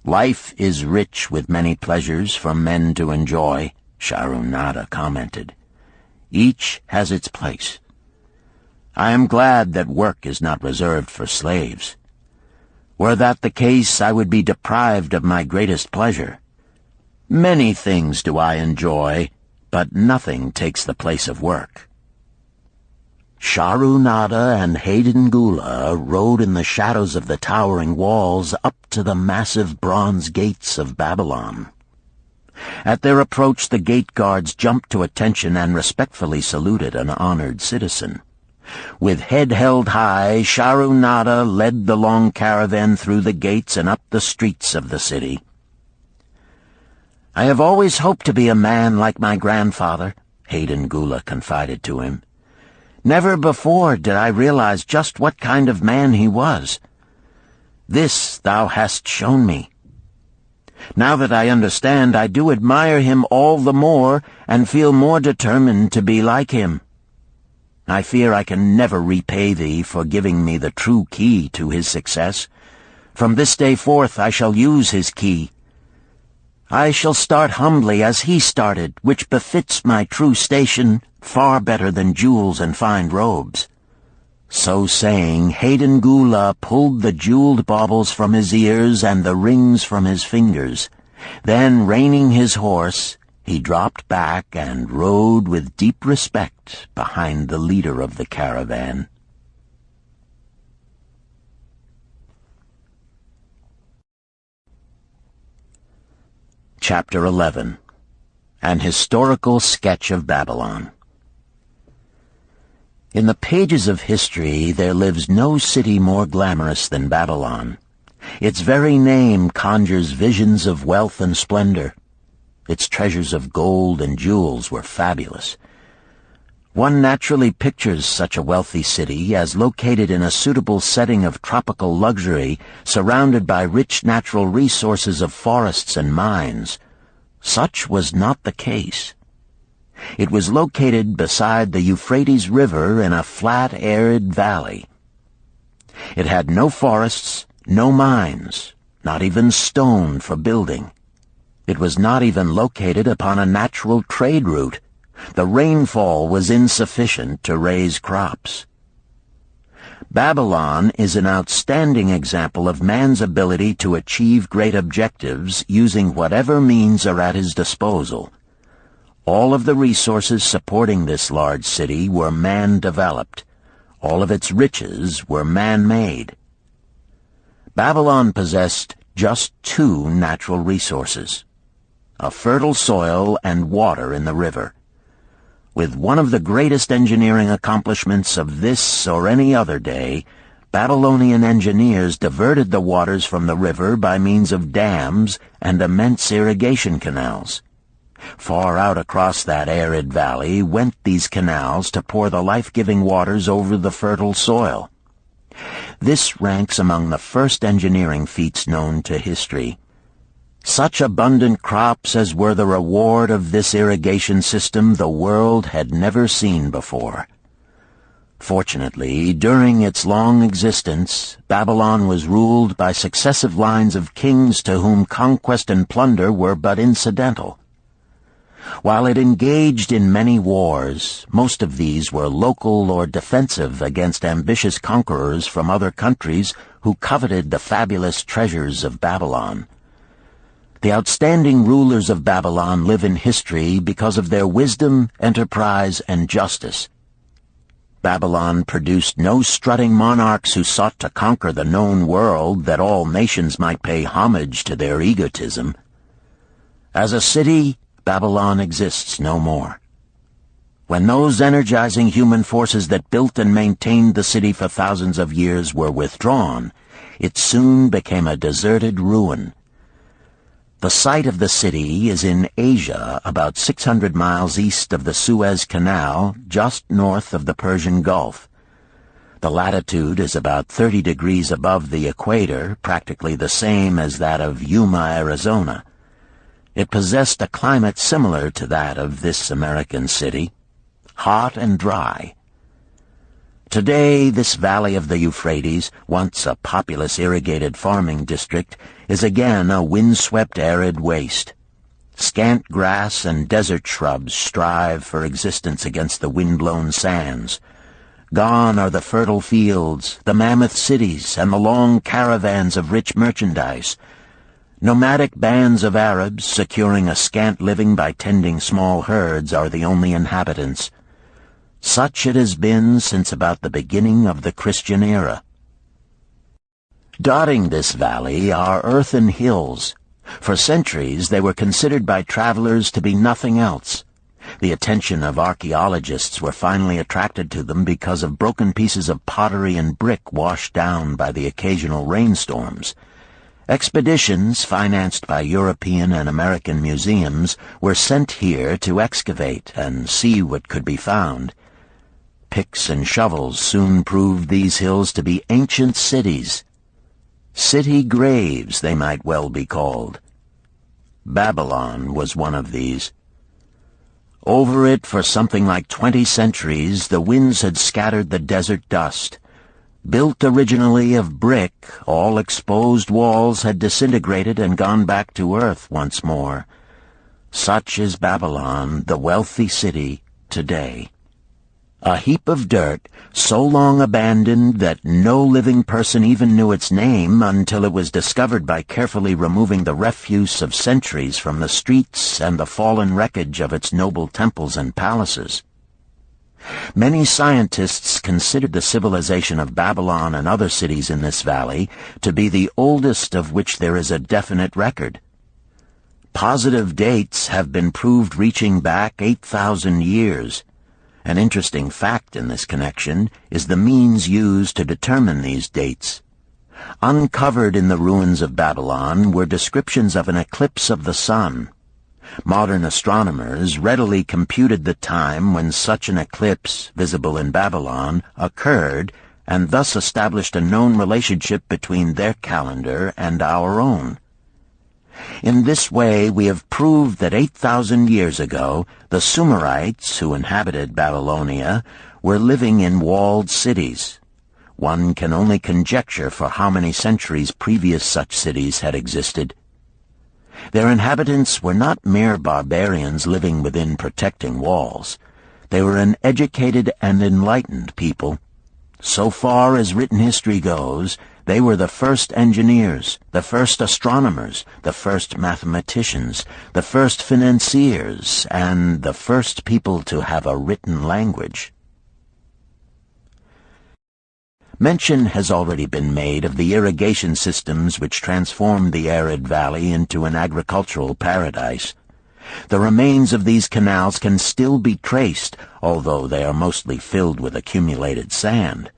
Speaker 2: "Life is rich with many pleasures for men to enjoy," Sharunada commented. "Each has its place. I am glad that work is not reserved for slaves. Were that the case, I would be deprived of my greatest pleasure. Many things do I enjoy, but nothing takes the place of work." Sharunada and Hayden Gula rode in the shadows of the towering walls up to the massive bronze gates of Babylon. At their approach, the gate guards jumped to attention and respectfully saluted an honored citizen. With head held high, Sharunada led the long caravan through the gates and up the streets of the city. "I have always hoped to be a man like my grandfather," Hayden Gula confided to him. "Never before did I realize just what kind of man he was. This thou hast shown me. Now that I understand, I do admire him all the more and feel more determined to be like him. I fear I can never repay thee for giving me the true key to his success. From this day forth I shall use his key. I shall start humbly as he started, which befits my true station far better than jewels and fine robes." So saying, Hayden Gula pulled the jeweled baubles from his ears and the rings from his fingers. Then, reining his horse, he dropped back and rode with deep respect behind the leader of the caravan. Chapter 11. An Historical Sketch of Babylon. In the pages of history there lives no city more glamorous than Babylon. Its very name conjures visions of wealth and splendor. Its treasures of gold and jewels were fabulous. One naturally pictures such a wealthy city as located in a suitable setting of tropical luxury, surrounded by rich natural resources of forests and mines. Such was not the case. It was located beside the Euphrates River in a flat, arid valley. It had no forests, no mines, not even stone for building. It was not even located upon a natural trade route. The rainfall was insufficient to raise crops. Babylon is an outstanding example of man's ability to achieve great objectives using whatever means are at his disposal. All of the resources supporting this large city were man-developed. All of its riches were man-made. Babylon possessed just two natural resources: a fertile soil and water in the river. With one of the greatest engineering accomplishments of this or any other day, Babylonian engineers diverted the waters from the river by means of dams and immense irrigation canals. Far out across that arid valley went these canals to pour the life-giving waters over the fertile soil. This ranks among the first engineering feats known to history. Such abundant crops as were the reward of this irrigation system the world had never seen before. Fortunately, during its long existence, Babylon was ruled by successive lines of kings to whom conquest and plunder were but incidental. While it engaged in many wars, most of these were local or defensive against ambitious conquerors from other countries who coveted the fabulous treasures of Babylon. The outstanding rulers of Babylon live in history because of their wisdom, enterprise, and justice. Babylon produced no strutting monarchs who sought to conquer the known world that all nations might pay homage to their egotism. As a city, Babylon exists no more. When those energizing human forces that built and maintained the city for thousands of years were withdrawn, it soon became a deserted ruin. The site of the city is in Asia, about 600 miles east of the Suez Canal, just north of the Persian Gulf. The latitude is about 30 degrees above the equator, practically the same as that of Yuma, Arizona. It possessed a climate similar to that of this American city, hot and dry. Today, this valley of the Euphrates, once a populous irrigated farming district, is again a windswept arid waste. Scant grass and desert shrubs strive for existence against the wind-blown sands. Gone are the fertile fields, the mammoth cities, and the long caravans of rich merchandise. Nomadic bands of Arabs, securing a scant living by tending small herds, are the only inhabitants. Such it has been since about the beginning of the Christian era. Dotting this valley are earthen hills. For centuries they were considered by travelers to be nothing else. The attention of archaeologists were finally attracted to them because of broken pieces of pottery and brick washed down by the occasional rainstorms. Expeditions, financed by European and American museums, were sent here to excavate and see what could be found. Picks and shovels soon proved these hills to be ancient cities. City graves, they might well be called. Babylon was one of these. Over it for something like 20 centuries, the winds had scattered the desert dust. Built originally of brick, all exposed walls had disintegrated and gone back to earth once more. Such is Babylon, the wealthy city, today. A heap of dirt, so long abandoned that no living person even knew its name until it was discovered by carefully removing the refuse of centuries from the streets and the fallen wreckage of its noble temples and palaces. Many scientists considered the civilization of Babylon and other cities in this valley to be the oldest of which there is a definite record. Positive dates have been proved reaching back 8,000 years. An interesting fact in this connection is the means used to determine these dates. Uncovered in the ruins of Babylon were descriptions of an eclipse of the sun. Modern astronomers readily computed the time when such an eclipse, visible in Babylon, occurred, and thus established a known relationship between their calendar and our own. In this way, we have proved that 8,000 years ago, the Sumerites, who inhabited Babylonia, were living in walled cities. one can only conjecture for how many centuries previous such cities had existed. Their inhabitants were not mere barbarians living within protecting walls. They were an educated and enlightened people. So far as written history goes, they were the first engineers, the first astronomers, the first mathematicians, the first financiers, and the first people to have a written language. Mention has already been made of the irrigation systems which transformed the arid valley into an agricultural paradise. The remains of these canals can still be traced, although they are mostly filled with accumulated sand.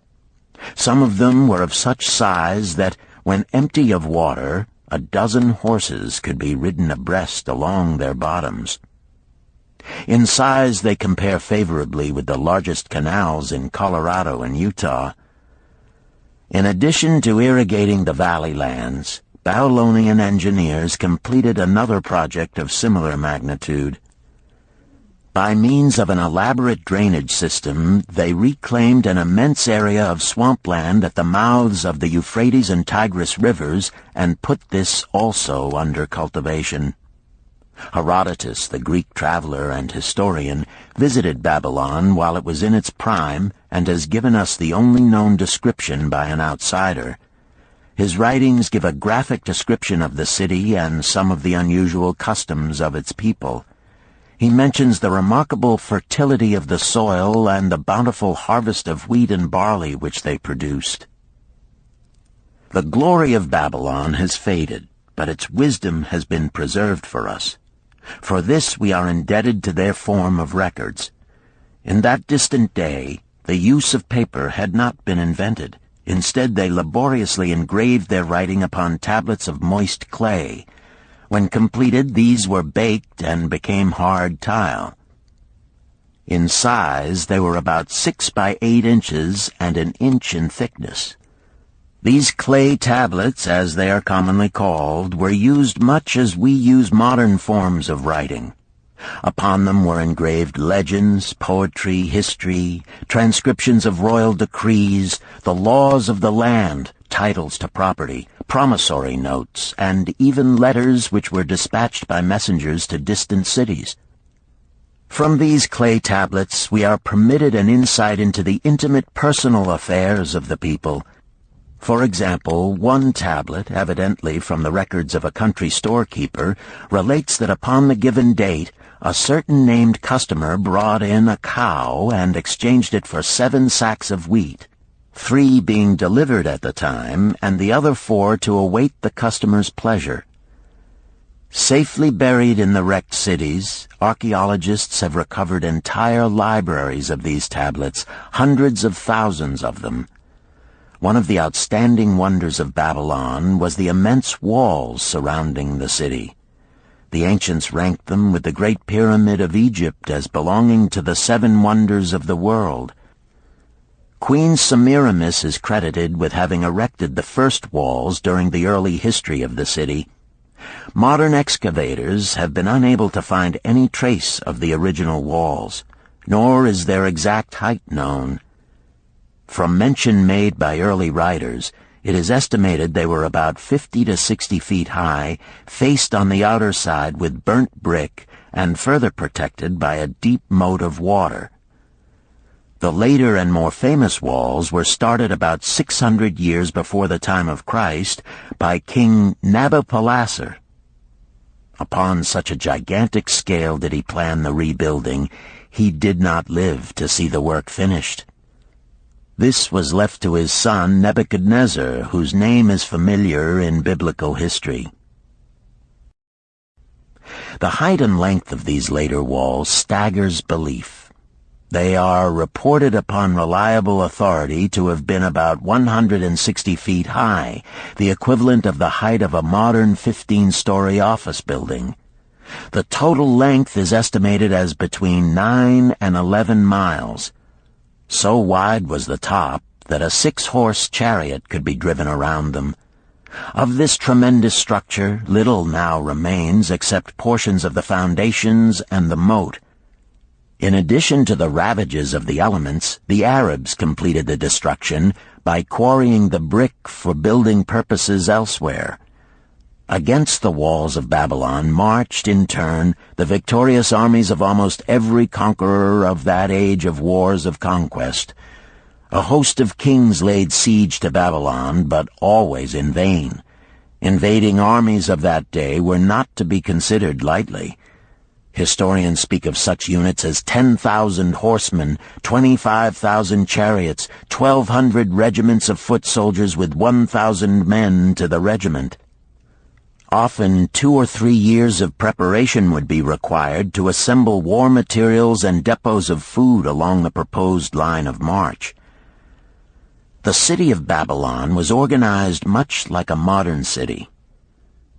Speaker 2: Some of them were of such size that, when empty of water, a dozen horses could be ridden abreast along their bottoms. In size they compare favorably with the largest canals in Colorado and Utah. In addition to irrigating the valley lands, Babylonian engineers completed another project of similar magnitude. By means of an elaborate drainage system, they reclaimed an immense area of swampland at the mouths of the Euphrates and Tigris rivers and put this also under cultivation. Herodotus, the Greek traveler and historian, visited Babylon while it was in its prime and has given us the only known description by an outsider. His writings give a graphic description of the city and some of the unusual customs of its people. He mentions the remarkable fertility of the soil and the bountiful harvest of wheat and barley which they produced. The glory of Babylon has faded, but its wisdom has been preserved for us. For this we are indebted to their form of records. In that distant day, the use of paper had not been invented. Instead, they laboriously engraved their writing upon tablets of moist clay. When completed, these were baked and became hard tile. In size, they were about 6 by 8 inches and an inch in thickness. These clay tablets, as they are commonly called, were used much as we use modern forms of writing. Upon them were engraved legends, poetry, history, transcriptions of royal decrees, the laws of the land, titles to property, promissory notes, and even letters which were dispatched by messengers to distant cities. From these clay tablets we are permitted an insight into the intimate personal affairs of the people. For example, one tablet, evidently from the records of a country storekeeper, relates that upon the given date, a certain named customer brought in a cow and exchanged it for 7 sacks of wheat, 3 being delivered at the time, and the other 4 to await the customer's pleasure. Safely buried in the wrecked cities, archaeologists have recovered entire libraries of these tablets, hundreds of thousands of them. One of the outstanding wonders of Babylon was the immense walls surrounding the city. The ancients ranked them with the Great Pyramid of Egypt as belonging to the 7 wonders of the world. Queen Semiramis is credited with having erected the first walls during the early history of the city. Modern excavators have been unable to find any trace of the original walls, nor is their exact height known. From mention made by early writers, it is estimated they were about 50 to 60 feet high, faced on the outer side with burnt brick, and further protected by a deep moat of water. The later and more famous walls were started about 600 years before the time of Christ by King Nabopolassar. Upon such a gigantic scale did he plan the rebuilding, he did not live to see the work finished. This was left to his son Nebuchadnezzar, whose name is familiar in biblical history. The height and length of these later walls staggers belief. They are reported upon reliable authority to have been about 160 feet high, the equivalent of the height of a modern 15-story office building. The total length is estimated as between 9 and 11 miles. So wide was the top that a 6-horse chariot could be driven around them. Of this tremendous structure, little now remains except portions of the foundations and the moat. In addition to the ravages of the elements, the Arabs completed the destruction by quarrying the brick for building purposes elsewhere. Against the walls of Babylon marched, in turn, the victorious armies of almost every conqueror of that age of wars of conquest. A host of kings laid siege to Babylon, but always in vain. Invading armies of that day were not to be considered lightly. Historians speak of such units as 10,000 horsemen, 25,000 chariots, 1,200 regiments of foot soldiers with 1,000 men to the regiment. Often 2 or 3 years of preparation would be required to assemble war materials and depots of food along the proposed line of march. The city of Babylon was organized much like a modern city.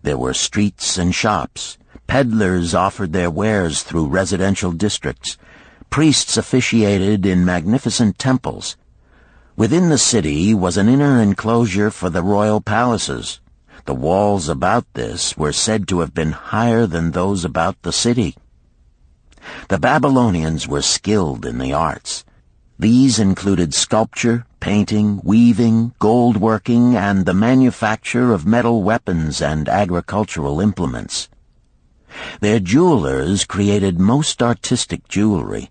Speaker 2: There were streets and shops. Peddlers offered their wares through residential districts. Priests officiated in magnificent temples. Within the city was an inner enclosure for the royal palaces. The walls about this were said to have been higher than those about the city. The Babylonians were skilled in the arts. These included sculpture, painting, weaving, gold working, and the manufacture of metal weapons and agricultural implements. Their jewelers created most artistic jewelry.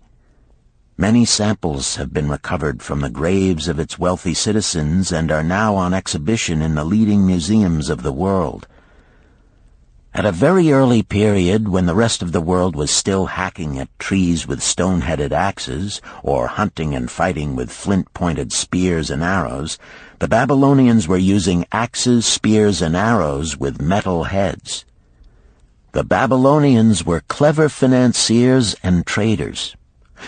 Speaker 2: Many samples have been recovered from the graves of its wealthy citizens and are now on exhibition in the leading museums of the world. At a very early period, when the rest of the world was still hacking at trees with stone-headed axes, or hunting and fighting with flint-pointed spears and arrows, the Babylonians were using axes, spears, and arrows with metal heads. The Babylonians were clever financiers and traders.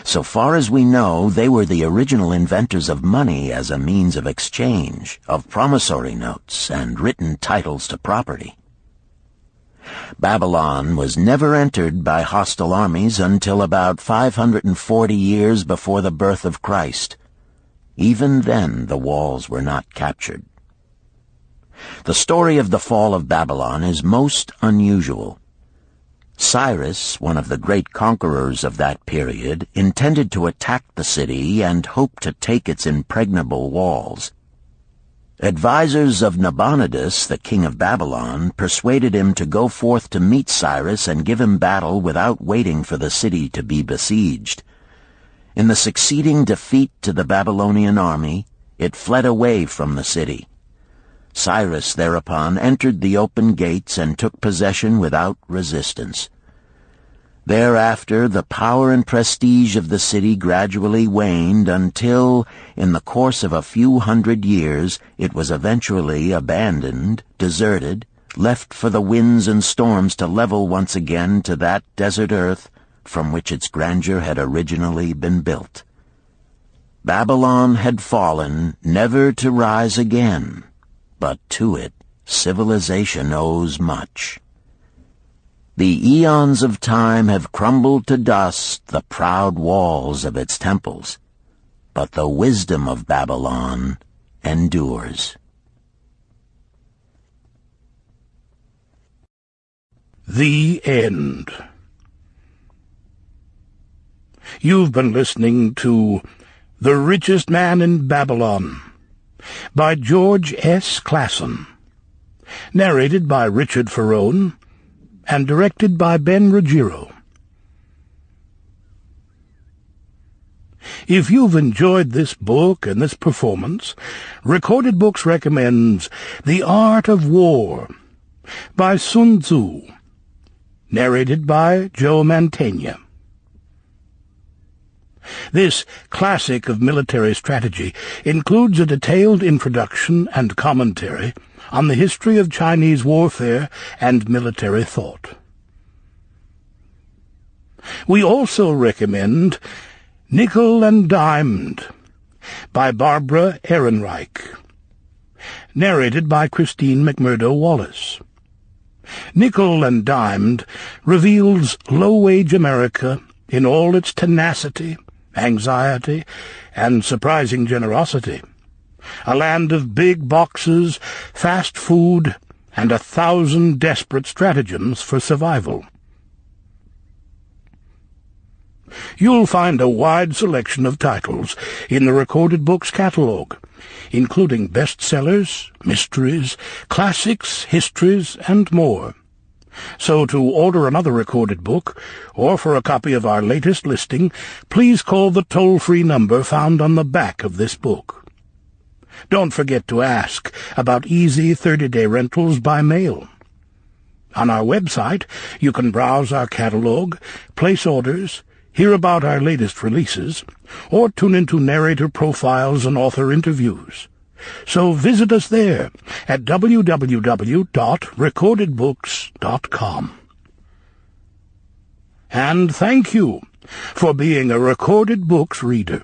Speaker 2: So far as we know, they were the original inventors of money as a means of exchange, of promissory notes, and written titles to property. Babylon was never entered by hostile armies until about 540 years before the birth of Christ. Even then, the walls were not captured. The story of the fall of Babylon is most unusual. Cyrus, one of the great conquerors of that period, intended to attack the city and hoped to take its impregnable walls. Advisors of Nabonidus, the king of Babylon, persuaded him to go forth to meet Cyrus and give him battle without waiting for the city to be besieged. In the succeeding defeat to the Babylonian army, it fled away from the city. Cyrus thereupon entered the open gates and took possession without resistance. Thereafter, the power and prestige of the city gradually waned until, in the course of a few hundred years, it was eventually abandoned, deserted, left for the winds and storms to level once again to that desert earth from which its grandeur had originally been built. Babylon had fallen, never to rise again. But to it, civilization owes much. The eons of time have crumbled to dust the proud walls of its temples, but the wisdom of Babylon endures.
Speaker 1: The End. You've been listening to The Richest Man in Babylon by George S. Clason, narrated by Richard Ferrone, and directed by Ben Ruggiero. If you've enjoyed this book and this performance, Recorded Books recommends The Art of War by Sun Tzu, narrated by Joe Mantegna. This classic of military strategy includes a detailed introduction and commentary on the history of Chinese warfare and military thought. We also recommend Nickel and Dimed by Barbara Ehrenreich, narrated by Christine McMurdo Wallace. Nickel and Dimed reveals low-wage America in all its tenacity, anxiety, and surprising generosity. A land of big boxes, fast food, and 1,000 desperate stratagems for survival. You'll find a wide selection of titles in the Recorded Books catalog, including bestsellers, mysteries, classics, histories, and more. So to order another recorded book, or for a copy of our latest listing, please call the toll-free number found on the back of this book. Don't forget to ask about easy 30-day rentals by mail. On our website, you can browse our catalog, place orders, hear about our latest releases, or tune into narrator profiles and author interviews. So visit us there at www.recordedbooks.com. And thank you for being a Recorded Books reader.